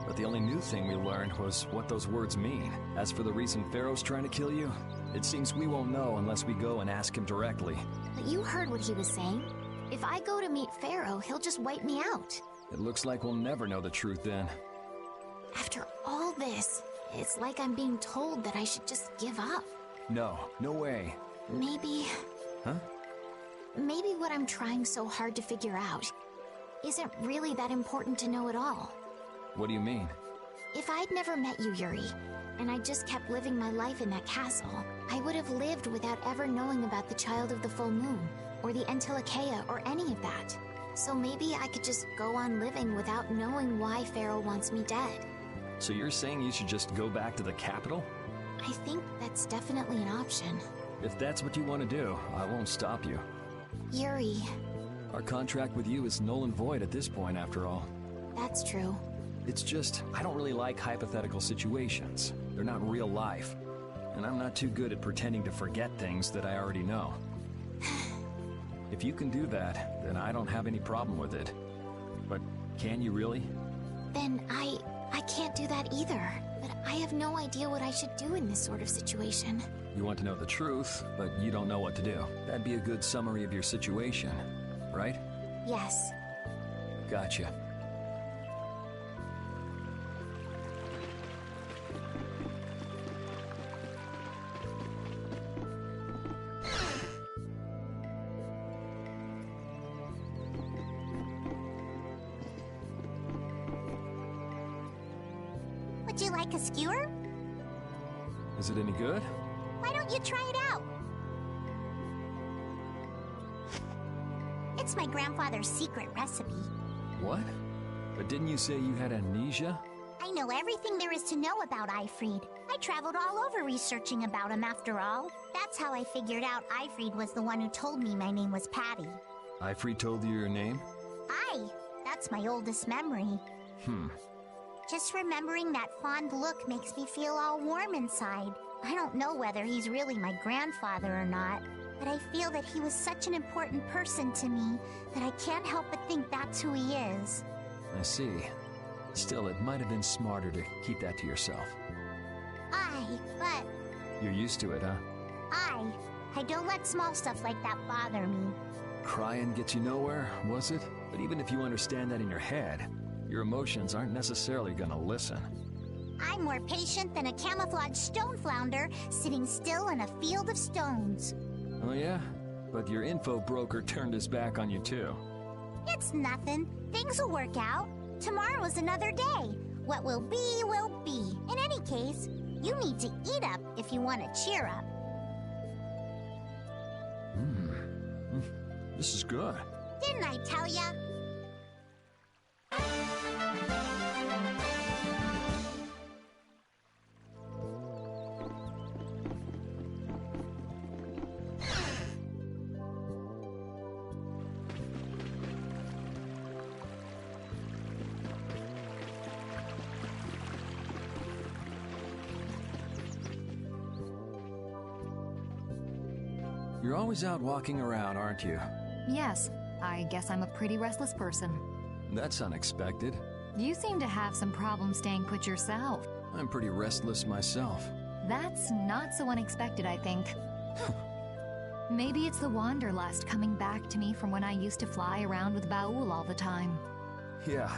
But the only new thing we learned was what those words mean. As for the reason Pharaoh's trying to kill you, it seems we won't know unless we go and ask him directly. But you heard what he was saying. If I go to meet Pharaoh, he'll just wipe me out. It looks like we'll never know the truth then. After all this, it's like I'm being told that I should just give up. No, no way. Maybe... Huh? Maybe what I'm trying so hard to figure out isn't really that important to know at all. What do you mean? If I'd never met you, Yuri, and I just kept living my life in that castle, I would have lived without ever knowing about the Child of the Full Moon, or the Antilocheia, or any of that. So maybe I could just go on living without knowing why Pharaoh wants me dead. So you're saying you should just go back to the capital? I think that's definitely an option. If that's what you want to do, I won't stop you. Yuri. Our contract with you is null and void at this point, after all. That's true. It's just, I don't really like hypothetical situations. They're not real life. And I'm not too good at pretending to forget things that I already know. If you can do that, then I don't have any problem with it. But can you really? Then I can't do that either. But I have no idea what I should do in this sort of situation. You want to know the truth, but you don't know what to do. That'd be a good summary of your situation, right? Yes. Gotcha. Would you like a skewer? Is it any good? Why don't you try it out? It's my grandfather's secret recipe. What? But didn't you say you had amnesia? I know everything there is to know about Eifried. I traveled all over researching about him after all. That's how I figured out Eifried was the one who told me my name was Patty. Eifried told you your name? That's my oldest memory. Just remembering that fond look makes me feel all warm inside. I don't know whether he's really my grandfather or not, but I feel that he was such an important person to me that I can't help but think that's who he is. I see. Still, it might have been smarter to keep that to yourself. But... You're used to it, huh? I don't let small stuff like that bother me. Crying gets you nowhere, was it? But even if you understand that in your head, your emotions aren't necessarily gonna listen. I'm more patient than a camouflaged stone flounder sitting still in a field of stones. Oh yeah? But your info broker turned his back on you too. It's nothing. Things will work out. Tomorrow's another day. What will be, will be. In any case, you need to eat up if you want to cheer up. This is good. Didn't I tell ya? You're always out walking around, aren't you? Yes, I guess I'm a pretty restless person. That's unexpected. You seem to have some problems staying put yourself. I'm pretty restless myself. That's not so unexpected, I think. Maybe it's the wanderlust coming back to me from when I used to fly around with Baul all the time. Yeah,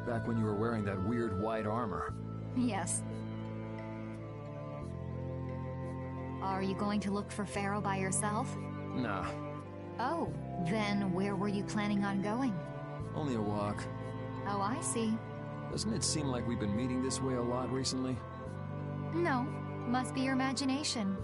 back when you were wearing that weird white armor. Yes. Are you going to look for Pharaoh by yourself? Nah. Oh, then where were you planning on going? Only a walk. Oh, I see. Doesn't it seem like we've been meeting this way a lot recently? No, must be your imagination.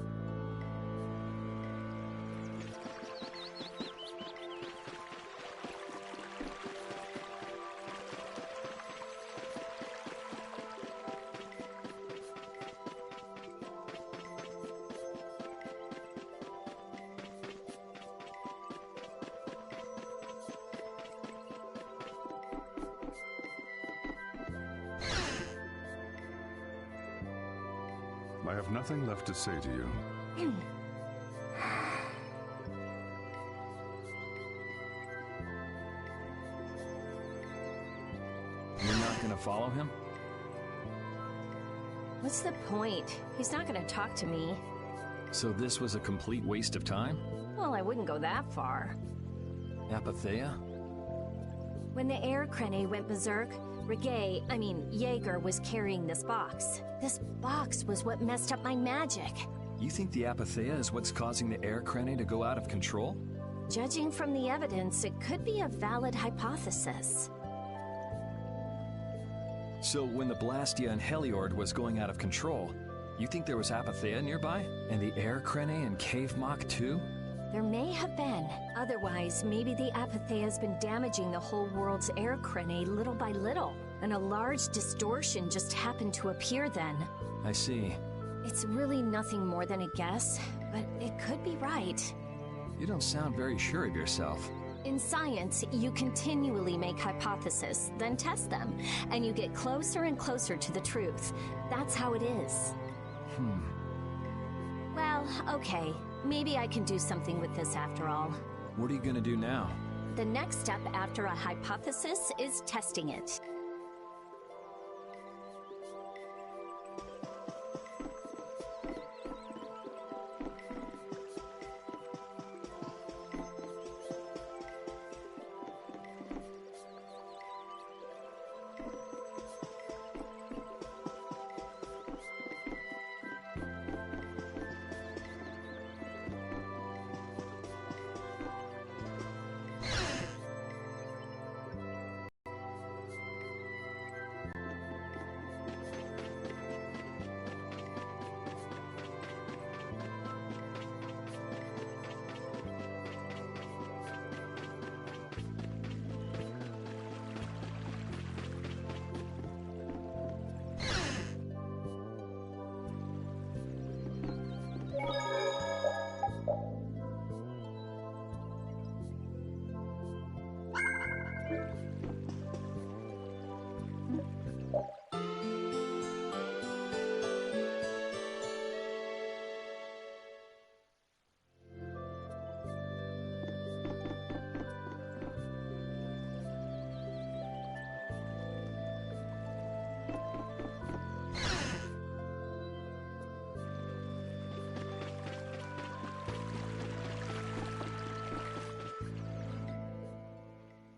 I have nothing left to say to you. You're not gonna follow him? What's the point? He's not gonna talk to me. So this was a complete waste of time? Well, I wouldn't go that far. Apatheia? When the air crane went berserk, Jaeger was carrying this box. This box was what messed up my magic. You think the Apatheia is what's causing the air crane to go out of control? Judging from the evidence, it could be a valid hypothesis. So when the Blastia and Heliord was going out of control, you think there was Apatheia nearby? And the air crane and Cave Mock too? There may have been. Otherwise, maybe the Apatheia's been damaging the whole world's air crane little by little, and a large distortion just happened to appear then. I see. It's really nothing more than a guess, but it could be right. You don't sound very sure of yourself. In science, you continually make hypotheses, then test them, and you get closer and closer to the truth. That's how it is. Well, okay. Maybe I can do something with this after all. What are you gonna do now? The next step after a hypothesis is testing it.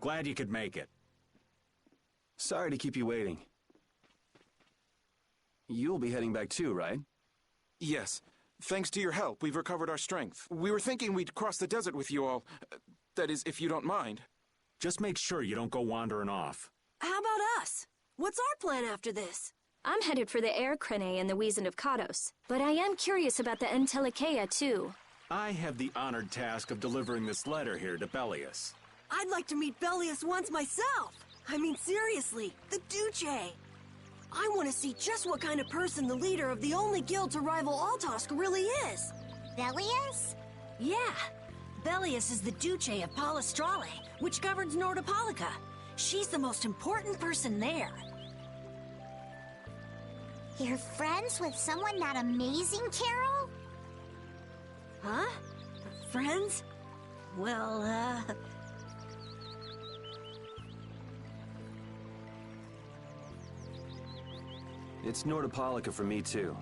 Glad you could make it. Sorry to keep you waiting. You'll be heading back too, right? Yes. Thanks to your help, we've recovered our strength. We were thinking we'd cross the desert with you all. That is, if you don't mind. Just make sure you don't go wandering off. How about us? What's our plan after this? I'm headed for the air crane and the Wizened of Kados, but I am curious about the Entelikeia too. I have the honored task of delivering this letter here to Belius. I'd like to meet Belius once myself. I mean, seriously, the Duce. I want to see just what kind of person the leader of the only guild to rival Altosk really is. Belius? Yeah. Belius is the Duce of Palestrale, which governs Nordopolica. She's the most important person there. You're friends with someone that amazing, Carol? Huh? Friends? Well, It's Nordopolica for me, too.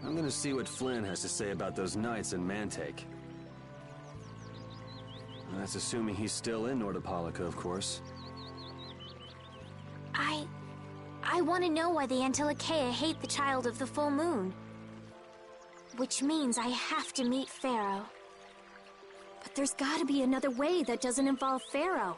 I'm gonna see what Flynn has to say about those knights in Mantake. That's assuming he's still in Nordopolica, of course. I want to know why the Entelikeia hate the child of the full moon. Which means I have to meet Pharaoh. But there's gotta be another way that doesn't involve Pharaoh.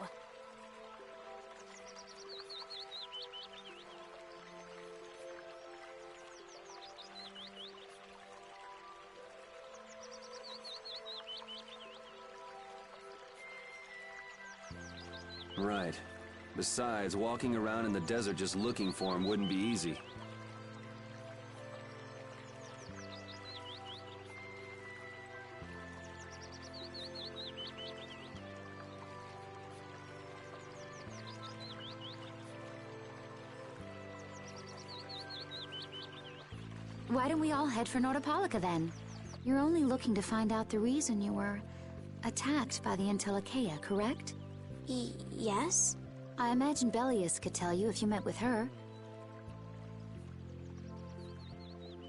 Right. Besides, walking around in the desert just looking for him wouldn't be easy. Why don't we all head for Nordopolica then? You're only looking to find out the reason you were attacked by the Entelikeia, correct? Yes? I imagine Belius could tell you if you met with her.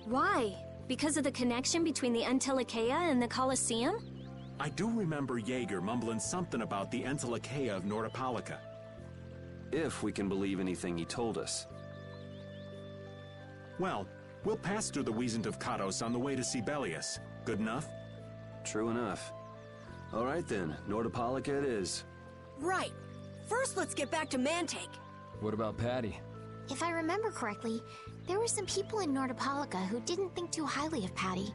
Why? Because of the connection between the Entelikeia and the Colosseum? I do remember Jaeger mumbling something about the Entelikeia of Nordopolica. If we can believe anything he told us. Well, we'll pass through the Wizened of Kados on the way to see Belius. Good enough? True enough. All right then, Nordopolica it is. Right. First, let's get back to Mantake. What about Patty? If I remember correctly, there were some people in Nordopolica who didn't think too highly of Patty.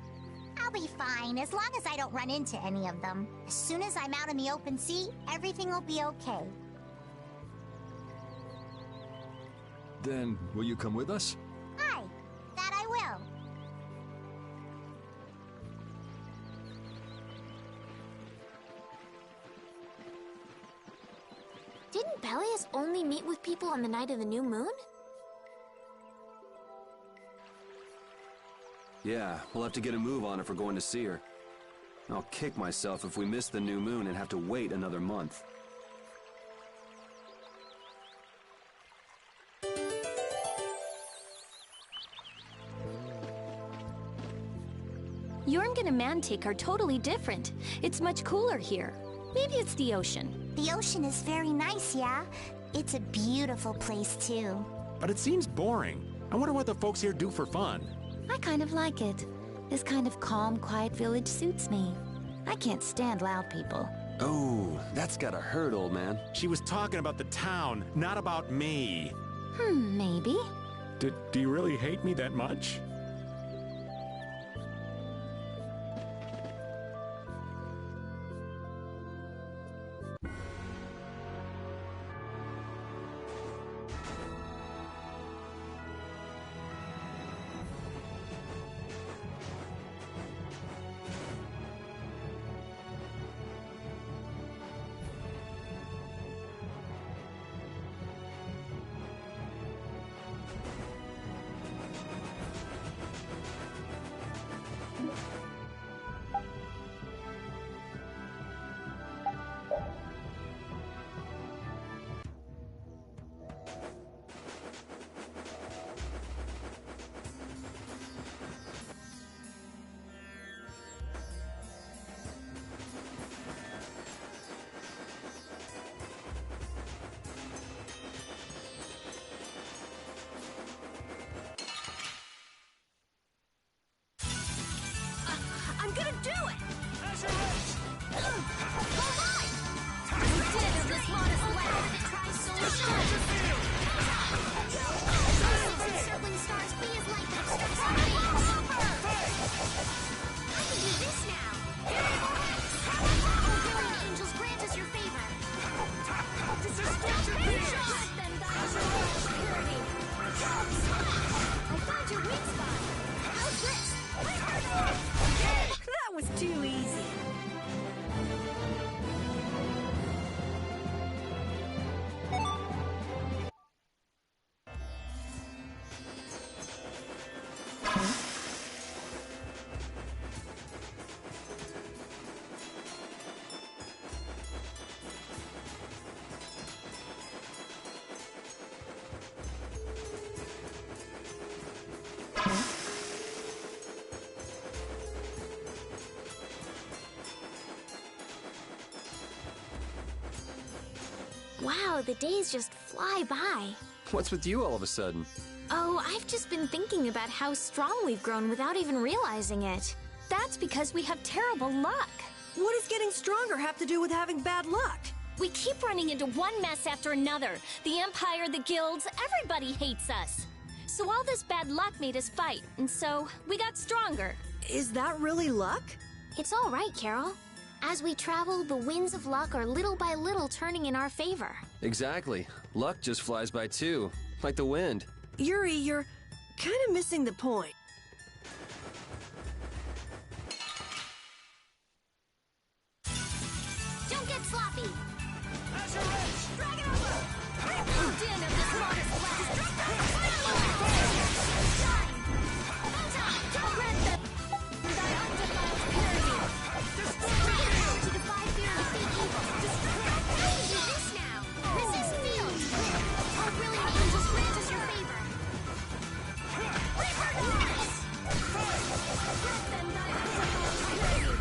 I'll be fine, as long as I don't run into any of them. As soon as I'm out in the open sea, everything will be okay. Then, will you come with us? Aye, that I will. Didn't Belius only meet with people on the night of the new moon? Yeah, we'll have to get a move on if we're going to see her. I'll kick myself if we miss the new moon and have to wait another month. Jormungand and Mantake are totally different. It's much cooler here. Maybe it's the ocean. The ocean is very nice, yeah? It's a beautiful place, too. But it seems boring. I wonder what the folks here do for fun. I kind of like it. This kind of calm, quiet village suits me. I can't stand loud people. Oh, that's gotta hurt, old man. She was talking about the town, not about me. Maybe. Do you really hate me that much? Wow, the days just fly by. What's with you all of a sudden? Oh, I've just been thinking about how strong we've grown without even realizing it. That's because we have terrible luck. What does getting stronger have to do with having bad luck? We keep running into one mess after another. The Empire, the guilds, everybody hates us. So all this bad luck made us fight, and so we got stronger. Is that really luck? It's all right, Carol. As we travel, the winds of luck are little by little turning in our favor. Exactly. Luck just flies by too, like the wind. Yuri, you're kind of missing the point. Don't get sloppy! Drag it over! Moved in of this modest blast! Don't let them... Thy undefiled purity! To defy fear and defeat evil! I can do this now! Resist field! Our brilliant angels grant us your favor! Reaper doors! Grant them thy undefiled purity!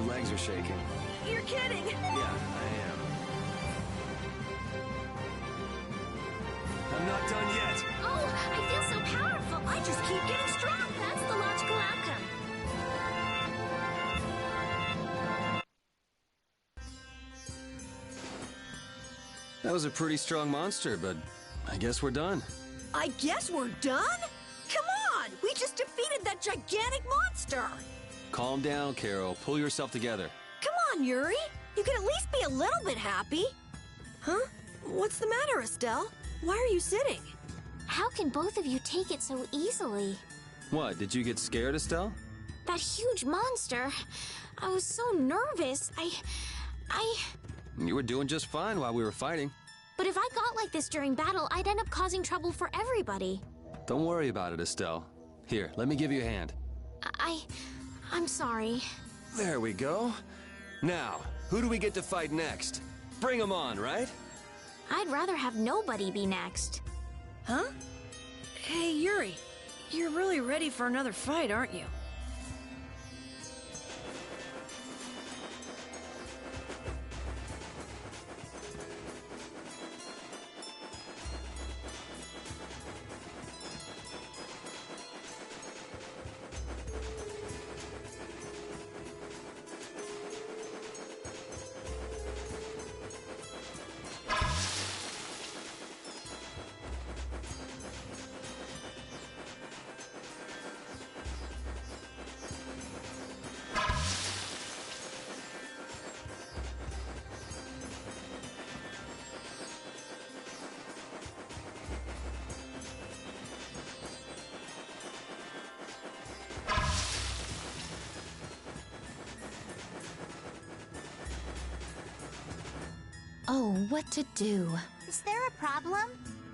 legs are shaking. You're kidding! Yeah, I am. I'm not done yet. Oh, I feel so powerful. I just keep getting strong. That's the logical outcome. That was a pretty strong monster, but I guess we're done. I guess we're done? Come on! We just defeated that gigantic monster! Calm down, Carol. Pull yourself together. Come on, Yuri! You can at least be a little bit happy! Huh? What's the matter, Estelle? Why are you sitting? How can both of you take it so easily? What, did you get scared, Estelle? That huge monster. I was so nervous. You were doing just fine while we were fighting. But if I got like this during battle, I'd end up causing trouble for everybody. Don't worry about it, Estelle. Here, let me give you a hand. I'm sorry. There we go. Now, who do we get to fight next? Bring them on, right? I'd rather have nobody be next. Huh? Hey, Yuri. You're really ready for another fight, aren't you? Oh, what to do? Is there a problem?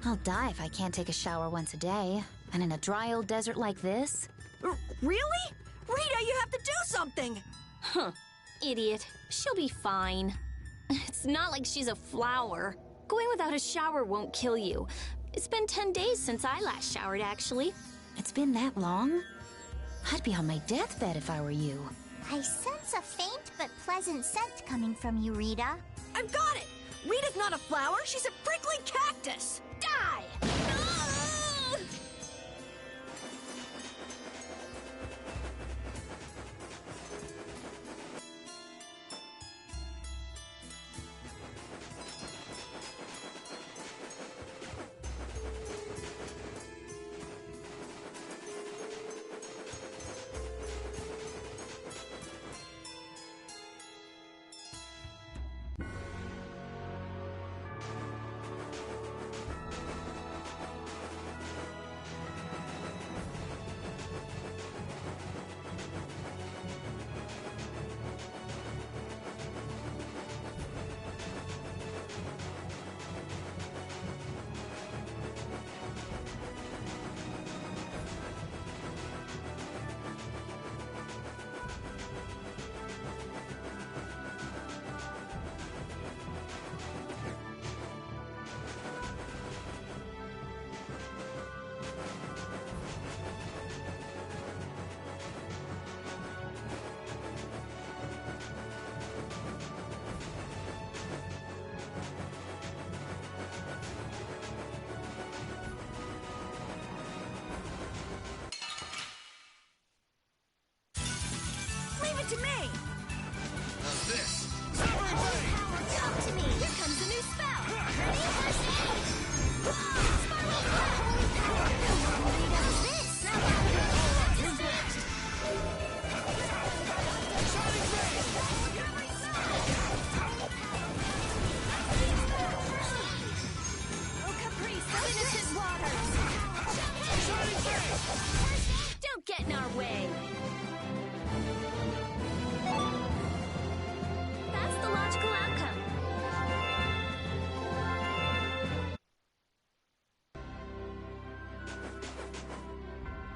I'll die if I can't take a shower once a day. And in a dry old desert like this? Really? Rita, you have to do something! Huh. Idiot. She'll be fine. It's not like she's a flower. Going without a shower won't kill you. It's been 10 days since I last showered, actually. It's been that long? I'd be on my deathbed if I were you. I sense a faint but pleasant scent coming from you, Rita. I've got it! Rita's not a flower, she's a prickly cactus! Die! To me! How's this? Come to me! Here comes a new spell! Ready? First aid! Spiral Breath! Holy power! How's this? What's next? Shining Ray! Oh, Caprice, of innocent waters! Shining Ray! Don't get in our way! That's the logical outcome.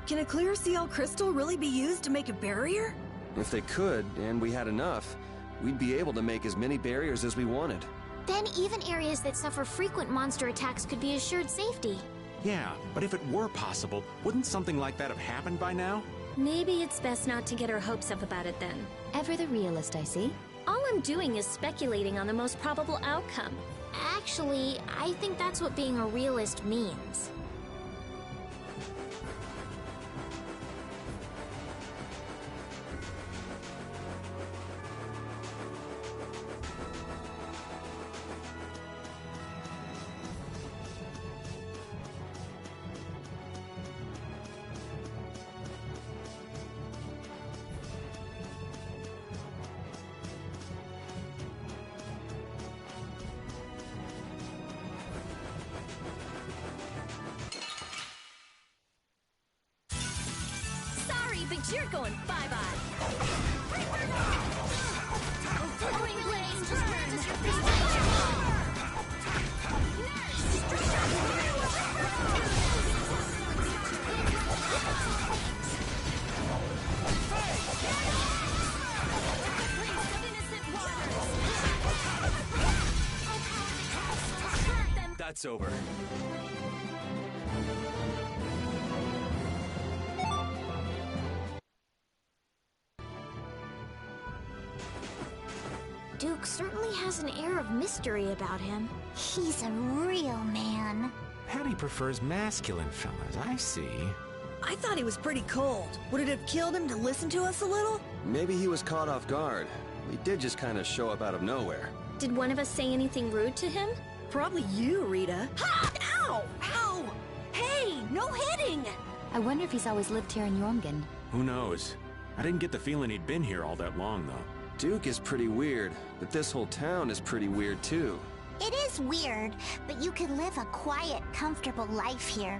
Can a clear CL crystal really be used to make a barrier? If they could, and we had enough, we'd be able to make as many barriers as we wanted. Then even areas that suffer frequent monster attacks could be assured safety. Yeah, but if it were possible, wouldn't something like that have happened by now? Maybe it's best not to get our hopes up about it then. Ever the realist, I see. All I'm doing is speculating on the most probable outcome. Actually, I think that's what being a realist means. But you're going bye-bye. Flowing blaze burn. That's over. Duke certainly has an air of mystery about him. He's a real man. Patty prefers masculine fellas, I see. I thought he was pretty cold. Would it have killed him to listen to us a little? Maybe he was caught off guard. He did just kind of show up out of nowhere. Did one of us say anything rude to him? Probably you, Rita. Ha! Ow! Ow! Hey, no hitting! I wonder if he's always lived here in Jormungand. Who knows? I didn't get the feeling he'd been here all that long, though. Duke is pretty weird, but this whole town is pretty weird, too. It is weird, but you can live a quiet, comfortable life here.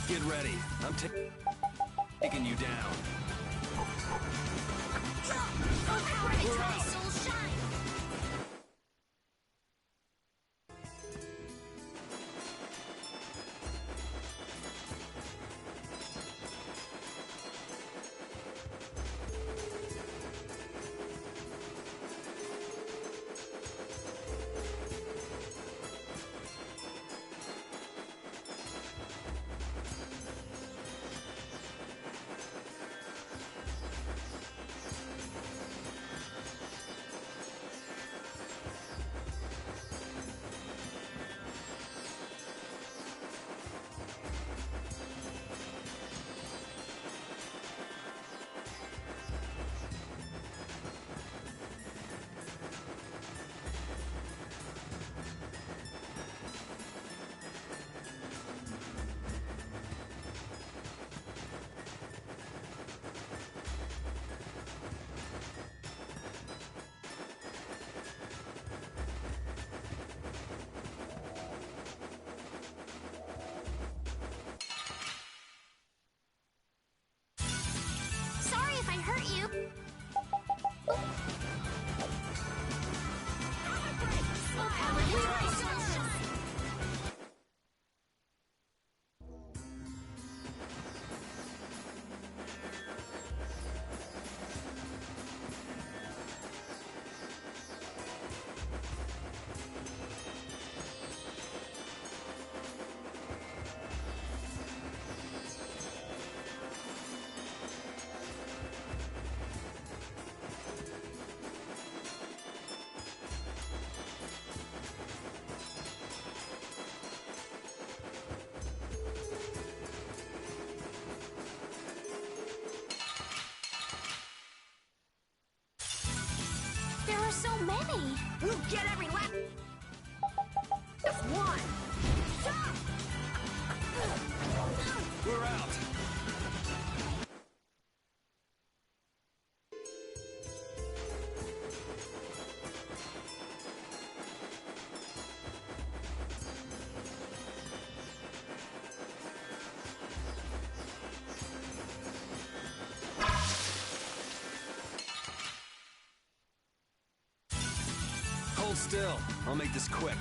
Get ready. I'm taking you down. We're out. Soul shine. There are so many! We'll get every lap! Just one! Stop! We're out! Hold still. I'll make this quick.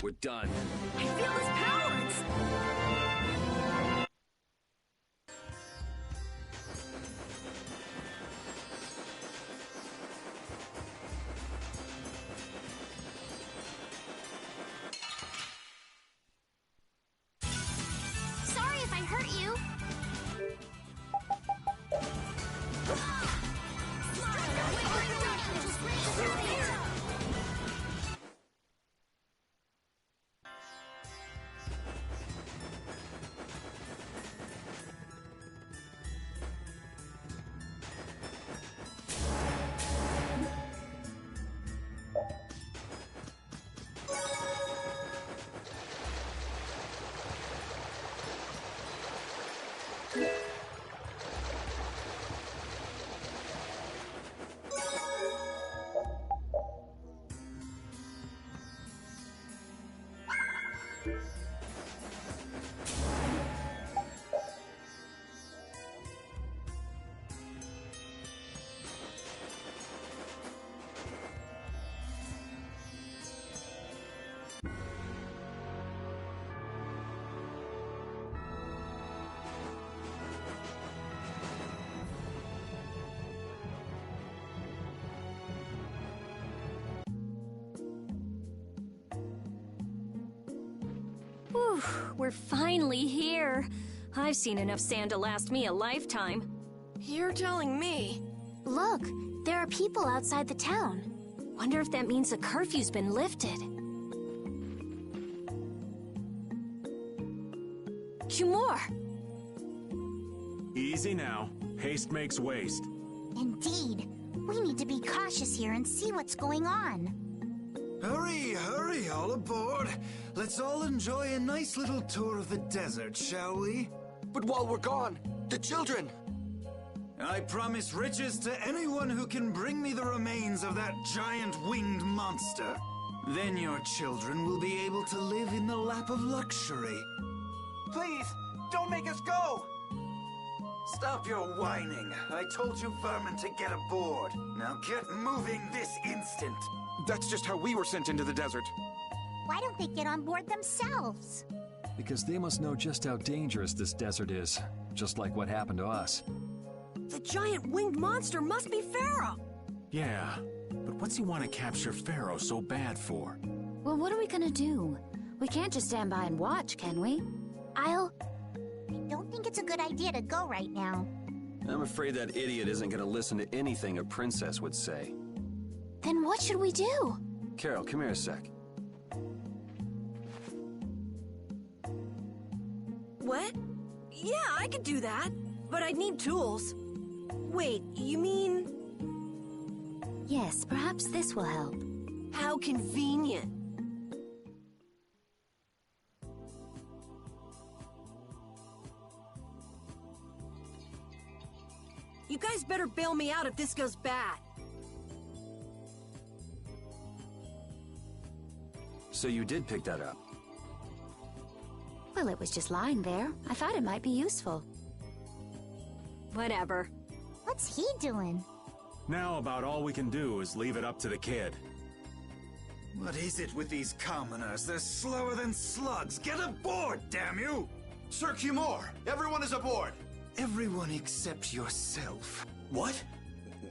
We're done. I feel his powers! Sorry if I hurt you. Whew, we're finally here. I've seen enough sand to last me a lifetime. You're telling me. Look, there are people outside the town. Wonder if that means the curfew's been lifted. Kumor! Easy now. Haste makes waste. Indeed. We need to be cautious here and see what's going on. Hurry, hurry, all aboard. Let's all enjoy a nice little tour of the desert, shall we? But while we're gone, the children! I promise riches to anyone who can bring me the remains of that giant winged monster. Then your children will be able to live in the lap of luxury. Please, don't make us go! Stop your whining. I told you vermin to get aboard. Now get moving this instant. That's just how we were sent into the desert. Why don't they get on board themselves? Because they must know just how dangerous this desert is, just like what happened to us. The giant winged monster must be Pharaoh! Yeah, but what's he want to capture Pharaoh so bad for? Well, what are we gonna do? We can't just stand by and watch, can we? I don't think it's a good idea to go right now. I'm afraid that idiot isn't gonna listen to anything a princess would say. Then what should we do? Carol, come here a sec. What? Yeah, I could do that, but I'd need tools. Wait, you mean... Yes, perhaps this will help. How convenient. You guys better bail me out if this goes bad. So you did pick that up? Well, it was just lying there. I thought it might be useful. Whatever. What's he doing? Now about all we can do is leave it up to the kid. What is it with these commoners? They're slower than slugs. Get aboard, damn you! Sir Cumore, everyone is aboard. Everyone except yourself. What?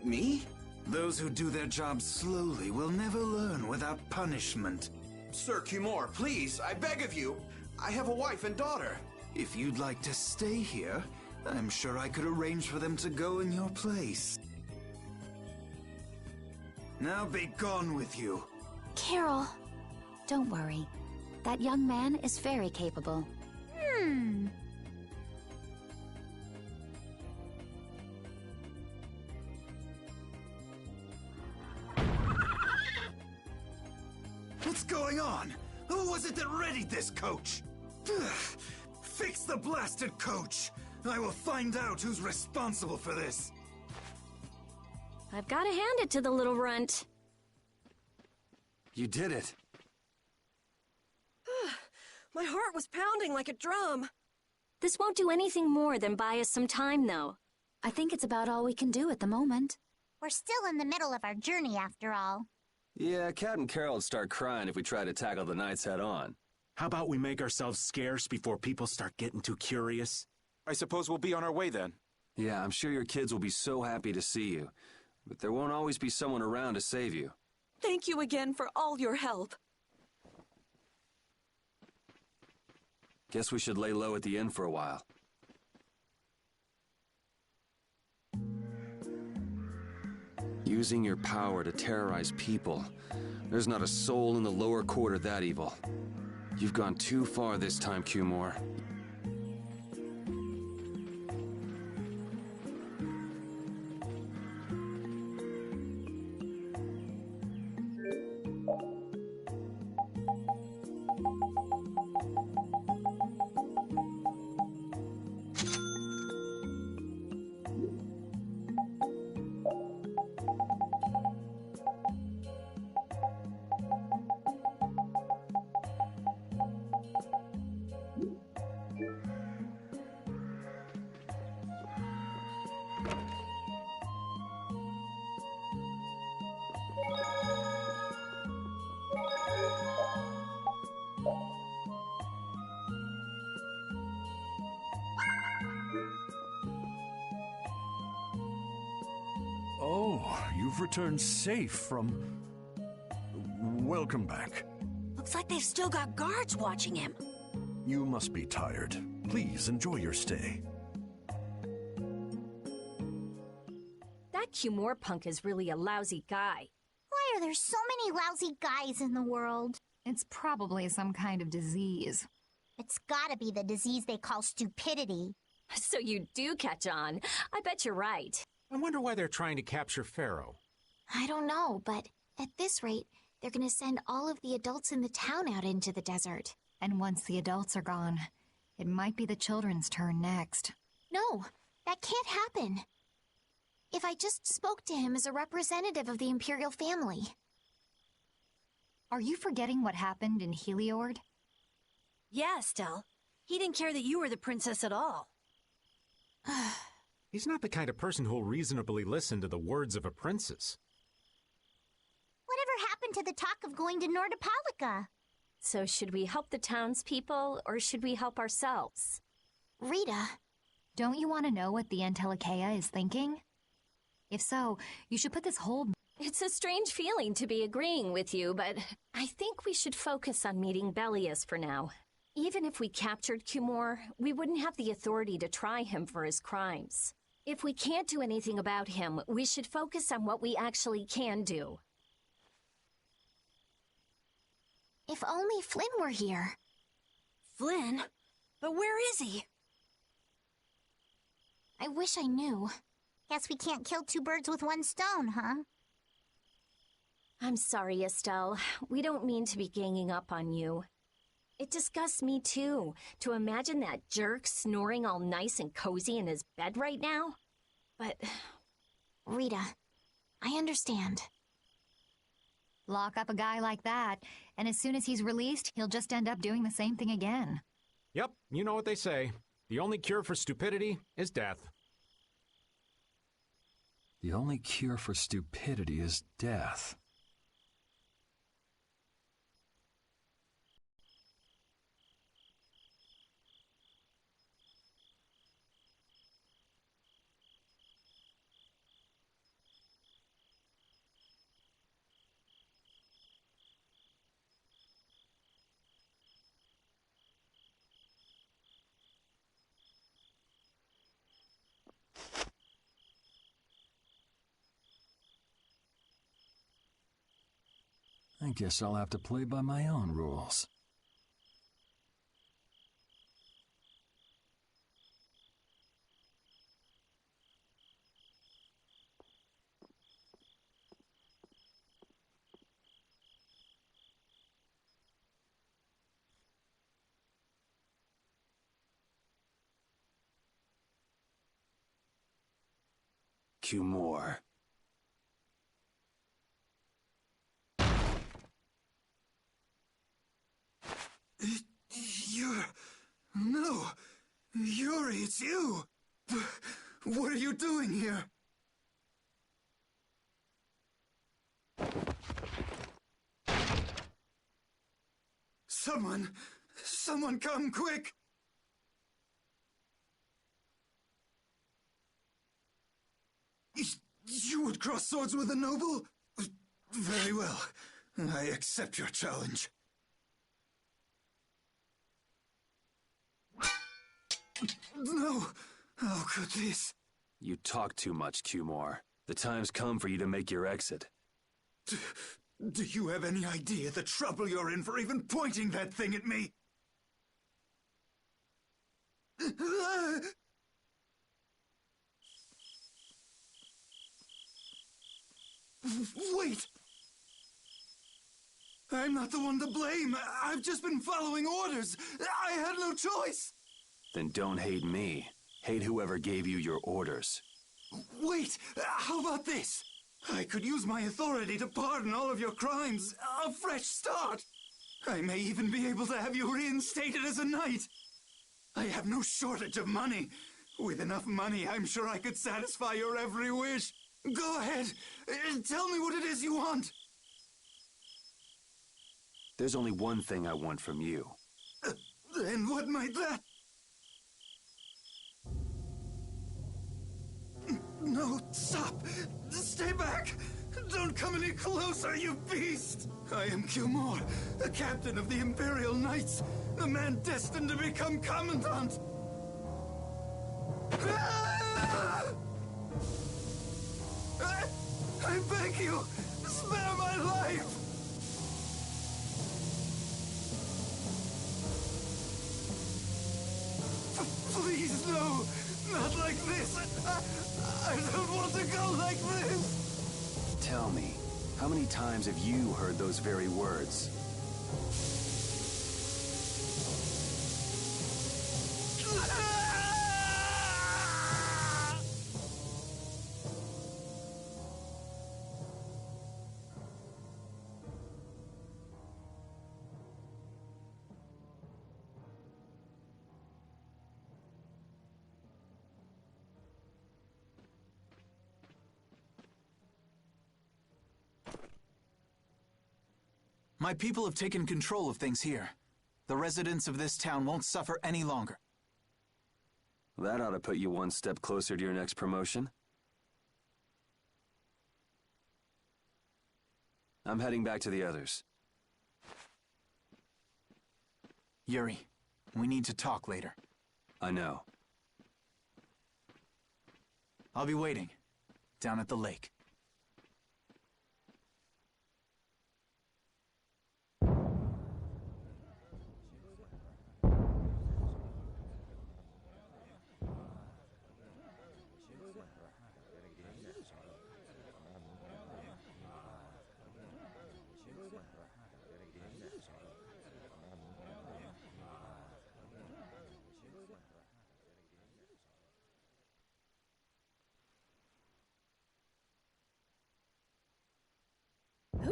Me? Those who do their jobs slowly will never learn without punishment. Sir Cumore, please, I beg of you. I have a wife and daughter. If you'd like to stay here, I'm sure I could arrange for them to go in your place. Now be gone with you. Carol. Don't worry. That young man is very capable. What's going on? Who was it that readied this coach? Fix the blasted coach! I will find out who's responsible for this. I've got to hand it to the little runt. You did it. My heart was pounding like a drum. This won't do anything more than buy us some time, though. I think it's about all we can do at the moment. We're still in the middle of our journey, after all. Yeah, Cat and Carol would start crying if we tried to tackle the Knights head on. How about we make ourselves scarce before people start getting too curious? I suppose we'll be on our way then. Yeah, I'm sure your kids will be so happy to see you. But there won't always be someone around to save you. Thank you again for all your help. Guess we should lay low at the inn for a while. Using your power to terrorize people. There's not a soul in the lower quarter that evil. You've gone too far this time, Cumore. Oh, you've returned safe from... Welcome back. Looks like they've still got guards watching him. You must be tired. Please enjoy your stay. That Cumore punk is really a lousy guy. Why are there so many lousy guys in the world? It's probably some kind of disease. It's gotta be the disease they call stupidity. So you do catch on. I bet you're right. I wonder why they're trying to capture Pharaoh. I don't know, but at this rate, they're gonna send all of the adults in the town out into the desert. And once the adults are gone, it might be the children's turn next. No, that can't happen. If I just spoke to him as a representative of the Imperial family. Are you forgetting what happened in Heliord? Yeah, Estelle. He didn't care that you were the princess at all. He's not the kind of person who'll reasonably listen to the words of a princess. Whatever happened to the talk of going to Nordopolica? So should we help the townspeople, or should we help ourselves? Rita. Don't you want to know what the Antilocheia is thinking? If so, you should put this whole... It's a strange feeling to be agreeing with you, but I think we should focus on meeting Belius for now. Even if we captured Cumore, we wouldn't have the authority to try him for his crimes. If we can't do anything about him, we should focus on what we actually can do. If only Flynn were here. Flynn? But where is he? I wish I knew. Guess we can't kill two birds with one stone, huh? I'm sorry, Estelle. We don't mean to be ganging up on you. It disgusts me, too, to imagine that jerk snoring all nice and cozy in his bed right now. But... Rita, I understand. Lock up a guy like that, and as soon as he's released, he'll just end up doing the same thing again. Yep, you know what they say. The only cure for stupidity is death. The only cure for stupidity is death. I guess I'll have to play by my own rules. Cumore. No! Yuri, it's you! What are you doing here? Someone come quick! You would cross swords with a noble? Very well. I accept your challenge. No! How could this? You talk too much, Cumore. The time's come for you to make your exit. Do you have any idea the trouble you're in for even pointing that thing at me? Wait! I'm not the one to blame. I've just been following orders. I had no choice. Then don't hate me. Hate whoever gave you your orders. Wait! How about this? I could use my authority to pardon all of your crimes. A fresh start. I may even be able to have you reinstated as a knight. I have no shortage of money. With enough money, I'm sure I could satisfy your every wish. Go ahead. Tell me what it is you want. There's only one thing I want from you. And what might that... No, stop! Stay back! Don't come any closer, you beast! I am Cumore, the captain of the Imperial Knights, the man destined to become Commandant! I beg you, spare my life! Please, no! Not like this! I don't want to go like this! Tell me, how many times have you heard those very words? My people have taken control of things here. The residents of this town won't suffer any longer. That ought to put you one step closer to your next promotion. I'm heading back to the others. Yuri, we need to talk later. I know. I'll be waiting, down at the lake.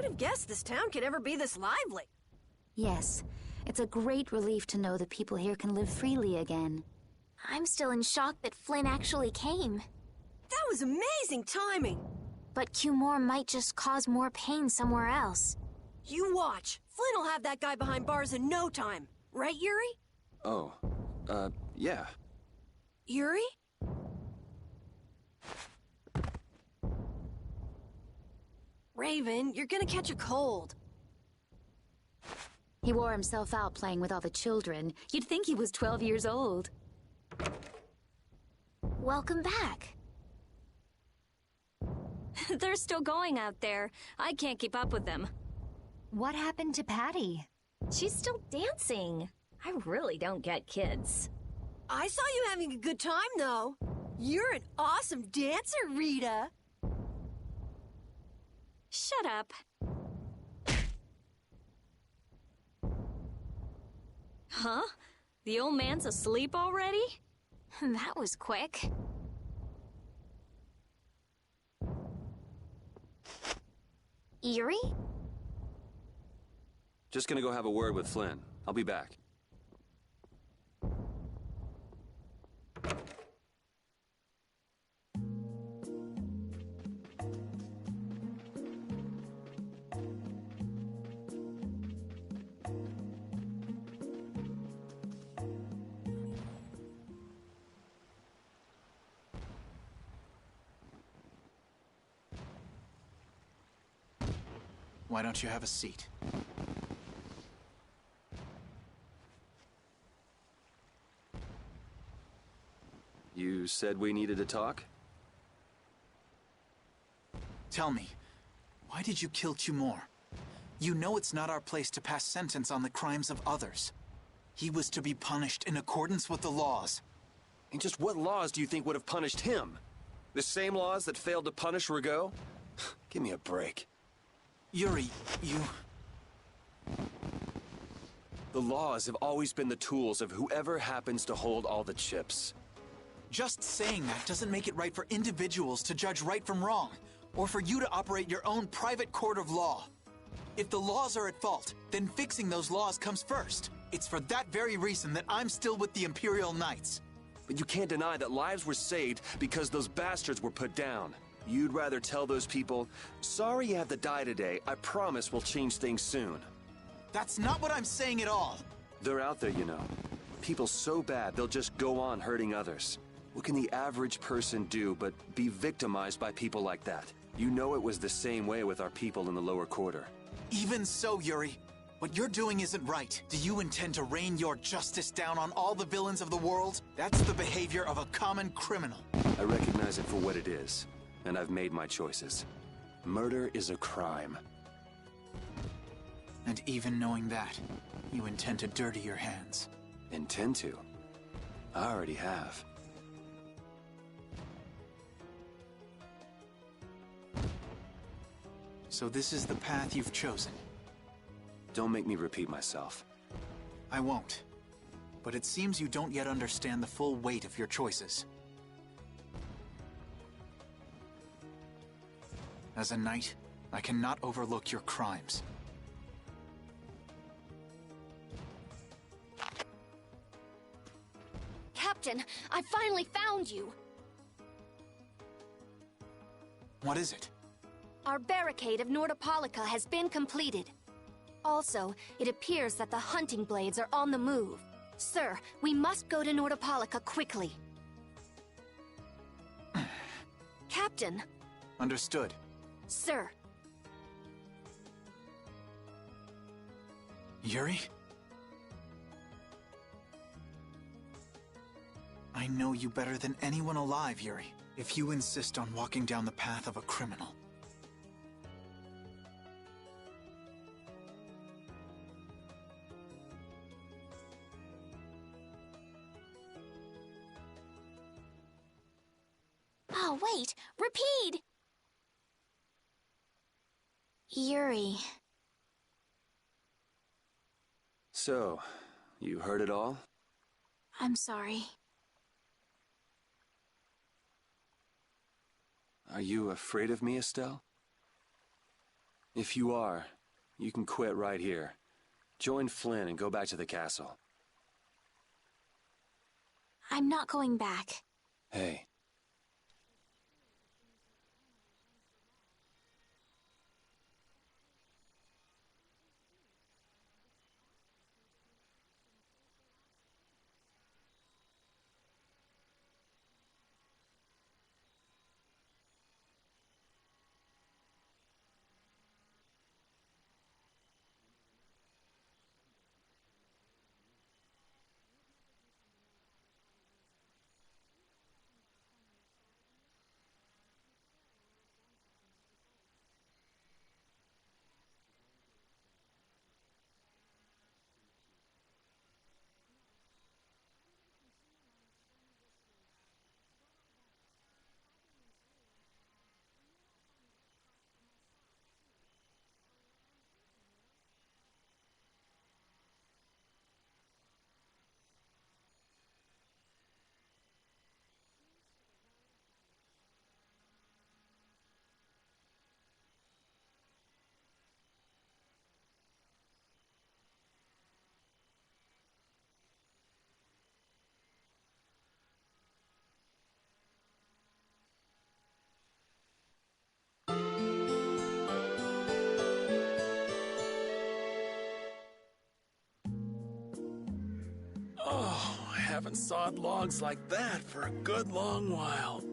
have guessed this town could ever be this lively. Yes, it's a great relief to know the people here can live freely again. I'm still in shock that Flynn actually came. That was amazing timing! But Cumore might just cause more pain somewhere else. You watch. Flynn will have that guy behind bars in no time. Right, Yuri? Oh, yeah. Yuri? Raven, you're gonna catch a cold. He wore himself out playing with all the children. You'd think he was 12 years old. Welcome back. They're still going out there. I can't keep up with them. What happened to Patty? She's still dancing. I really don't get kids. I saw you having a good time, though. You're an awesome dancer, Rita. Shut up. Huh? The old man's asleep already? That was quick. Yuri? Just gonna go have a word with Flynn. I'll be back. Why don't you have a seat? You said we needed to talk? Tell me, why did you kill Cumore? You know it's not our place to pass sentence on the crimes of others. He was to be punished in accordance with the laws. And just what laws do you think would have punished him? The same laws that failed to punish Rigaud? Give me a break. Yuri, you... The laws have always been the tools of whoever happens to hold all the chips. Just saying that doesn't make it right for individuals to judge right from wrong, or for you to operate your own private court of law. If the laws are at fault, then fixing those laws comes first. It's for that very reason that I'm still with the Imperial Knights. But you can't deny that lives were saved because those bastards were put down. You'd rather tell those people, sorry you have to die today, I promise we'll change things soon. That's not what I'm saying at all. They're out there, you know. People so bad they'll just go on hurting others. What can the average person do but be victimized by people like that? You know it was the same way with our people in the lower quarter. Even so, Yuri, what you're doing isn't right. Do you intend to rain your justice down on all the villains of the world? That's the behavior of a common criminal. I recognize it for what it is, and I've made my choices. Murder is a crime. And even knowing that, you intend to dirty your hands. Intend to? I already have. So this is the path you've chosen. Don't make me repeat myself. I won't. But it seems you don't yet understand the full weight of your choices. As a knight, I cannot overlook your crimes. Captain, I finally found you! What is it? Our barricade of Nordopolica has been completed. Also, it appears that the hunting blades are on the move. Sir, we must go to Nordopolica quickly. Captain! Understood. Sir! Yuri? I know you better than anyone alive, Yuri. If you insist on walking down the path of a criminal. Oh, wait! Repeat! Yuri. So, you heard it all? I'm sorry. Are you afraid of me, Estelle? If you are, you can quit right here. Join Flynn and go back to the castle. I'm not going back. Hey. Oh, I haven't sawed logs like that for a good long while.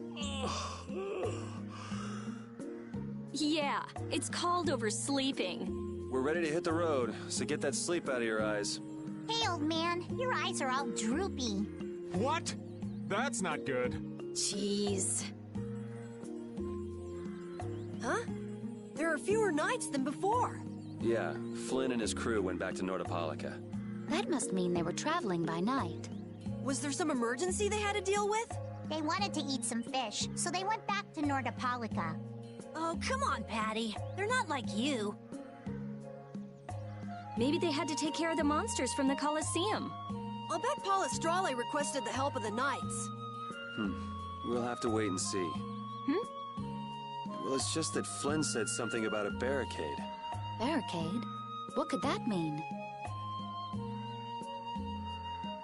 Yeah, it's called oversleeping. We're ready to hit the road, so get that sleep out of your eyes. Hey, old man, your eyes are all droopy. What? That's not good. Jeez. Huh? There are fewer nights than before. Yeah, Flynn and his crew went back to Nordopolica. That must mean they were traveling by night. Was there some emergency they had to deal with? They wanted to eat some fish, so they went back to Nordopolica. Oh, come on, Patty. They're not like you. Maybe they had to take care of the monsters from the Colosseum. I'll bet Palestrale requested the help of the knights. We'll have to wait and see. Well, it's just that Flynn said something about a barricade. Barricade? What could that mean?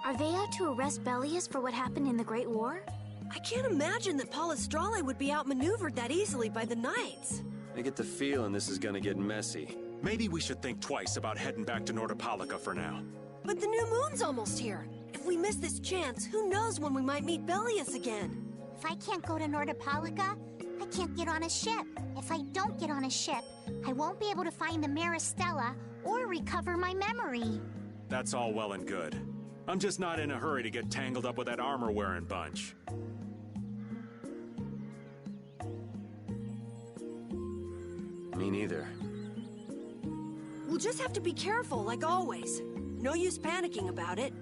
Are they out to arrest Bellius for what happened in the Great War? I can't imagine that Palestrale would be outmaneuvered that easily by the knights. I get the feeling this is gonna get messy. Maybe we should think twice about heading back to Nordopolica for now. But the new moon's almost here. If we miss this chance, who knows when we might meet Bellius again? If I can't go to Nordopolica, I can't get on a ship. If I don't get on a ship, I won't be able to find the Maristella or recover my memory. That's all well and good. I'm just not in a hurry to get tangled up with that armor-wearing bunch. Me neither. We'll just have to be careful, like always. No use panicking about it.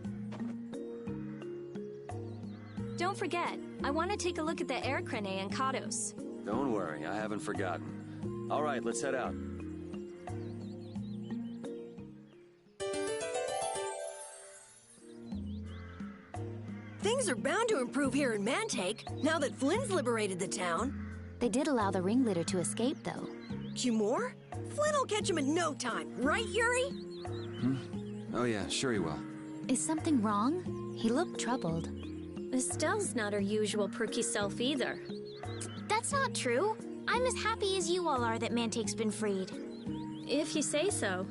Don't forget, I want to take a look at the Aircrene and Kados. Don't worry, I haven't forgotten. All right, let's head out. Things are bound to improve here in Mantake, now that Flynn's liberated the town. They did allow the ringleader to escape, though. Cumore? Flynn will catch him in no time, right, Yuri? Oh yeah, sure he will. Is something wrong? He looked troubled. Estelle's not her usual perky self either. That's not true. I'm as happy as you all are that Mantake's been freed. If you say so.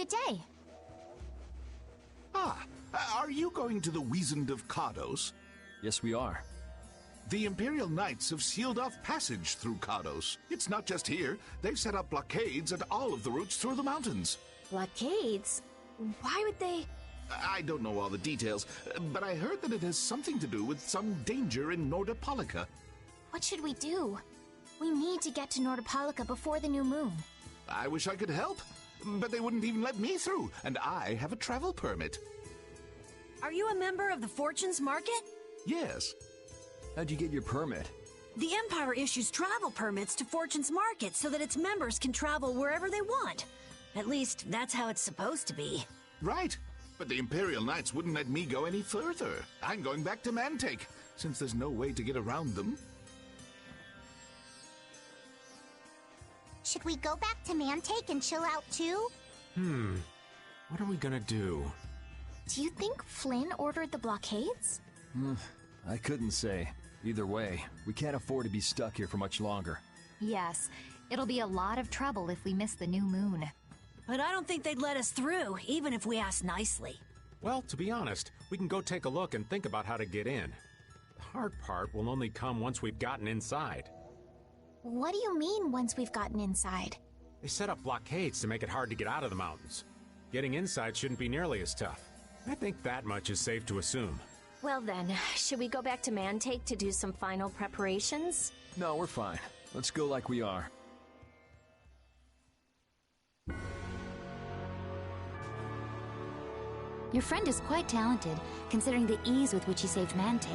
good day. Ah, are you going to the Wiesent of Cardos? Yes, we are. The Imperial Knights have sealed off passage through Cardos. It's not just here. They've set up blockades at all of the routes through the mountains. Blockades? Why would they... I don't know all the details, but I heard that it has something to do with some danger in Nordopolica. What should we do? We need to get to Nordopolica before the new moon. I wish I could help, but they wouldn't even let me through, and I have a travel permit. Are you a member of the Fortune's Market? Yes. How'd you get your permit? The Empire issues travel permits to Fortune's Market so that its members can travel wherever they want. At least, that's how it's supposed to be. Right. But the Imperial Knights wouldn't let me go any further. I'm going back to Mantake, since there's no way to get around them. Should we go back to Mantake and chill out too? What are we gonna do? Do you think Flynn ordered the blockades? I couldn't say. Either way, we can't afford to be stuck here for much longer. Yes, it'll be a lot of trouble if we miss the new moon. But I don't think they'd let us through, even if we asked nicely. Well, to be honest, we can go take a look and think about how to get in. The hard part will only come once we've gotten inside. What do you mean, once we've gotten inside? They set up blockades to make it hard to get out of the mountains. Getting inside shouldn't be nearly as tough. I think that much is safe to assume. Well then, should we go back to Mantake to do some final preparations? No, we're fine. Let's go like we are. Your friend is quite talented, considering the ease with which he saved Mantake.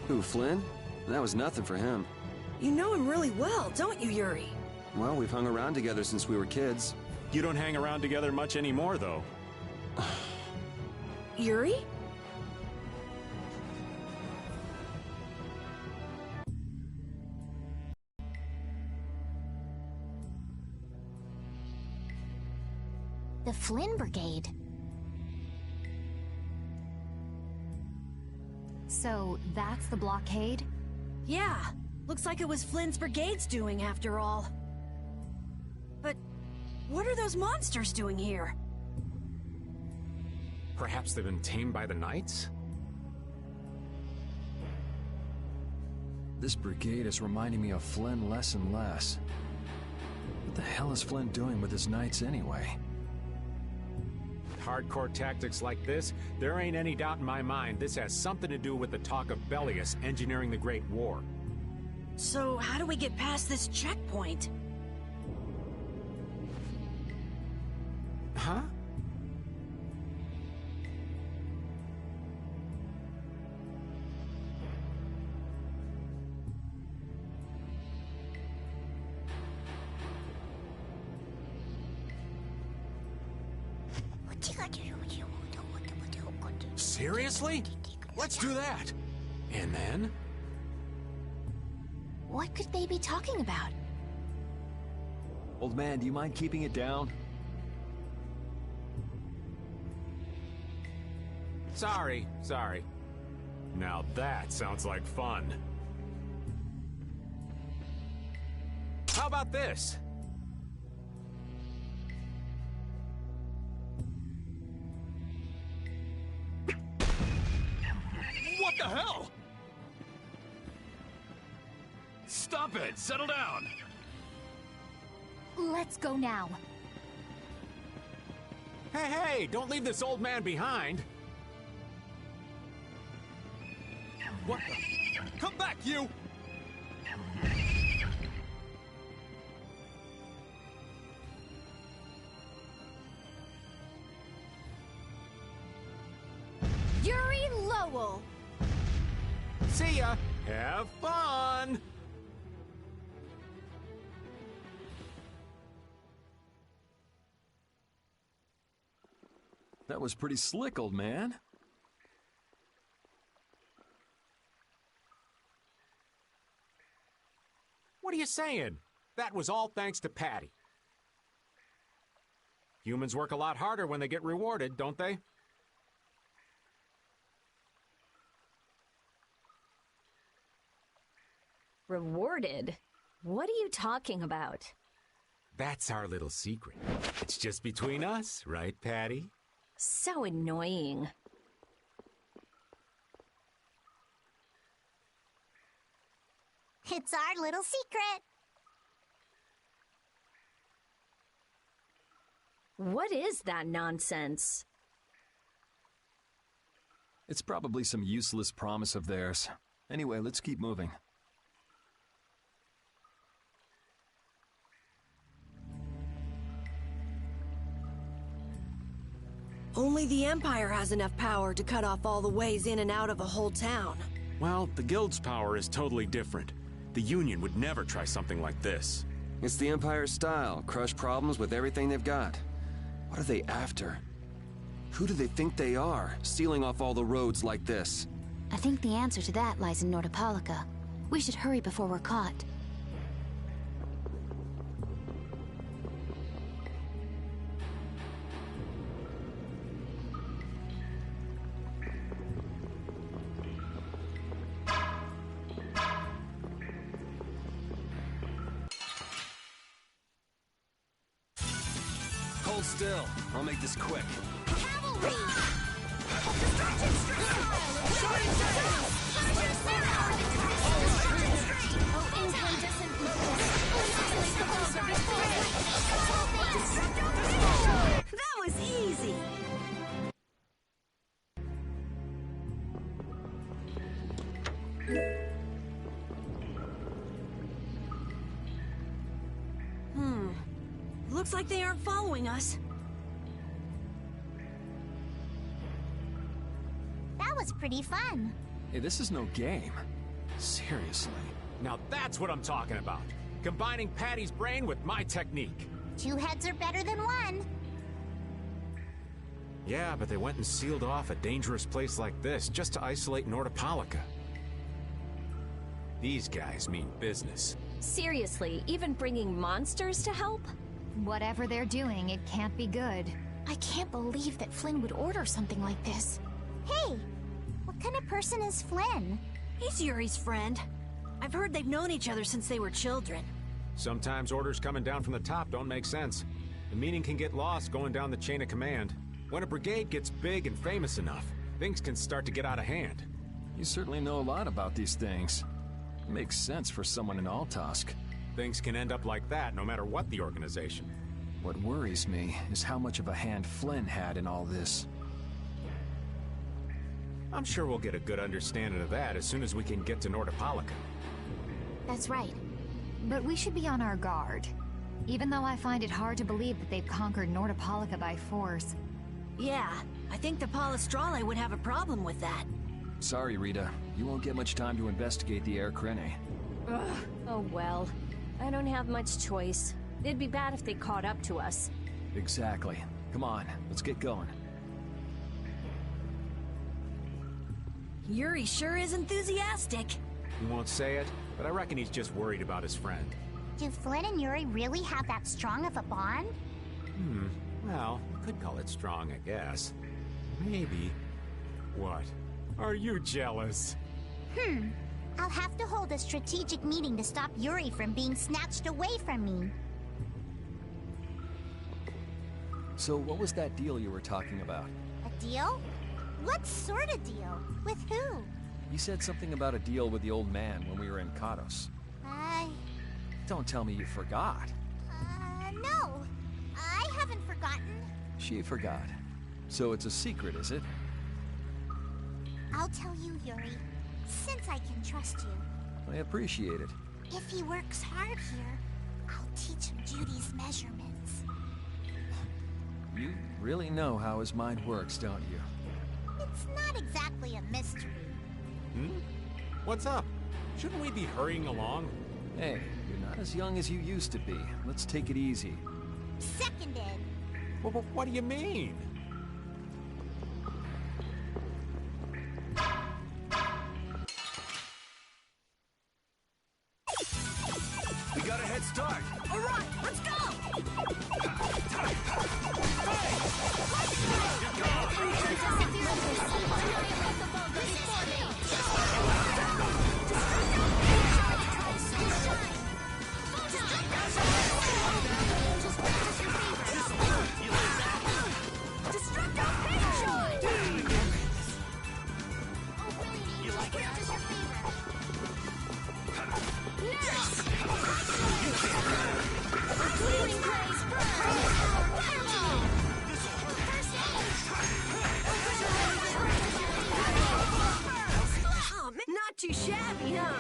Who, Flynn? That was nothing for him. You know him really well, don't you, Yuri? Well, we've hung around together since we were kids. You don't hang around together much anymore, though. Yuri? The Flynn Brigade. So, that's the blockade? Yeah. Looks like it was Flynn's brigade's doing, after all. But what are those monsters doing here? Perhaps they've been tamed by the Knights? This brigade is reminding me of Flynn less and less. What the hell is Flynn doing with his knights anyway? Hardcore tactics like this, there ain't any doubt in my mind this has something to do with the talk of Bellius engineering the Great War. So how do we get past this checkpoint? Huh? Seriously? Let's do that. And then? What could they be talking about? Old man, do you mind keeping it down? Sorry. Now that sounds like fun. How about this? What the hell? Stop it! Settle down! Let's go now. Hey, don't leave this old man behind. What the? Come back, you! Yuri Lowell! See ya! Have fun! That was pretty slick, old man. What are you saying? That was all thanks to Patty. Humans work a lot harder when they get rewarded, don't they? Rewarded? What are you talking about? That's our little secret. It's just between us, right, Patty? So annoying. It's our little secret. What is that nonsense? It's probably some useless promise of theirs. Anyway, let's keep moving. Only the Empire has enough power to cut off all the ways in and out of a whole town. Well, the Guild's power is totally different. The Union would never try something like this. It's the Empire's style, crush problems with everything they've got. What are they after? Who do they think they are, sealing off all the roads like this? I think the answer to that lies in Nordopolica. We should hurry before we're caught. Hold still. I'll make this quick. Cavalry! Destruction strike! Shooting That was easy! Looks like they aren't following us. That was pretty fun. Hey, this is no game. Seriously. Now that's what I'm talking about. Combining Patty's brain with my technique. 2 heads are better than 1. Yeah, but they went and sealed off a dangerous place like this just to isolate Nordopolica. These guys mean business. Seriously, even bringing monsters to help? Whatever they're doing, it can't be good. I can't believe that Flynn would order something like this. Hey, what kind of person is Flynn? He's Yuri's friend. I've heard they've known each other since they were children. Sometimes orders coming down from the top don't make sense. The meaning can get lost going down the chain of command. When a brigade gets big and famous enough, things can start to get out of hand. You certainly know a lot about these things. Makes sense for someone in Altosk. Things can end up like that no matter what the organization. What worries me is how much of a hand Flynn had in all this. I'm sure we'll get a good understanding of that as soon as we can get to Nordopolica. That's right. But we should be on our guard. Even though I find it hard to believe that they've conquered Nordopolica by force. Yeah, I think the Palestrale would have a problem with that. Sorry, Rita. You won't get much time to investigate the Air Krene. Ugh. Oh well. I don't have much choice. It'd be bad if they caught up to us. Exactly. Come on, let's get going. Yuri sure is enthusiastic. He won't say it, but I reckon he's just worried about his friend. Do Flynn and Yuri really have that strong of a bond? Well, you could call it strong, I guess. Maybe. What? Are you jealous? I'll have to hold a strategic meeting to stop Yuri from being snatched away from me. So what was that deal you were talking about? A deal? What sort of deal? With who? You said something about a deal with the old man when we were in Kados. Don't tell me you forgot. No. I haven't forgotten. She forgot. So it's a secret, is it? I'll tell you, Yuri, since I can trust you. I appreciate it. If he works hard here, I'll teach him Judy's measurements. You really know how his mind works, don't you? It's not exactly a mystery. What's up? Shouldn't we be hurrying along? Hey, you're not as young as you used to be. Let's take it easy. Seconded. Well, what do you mean? We got a head start. All right, let's go! Oh, man, not too shabby, huh?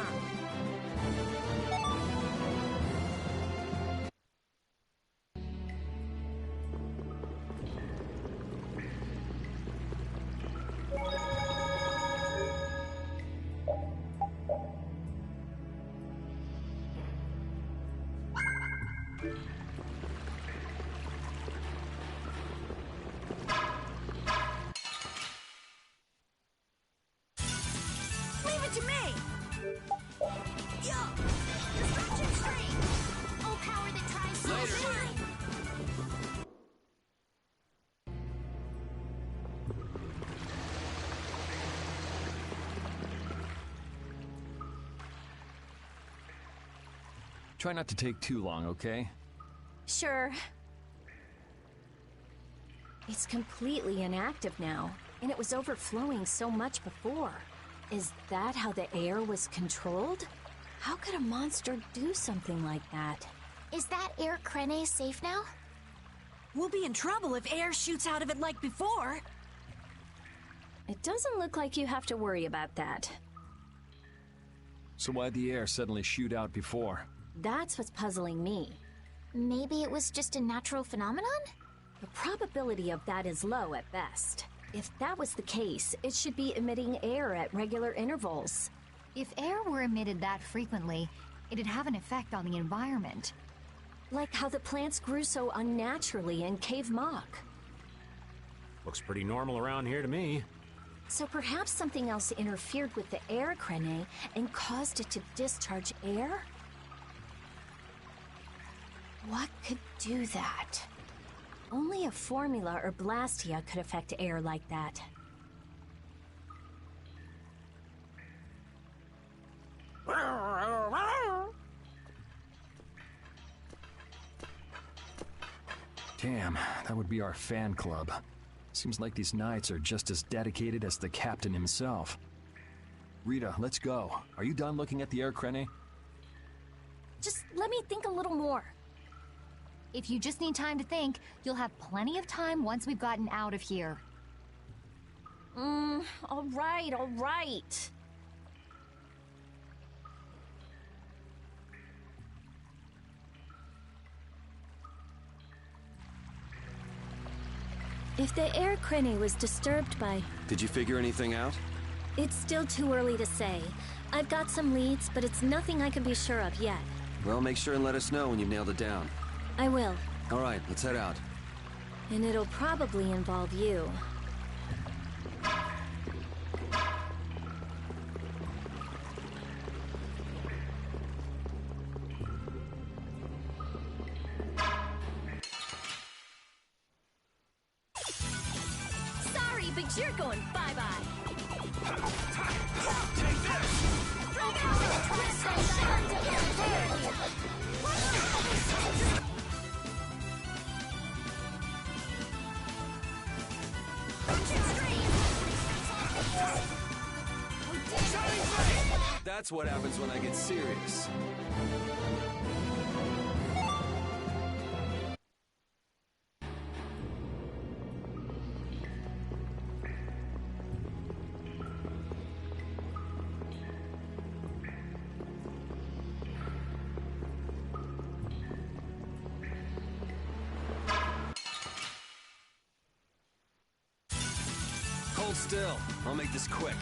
Leave it to me! Destruction stream! Oh, power that tries so shine! Try not to take too long, okay? Sure. It's completely inactive now, and it was overflowing so much before. Is that how the air was controlled? How could a monster do something like that? Is that air crene safe now? We'll be in trouble if air shoots out of it like before. It doesn't look like you have to worry about that. So why'd the air suddenly shoot out before? That's what's puzzling me. Maybe it was just a natural phenomenon? The probability of that is low at best. If that was the case, it should be emitting air at regular intervals. If air were emitted that frequently, it'd have an effect on the environment. Like how the plants grew so unnaturally in Cave Mock. Looks pretty normal around here to me. So perhaps something else interfered with the air crene and caused it to discharge air? What could do that? Only a formula or blastia could affect air like that. Damn, that would be our fan club. Seems like these knights are just as dedicated as the captain himself. Rita, let's go. Are you done looking at the air crene? Just let me think a little more. If you just need time to think, you'll have plenty of time once we've gotten out of here. All right. If the air crene was disturbed by... Did you figure anything out? It's still too early to say. I've got some leads, but it's nothing I can be sure of yet. Well, make sure and let us know when you've nailed it down. I will. All right, let's head out. And it'll probably involve you. Sorry, but you're going bye-bye. Take this! Oh, power that tries so shine! That's what happens when I get serious. Hold still. I'll make this quick.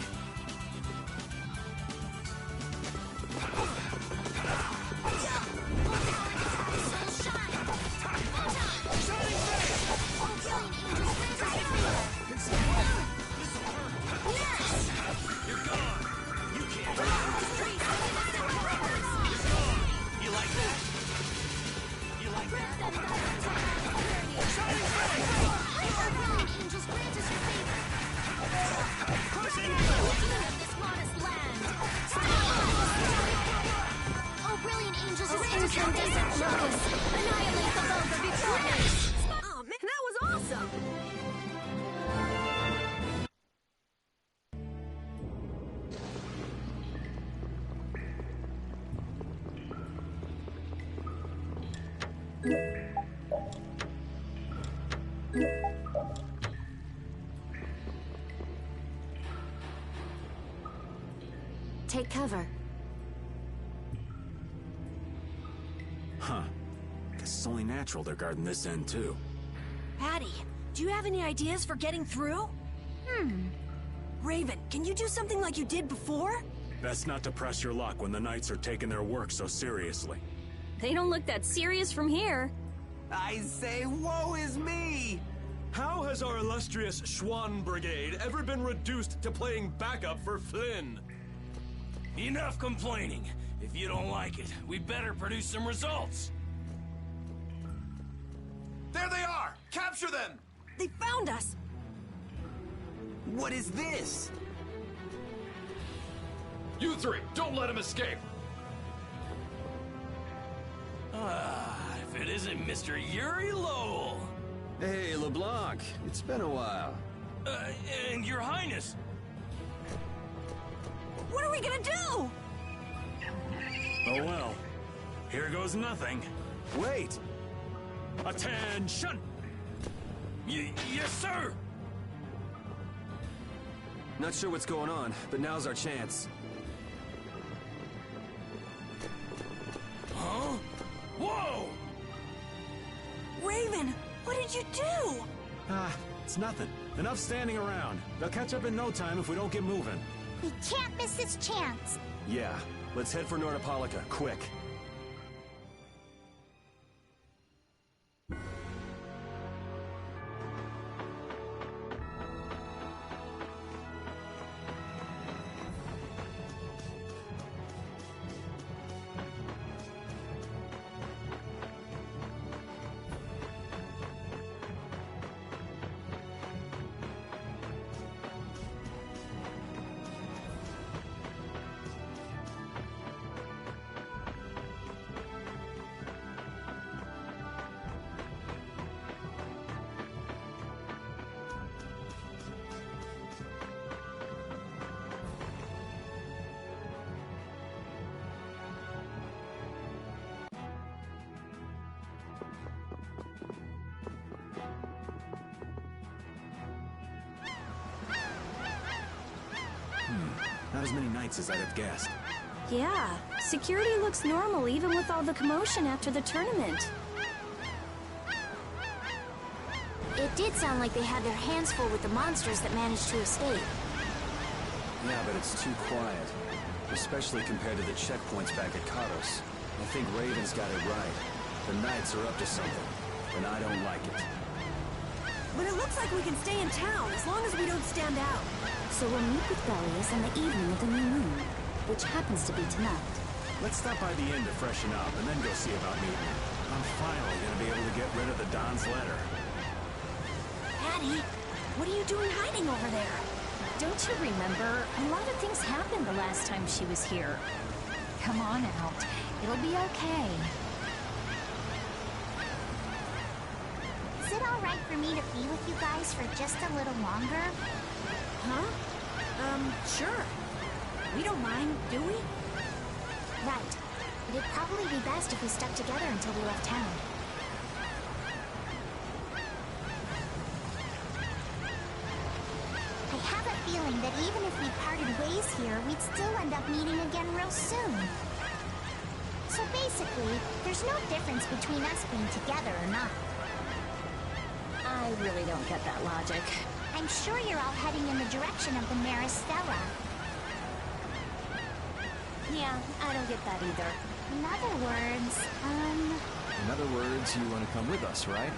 Oh, man, that was awesome! Take cover. Huh. Guess it's only natural they're guarding this end, too. Patty, do you have any ideas for getting through? Raven, can you do something like you did before? Best not to press your luck when the Knights are taking their work so seriously. They don't look that serious from here. I say, woe is me! How has our illustrious Schwann Brigade ever been reduced to playing backup for Flynn? Enough complaining. If you don't like it, we better produce some results. There they are! Capture them! They found us! What is this? You three, don't let him escape! If it isn't Mr. Yuri Lowell! Hey, LeBlanc, it's been a while. And Your Highness! What are we gonna do? Oh well. Here goes nothing. Wait! Attention! Yes, sir! Not sure what's going on, but now's our chance. Huh? Whoa! Raven, what did you do? It's nothing. Enough standing around. They'll catch up in no time if we don't get moving. We can't miss this chance. Yeah, let's head for Nordopolica, quick. Not as many Knights as I'd have guessed. Yeah, security looks normal even with all the commotion after the tournament. It did sound like they had their hands full with the monsters that managed to escape. Yeah, but it's too quiet. Especially compared to the checkpoints back at Kados. I think Raven's got it right. The Knights are up to something, and I don't like it. But it looks like we can stay in town as long as we don't stand out. So we'll meet with Belius on the evening of the new moon, which happens to be tonight. Let's stop by the inn to freshen up and then go see about meeting. I'm finally gonna be able to get rid of the Don's letter. Patty, what are you doing hiding over there? Don't you remember? A lot of things happened the last time she was here. Come on out. It'll be okay. Is it all right for me to be with you guys for just a little longer? Huh? Sure. We don't mind, do we? Right. But it'd probably be best if we stuck together until we left town. I have a feeling that even if we parted ways here, we'd still end up meeting again real soon. So basically, there's no difference between us being together or not. I really don't get that logic. I'm sure you're all heading in the direction of the Maristella. Yeah, I don't get that either. In other words, In other words, you want to come with us, right?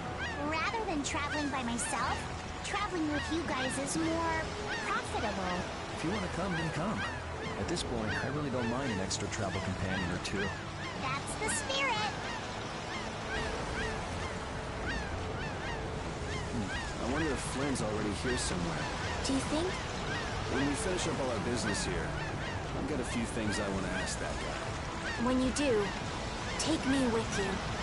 rather than traveling by myself, traveling with you guys is more profitable. If you want to come, then come. At this point, I really don't mind an extra travel companion or two. That's the spirit. I wonder if Flynn's already here somewhere. Do you think? When we finish up all our business here, I've got a few things I want to ask that guy. When you do, take me with you.